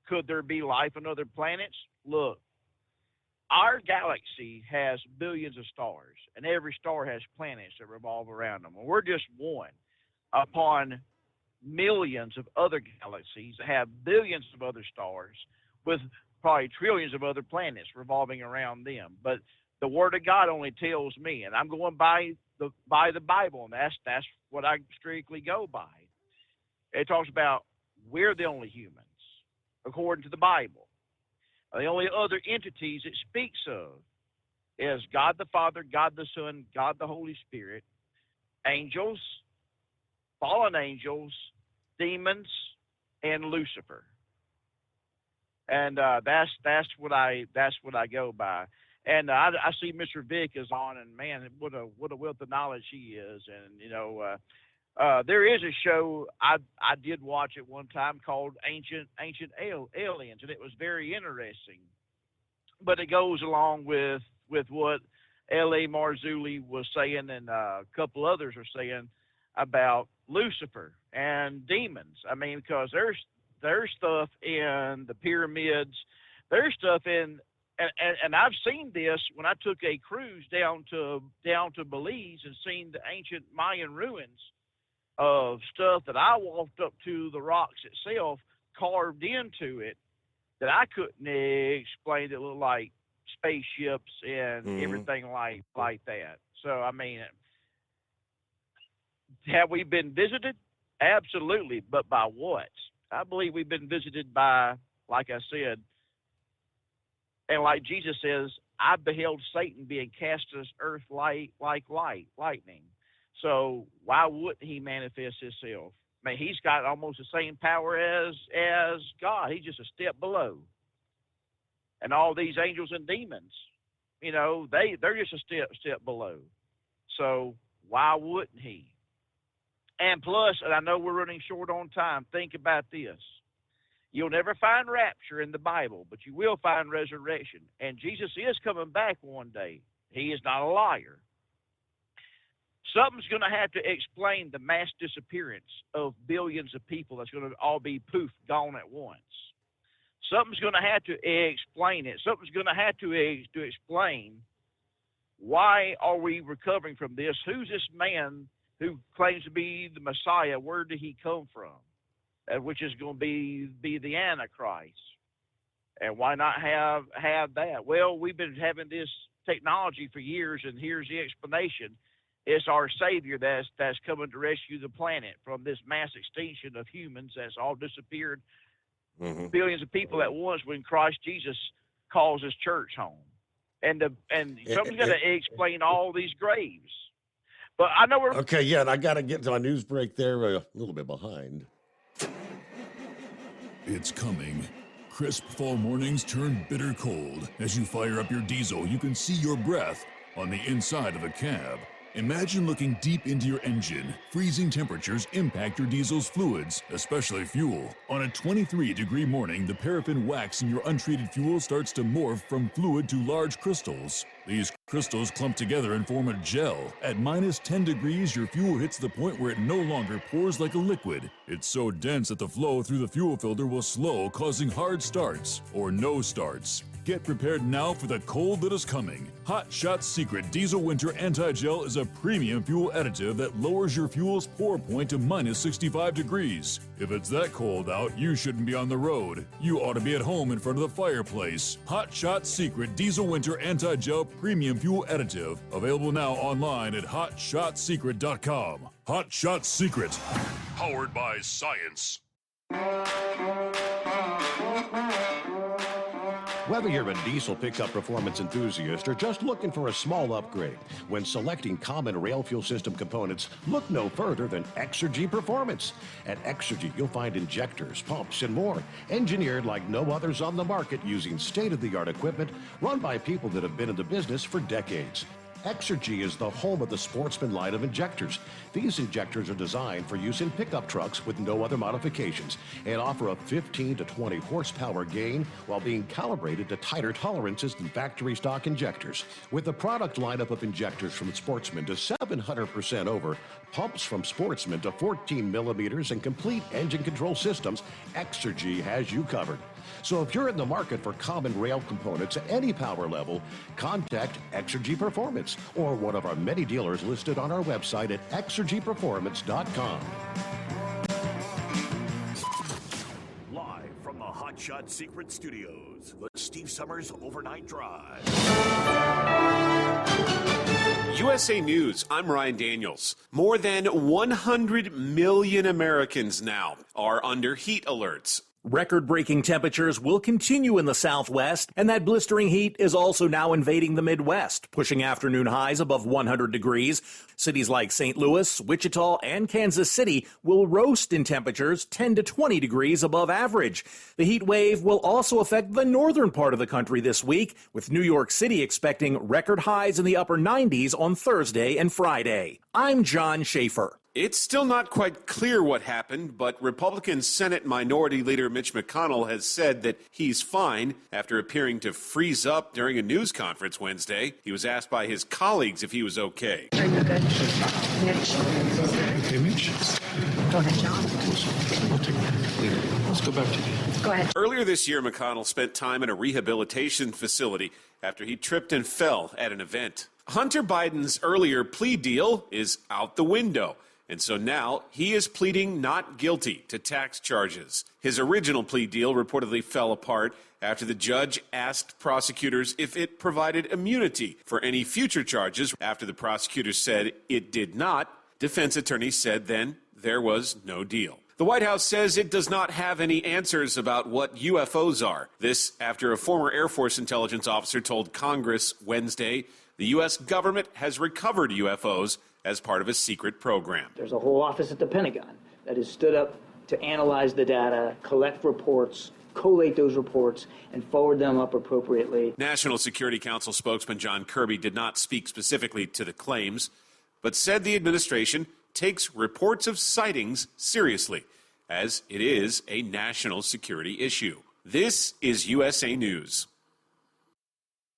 could there be life on other planets? Look, our galaxy has billions of stars, and every star has planets that revolve around them. And we're just one upon millions of other galaxies that have billions of other stars with probably trillions of other planets revolving around them. But the Word of God only tells me, and I'm going by the Bible, and that's what I strictly go by. It talks about we're the only humans, according to the Bible. The only other entities it speaks of is God the Father, God the Son, God the Holy Spirit, angels, fallen angels, demons, and Lucifer. And that's what I go by. And I see Mr. Vick is on, and man, what a wealth of knowledge he is. And there is a show I did watch at one time called Ancient Aliens, and it was very interesting. But it goes along with what L.A. Marzulli was saying, and a couple others are saying about Lucifer and demons. I mean, because there's stuff in the pyramids, there's stuff in. And I've seen this when I took a cruise down to Belize and seen the ancient Mayan ruins of stuff that I walked up to the rocks itself carved into it that I couldn't explain, that looked like spaceships and everything like that. So I mean, have we been visited? Absolutely, but by what? I believe we've been visited by, like I said, and like Jesus says, I beheld Satan being cast to this earth like lightning. So why wouldn't he manifest himself? I mean, he's got almost the same power as God. He's just a step below. And all these angels and demons, they're just a step below. So why wouldn't he? And plus, and I know we're running short on time, think about this. You'll never find rapture in the Bible, but you will find resurrection. And Jesus is coming back one day. He is not a liar. Something's going to have to explain the mass disappearance of billions of people that's going to all be poof, gone at once. Something's going to have to explain it. Something's going to have to explain why are we recovering from this? Who's this man who claims to be the Messiah? Where did he come from? Which is going to be the Antichrist. And why not have that? Well, we've been having this technology for years, and here's the explanation. It's our Savior that's coming to rescue the planet from this mass extinction of humans that's all disappeared, billions of people at once, when Christ Jesus calls his church home. And something's got to explain all these graves. But I know we're... Okay, yeah, and I got to get to my news break there, a little bit behind. It's coming. Crisp fall mornings turn bitter cold. As you fire up your diesel, you can see your breath on the inside of the cab. Imagine looking deep into your engine. Freezing temperatures impact your diesel's fluids, especially fuel. On a 23-degree morning, the paraffin wax in your untreated fuel starts to morph from fluid to large crystals. These crystals clump together and form a gel. At minus 10 degrees, your fuel hits the point where it no longer pours like a liquid. It's so dense that the flow through the fuel filter will slow, causing hard starts or no starts. Get prepared now for the cold that is coming. Hot Shot Secret Diesel Winter Anti-Gel is a premium fuel additive that lowers your fuel's pour point to minus 65 degrees. If it's that cold out, you shouldn't be on the road. You ought to be at home in front of the fireplace. Hot Shot Secret Diesel Winter Anti-Gel Premium Fuel Additive. Available now online at hotshotsecret.com. Hot Shot Secret. Powered by science. Whether you're a diesel pickup performance enthusiast or just looking for a small upgrade, when selecting common rail fuel system components, look no further than Exergy Performance. At Exergy, you'll find injectors, pumps, and more, engineered like no others on the market using state-of-the-art equipment run by people that have been in the business for decades. Exergy is the home of the Sportsman line of injectors. These injectors are designed for use in pickup trucks with no other modifications and offer a 15 to 20 horsepower gain while being calibrated to tighter tolerances than factory stock injectors. With a product lineup of injectors from Sportsman to 700% over, pumps from Sportsman to 14 millimeters, and complete engine control systems, Exergy has you covered. So if you're in the market for common rail components at any power level, contact Exergy Performance or one of our many dealers listed on our website at exergyperformance.com. Live from the Hot Shot Secret Studios, the Steve Summers Overnight Drive. USA News, I'm Ryan Daniels. More than 100 million Americans now are under heat alerts. Record-breaking temperatures will continue in the Southwest, and that blistering heat is also now invading the Midwest, pushing afternoon highs above 100 degrees. Cities like St. Louis, Wichita, and Kansas City will roast in temperatures 10 to 20 degrees above average. The heat wave will also affect the northern part of the country this week, with New York City expecting record highs in the upper 90s on Thursday and Friday. I'm John Schaefer. It's still not quite clear what happened, but Republican Senate Minority Leader Mitch McConnell has said that he's fine after appearing to freeze up during a news conference Wednesday. He was asked by his colleagues if he was okay. Are you good? Mitch? Hey, Mitch. Go ahead, John. Let's go back to you. Go ahead. Earlier this year, McConnell spent time in a rehabilitation facility after he tripped and fell at an event. Hunter Biden's earlier plea deal is out the window. And so now he is pleading not guilty to tax charges. His original plea deal reportedly fell apart after the judge asked prosecutors if it provided immunity for any future charges. After the prosecutors said it did not, defense attorneys said then there was no deal. The White House says it does not have any answers about what UFOs are. This after a former Air Force intelligence officer told Congress Wednesday the U.S. government has recovered UFOs as part of a secret program. There's a whole office at the Pentagon that is stood up to analyze the data, collect reports, collate those reports, and forward them up appropriately. National Security Council spokesman John Kirby did not speak specifically to the claims, but said the administration takes reports of sightings seriously, as it is a national security issue. This is USA News.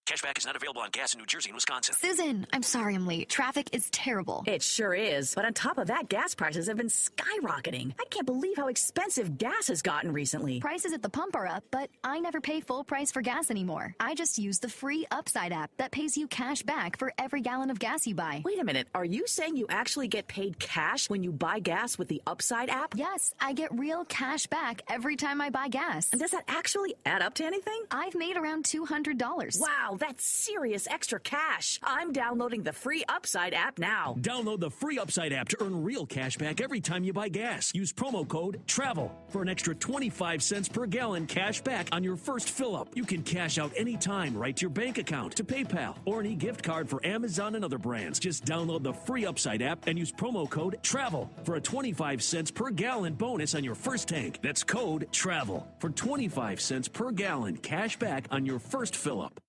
Cashback is not available on gas in New Jersey and Wisconsin. Susan, I'm sorry I'm late. Traffic is terrible. It sure is. But on top of that, gas prices have been skyrocketing. I can't believe how expensive gas has gotten recently. Prices at the pump are up, but I never pay full price for gas anymore. I just use the free Upside app that pays you cash back for every gallon of gas you buy. Wait a minute. Are you saying you actually get paid cash when you buy gas with the Upside app? Yes, I get real cash back every time I buy gas. And does that actually add up to anything? I've made around $200. Wow, that's serious extra cash. I'm downloading the free Upside app now. Download the free Upside app to earn real cash back every time you buy gas. Use promo code TRAVEL for an extra 25 cents per gallon cash back on your first fill-up. You can cash out anytime right to your bank account, to PayPal, or an e-gift card for Amazon and other brands. Just download the free Upside app and use promo code TRAVEL for a 25 cents per gallon bonus on your first tank. That's code TRAVEL for 25 cents per gallon cash back on your first fill-up.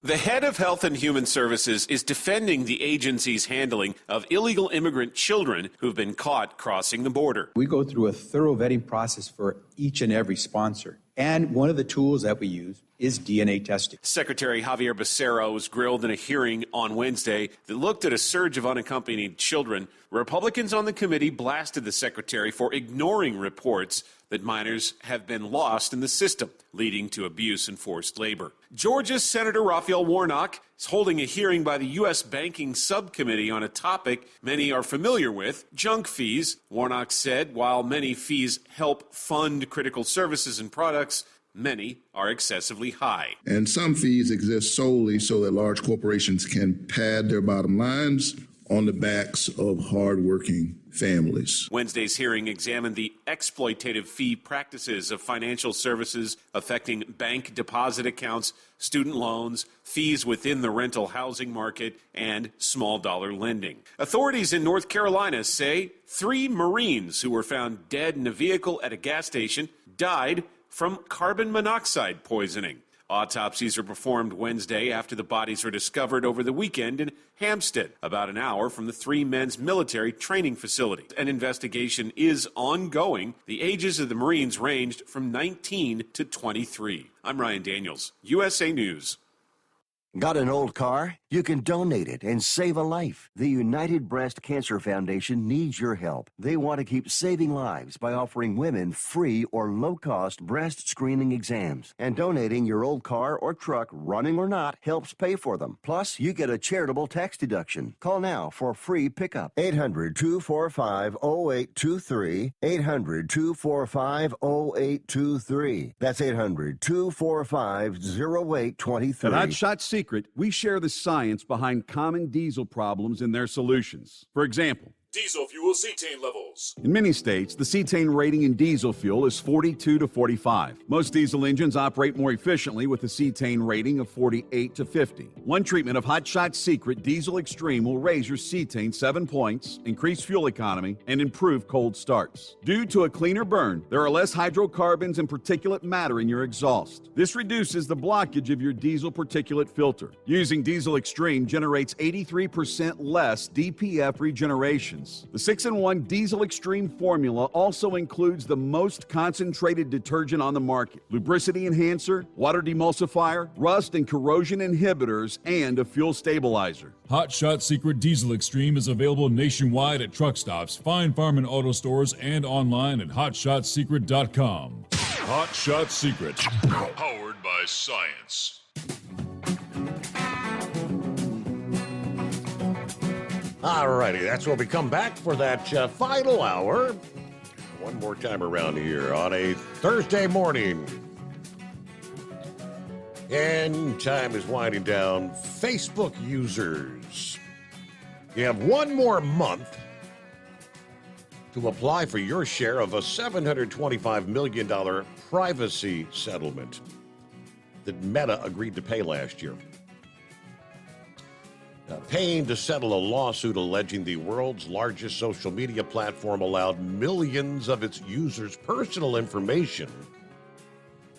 The head of Health and Human Services is defending the agency's handling of illegal immigrant children who've been caught crossing the border. We go through a thorough vetting process for each and every sponsor. And one of the tools that we use is DNA testing. Secretary Javier Becerra was grilled in a hearing on Wednesday that looked at a surge of unaccompanied children. Republicans on the committee blasted the secretary for ignoring reports that minors have been lost in the system, leading to abuse and forced labor. Georgia's Senator Raphael Warnock is holding a hearing by the U.S. Banking Subcommittee on a topic many are familiar with, junk fees. Warnock said while many fees help fund critical services and products, many are excessively high. And some fees exist solely so that large corporations can pad their bottom lines on the backs of hardworking families. Wednesday's hearing examined the exploitative fee practices of financial services affecting bank deposit accounts, student loans, fees within the rental housing market, and small dollar lending. Authorities in North Carolina say 3 Marines who were found dead in a vehicle at a gas station died from carbon monoxide poisoning. Autopsies were performed Wednesday after the bodies were discovered over the weekend in Hampstead, about an hour from the 3 men's military training facility. An investigation is ongoing. The ages of the Marines ranged from 19 to 23. I'm Ryan Daniels, USA News. Got an old car? You can donate it and save a life. The United Breast Cancer Foundation needs your help. They want to keep saving lives by offering women free or low-cost breast screening exams. And donating your old car or truck, running or not, helps pay for them. Plus, you get a charitable tax deduction. Call now for a free pickup. 800-245-0823. 800-245-0823. That's 800-245-0823. At Hot Shot Secret, we share the science behind common diesel problems and their solutions. For example, Diesel fuel cetane levels. in many states, the cetane rating in diesel fuel is 42 to 45. Most diesel engines operate more efficiently with a cetane rating of 48 to 50. One treatment of Hot Shot Secret Diesel Extreme will raise your cetane 7 points, increase fuel economy, and improve cold starts. Due to a cleaner burn, there are less hydrocarbons and particulate matter in your exhaust. This reduces the blockage of your diesel particulate filter. Using Diesel Extreme generates 83% less DPF regeneration. The 6-in-1 Diesel Extreme formula also includes the most concentrated detergent on the market, lubricity enhancer, water demulsifier, rust and corrosion inhibitors, and a fuel stabilizer. Hot Shot Secret Diesel Extreme is available nationwide at truck stops, Fine Farm and Auto Stores, and online at hotshotsecret.com. Hot Shot Secret, powered by science. All righty, that's when we come back for that final hour. One more time around here on a Thursday morning. And time is winding down. Facebook users, you have one more month to apply for your share of a $725 million privacy settlement that Meta agreed to pay last year. Paying to settle a lawsuit alleging the world's largest social media platform allowed millions of its users' personal information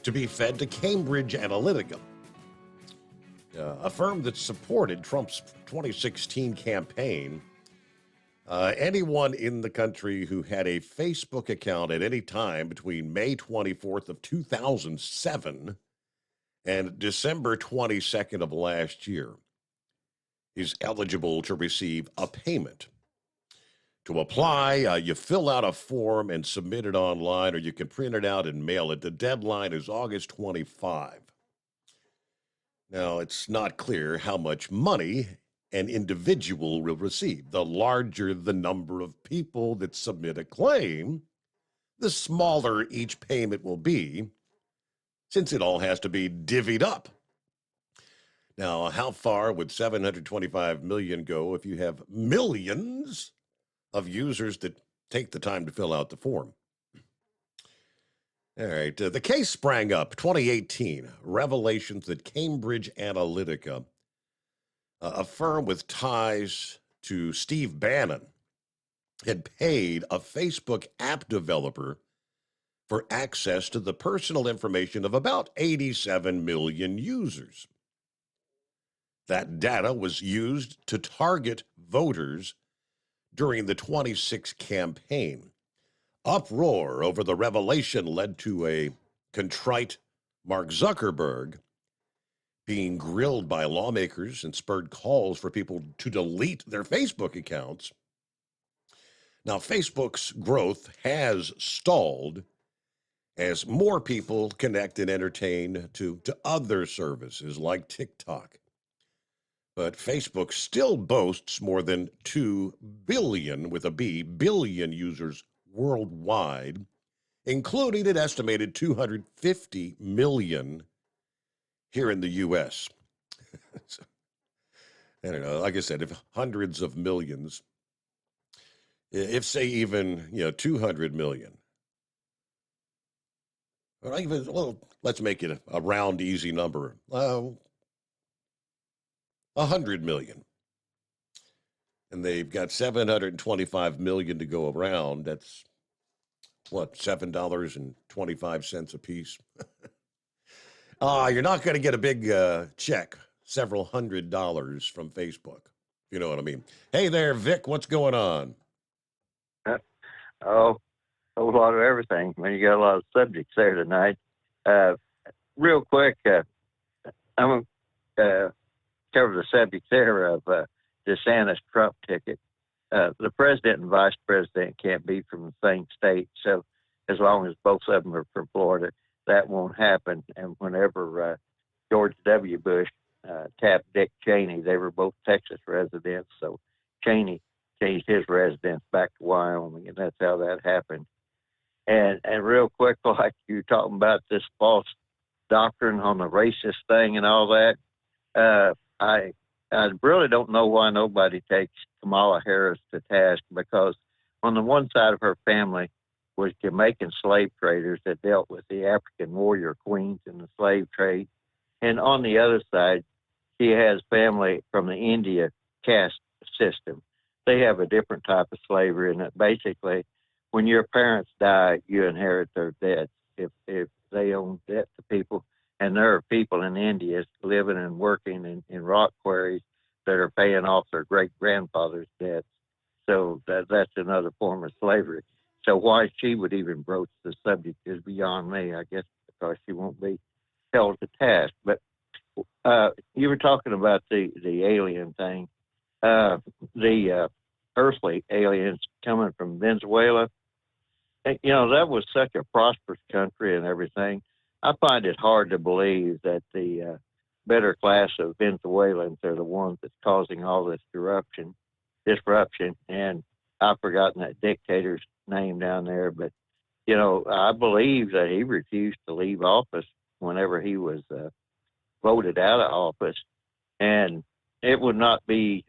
to be fed to Cambridge Analytica, a firm that supported Trump's 2016 campaign. Anyone in the country who had a Facebook account at any time between May 24th of 2007 and December 22nd of last year is eligible to receive a payment. To apply, you fill out a form and submit it online, or you can print it out and mail it. The deadline is August 25. Now, it's not clear how much money an individual will receive. The larger the number of people that submit a claim, the smaller each payment will be, since it all has to be divvied up. Now, how far would 725 million go if you have millions of users that take the time to fill out the form? All right, the case sprang up 2018, revelations that Cambridge Analytica, a firm with ties to Steve Bannon, had paid a Facebook app developer for access to the personal information of about 87 million users. That data was used to target voters during the 26 campaign. Uproar over the revelation led to a contrite Mark Zuckerberg being grilled by lawmakers and spurred calls for people to delete their Facebook accounts. Now, Facebook's growth has stalled as more people connect and entertain to other services like TikTok. But Facebook still boasts more than 2 billion, with a B, billion users worldwide, including an estimated 250 million here in the U.S. I don't know, like I said, if hundreds of millions, if say even, 200 million, or even, well, let's make it a round, easy number, 100 million. And they've got 725 million to go around. That's what, $7.25 a piece. You're not going to get a big check, several $100s from Facebook. You know what I mean? Hey there, Vic, what's going on? Oh, a whole lot of everything. I mean, you got a lot of subjects there tonight. Real quick, I'm cover the subject there of DeSantis Trump ticket. The president and vice president can't be from the same state, so as long as both of them are from Florida, that won't happen. And whenever George W. Bush tapped Dick Cheney, they were both Texas residents, so Cheney changed his residence back to Wyoming, and that's how that happened. And real quick, like you're talking about this false doctrine on the racist thing and all that, I really don't know why nobody takes Kamala Harris to task, because on the one side of her family was Jamaican slave traders that dealt with the African warrior queens in the slave trade. And on the other side, she has family from the India caste system. They have a different type of slavery, and that basically when your parents die, you inherit their debts. If they own debt to people, and there are people in India living and working in rock quarries that are paying off their great-grandfather's debts. So that's another form of slavery. So why she would even broach the subject is beyond me, I guess, because she won't be held to task. But you were talking about the alien thing. The earthly aliens coming from Venezuela. You know, that was such a prosperous country and everything. I find it hard to believe that the better class of Venezuelans are the ones that's causing all this disruption. And I've forgotten that dictator's name down there, but, you know, I believe that he refused to leave office whenever he was voted out of office. And it would not be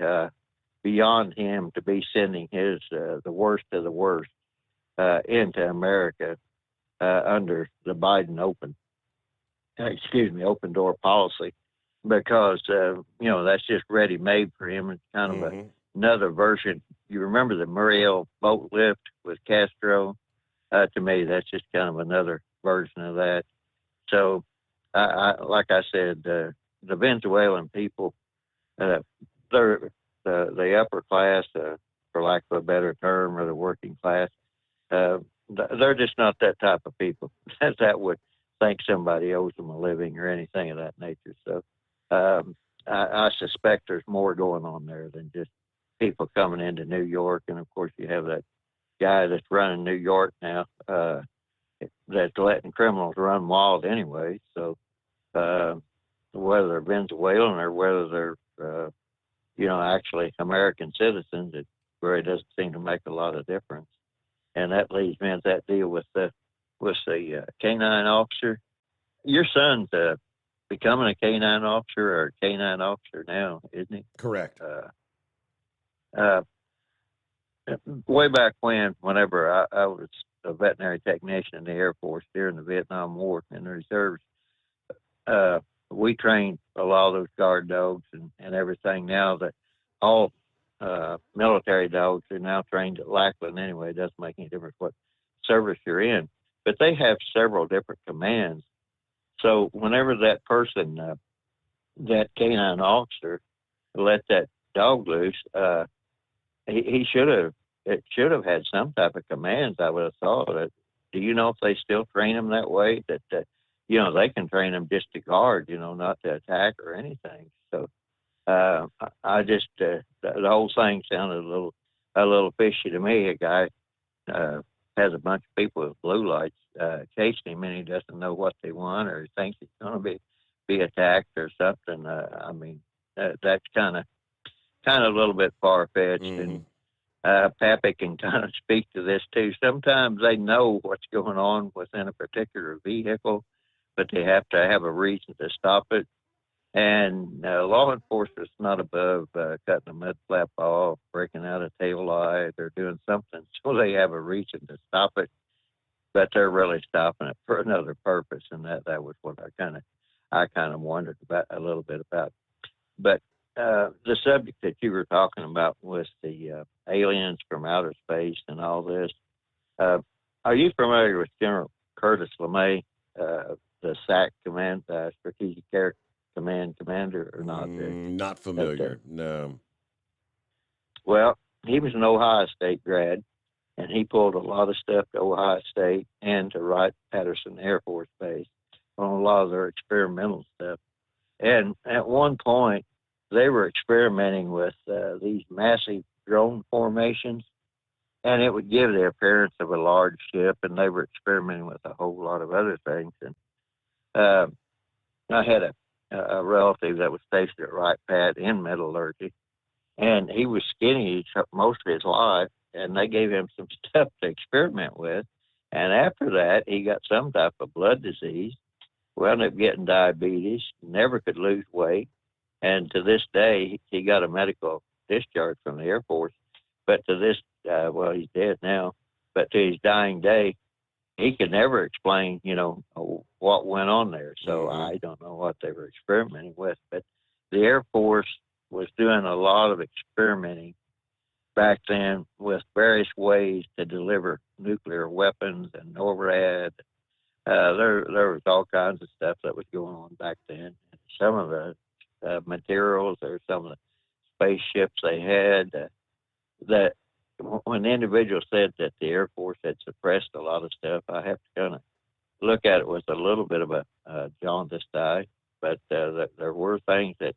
beyond him to be sending his the worst of the worst into America under the Biden open door policy, because you know, that's just ready made for him. It's kind of another version. You remember the Muriel boat lift with Castro? To me, that's just kind of another version of that. So, like I said, the Venezuelan people, they're the upper class, for lack of a better term, or the working class. They're just not that type of people that would think somebody owes them a living or anything of that nature. So I suspect there's more going on there than just people coming into New York. And of course, you have that guy that's running New York now that's letting criminals run wild anyway. So whether they're Venezuelan or whether they're actually American citizens, it really doesn't seem to make a lot of difference. And that leads me into that deal with the canine officer. Your son's becoming a canine officer, or a canine officer now, isn't he? Correct. Way back whenever I was a veterinary technician in the Air Force during the Vietnam War in the reserves, we trained a lot of those guard dogs and everything. Now that all military dogs are now trained at Lackland anyway, it doesn't make any difference what service you're in. But they have several different commands. So whenever that person, that canine officer, let that dog loose, it should have had some type of commands, I would have thought. Do you know if they still train them that way? That they can train them just to guard, not to attack or anything. So I just the whole thing sounded a little fishy to me. A guy has a bunch of people with blue lights chasing him, and he doesn't know what they want, or he thinks he's going to be attacked or something. I mean, that's kind of a little bit far-fetched. And Pappy can kind of speak to this too. Sometimes they know what's going on within a particular vehicle, but they have to have a reason to stop it. And law enforcement's not above cutting a mud flap off, breaking out a tail light, or doing something so they have a reason to stop it. But they're really stopping it for another purpose, and that was what I kind of wondered about a little bit about. But the subject that you were talking about was the aliens from outer space and all this. Are you familiar with General Curtis LeMay, the SAC command, Strategic Air Command commander, or not? Not familiar, no. Well, he was an Ohio State grad, and he pulled a lot of stuff to Ohio State and to Wright-Patterson Air Force Base on a lot of their experimental stuff. And at one point, they were experimenting with these massive drone formations, and it would give the appearance of a large ship, and they were experimenting with a whole lot of other things. And I had a relative that was stationed at Wright Pat in metallurgy, and he was skinny most of his life, and they gave him some stuff to experiment with. And after that, he got some type of blood disease, wound up getting diabetes, never could lose weight. And to this day, he got a medical discharge from the Air Force. But to this, well, he's dead now, but to his dying day, he could never explain, what went on there. So I don't know what they were experimenting with. But the Air Force was doing a lot of experimenting back then with various ways to deliver nuclear weapons and NORAD. There was all kinds of stuff that was going on back then. Some of the materials or some of the spaceships they had, that when the individual said that the Air Force had suppressed a lot of stuff, I have to kind of look at it with a little bit of a jaundiced eye. But there were things that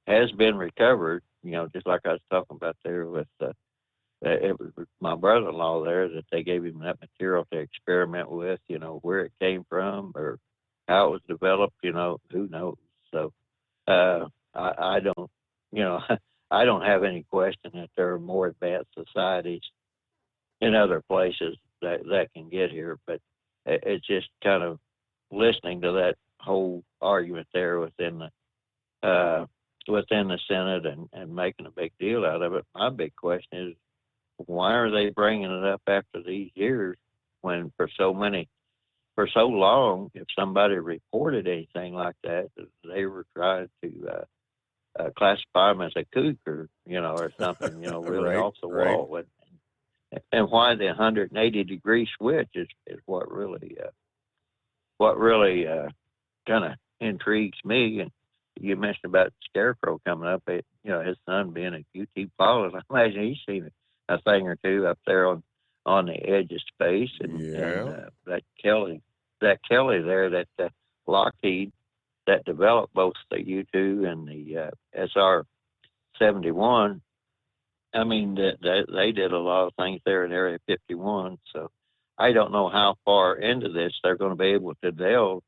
has been recovered, just like I was talking about there with it was my brother-in-law there, that they gave him that material to experiment with, where it came from or how it was developed, who knows. So I don't, I don't have any question that there are more advanced societies in other places that can get here, but it's just kind of listening to that whole argument there within the Senate and making a big deal out of it. My big question is, why are they bringing it up after these years when for so long, if somebody reported anything like that, they were trying to classify them as a kook or something, really right, off the wall. And why the 180-degree switch is what really kind of intrigues me. And you mentioned about Scarecrow coming up, his son being a QT pilot. I imagine he's seen a thing or two up there on the edge of space. And that Kelly there, that Lockheed that developed both the U-2 and the SR-71, I mean, they did a lot of things there in Area 51. So I don't know how far into this they're going to be able to delve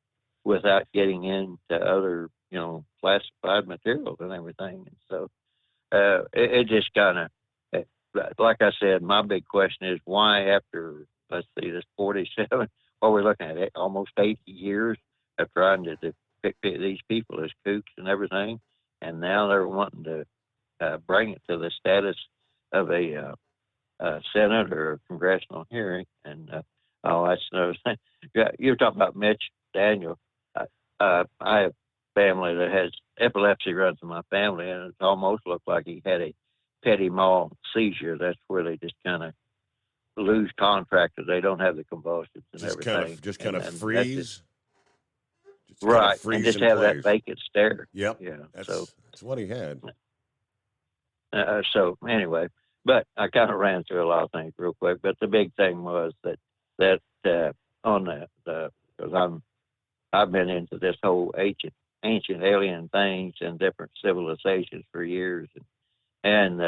without getting into other, classified materials and everything. And so it just kind of, like I said, my big question is why after, let's see, this 47, what we're looking at, almost 80 years of trying to depict these people as kooks and everything, and now they're wanting to bring it to the status of a Senate or a congressional hearing. And that's another thing. You're talking about Mitch Daniel. I have family that has epilepsy runs in my family, and it almost looked like he had a petit mal seizure. That's where they just kind of lose contract, they don't have the convulsions and everything. Just kind of freeze. Right, and just have that vacant stare. Yep. Yeah. That's what he had. So anyway, but I kind of ran through a lot of things real quick. But the big thing was that on because I've been into this whole ancient alien things and different civilizations for years, and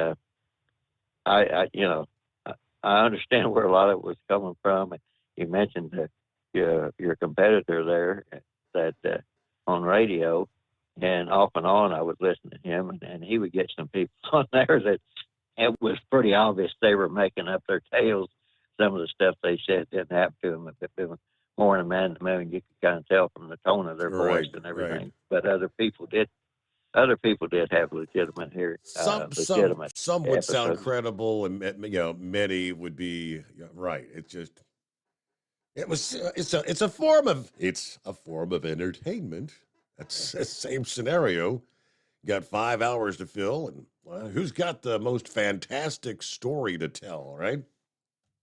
I understand where a lot of it was coming from. You mentioned your competitor there that on radio, and off and on I would listen to him, and he would get some people on there that it was pretty obvious they were making up their tales. Some of the stuff they said didn't happen to them. If it was more than a man to moon, you could kind of tell from the tone of their voice and everything. Right. But other people did have legitimate hearing. Some would episodes. Sound credible, and many would be right. It's a form of entertainment. That's the same scenario. You got 5 hours to fill, and who's got the most fantastic story to tell, right?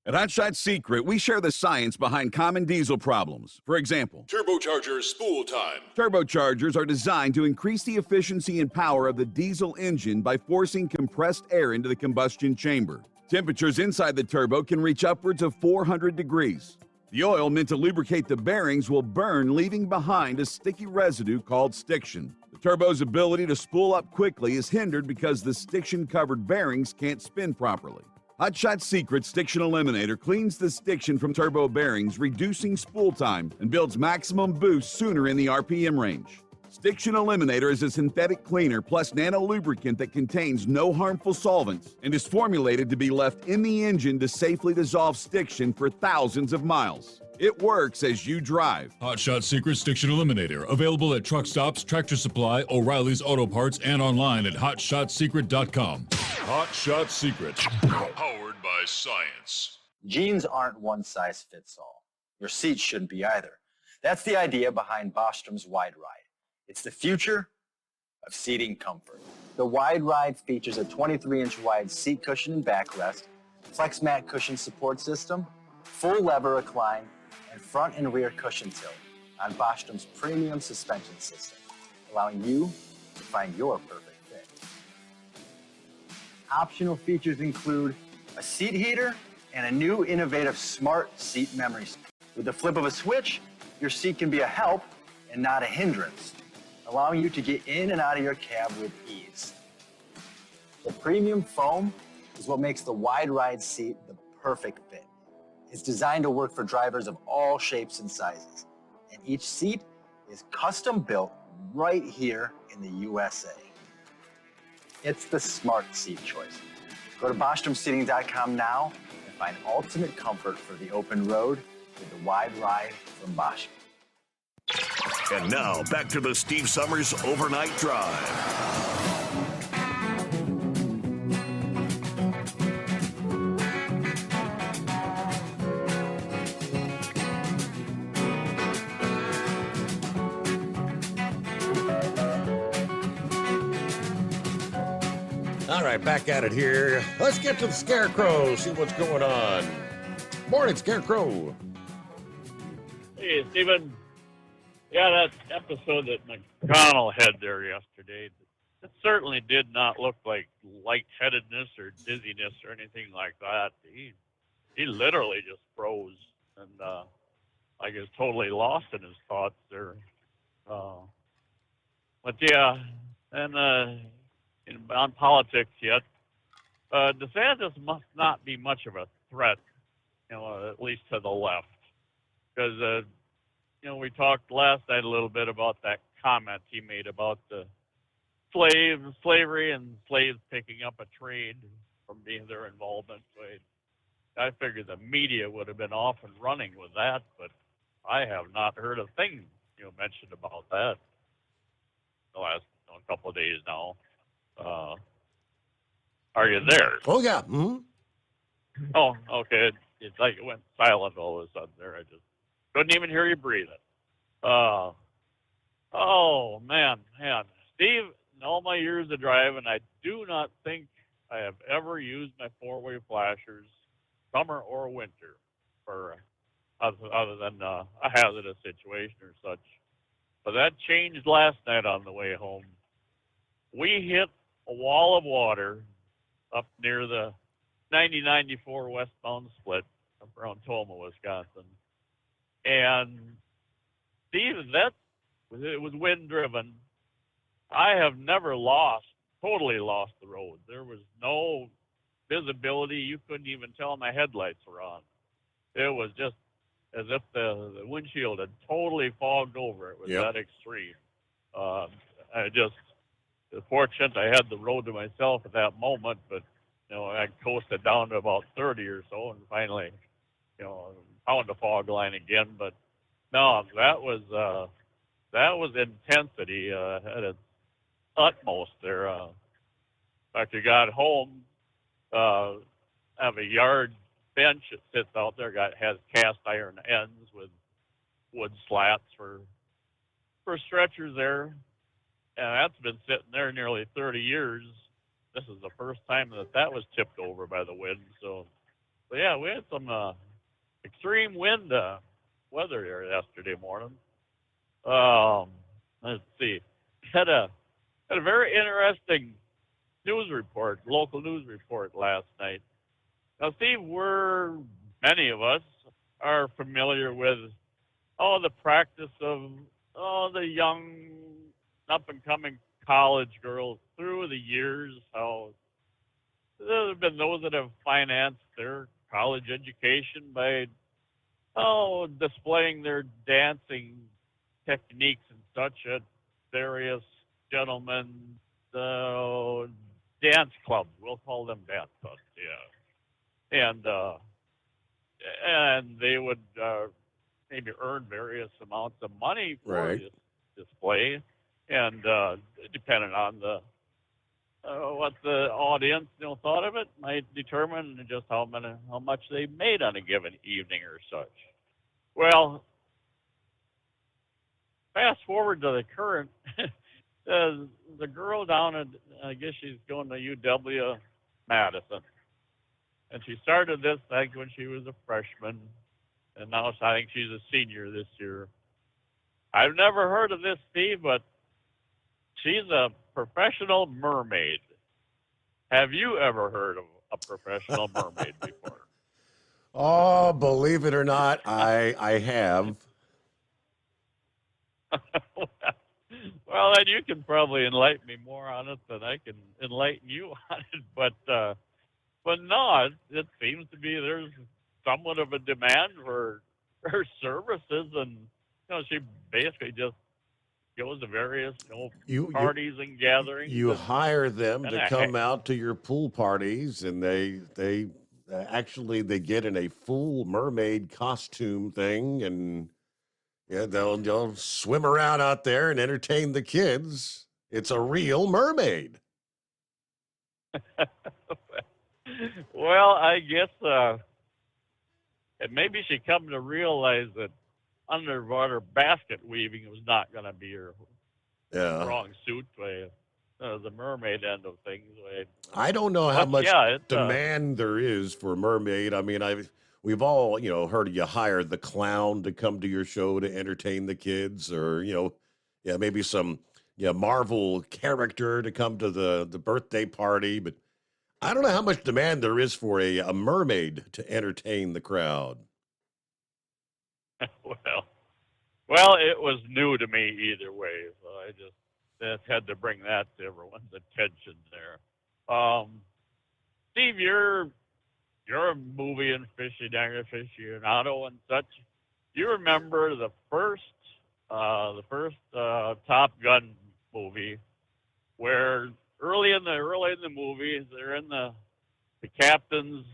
At Hot Shot Secret, we share the science behind common diesel problems. For example, turbocharger spool time. Turbochargers are designed to increase the efficiency and power of the diesel engine by forcing compressed air into the combustion chamber. Temperatures inside the turbo can reach upwards of 400 degrees. The oil meant to lubricate the bearings will burn, leaving behind a sticky residue called stiction. The turbo's ability to spool up quickly is hindered because the stiction-covered bearings can't spin properly. Hot Shot Secret Stiction Eliminator cleans the stiction from turbo bearings, reducing spool time, and builds maximum boost sooner in the RPM range. Stiction Eliminator is a synthetic cleaner plus nano lubricant that contains no harmful solvents and is formulated to be left in the engine to safely dissolve stiction for thousands of miles. It works as you drive. Hot Shot Secret Stiction Eliminator. Available at truck stops, Tractor Supply, O'Reilly's Auto Parts, and online at HotShotSecret.com. Hot Shot Secret. Powered by science. Jeans aren't one size fits all. Your seats shouldn't be either. That's the idea behind Bostrom's Wide Ride. It's the future of seating comfort. The Wide Ride features a 23-inch wide seat cushion and backrest, flex mat cushion support system, full lever recline, and front and rear cushion tilt on Bostrom's premium suspension system, allowing you to find your perfect fit. Optional features include a seat heater and a new innovative smart seat memory. With the flip of a switch, your seat can be a help and not a hindrance, allowing you to get in and out of your cab with ease. The premium foam is what makes the Wide Ride seat the perfect fit. It's designed to work for drivers of all shapes and sizes, and each seat is custom built right here in the USA. It's the smart seat choice. Go to BostromSeating.com now and find ultimate comfort for the open road with the Wide Ride from Bostrom. And now, back to the Steve Summers Overnight Drive. All right, back at it here. Let's get to the Scarecrow, see what's going on. Morning, Scarecrow. Hey, Stephen. Yeah, that episode that McConnell had there yesterday, it certainly did not look like lightheadedness or dizziness or anything like that. He literally just froze and like he was totally lost in his thoughts there. But yeah, and on politics yet, DeSantis must not be much of a threat, at least to the left, because we talked last night a little bit about that comment he made about the slavery and slaves picking up a trade from being their involvement. I figured the media would have been off and running with that, but I have not heard a thing mentioned about that the last couple of days now. Are you there? Oh yeah. Mm-hmm. Oh, okay. It's like it went silent all of a sudden there. I just couldn't even hear you breathing. Oh man. Steve, in all my years of driving, I do not think I have ever used my four-way flashers, summer or winter, for other than a hazardous situation or such. But that changed last night on the way home. We hit a wall of water up near the 90-94 westbound split up around Toma, Wisconsin. And Steve, it was wind driven. I have never totally lost the road. There was no visibility. You couldn't even tell my headlights were on. It was just as if the windshield had totally fogged over. It was that extreme. I just fortunate I had the road to myself at that moment, but I coasted down to about 30 or so, and finally, found the fog line again. But no, that was intensity at its utmost there. In fact, I got home, have a yard bench that sits out there, has cast iron ends with wood slats for stretchers there, and that's been sitting there nearly 30 years. This is the first time that was tipped over by the wind. So yeah, we had some extreme wind weather there yesterday morning. Let's see, had a very interesting local news report last night. Now, Steve, many of us are familiar with the practice of the young up-and-coming college girls through the years, how there have been those that have financed their college education by, displaying their dancing techniques and such at various gentlemen's dance clubs. We'll call them dance clubs, yeah. And they would maybe earn various amounts of money for this display, and depending on the what the audience thought of it might determine just how much they made on a given evening or such. Well, fast forward to the current, the girl down at, I guess she's going to UW Madison, and she started this like when she was a freshman, and now I think she's a senior this year. I've never heard of this, Steve, but she's a professional mermaid. Have you ever heard of a professional mermaid before? Oh, believe it or not, I have. Well, then you can probably enlighten me more on it than I can enlighten you on it. But no, it seems to be there's somewhat of a demand for her services, and she basically just goes to various parties and gatherings. You and hire them to come out to your pool parties, and they actually get in a full mermaid costume thing, and they'll swim around out there and entertain the kids. It's a real mermaid. Well, I guess and maybe she come to realize that underwater basket weaving was not going to be her strong suit by the mermaid end of things. I don't know how much demand there is for mermaid. I mean, we've all heard you hire the clown to come to your show to entertain the kids, or maybe some Marvel character to come to the birthday party, but I don't know how much demand there is for a mermaid to entertain the crowd. Well, it was new to me either way, so I just had to bring that to everyone's attention there. Steve, you're a movie and aficionado and such. Do you remember the first Top Gun movie, where early in the movie they're in the captain's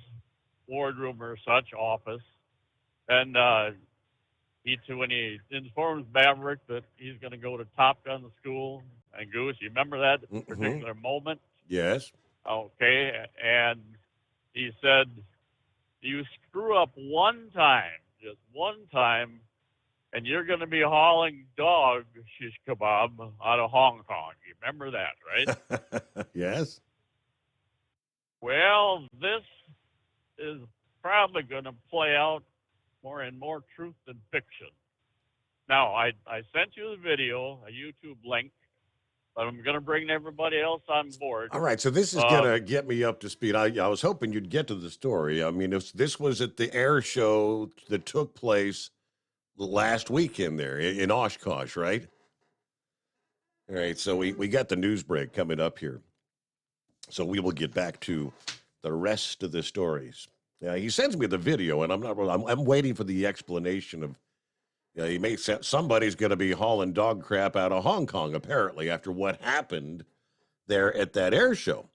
wardroom or such office, and when he informs Maverick that he's going to go to Top Gun school, and Goose, you remember that particular moment? Yes. Okay, and he said, "You screw up one time, just one time, and you're going to be hauling dog shish kebab out of Hong Kong." You remember that, right? Yes. Well, this is probably going to play out more and more truth than fiction. Now, I sent you the video, a YouTube link, but I'm going to bring everybody else on board. All right, so this is going to get me up to speed. I was hoping you'd get to the story. I mean, this was at the air show that took place last weekend there in Oshkosh, right? All right, so we got the news break coming up here. So we will get back to the rest of the stories. Yeah, he sends me the video, and I'm waiting for the explanation of. He may say somebody's going to be hauling dog crap out of Hong Kong, apparently, after what happened there at that air show.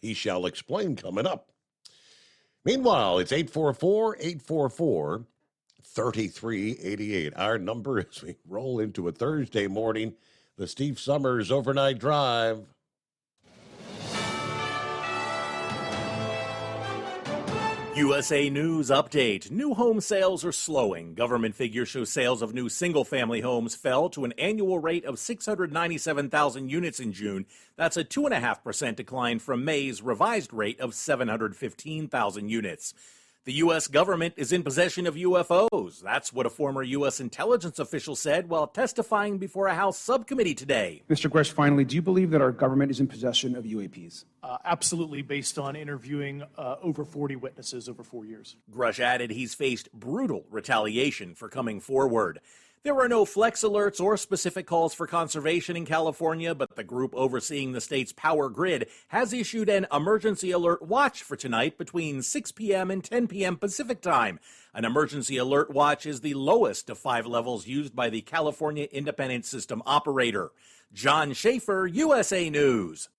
He shall explain coming up. Meanwhile, it's 844-844-3388. Our number as we roll into a Thursday morning, the Steve Summers Overnight Drive. USA News Update. New home sales are slowing. Government figures show sales of new single-family homes fell to an annual rate of 697,000 units in June. That's a 2.5% decline from May's revised rate of 715,000 units. The U.S. government is in possession of UFOs. That's what a former U.S. intelligence official said while testifying before a House subcommittee today. Mr. Grush, finally, do you believe that our government is in possession of UAPs? Absolutely, based on interviewing over 40 witnesses over 4 years. Grush added he's faced brutal retaliation for coming forward. There are no flex alerts or specific calls for conservation in California, but the group overseeing the state's power grid has issued an emergency alert watch for tonight between 6 p.m. and 10 p.m. Pacific time. An emergency alert watch is the lowest of 5 levels used by the California Independent System Operator. John Schaefer, USA News.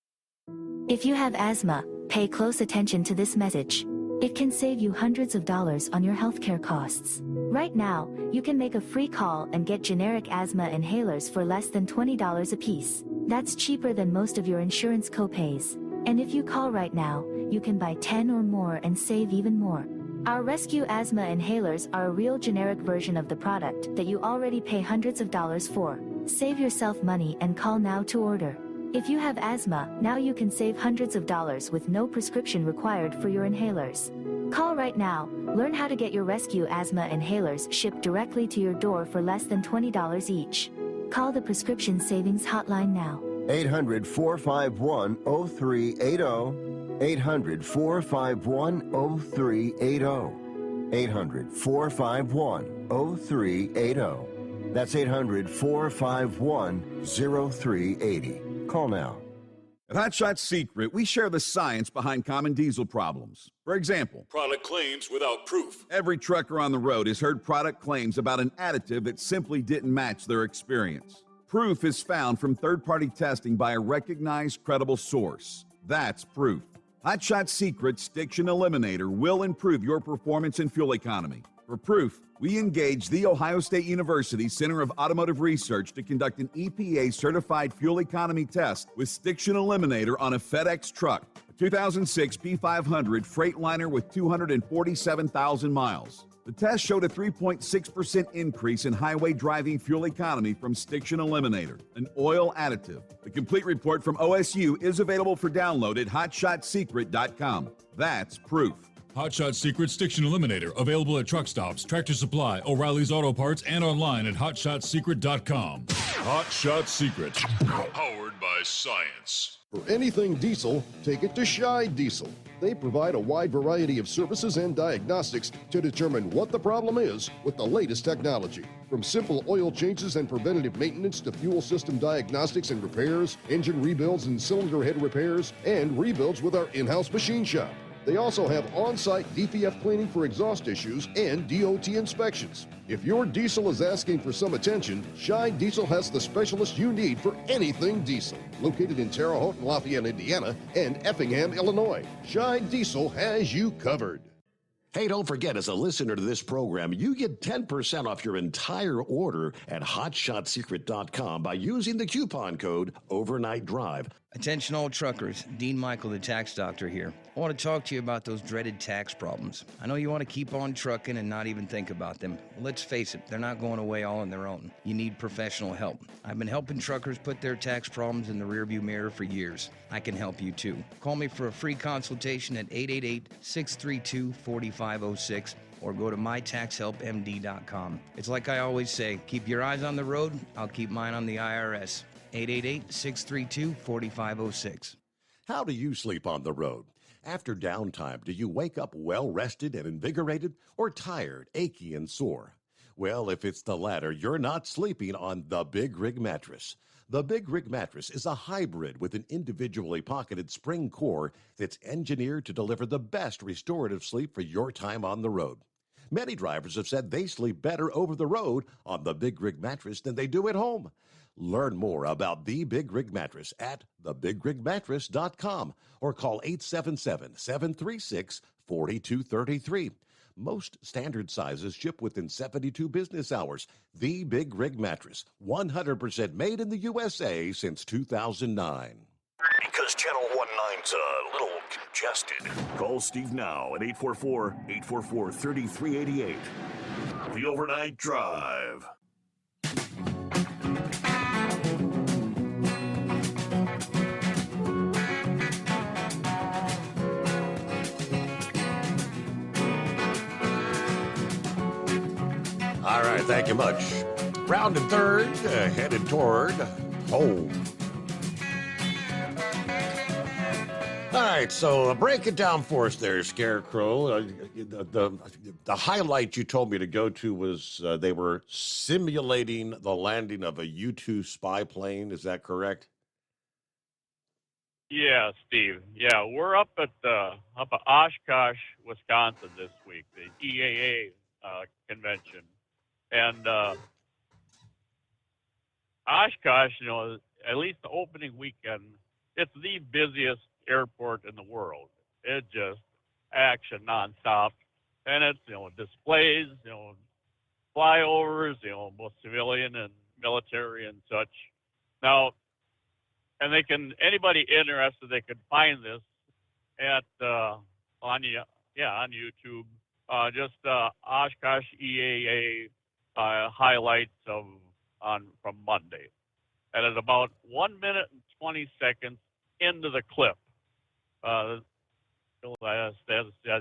If you have asthma, pay close attention to this message. It can save you hundreds of dollars on your healthcare costs. Right now, you can make a free call and get generic asthma inhalers for less than $20 a piece. That's cheaper than most of your insurance copays. And if you call right now, you can buy 10 or more and save even more. Our Rescue Asthma Inhalers are a real generic version of the product that you already pay hundreds of dollars for. Save yourself money and call now to order. If you have asthma, now you can save hundreds of dollars with no prescription required for your inhalers. Call right now. Learn how to get your Rescue Asthma Inhalers shipped directly to your door for less than $20 each. Call the Prescription Savings Hotline now. 800-451-0380. 800-451-0380. 800-451-0380. That's 800-451-0380. Call now. At Hot Shot Secret, we share the science behind common diesel problems. For example, product claims without proof. Every trucker on the road has heard product claims about an additive that simply didn't match their experience. Proof is found from third-party testing by a recognized, credible source. That's proof. Hot Shot Secret's Stiction Eliminator will improve your performance and fuel economy. For proof, we engaged the Ohio State University Center of Automotive Research to conduct an EPA-certified fuel economy test with Stiction Eliminator on a FedEx truck, a 2006 P500 Freightliner with 247,000 miles. The test showed a 3.6% increase in highway driving fuel economy from Stiction Eliminator, an oil additive. The complete report from OSU is available for download at hotshotsecret.com. That's proof. Hot Shot Secret Stiction Eliminator, available at truck stops, Tractor Supply, O'Reilly's Auto Parts, and online at hotshotsecret.com. Hot Shot Secret, powered by science. For anything diesel, take it to Scheid Diesel. They provide a wide variety of services and diagnostics to determine what the problem is with the latest technology. From simple oil changes and preventative maintenance to fuel system diagnostics and repairs, engine rebuilds and cylinder head repairs, and rebuilds with our in-house machine shop. They also have on-site DPF cleaning for exhaust issues and DOT inspections. If your diesel is asking for some attention, Scheid Diesel has the specialist you need for anything diesel. Located in Terre Haute and Lafayette, Indiana, and Effingham, Illinois, Scheid Diesel has you covered. Hey, don't forget, as a listener to this program, you get 10% off your entire order at hotshotsecret.com by using the coupon code Overnight Drive. Attention all truckers, Dean Michael, the tax doctor here. I want to talk to you about those dreaded tax problems. I know you want to keep on trucking and not even think about them. Well, let's face it, they're not going away all on their own. You need professional help. I've been helping truckers put their tax problems in the rearview mirror for years. I can help you too. Call me for a free consultation at 888-632-4506 or go to mytaxhelpmd.com. It's like I always say, keep your eyes on the road, I'll keep mine on the IRS. 888-632-4506. How do you sleep on the road? After downtime, do you wake up well-rested and invigorated or tired, achy, and sore? Well, if it's the latter, you're not sleeping on the Big Rig Mattress. The Big Rig Mattress is a hybrid with an individually pocketed spring core that's engineered to deliver the best restorative sleep for your time on the road. Many drivers have said they sleep better over the road on the Big Rig Mattress than they do at home. Learn more about the Big Rig Mattress at thebigrigmattress.com or call 877-736-4233. Most standard sizes ship within 72 business hours. The Big Rig Mattress, 100% made in the USA since 2009. Because Channel 19's a little congested. Call Steve now at 844-844-3388. The Overnight Drive. All right, thank you much. Round and third, headed toward home. All right, so break it down for us there, Scarecrow. The highlight you told me to go to was they were simulating the landing of a U-2 spy plane. Is that correct? Yeah, Steve. Yeah, we're up at Oshkosh, Wisconsin this week, the EAA convention, and Oshkosh, at least the opening weekend, it's the busiest airport in the world. It just action nonstop, and it's displays, flyovers, both civilian and military and such. Now, and anybody interested, they can find this at on YouTube. Just Oshkosh EAA highlights from Monday, and at about 1 minute and 20 seconds into the clip. As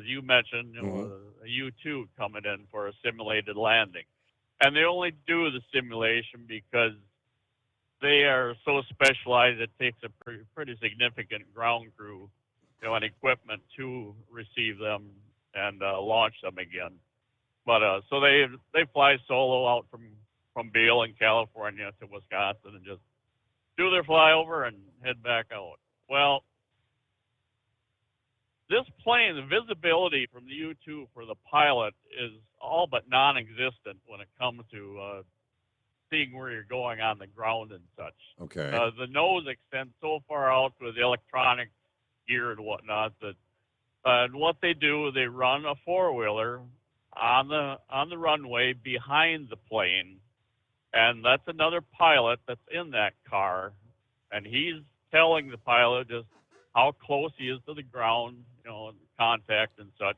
you mentioned, a U-2 coming in for a simulated landing. And they only do the simulation because they are so specialized it takes a pretty significant ground crew and equipment to receive them and launch them again. But so they fly solo out from Beale in California to Wisconsin and just do their flyover and head back out. Well, this plane, the visibility from the U-2 for the pilot is all but non-existent when it comes to seeing where you're going on the ground and such. Okay. The nose extends so far out with electronic gear and whatnot that, and what they do, they run a four-wheeler on the runway behind the plane, and that's another pilot that's in that car, and he's telling the pilot just how close he is to the ground, contact and such,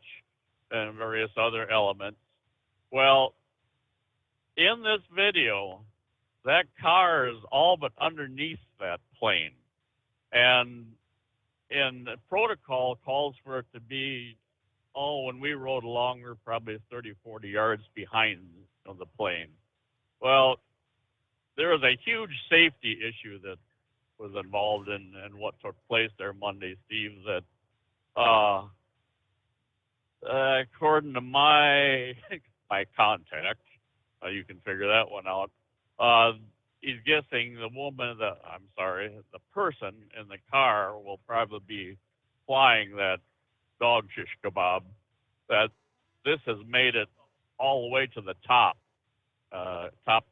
and various other elements. Well, in this video, that car is all but underneath that plane. And in the protocol calls for it to be, when we rode along, we were probably 30, 40 yards behind the plane. Well, there was a huge safety issue that was involved in what took place there Monday, Steve, that according to my contact, you can figure that one out, he's guessing the person in the car will probably be flying that dog shish kebab, that this has made it all the way to the top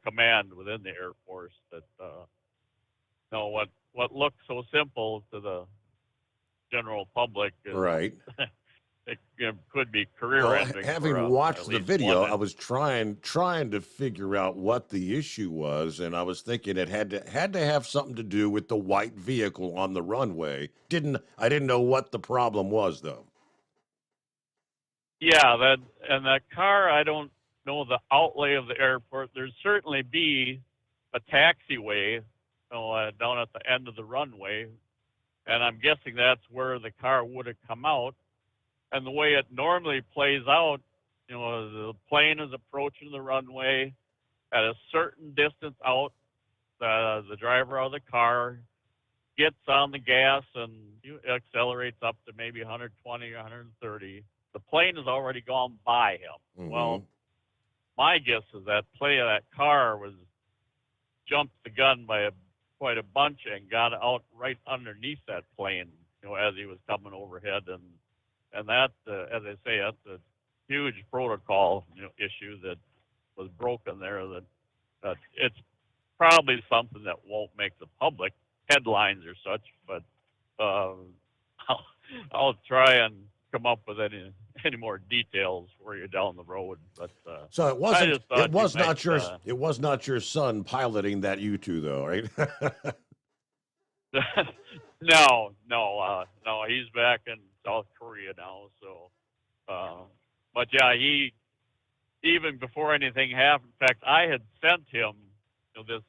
command within the Air Force, that what looks so simple to the general public is, right. It could be career-ending. Having watched the video, I was trying to figure out what the issue was, and I was thinking it had to have something to do with the white vehicle on the runway. I didn't know what the problem was, though. Yeah, that car, I don't know the outlay of the airport. There'd certainly be a taxiway down at the end of the runway, and I'm guessing that's where the car would have come out. And the way it normally plays out, the plane is approaching the runway at a certain distance out. The driver of the car gets on the gas and accelerates up to maybe 120 or 130. The plane has already gone by him. Mm-hmm. Well, my guess is that car was jumped the gun by quite a bunch and got out right underneath that plane, as he was coming overhead. And that, as I say, that's a huge protocol issue that was broken there. That it's probably something that won't make the public headlines or such, but I'll try and come up with any more details for you down the road. But so it was not your son piloting that U-2 though, right? No, he's back in South Korea now. So, but yeah, he, even before anything happened, in fact, I had sent him this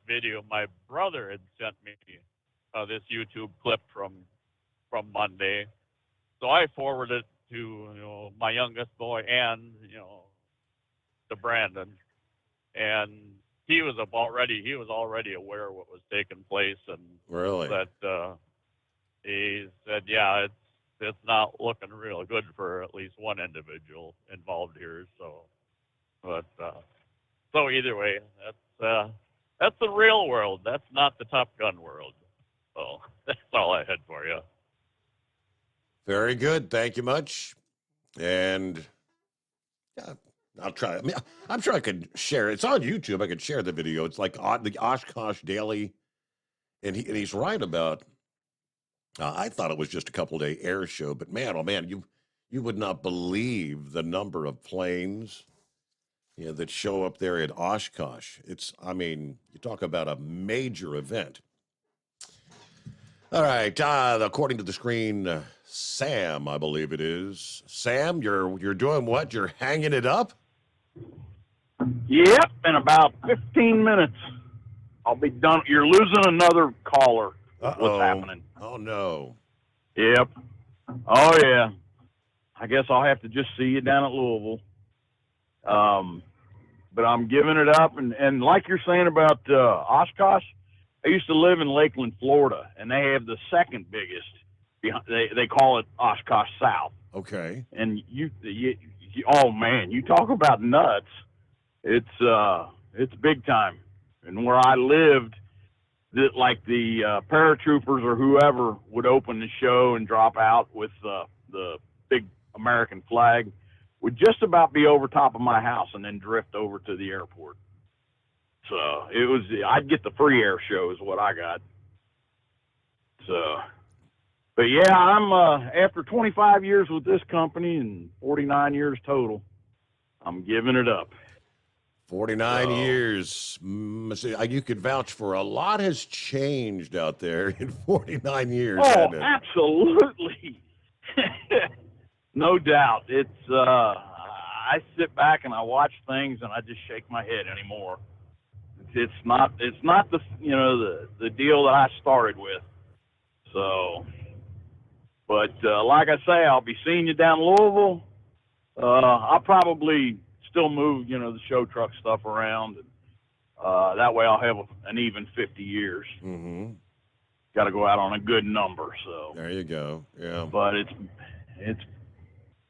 video. My brother had sent me this YouTube clip from Monday. So I forwarded it to my youngest boy and to Brandon, and he was already aware of what was taking place, and really that he said, yeah, it's not looking real good for at least one individual involved here. So, but so either way, that's the real world. That's not the Top Gun world. So that's all I had for you. Very good. Thank you much. And I'll try. I mean, I'm sure I could share. It's on YouTube. I could share the video. It's like the Oshkosh Daily, and he's right about. I thought it was just a couple-day air show, but man, oh man, you would not believe the number of planes, that show up there at Oshkosh. I mean, you talk about a major event. All right, according to the screen, Sam, I believe it is. Sam, you're doing what? You're hanging it up? Yep, in about 15 minutes, I'll be done. You're losing another caller. What's happening? Oh, no. Yep. Oh, yeah. I guess I'll have to just see you down at Louisville. But I'm giving it up. And like you're saying about Oshkosh, I used to live in Lakeland, Florida, and they have the second biggest. They call it Oshkosh South. Okay. And you oh man, you talk about nuts. It's big time. And where I lived, like the paratroopers or whoever would open the show and drop out with the big American flag, would just about be over top of my house and then drift over to the airport. So I'd get the free air show is what I got. So, but yeah, I'm after 25 years with this company and 49 years total, I'm giving it up. 49 years. You could vouch for a lot has changed out there in 49 years. Oh, absolutely. No doubt. It's I sit back and I watch things and I just shake my head anymore. It's not the the deal that I started with. So, but like I say, I'll be seeing you down in Louisville. I'll probably still move the show truck stuff around. And, that way I'll have an even 50 years. Mm-hmm. Got to go out on a good number. So there you go. Yeah. But it's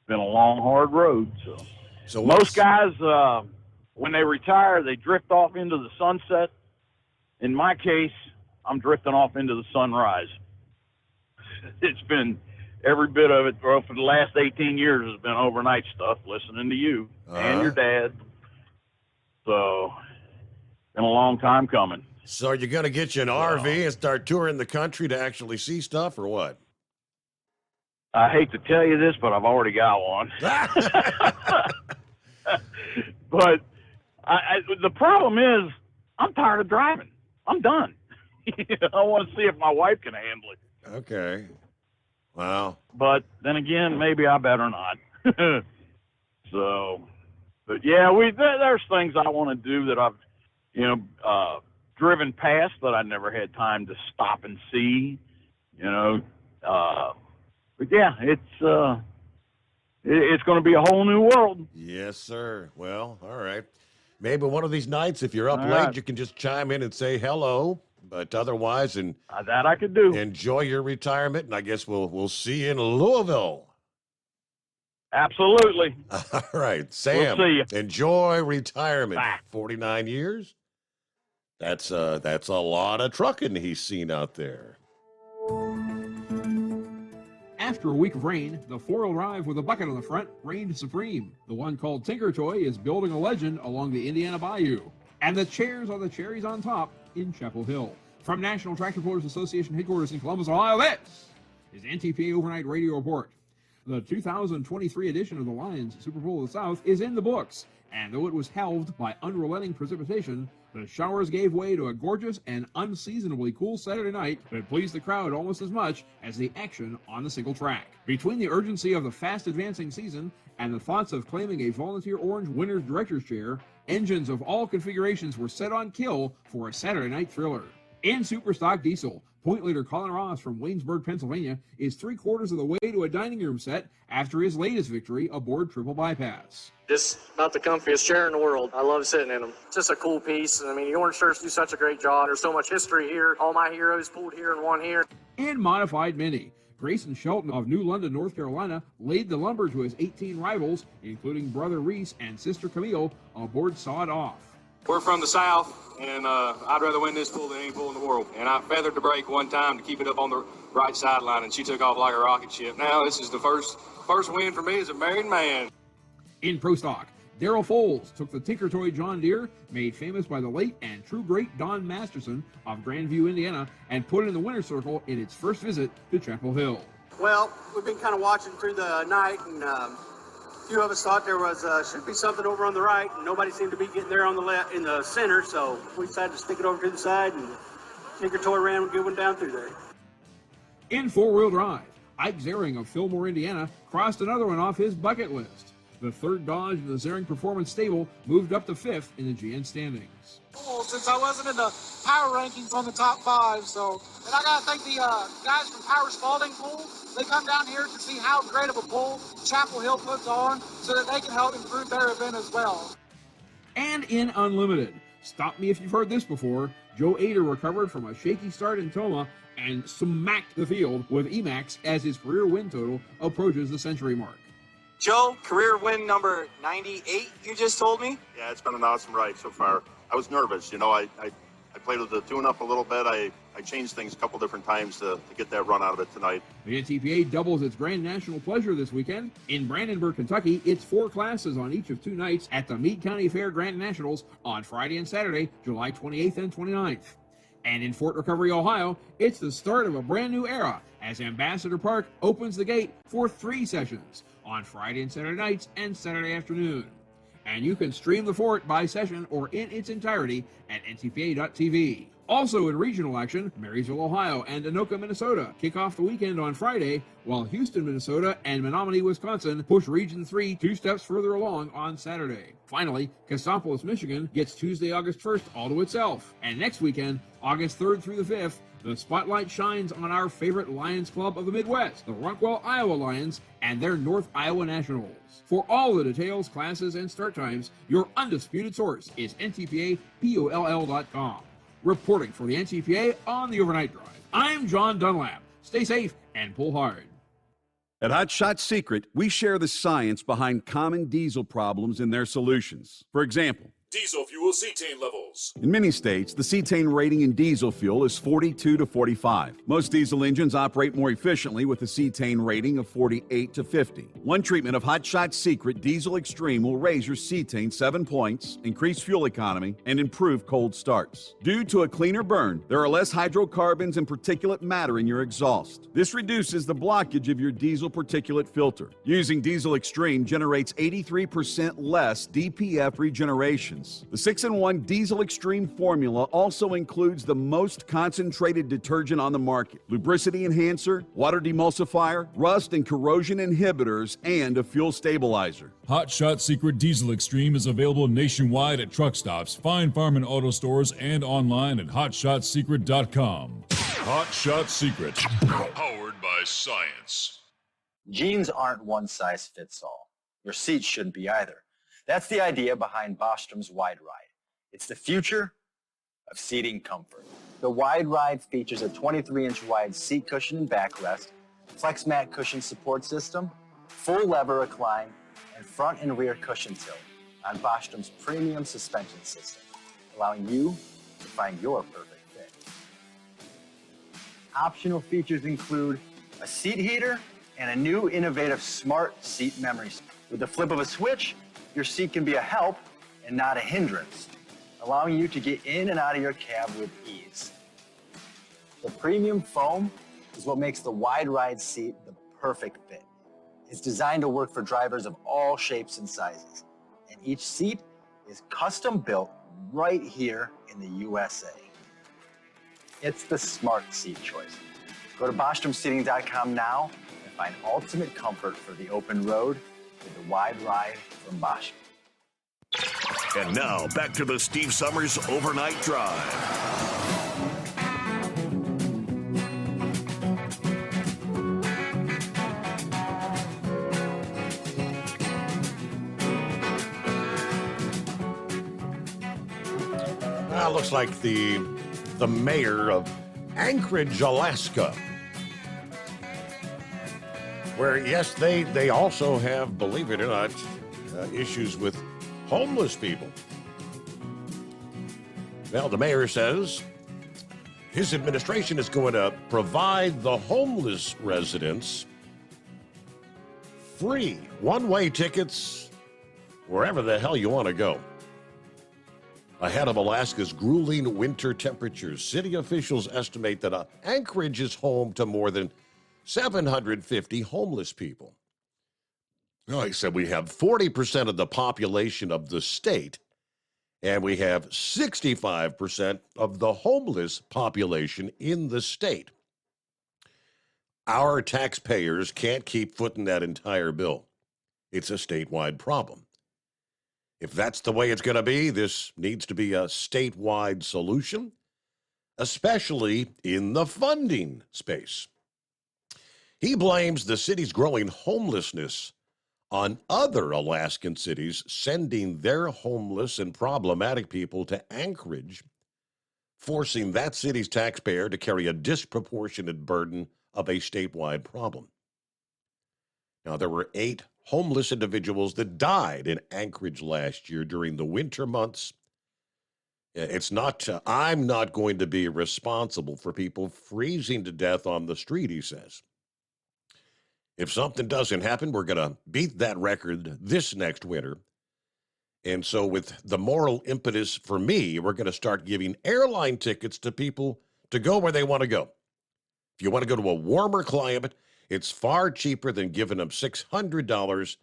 been a long, hard road. So most guys, when they retire, they drift off into the sunset. In my case, I'm drifting off into the sunrise. It's been every bit of it for the last 18 years has been overnight stuff, listening to you and your dad. So, been a long time coming. So are you going to get you an RV and start touring the country to actually see stuff, or what? I hate to tell you this, but I've already got one. But the problem is, I'm tired of driving. I'm done. I want to see if my wife can handle it. Okay. Wow. But then again, maybe I better not. So, but yeah, there's things I want to do that I've, driven past that I never had time to stop and see, but yeah, it's going to be a whole new world. Yes, sir. Well, all right. Maybe one of these nights, if you're up All late, right. you can just chime in and say hello. But otherwise, that I could do. Enjoy your retirement, and I guess we'll see you in Louisville. Absolutely. All right, Sam. We'll see you. Enjoy retirement. Bye. 49 years. That's a lot of trucking he's seen out there. After a week of rain, the four-wheel drive with a bucket on the front reigned supreme. The one called Tinker Toy is building a legend along the Indiana Bayou. And the chairs are the cherries on top in Chapel Hill. From National Tractor Pullers Association headquarters in Columbus, Ohio, this is NTP Overnight Radio Report. The 2023 edition of the Lions Super Bowl of the South is in the books, and though it was helved by unrelenting precipitation, the showers gave way to a gorgeous and unseasonably cool Saturday night that pleased the crowd almost as much as the action on the single track. Between the urgency of the fast-advancing season and the thoughts of claiming a volunteer orange winner's director's chair, engines of all configurations were set on kill for a Saturday night thriller. In Superstock Diesel, point leader Colin Ross from Waynesburg, Pennsylvania, is 3/4 of the way to a dining room set after his latest victory aboard Triple Bypass. Just about the comfiest chair in the world. I love sitting in them. It's just a cool piece. I mean, the orange shirts do such a great job. There's so much history here. All my heroes pulled here and won here. In Modified Mini, Grayson Shelton of New London, North Carolina, laid the lumber to his 18 rivals, including brother Reese and sister Camille, aboard Sawed Off. We're from the South, and I'd rather win this bull than any bull in the world. And I feathered the brake one time to keep it up on the right sideline, and she took off like a rocket ship. Now this is the first win for me as a married man. In Pro Stock, Darrell Foles took the Tinker Toy John Deere, made famous by the late and true great Don Masterson of Grandview, Indiana, and put it in the winner's circle in its first visit to Chapel Hill. Well, we've been kind of watching through the night, and a few of us thought there was should be something over on the right, and nobody seemed to be getting there on the left in the center, so we decided to stick it over to the side, and Tinker Toy ran a good one down through there. In four-wheel drive, Ike Zering of Fillmore, Indiana, crossed another one off his bucket list. The third Dodge in the Zering Performance stable moved up to 5th in the GN standings. Since I wasn't in the power rankings on the top 5, so and I gotta thank the guys from Power Spalding Pool. They come down here to see how great of a pool Chapel Hill puts on, so that they can help improve their event as well. And in Unlimited, stop me if you've heard this before, Joe Ader recovered from a shaky start in Toma and smacked the field with Emax as his career win total approaches the century mark. Joe, career win number 98, you just told me? Yeah, it's been an awesome ride so far. I was nervous, you know, I played with the tune-up a little bit. I changed things a couple different times to get that run out of it tonight. The NTPA doubles its Grand National Pleasure this weekend. In Brandenburg, Kentucky, it's 4 classes on each of 2 nights at the Meade County Fair Grand Nationals on Friday and Saturday, July 28th and 29th. And in Fort Recovery, Ohio, it's the start of a brand new era as Ambassador Park opens the gate for 3 sessions on Friday and Saturday nights and Saturday afternoon. And you can stream the fort by session or in its entirety at ntpa.tv. Also in regional action, Marysville, Ohio and Anoka, Minnesota kick off the weekend on Friday, while Houston, Minnesota and Menominee, Wisconsin push Region 3 2 steps further along on Saturday. Finally, Cassopolis, Michigan gets Tuesday, August 1st all to itself. And next weekend, August 3rd through the 5th, the spotlight shines on our favorite Lions Club of the Midwest, the Rockwell, Iowa Lions, and their North Iowa Nationals. For all the details, classes, and start times, your undisputed source is ntpapoll.com. Reporting for the NTPA on the Overnight Drive, I'm John Dunlap. Stay safe and pull hard. At Hot Shot Secret, we share the science behind common diesel problems and their solutions. For example, Diesel fuel cetane levels. in many states, the cetane rating in diesel fuel is 42 to 45. Most diesel engines operate more efficiently with a cetane rating of 48 to 50. One treatment of Hot Shot Secret Diesel Extreme will raise your cetane 7 points, increase fuel economy, and improve cold starts. Due to a cleaner burn, there are less hydrocarbons and particulate matter in your exhaust. This reduces the blockage of your diesel particulate filter. Using Diesel Extreme generates 83% less DPF regenerations. The 6-in-1 Diesel Extreme formula also includes the most concentrated detergent on the market, lubricity enhancer, water demulsifier, rust and corrosion inhibitors, and a fuel stabilizer. Hot Shot Secret Diesel Extreme is available nationwide at truck stops, Fine Farm and auto stores, and online at hotshotsecret.com. Hot Shot Secret, powered by science. Jeans aren't one size fits all. Your seats shouldn't be either. That's the idea behind Bostrom's Wide Ride. It's the future of seating comfort. The Wide Ride features a 23-inch wide seat cushion and backrest, flex mat cushion support system, full lever recline, and front and rear cushion tilt on Bostrom's premium suspension system, allowing you to find your perfect fit. Optional features include a seat heater and a new innovative smart seat memory. With the flip of a switch, your seat can be a help and not a hindrance, allowing you to get in and out of your cab with ease. The premium foam is what makes the Wide Ride seat the perfect fit. It's designed to work for drivers of all shapes and sizes, and each seat is custom built right here in the USA. It's the smart seat choice. Go to BostromSeating.com now and find ultimate comfort for the open road with the Wide Ride from Bosch. And now, back to the Steve Summers Overnight Drive. Looks like the mayor of Anchorage, Alaska, where, yes, they also have, believe it or not, issues with homeless people. Well, the mayor says his administration is going to provide the homeless residents free one-way tickets wherever the hell you want to go. Ahead of Alaska's grueling winter temperatures, city officials estimate that Anchorage is home to more than 750 homeless people. Like I said, we have 40% of the population of the state, and we have 65% of the homeless population in the state. Our taxpayers can't keep footing that entire bill. It's a statewide problem. If that's the way it's going to be, this needs to be a statewide solution, especially in the funding space. He blames the city's growing homelessness on other Alaskan cities sending their homeless and problematic people to Anchorage, forcing that city's taxpayer to carry a disproportionate burden of a statewide problem. Now, there were 8 homeless individuals that died in Anchorage last year during the winter months. It's not, I'm not going to be responsible for people freezing to death on the street, he says. If something doesn't happen, we're going to beat that record this next winter. And so with the moral impetus for me, we're going to start giving airline tickets to people to go where they want to go. If you want to go to a warmer climate, it's far cheaper than giving them $600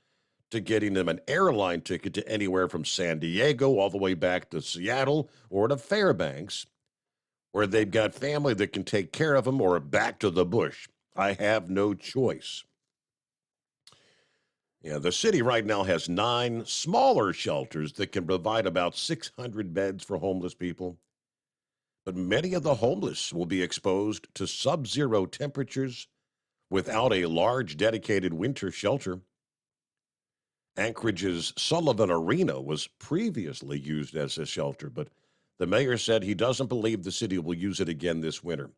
to getting them an airline ticket to anywhere from San Diego all the way back to Seattle or to Fairbanks, where they've got family that can take care of them, or back to the bush. I have no choice. Yeah, the city right now has 9 smaller shelters that can provide about 600 beds for homeless people. But many of the homeless will be exposed to sub-zero temperatures without a large dedicated winter shelter. Anchorage's Sullivan Arena was previously used as a shelter, but the mayor said he doesn't believe the city will use it again this winter.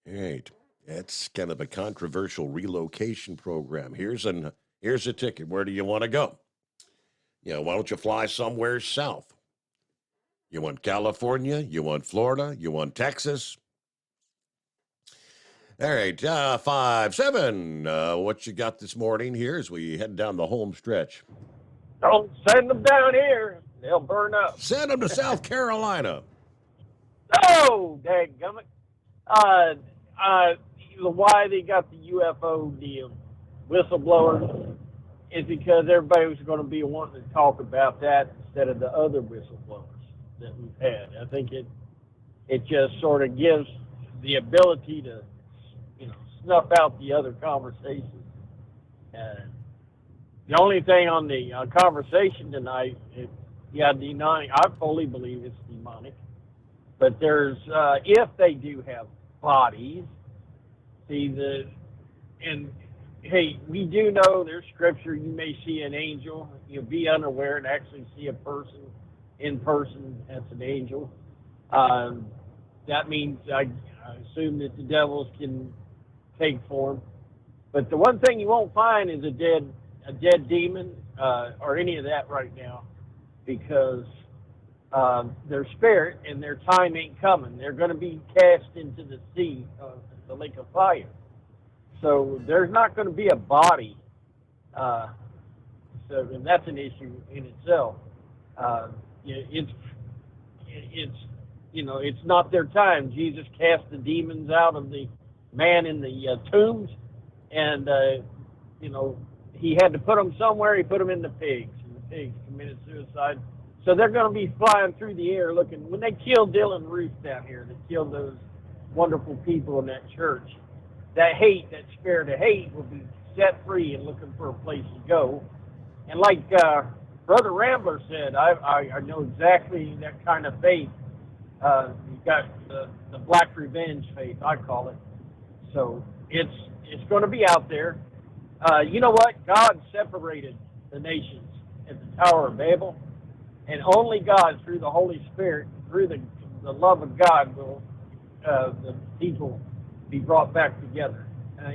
All right. That's kind of a controversial relocation program. Here's a ticket. Where do you want to go? You know, why don't you fly somewhere south? You want California? You want Florida? You want Texas? All right, 5-7. What you got this morning here as we head down the home stretch? Don't send them down here. They'll burn up. Send them to South Carolina. Oh, dadgummit. Why they got the UFO deal, whistleblowers, is because everybody was going to be wanting to talk about that instead of the other whistleblowers that we've had. I think it just sort of gives the ability to, snuff out the other conversations. The only thing on the conversation tonight, demonic. I fully believe it's demonic. But there's, if they do have bodies, hey, we do know there's scripture. You may see an angel. You'll be unaware and actually see a person in person as an angel. That means I assume that the devils can take form. But the one thing you won't find is a dead demon or any of that right now, because their spirit and their time ain't coming. They're going to be cast into the sea, the lake of fire. So there's not going to be a body. And that's an issue in itself. It's not their time. Jesus cast the demons out of the man in the tombs, and he had to put them somewhere. He put them in the pigs, and the pigs committed suicide. So they're going to be flying through the air looking. When they killed Dylan Ruth down here, they killed those wonderful people in that church. That hate, that spirit of hate, will be set free and looking for a place to go. And like Brother Rambler said, I know exactly that kind of faith. You've got the black revenge faith, I call it. So it's going to be out there. You know what? God separated the nations at the Tower of Babel, and only God, through the Holy Spirit, through the love of God, will the people be brought back together.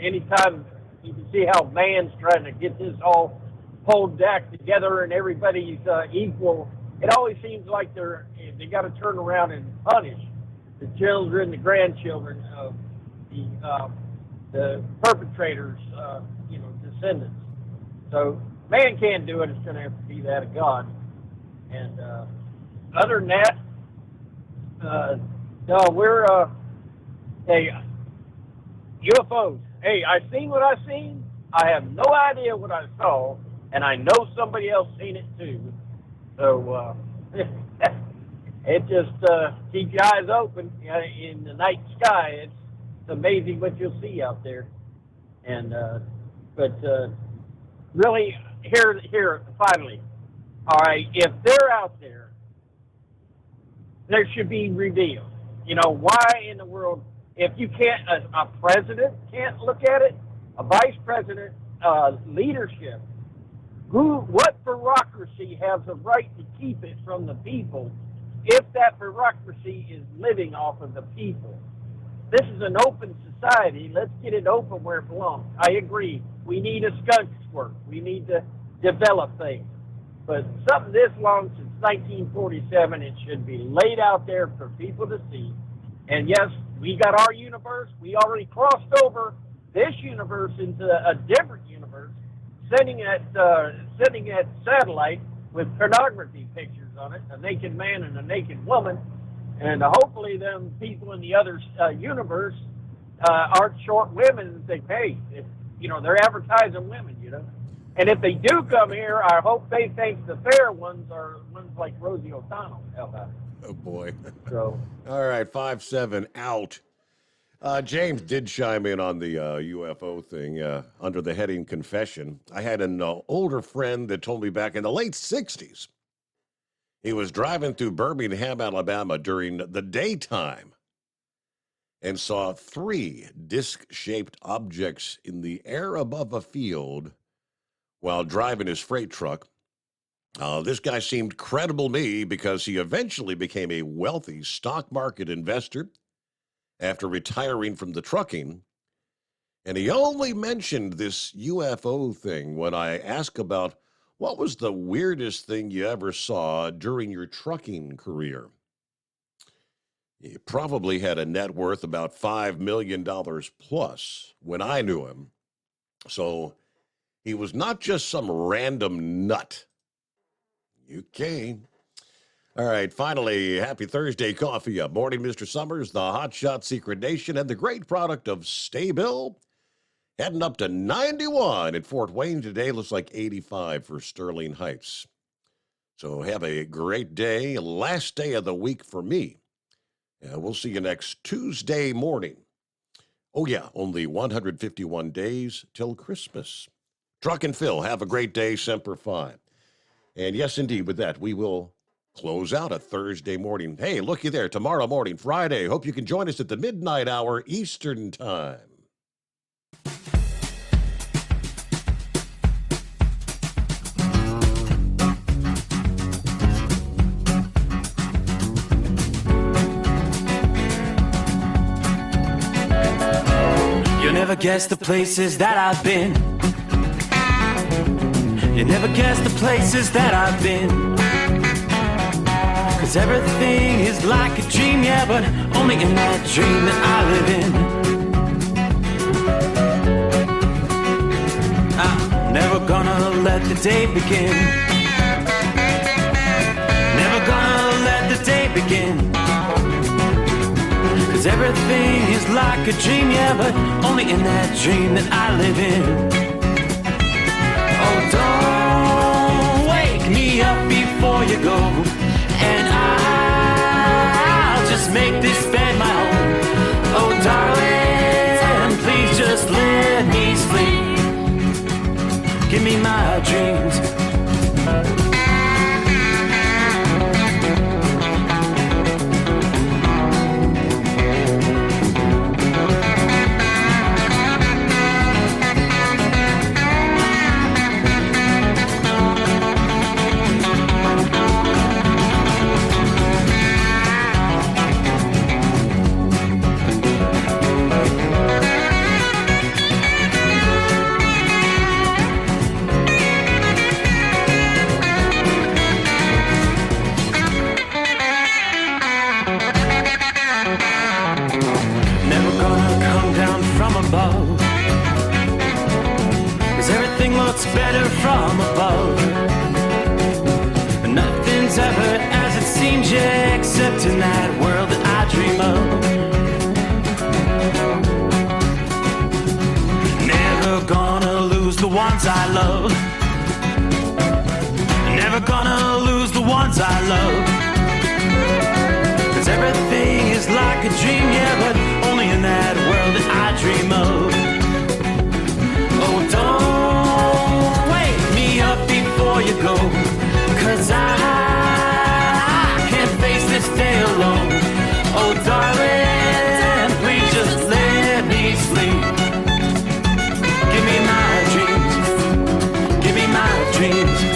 Anytime You can see how man's trying to get this all pulled back together and everybody's equal. It always seems like they got to turn around and punish the children, the grandchildren of the perpetrators, descendants. So man can't do it. It's going to have to be that of God. And other than that, no, we're hey, UFOs. Hey, I seen what I seen. I have no idea what I saw, and I know somebody else seen it too. So it just keep your eyes open in the night sky. It's amazing what you'll see out there. And but really, here finally. All right, if they're out there, there should be revealed. You know, why in the world, if you can't, a president can't look at it, a vice president, leadership, what bureaucracy has the right to keep it from the people if that bureaucracy is living off of the people? This is an open society. Let's get it open where it belongs. I agree. We need a skunk squirt. We need to develop things. But something this long, since 1947, it should be laid out there for people to see. And yes, we got our universe. We already crossed over this universe into a different universe, sending that satellite with pornography pictures on it, a naked man and a naked woman. And hopefully them people in the other universe aren't short women and think, hey, they're advertising women, And if they do come here, I hope they think the fair ones are ones like Rosie O'Donnell. How about it? Oh, boy. So. All right, 5-7 out. James did chime in on the UFO thing under the heading confession. I had an older friend that told me back in the late 60s, he was driving through Birmingham, Alabama during the daytime and saw 3 disc-shaped objects in the air above a field while driving his freight truck. This guy seemed credible to me because he eventually became a wealthy stock market investor after retiring from the trucking. And he only mentioned this UFO thing when I asked about what was the weirdest thing you ever saw during your trucking career. He probably had a net worth about $5 million plus when I knew him. So he was not just some random nut. Okay. All right, finally, happy Thursday coffee up. Morning, Mr. Summers, the Hot Shot Secret Nation, and the great product of Staybill. Heading up to 91 at Fort Wayne today. Looks like 85 for Sterling Heights. So have a great day. Last day of the week for me. We'll see you next Tuesday morning. Oh, yeah, only 151 days till Christmas. Truck and Phil, have a great day. Semper Fi. And yes, indeed, with that, we will close out a Thursday morning. Hey, looky there, tomorrow morning, Friday. Hope you can join us at the midnight hour Eastern Time. You'll never guess the places that I've been. You never guess the places that I've been. 'Cause everything is like a dream, yeah, but only in that dream that I live in. I'm never gonna let the day begin. Never gonna let the day begin. 'Cause everything is like a dream, yeah, but only in that dream that I live in. Oh, don't wake me up before you go, and I'll just make this bed my home. Oh, darling, please just let me sleep. Give me my dreams. better from above. Nothing's ever as it seems, yeah, except in that world that I dream of. Never gonna lose the ones I love. Never gonna lose the ones I love. 'Cause everything is like a dream, yeah, but only in that world that I dream of. Oh, don't wake me up before you go, 'cause I can't face this day alone. Oh, darling, please just let me sleep. Give me my dreams. Give me my dreams.